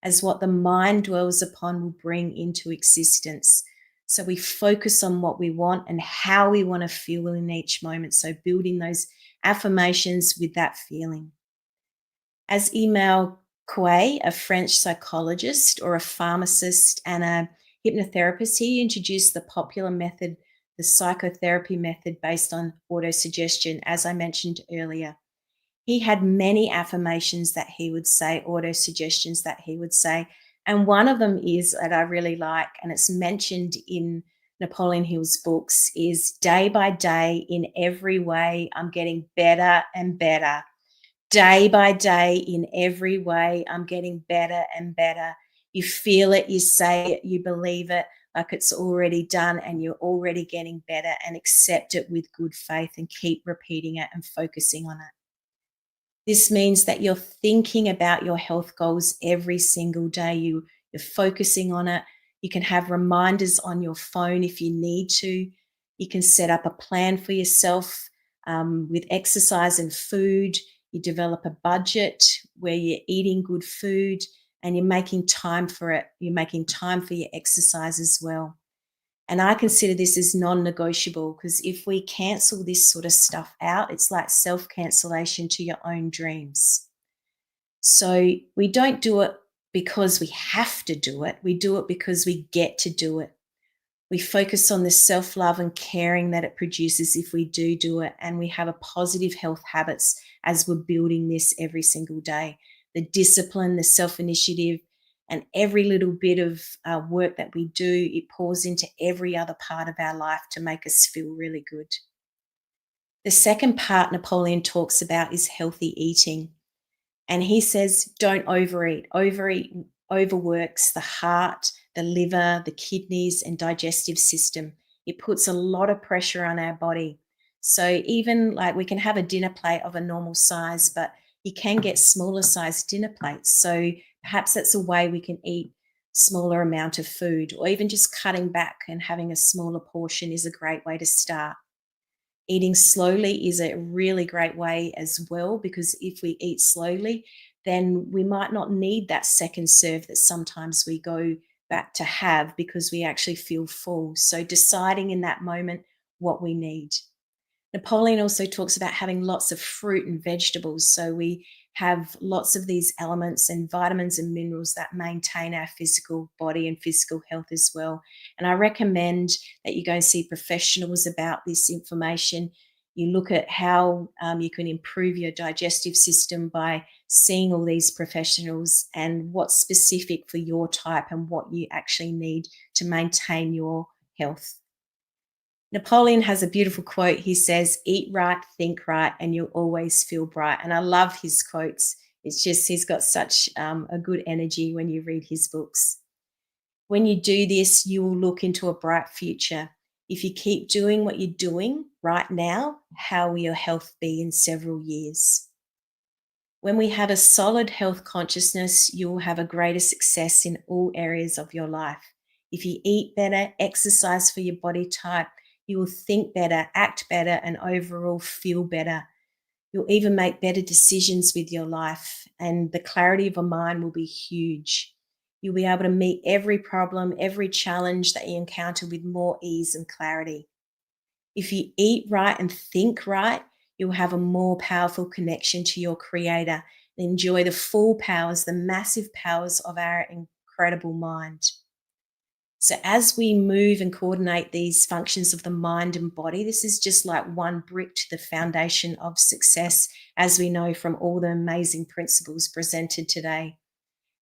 as what the mind dwells upon will bring into existence. So we focus on what we want and how we want to feel in each moment. So building those affirmations with that feeling. As Emile Coué, a French psychologist or a pharmacist and a hypnotherapist, he introduced the popular method, the psychotherapy method based on autosuggestion, as I mentioned earlier. He had many affirmations that he would say, autosuggestions that he would say. And one of them is that I really like, and it's mentioned in Napoleon Hill's books, is day by day, in every way, I'm getting better and better. Day by day, in every way, I'm getting better and better. You feel it, you say it, you believe it, like it's already done, and you're already getting better, and accept it with good faith and keep repeating it and focusing on it. This means that you're thinking about your health goals every single day. You're focusing on it. You can have reminders on your phone if you need to. You can set up a plan for yourself with exercise and food. You develop a budget where you're eating good food and you're making time for it. You're making time for your exercise as well. And I consider this as non-negotiable, because if we cancel this sort of stuff out, it's like self-cancellation to your own dreams. So we don't do it because we have to do it. We do it because we get to do it. We focus on the self-love and caring that it produces if we do it. And we have a positive health habits as we're building this every single day. The discipline, the self-initiative, and every little bit of work that we do, it pours into every other part of our life to make us feel really good. The second part Napoleon talks about is healthy eating. And he says, don't overeat. Overeat overworks the heart, the liver, the kidneys, and digestive system. It puts a lot of pressure on our body. So even like we can have a dinner plate of a normal size, but you can get smaller sized dinner plates. So perhaps that's a way we can eat smaller amount of food, or even just cutting back and having a smaller portion is a great way to start. Eating slowly is a really great way as well, because if we eat slowly, then we might not need that second serve that sometimes we go back to have because we actually feel full. So deciding in that moment what we need. Napoleon also talks about having lots of fruit and vegetables. So we have lots of these elements and vitamins and minerals that maintain our physical body and physical health as well. And I recommend that you go and see professionals about this information. You look at how you can improve your digestive system by seeing all these professionals and what's specific for your type and what you actually need to maintain your health. Napoleon has a beautiful quote. He says, eat right, think right, and you'll always feel bright. And I love his quotes. It's just, he's got such a good energy when you read his books. When you do this, you will look into a bright future. If you keep doing what you're doing right now, how will your health be in several years? When we have a solid health consciousness, you will have a greater success in all areas of your life. If you eat better, exercise for your body type, you will think better, act better, and overall feel better. You'll even make better decisions with your life, and the clarity of a mind will be huge. You'll be able to meet every problem, every challenge that you encounter with more ease and clarity. If you eat right and think right, you'll have a more powerful connection to your creator and enjoy the full powers, the massive powers of our incredible mind. So as we move and coordinate these functions of the mind and body, this is just like one brick to the foundation of success, as we know from all the amazing principles presented today.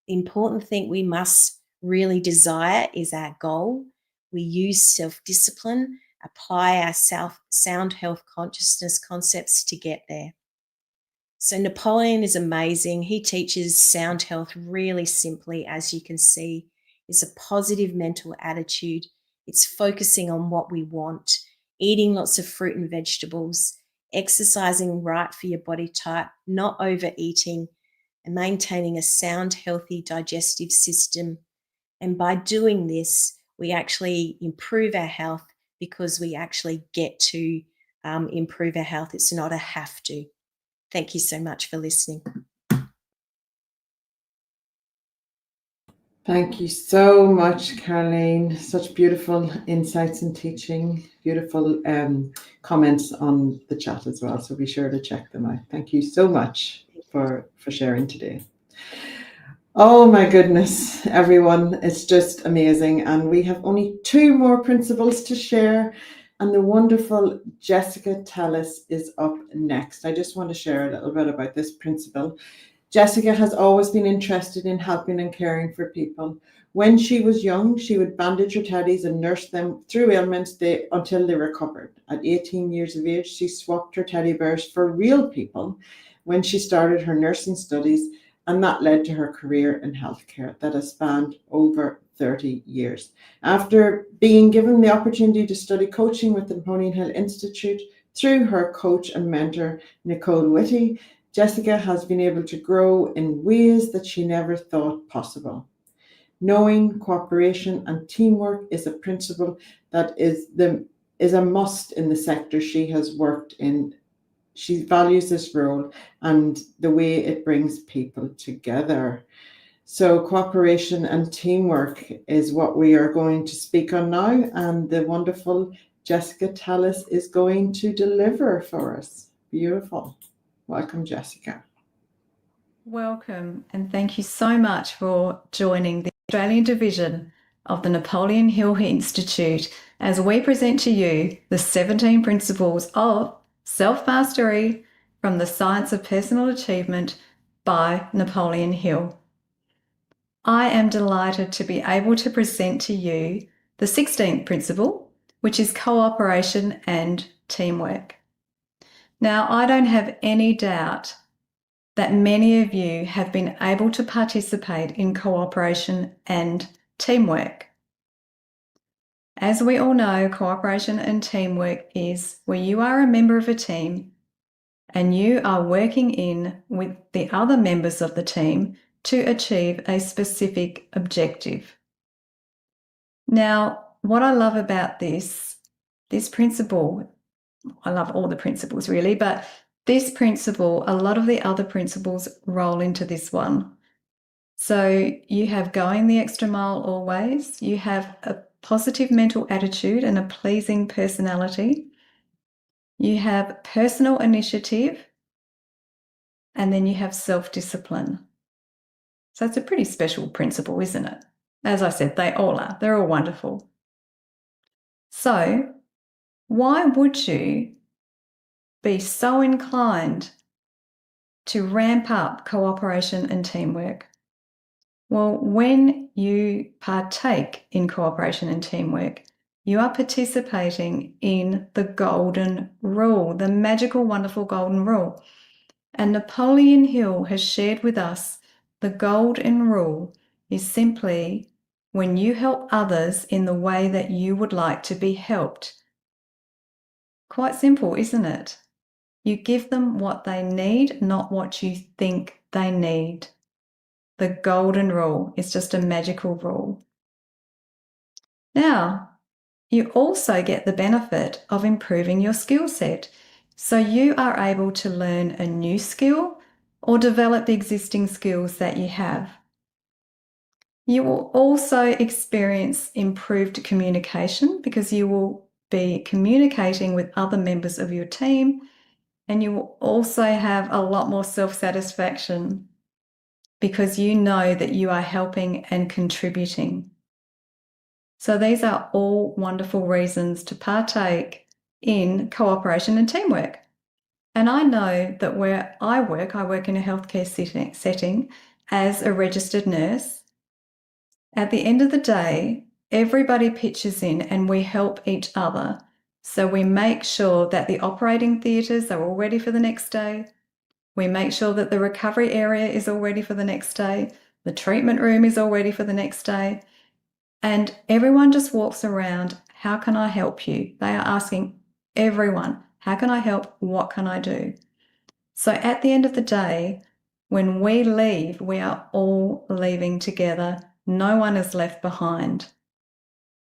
The important thing we must really desire is our goal. We use self-discipline, apply our sound health consciousness concepts to get there. So Napoleon is amazing. He teaches sound health really simply, as you can see. It's a positive mental attitude. It's focusing on what we want, eating lots of fruit and vegetables, exercising right for your body type, not overeating, and maintaining a sound, healthy digestive system. And by doing this, we actually improve our health because we actually get to improve our health. It's not a have to. Thank you so much for listening. Thank you so much, Carlene. Such beautiful insights and teaching, beautiful comments on the chat as well. So be sure to check them out. Thank you so much for sharing today. Oh my goodness, everyone. It's just amazing. And we have only 2 more principles to share. And the wonderful Jessica Tellis is up next. I just want to share a little bit about this principle. Jessica has always been interested in helping and caring for people. When she was young, she would bandage her teddies and nurse them through ailments until they recovered. At 18 years of age, she swapped her teddy bears for real people when she started her nursing studies, and that led to her career in healthcare that has spanned over 30 years. After being given the opportunity to study coaching with the Napoleon Hill Institute through her coach and mentor, Nicole Whitty, Jessica has been able to grow in ways that she never thought possible. Knowing cooperation and teamwork is a principle that is a must in the sector she has worked in. She values this role and the way it brings people together. So cooperation and teamwork is what we are going to speak on now, and the wonderful Jessica Tellis is going to deliver for us. Beautiful. Welcome, Jessica. Welcome, and thank you so much for joining the Australian division of the Napoleon Hill Institute as we present to you the 17 principles of self-mastery from the Science of Personal Achievement by Napoleon Hill. I am delighted to be able to present to you the 16th principle, which is cooperation and teamwork. Now, I don't have any doubt that many of you have been able to participate in cooperation and teamwork. As we all know, cooperation and teamwork is where you are a member of a team and you are working in with the other members of the team to achieve a specific objective. Now, what I love about this principle, I love all the principles really, but this principle, a lot of the other principles roll into this one. So you have going the extra mile always, you have a positive mental attitude and a pleasing personality, you have personal initiative, and then you have self-discipline. So it's a pretty special principle, isn't it? As I said, they all are. They're all wonderful. So why would you be so inclined to ramp up cooperation and teamwork? Well, when you partake in cooperation and teamwork, you are participating in the golden rule, the magical, wonderful golden rule. And Napoleon Hill has shared with us the golden rule is simply when you help others in the way that you would like to be helped. Quite simple, isn't it? You give them what they need, not what you think they need. The golden rule is just a magical rule. Now, you also get the benefit of improving your skill set. So you are able to learn a new skill or develop the existing skills that you have. You will also experience improved communication because you will be communicating with other members of your team, and you will also have a lot more self-satisfaction because you know that you are helping and contributing. So these are all wonderful reasons to partake in cooperation and teamwork. And I know that where I work in a healthcare setting as a registered nurse. At the end of the day, everybody pitches in and we help each other. So we make sure that the operating theatres are all ready for the next day. We make sure that the recovery area is all ready for the next day. The treatment room is all ready for the next day. And everyone just walks around, how can I help you? They are asking everyone, how can I help? What can I do? So at the end of the day, when we leave, we are all leaving together. No one is left behind.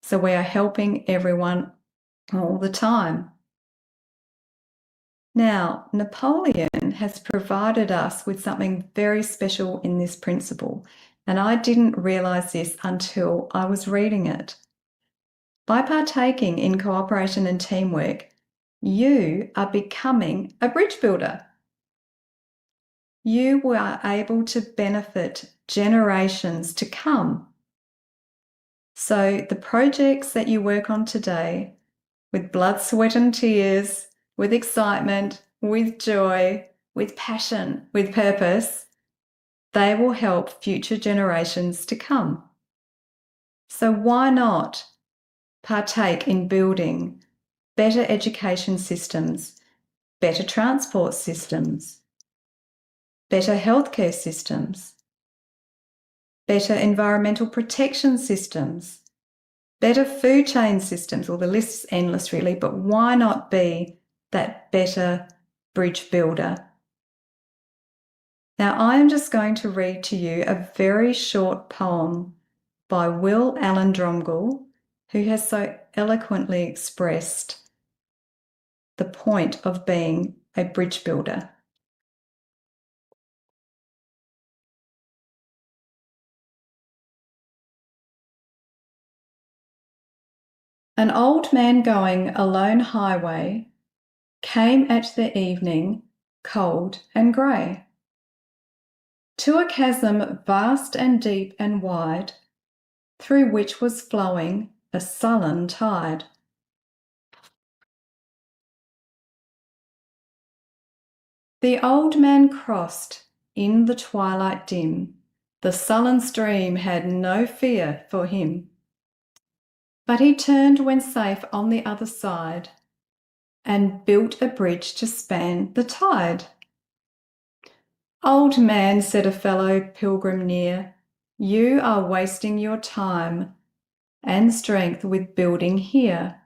So we are helping everyone all the time. Now, Napoleon has provided us with something very special in this principle, and I didn't realise this until I was reading it. By partaking in cooperation and teamwork, you are becoming a bridge builder. You are able to benefit generations to come. So the projects that you work on today, with blood, sweat and tears, with excitement, with joy, with passion, with purpose, they will help future generations to come. So why not partake in building better education systems, better transport systems, better healthcare systems, better environmental protection systems, better food chain systems? Well, the list's endless really, but why not be that better bridge builder? Now, I am just going to read to you a very short poem by Will Allen Dromgoole, who has so eloquently expressed the point of being a bridge builder. An old man going a lone highway came at the evening, cold and grey, to a chasm vast and deep and wide, through which was flowing a sullen tide. The old man crossed in the twilight dim. The sullen stream had no fear for him. But he turned when safe on the other side and built a bridge to span the tide. Old man, said a fellow pilgrim near, you are wasting your time and strength with building here.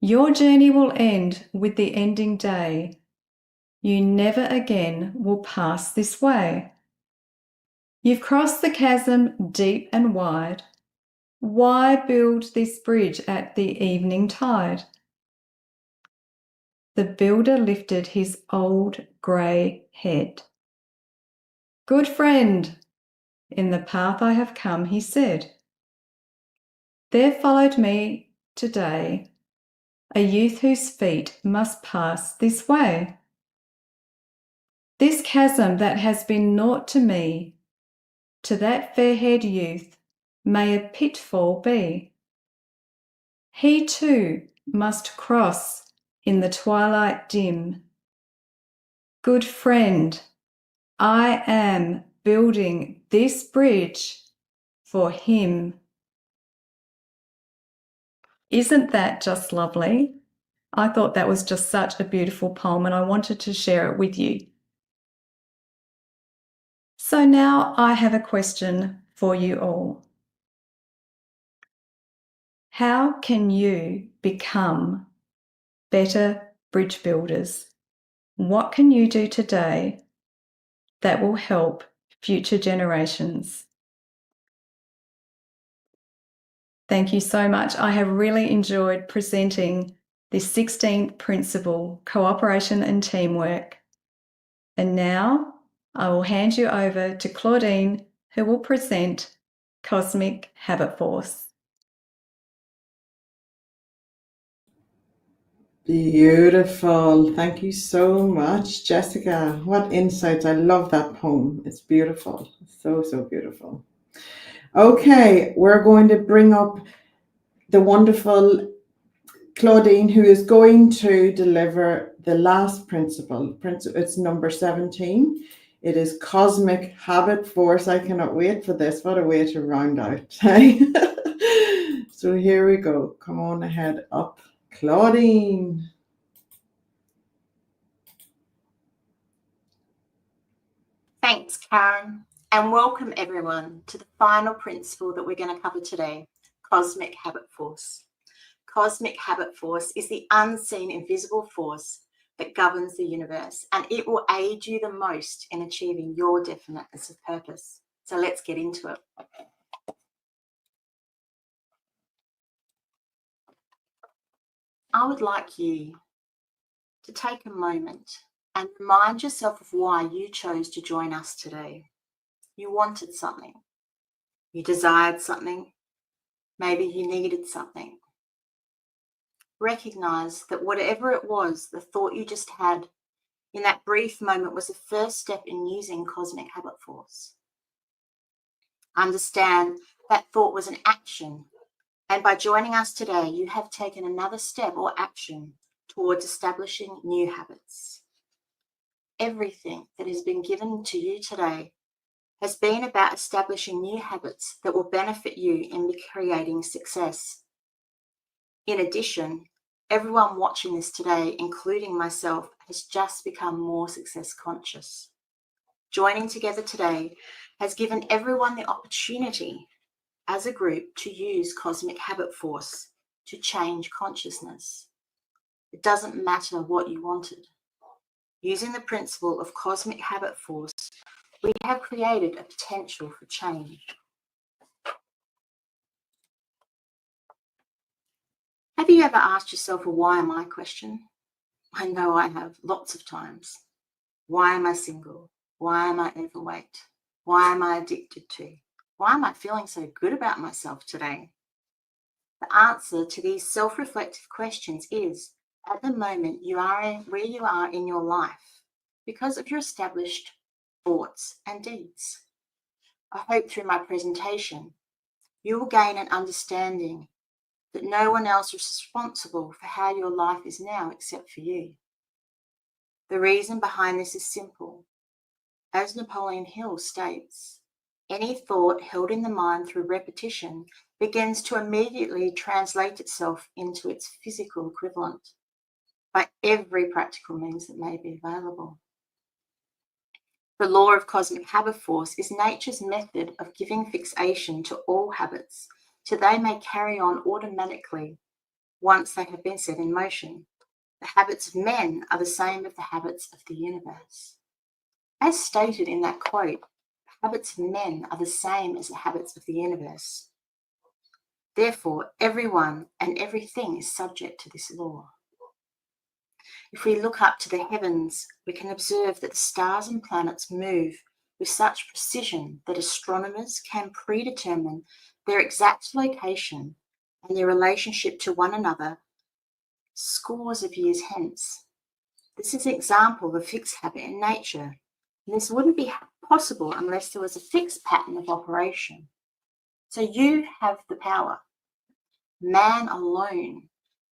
Your journey will end with the ending day. You never again will pass this way. You've crossed the chasm deep and wide. Why build this bridge at the evening tide? The builder lifted his old grey head. Good friend, in the path I have come, he said. There followed me today a youth whose feet must pass this way. This chasm that has been naught to me, to that fair-haired youth may a pitfall be. He too must cross in the twilight dim. Good friend, I am building this bridge for him. Isn't that just lovely? I thought that was just such a beautiful poem and I wanted to share it with you. So now I have a question for you all. How can you become better bridge builders? What can you do today that will help future generations? Thank you so much. I have really enjoyed presenting this 16th principle, cooperation and teamwork. And now I will hand you over to Claudine, who will present Cosmic Habit Force. Beautiful. Thank you so much, Jessica. What insights. I love that poem. It's beautiful. So, so beautiful. Okay, we're going to bring up the wonderful Claudine, who is going to deliver the last principle. It's number 17. It is Cosmic Habit Force. I cannot wait for this. What a way to round out. So here we go. Come on ahead up, Claudine. Thanks, Karen, and welcome everyone to the final principle that we're going to cover today, Cosmic Habit Force. Cosmic Habit Force is the unseen invisible force that governs the universe, and it will aid you the most in achieving your definiteness of purpose. So let's get into it. I would like you to take a moment and remind yourself of why you chose to join us today. You wanted something. You desired something. Maybe you needed something. Recognize that whatever it was, the thought you just had in that brief moment was the first step in using Cosmic Habit Force. Understand that thought was an action, and by joining us today, you have taken another step or action towards establishing new habits. Everything that has been given to you today has been about establishing new habits that will benefit you in creating success. In addition, everyone watching this today, including myself, has just become more success conscious. Joining together today has given everyone the opportunity as a group to use Cosmic Habit Force to change consciousness. It doesn't matter what you wanted. Using the principle of Cosmic Habit Force, we have created a potential for change. Have you ever asked yourself a why am I question? I know I have lots of times. Why am I single? Why am I overweight? Why am I addicted to? Why am I feeling so good about myself today? The answer to these self-reflective questions is, at the moment you are where you are in your life because of your established thoughts and deeds. I hope through my presentation you will gain an understanding that no one else is responsible for how your life is now except for you. The reason behind this is simple. As Napoleon Hill states, any thought held in the mind through repetition begins to immediately translate itself into its physical equivalent by every practical means that may be available. The law of Cosmic Habit Force is nature's method of giving fixation to all habits so they may carry on automatically once they have been set in motion. The habits of men are the same as the habits of the universe. As stated in that quote, the habits of men are the same as the habits of the universe. Therefore, everyone and everything is subject to this law. If we look up to the heavens, we can observe that the stars and planets move with such precision that astronomers can predetermine their exact location and their relationship to one another scores of years hence. This is an example of a fixed habit in nature, and this wouldn't be possible unless there was a fixed pattern of operation. So you have the power. Man alone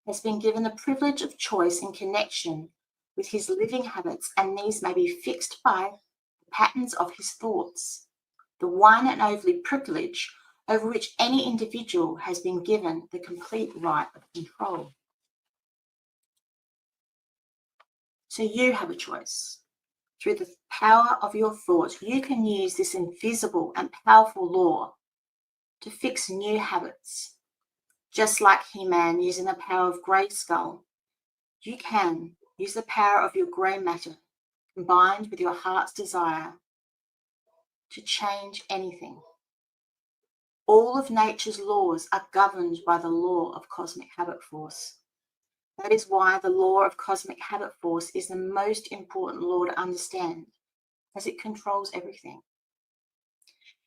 has been given the privilege of choice in connection with his living habits, and these may be fixed by the patterns of his thoughts, the one and only privilege over which any individual has been given the complete right of control. So you have a choice. Through the power of your thoughts, you can use this invisible and powerful law to fix new habits. Just like He-Man using the power of Grayskull, you can use the power of your grey matter combined with your heart's desire to change anything. All of nature's laws are governed by the law of cosmic habit force. That is why the law of cosmic habit force is the most important law to understand, as it controls everything.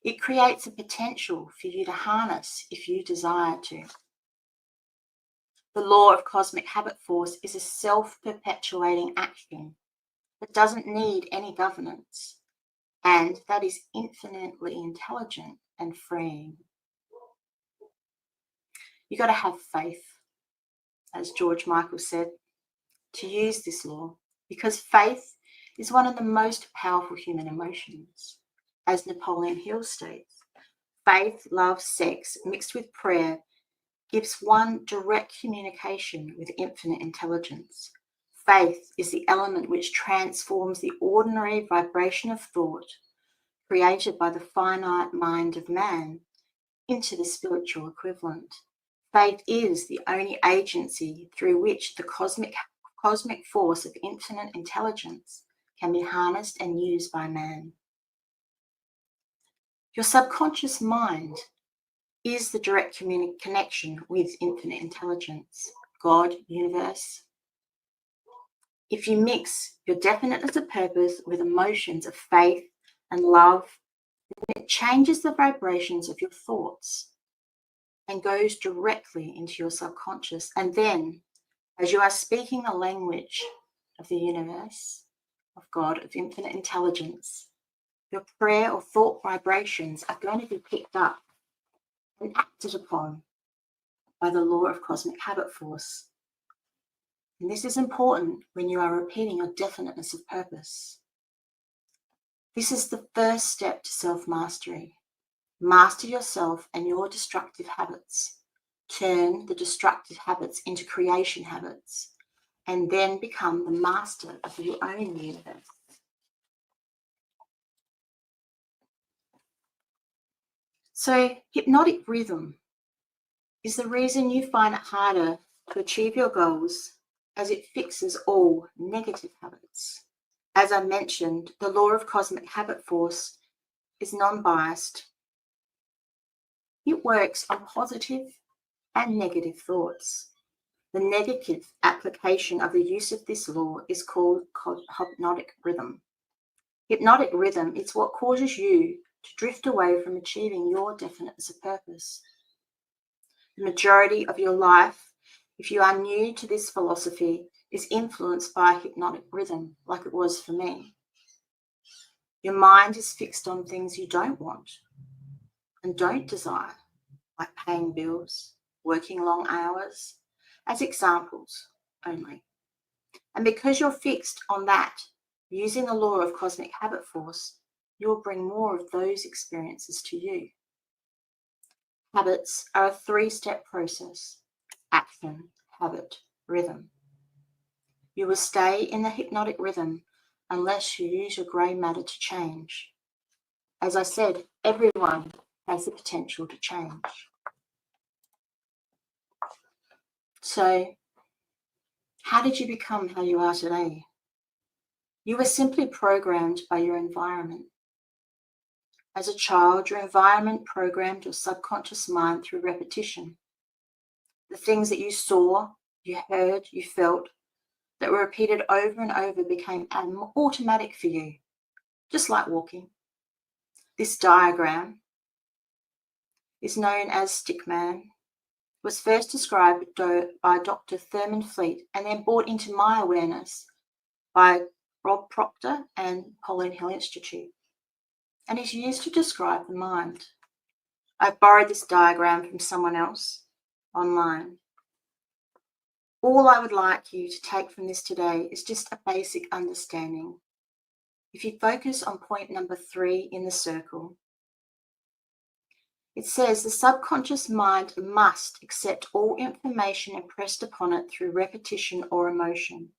It creates a potential for you to harness if you desire to. The law of cosmic habit force is a self-perpetuating action that doesn't need any governance, and that is infinitely intelligent and freeing. You got to have faith, as George Michael said, to use this law, because faith is one of the most powerful human emotions. As Napoleon Hill states, faith, love, sex mixed with prayer gives one direct communication with infinite intelligence. Faith is the element which transforms the ordinary vibration of thought created by the finite mind of man into the spiritual equivalent. Faith is the only agency through which the cosmic force of infinite intelligence can be harnessed and used by man. Your subconscious mind is the direct connection with infinite intelligence, God, universe. If you mix your definiteness of purpose with emotions of faith and love, it changes the vibrations of your thoughts and goes directly into your subconscious. And then, as you are speaking the language of the universe, of God, of infinite intelligence, your prayer or thought vibrations are going to be picked up and acted upon by the law of cosmic habit force. And this is important when you are repeating your definiteness of purpose. This is the first step to self-mastery. Master yourself and your destructive habits. Turn the destructive habits into creation habits, and then become the master of your own universe. So, hypnotic rhythm is the reason you find it harder to achieve your goals, as it fixes all negative habits. As I mentioned, the law of cosmic habit force is non-biased. It works on positive and negative thoughts. The negative application of the use of this law is called hypnotic rhythm. Hypnotic rhythm is what causes you to drift away from achieving your definiteness of purpose. The majority of your life, if you are new to this philosophy, is influenced by hypnotic rhythm, like it was for me. Your mind is fixed on things you don't want and don't desire, like paying bills, working long hours, as examples only. And because you're fixed on that, using the law of cosmic habit force, you'll bring more of those experiences to you. Habits are a three-step process: action, habit, rhythm. You will stay in the hypnotic rhythm unless you use your grey matter to change. As I said, everyone has the potential to change. So, how did you become how you are today? You were simply programmed by your environment. As a child, your environment programmed your subconscious mind through repetition. The things that you saw, you heard, you felt, that were repeated over and over became automatic for you, just like walking. This diagram is known as stickman. It was first described by Dr. Thurman Fleet and then brought into my awareness by Rob Proctor and Pauline Hill Institute, and is used to describe the mind. I've borrowed this diagram from someone else online. All I would like you to take from this today is just a basic understanding. If you focus on point number 3 in the circle, it says the subconscious mind must accept all information impressed upon it through repetition or emotion.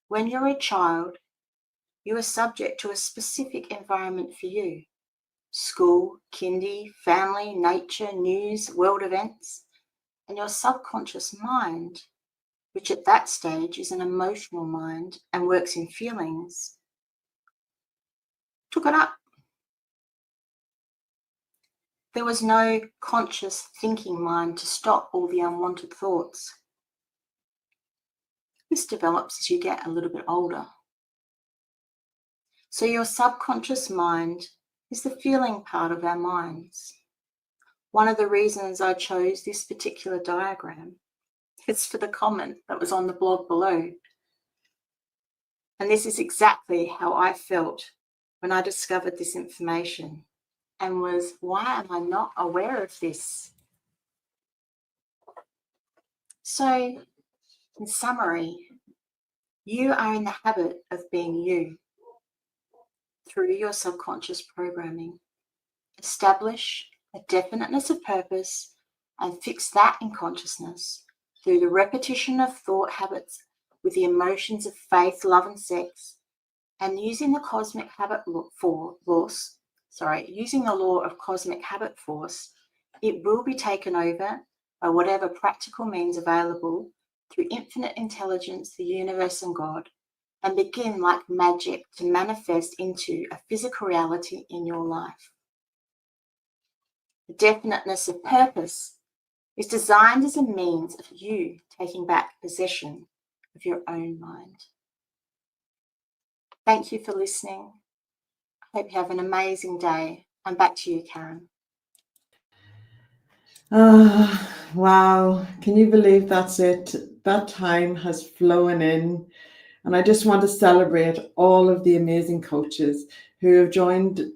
When you're a child, you are subject to a specific environment for you: school, kindy, family, nature, news, world events, and your subconscious mind, which at that stage is an emotional mind and works in feelings, took it up. There was no conscious thinking mind to stop all the unwanted thoughts. This develops as you get a little bit older. So your subconscious mind is the feeling part of our minds. One of the reasons I chose this particular diagram is for the comment that was on the blog below. And this is exactly how I felt when I discovered this information and was, why am I not aware of this? So, in summary, you are in the habit of being you through your subconscious programming. Establish a definiteness of purpose and fix that in consciousness through the repetition of thought habits with the emotions of faith, love, and sex, and using the cosmic habit force, using the law of cosmic habit force, it will be taken over by whatever practical means available through infinite intelligence, the universe, and God, and begin like magic to manifest into a physical reality in your life. The definiteness of purpose is designed as a means of you taking back possession of your own mind. Thank you for listening. I hope you have an amazing day. And back to you, Karen. Wow. Can you believe that's it? That time has flown in. And I just want to celebrate all of the amazing coaches who have joined,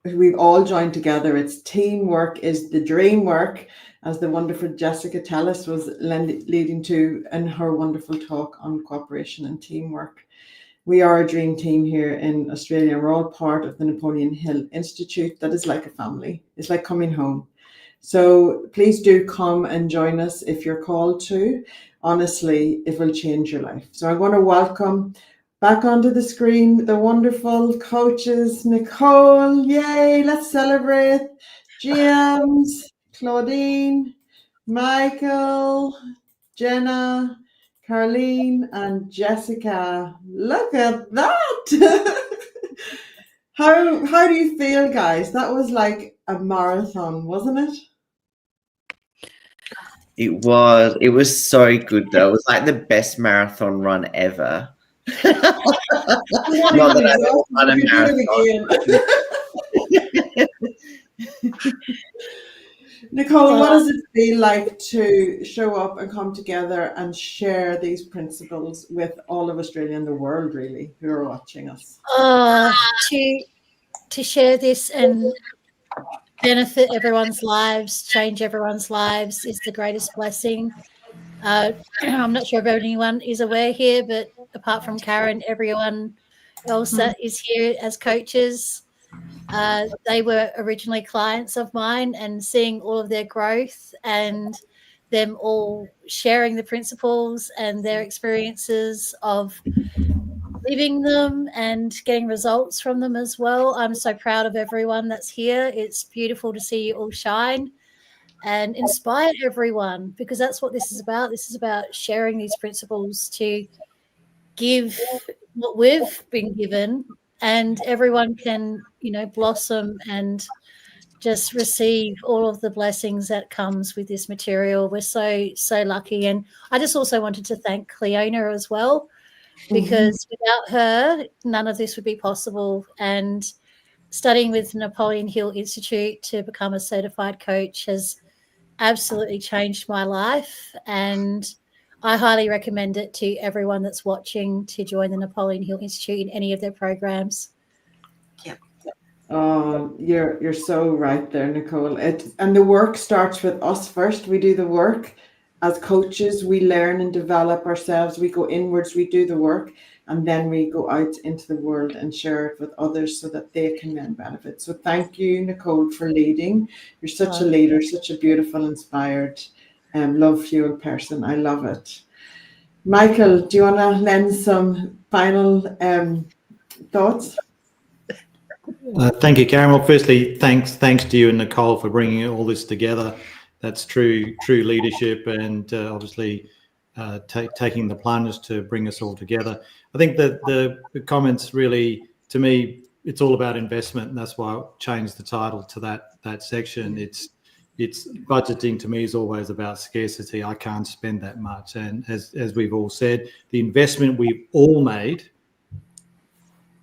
who we've all joined together. It's teamwork is the dream work, as the wonderful Jessica Tellis was leading to in her wonderful talk on cooperation and teamwork. We are a dream team here in Australia. We're all part of the Napoleon Hill Institute. That is like a family. It's like coming home. So please do come and join us if you're called to. Honestly, it will change your life. So I want to welcome back onto the screen the wonderful coaches. Nicole, yay, let's celebrate. James, Claudine, Michael, Jenna, Carlene, and Jessica. Look at that. How do you feel, guys? That was like a marathon, wasn't it? It was so good though. It was like the best marathon run ever. Not that I've ever run a marathon. Nicole, what does it feel like to show up and come together and share these principles with all of Australia and the world, really, who are watching us? To share this and benefit everyone's lives, change everyone's lives is the greatest blessing. I'm not sure if anyone is aware here, but apart from Karen, everyone else that is here as coaches, they were originally clients of mine, and seeing all of their growth and them all sharing the principles and their experiences of living them and getting results from them as well. I'm so proud of everyone that's here. It's beautiful to see you all shine and inspire everyone, because that's what this is about. This is about sharing these principles to give what we've been given, and everyone can, blossom and just receive all of the blessings that comes with this material. We're so lucky. And I just also wanted to thank Cleona as well, because without her, none of this would be possible. And studying with Napoleon Hill Institute to become a certified coach has absolutely changed my life. And I highly recommend it to everyone that's watching to join the Napoleon Hill Institute in any of their programs. Oh, you're so right there, Nicole. And the work starts with us first. We do the work. As coaches, we learn and develop ourselves. We go inwards, we do the work, and then we go out into the world and share it with others so that they can then benefit. So thank you, Nicole, for leading. You're such a leader, such a beautiful, inspired, love-fueled person. I love it. Michael, do you want to lend some final thoughts? Thank you, Karen. Well, firstly, thanks to you and Nicole for bringing all this together. That's true leadership, and obviously taking the plunge to bring us all together. I think that the comments really, to me, it's all about investment, and that's why I changed the title to that section. It's budgeting to me is always about scarcity. I can't spend that much, and as we've all said, the investment we've all made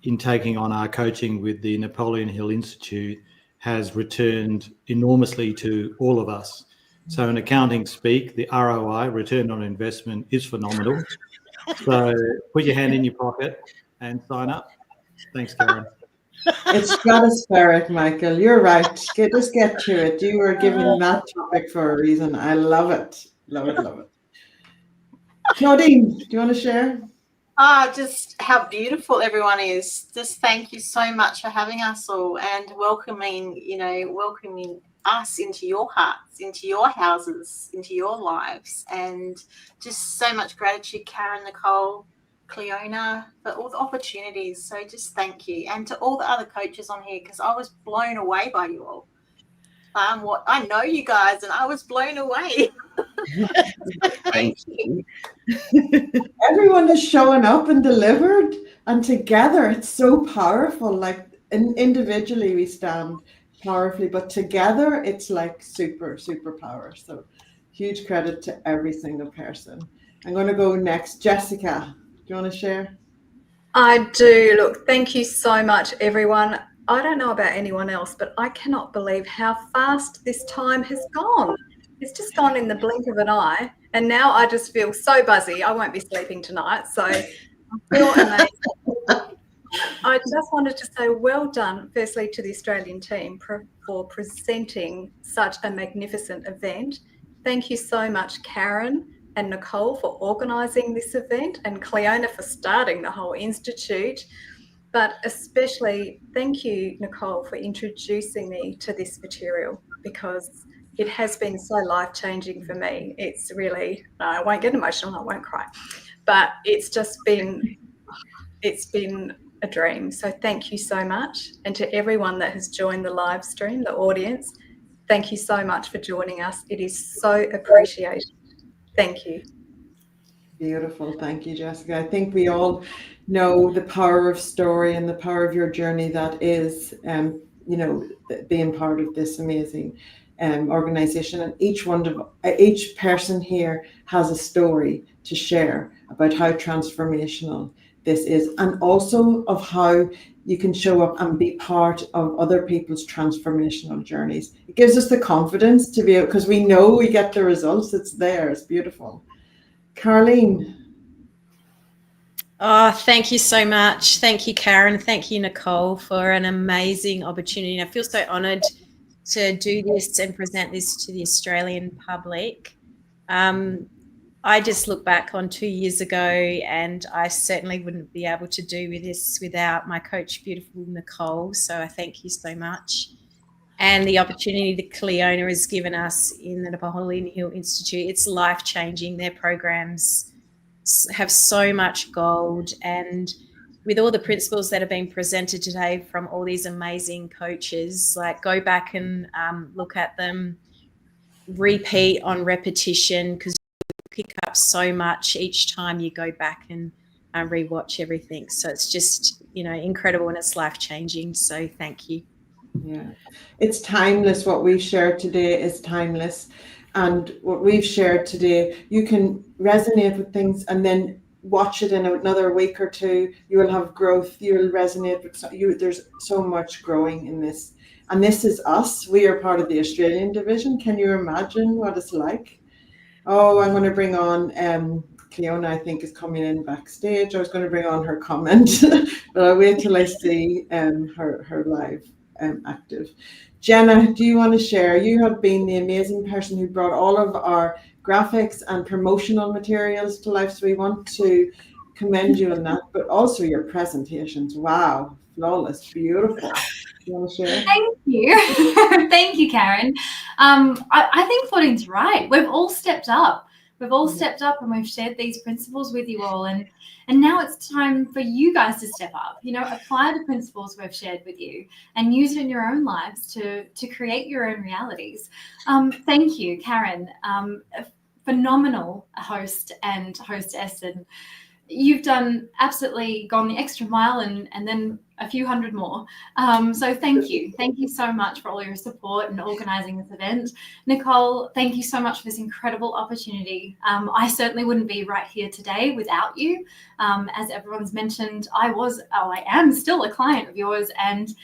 in taking on our coaching with the Napoleon Hill Institute has returned enormously to all of us. So in accounting speak, the ROI, return on investment, is phenomenal. So put your hand in your pocket and sign up. Thanks, Karen. It's stratospheric, Michael. You're right. Just get to it. You were given that topic for a reason. I love it. Love it, love it. Claudine, do you want to share? Just how beautiful everyone is. Just thank you so much for having us all and welcoming us into your hearts, into your houses, into your lives. And just so much gratitude, Karen, Nicole, Cleona, for all the opportunities. So just thank you. And to all the other coaches on here, because I was blown away by you all. I know you guys and I was blown away. Thank you. Everyone is showing up and delivered, and together it's so powerful. Like individually we stand powerfully, but together it's like super power. So huge credit to every single person. I'm going to go next. Jessica, do you want to share? I do. Look, thank you so much, everyone. I don't know about anyone else, but I cannot believe how fast this time has gone. It's just gone in the blink of an eye. And now I just feel so buzzy. I won't be sleeping tonight. So I feel amazing. I just wanted to say well done, firstly, to the Australian team for presenting such a magnificent event. Thank you so much, Karen and Nicole, for organising this event, and Cleona for starting the whole institute. But especially thank you, Nicole, for introducing me to this material, because it has been so life-changing for me. It's really, I won't get emotional, I won't cry, but it's been a dream. So thank you so much. And to everyone that has joined the live stream, the audience, thank you so much for joining us. It is so appreciated. Thank you. Beautiful. Thank you, Jessica. I think we all know the power of story and the power of your journey that is, being part of this amazing organization. And each person here has a story to share about how transformational this is, and also of how you can show up and be part of other people's transformational journeys. It gives us the confidence to be able, because we know we get the results. It's there. It's beautiful. Carlene. Oh, thank you so much. Thank you, Karen. Thank you, Nicole, for an amazing opportunity. I feel so honoured to do this and present this to the Australian public. I just look back on 2 years ago, and I certainly wouldn't be able to do this without my coach, beautiful Nicole. So I thank you so much. And the opportunity that Cleona has given us in the Napoleon Hill Institute, it's life-changing. Their programs have so much gold, and with all the principles that have been presented today from all these amazing coaches, like go back and look at them, repeat on repetition, because you pick up so much each time you go back and rewatch everything. So it's just, incredible, and it's life-changing. So thank you. Yeah, it's timeless. What we've shared today is timeless. And what we've shared today, you can resonate with things and then watch it in another week or two. You will have growth. You will resonate with you. There's so much growing in this. And this is us. We are part of the Australian division. Can you imagine what it's like? Oh, I'm going to bring on Cleona, I think, is coming in backstage. I was going to bring on her comment, but I'll wait till I see her live active. Jenna, do you want to share? You have been the amazing person who brought all of our graphics and promotional materials to life, so we want to commend you on that, but also your presentations. Wow, flawless, beautiful. Do you want to share? Thank you. Thank you, Karen. I think Claudine's right. We've all stepped up. We've all stepped up, and we've shared these principles with you all. And now it's time for you guys to step up. Apply the principles we've shared with you and use it in your own lives to create your own realities. Thank you, Karen. A phenomenal host and hostess, and you've done absolutely gone the extra mile and then a few hundred more. So thank you. Thank you so much for all your support and organising this event. Nicole, thank you so much for this incredible opportunity. I certainly wouldn't be right here today without you. As everyone's mentioned, I am still a client of yours, and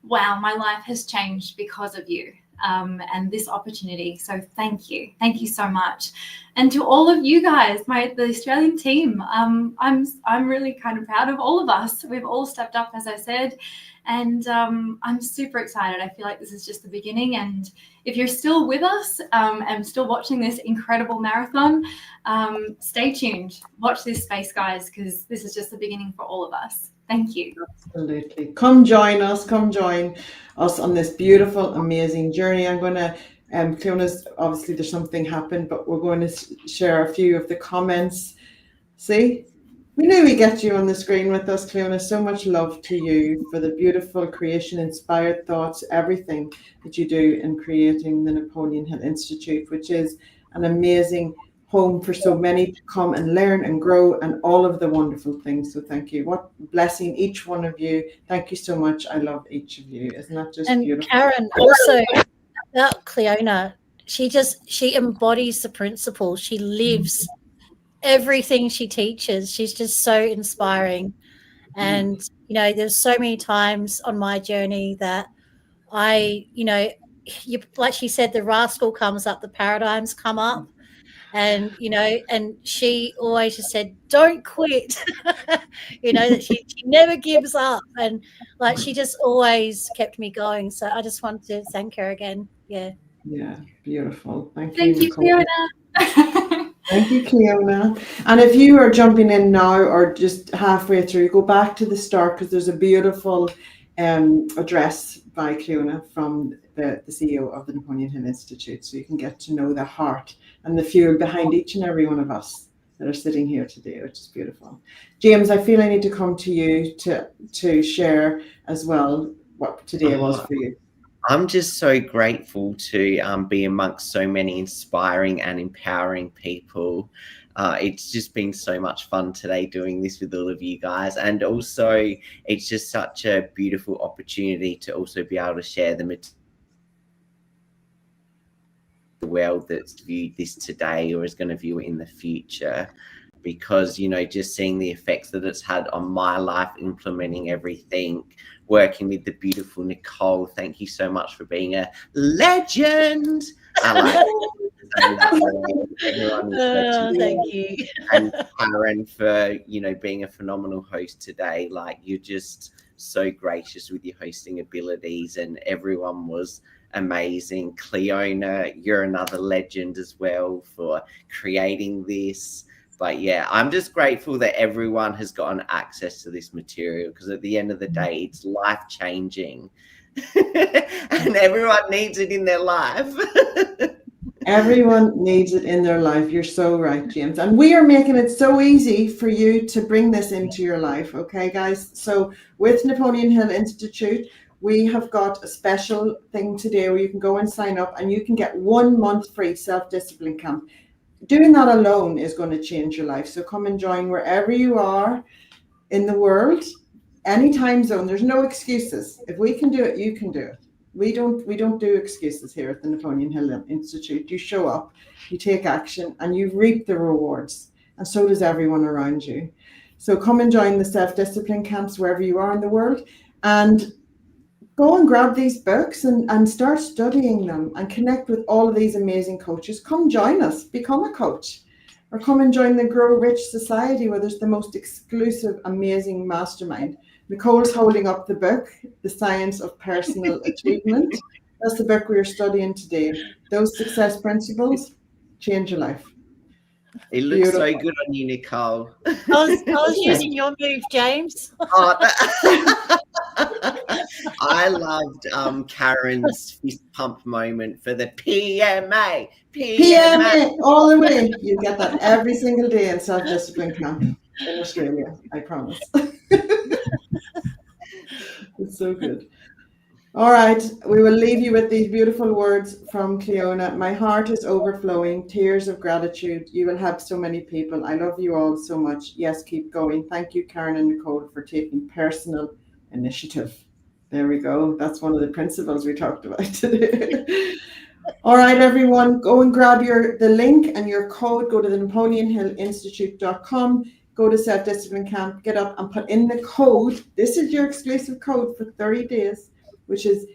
wow, my life has changed because of you. And this opportunity. So thank you. Thank you so much. And to all of you guys, the Australian team, I'm really kind of proud of all of us. We've all stepped up, as I said, and I'm super excited. I feel like this is just the beginning. And if you're still with us and still watching this incredible marathon, stay tuned. Watch this space, guys, because this is just the beginning for all of us. Thank you. Absolutely. Come join us on this beautiful, amazing journey. I'm going to, Cleona's, obviously there's something happened, but we're going to share a few of the comments. See, we knew we'd get you on the screen with us, Cleona. So much love to you for the beautiful creation, inspired thoughts, everything that you do in creating the Napoleon Hill Institute, which is an amazing home for so many to come and learn and grow and all of the wonderful things. So thank you. What blessing, each one of you. Thank you so much. I love each of you. Isn't that just beautiful? Karen, also about Cleona, she embodies the principles. She lives everything she teaches. She's just so inspiring. And, there's so many times on my journey that like she said, the rascal comes up, the paradigms come up. And, and she always just said, don't quit, that she never gives up. And like, she just always kept me going. So I just want to thank her again. Yeah. Yeah. Beautiful. Thank you, Nicole. Cleona. Thank you, Cleona. And if you are jumping in now or just halfway through, go back to the start, because there's a beautiful address by Cleona from the CEO of the Napoleon Hill Institute, so you can get to know the heart and the fuel behind each and every one of us that are sitting here today, which is beautiful. James, I feel I need to come to you to share as well what today was for you. I'm just so grateful to be amongst so many inspiring and empowering people. It's just been so much fun today doing this with all of you guys. And also, it's just such a beautiful opportunity to also be able to share the world that's viewed this today or is going to view it in the future. Because, just seeing the effects that it's had on my life, implementing everything, working with the beautiful Nicole. Thank you so much for being a legend. Thank you. And Karen for, being a phenomenal host today. Like, you're just so gracious with your hosting abilities, and everyone was amazing. Cleona, you're another legend as well for creating this. But yeah, I'm just grateful that everyone has gotten access to this material, because at the end of the day, it's life-changing and everyone needs it in their life. Everyone needs it in their life. You're so right, James. And we are making it so easy for you to bring this into your life. Okay, guys? So with Napoleon Hill Institute, we have got a special thing today where you can go and sign up and you can get 1 month free self-discipline camp. Doing that alone is going to change your life. So come and join wherever you are in the world, any time zone. There's no excuses. If we can do it, you can do it. We don't do excuses here at the Napoleon Hill Institute. You show up, you take action, and you reap the rewards. And so does everyone around you. So come and join the self-discipline camps wherever you are in the world, and go and grab these books and start studying them and connect with all of these amazing coaches. Come join us, become a coach, or come and join the Grow Rich Society, where there's the most exclusive, amazing mastermind. Nicole's holding up the book, The Science of Personal Achievement. That's the book we're studying today. Those success principles change your life. It looks beautiful. So good on you, Nicole. I was using your move, James. I loved Karen's fist pump moment for the PMA. PMA all the way. You get that every single day in self-discipline camp in Australia, I promise. It's so good. All right, we will leave you with these beautiful words from Cleona. My heart is overflowing, tears of gratitude. You will help so many people. I love you all so much. Yes, keep going. Thank you, Karen and Nicole, for taking personal initiative. There we go. That's one of the principles we talked about today. All right, everyone, go and grab the link and your code. Go to the NapoleonHillInstitute.com, go to Self-Discipline Camp, get up and put in the code. This is your exclusive code for 30 days, which is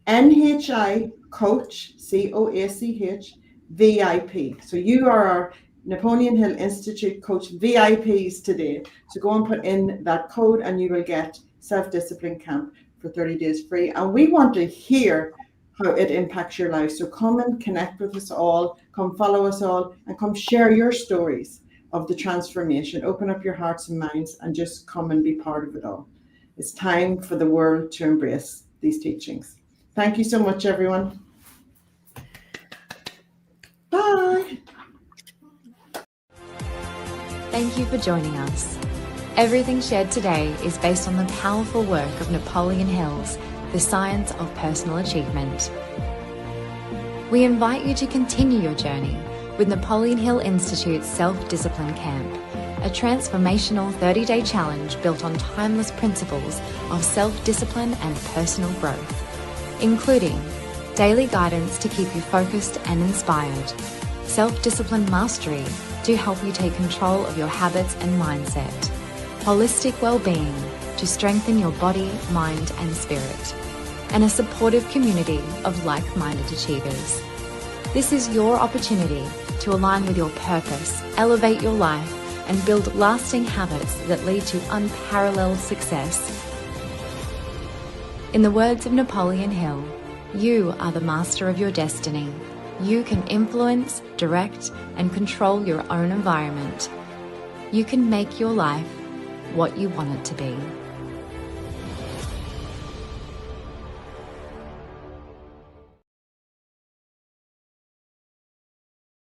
NHI Coach, COACH, VIP. So you are our Napoleon Hill Institute Coach VIPs today. So go and put in that code and you will get Self-Discipline Camp for 30 days free. And we want to hear how it impacts your life. So come and connect with us all, come follow us all, and come share your stories of the transformation. Open up your hearts and minds and just come and be part of it all. It's time for the world to embrace these teachings. Thank you so much, everyone. Bye. Thank you for joining us. Everything shared today is based on the powerful work of Napoleon Hill's The Science of Personal Achievement. We invite you to continue your journey with Napoleon Hill Institute's Self-Discipline Camp, a transformational 30-day challenge built on timeless principles of self-discipline and personal growth, including daily guidance to keep you focused and inspired, self-discipline mastery to help you take control of your habits and mindset, holistic well-being to strengthen your body, mind, and spirit, and a supportive community of like-minded achievers. This is your opportunity to align with your purpose, elevate your life, and build lasting habits that lead to unparalleled success. In the words of Napoleon Hill, you are the master of your destiny. You can influence, direct, and control your own environment. You can make your life what you want it to be.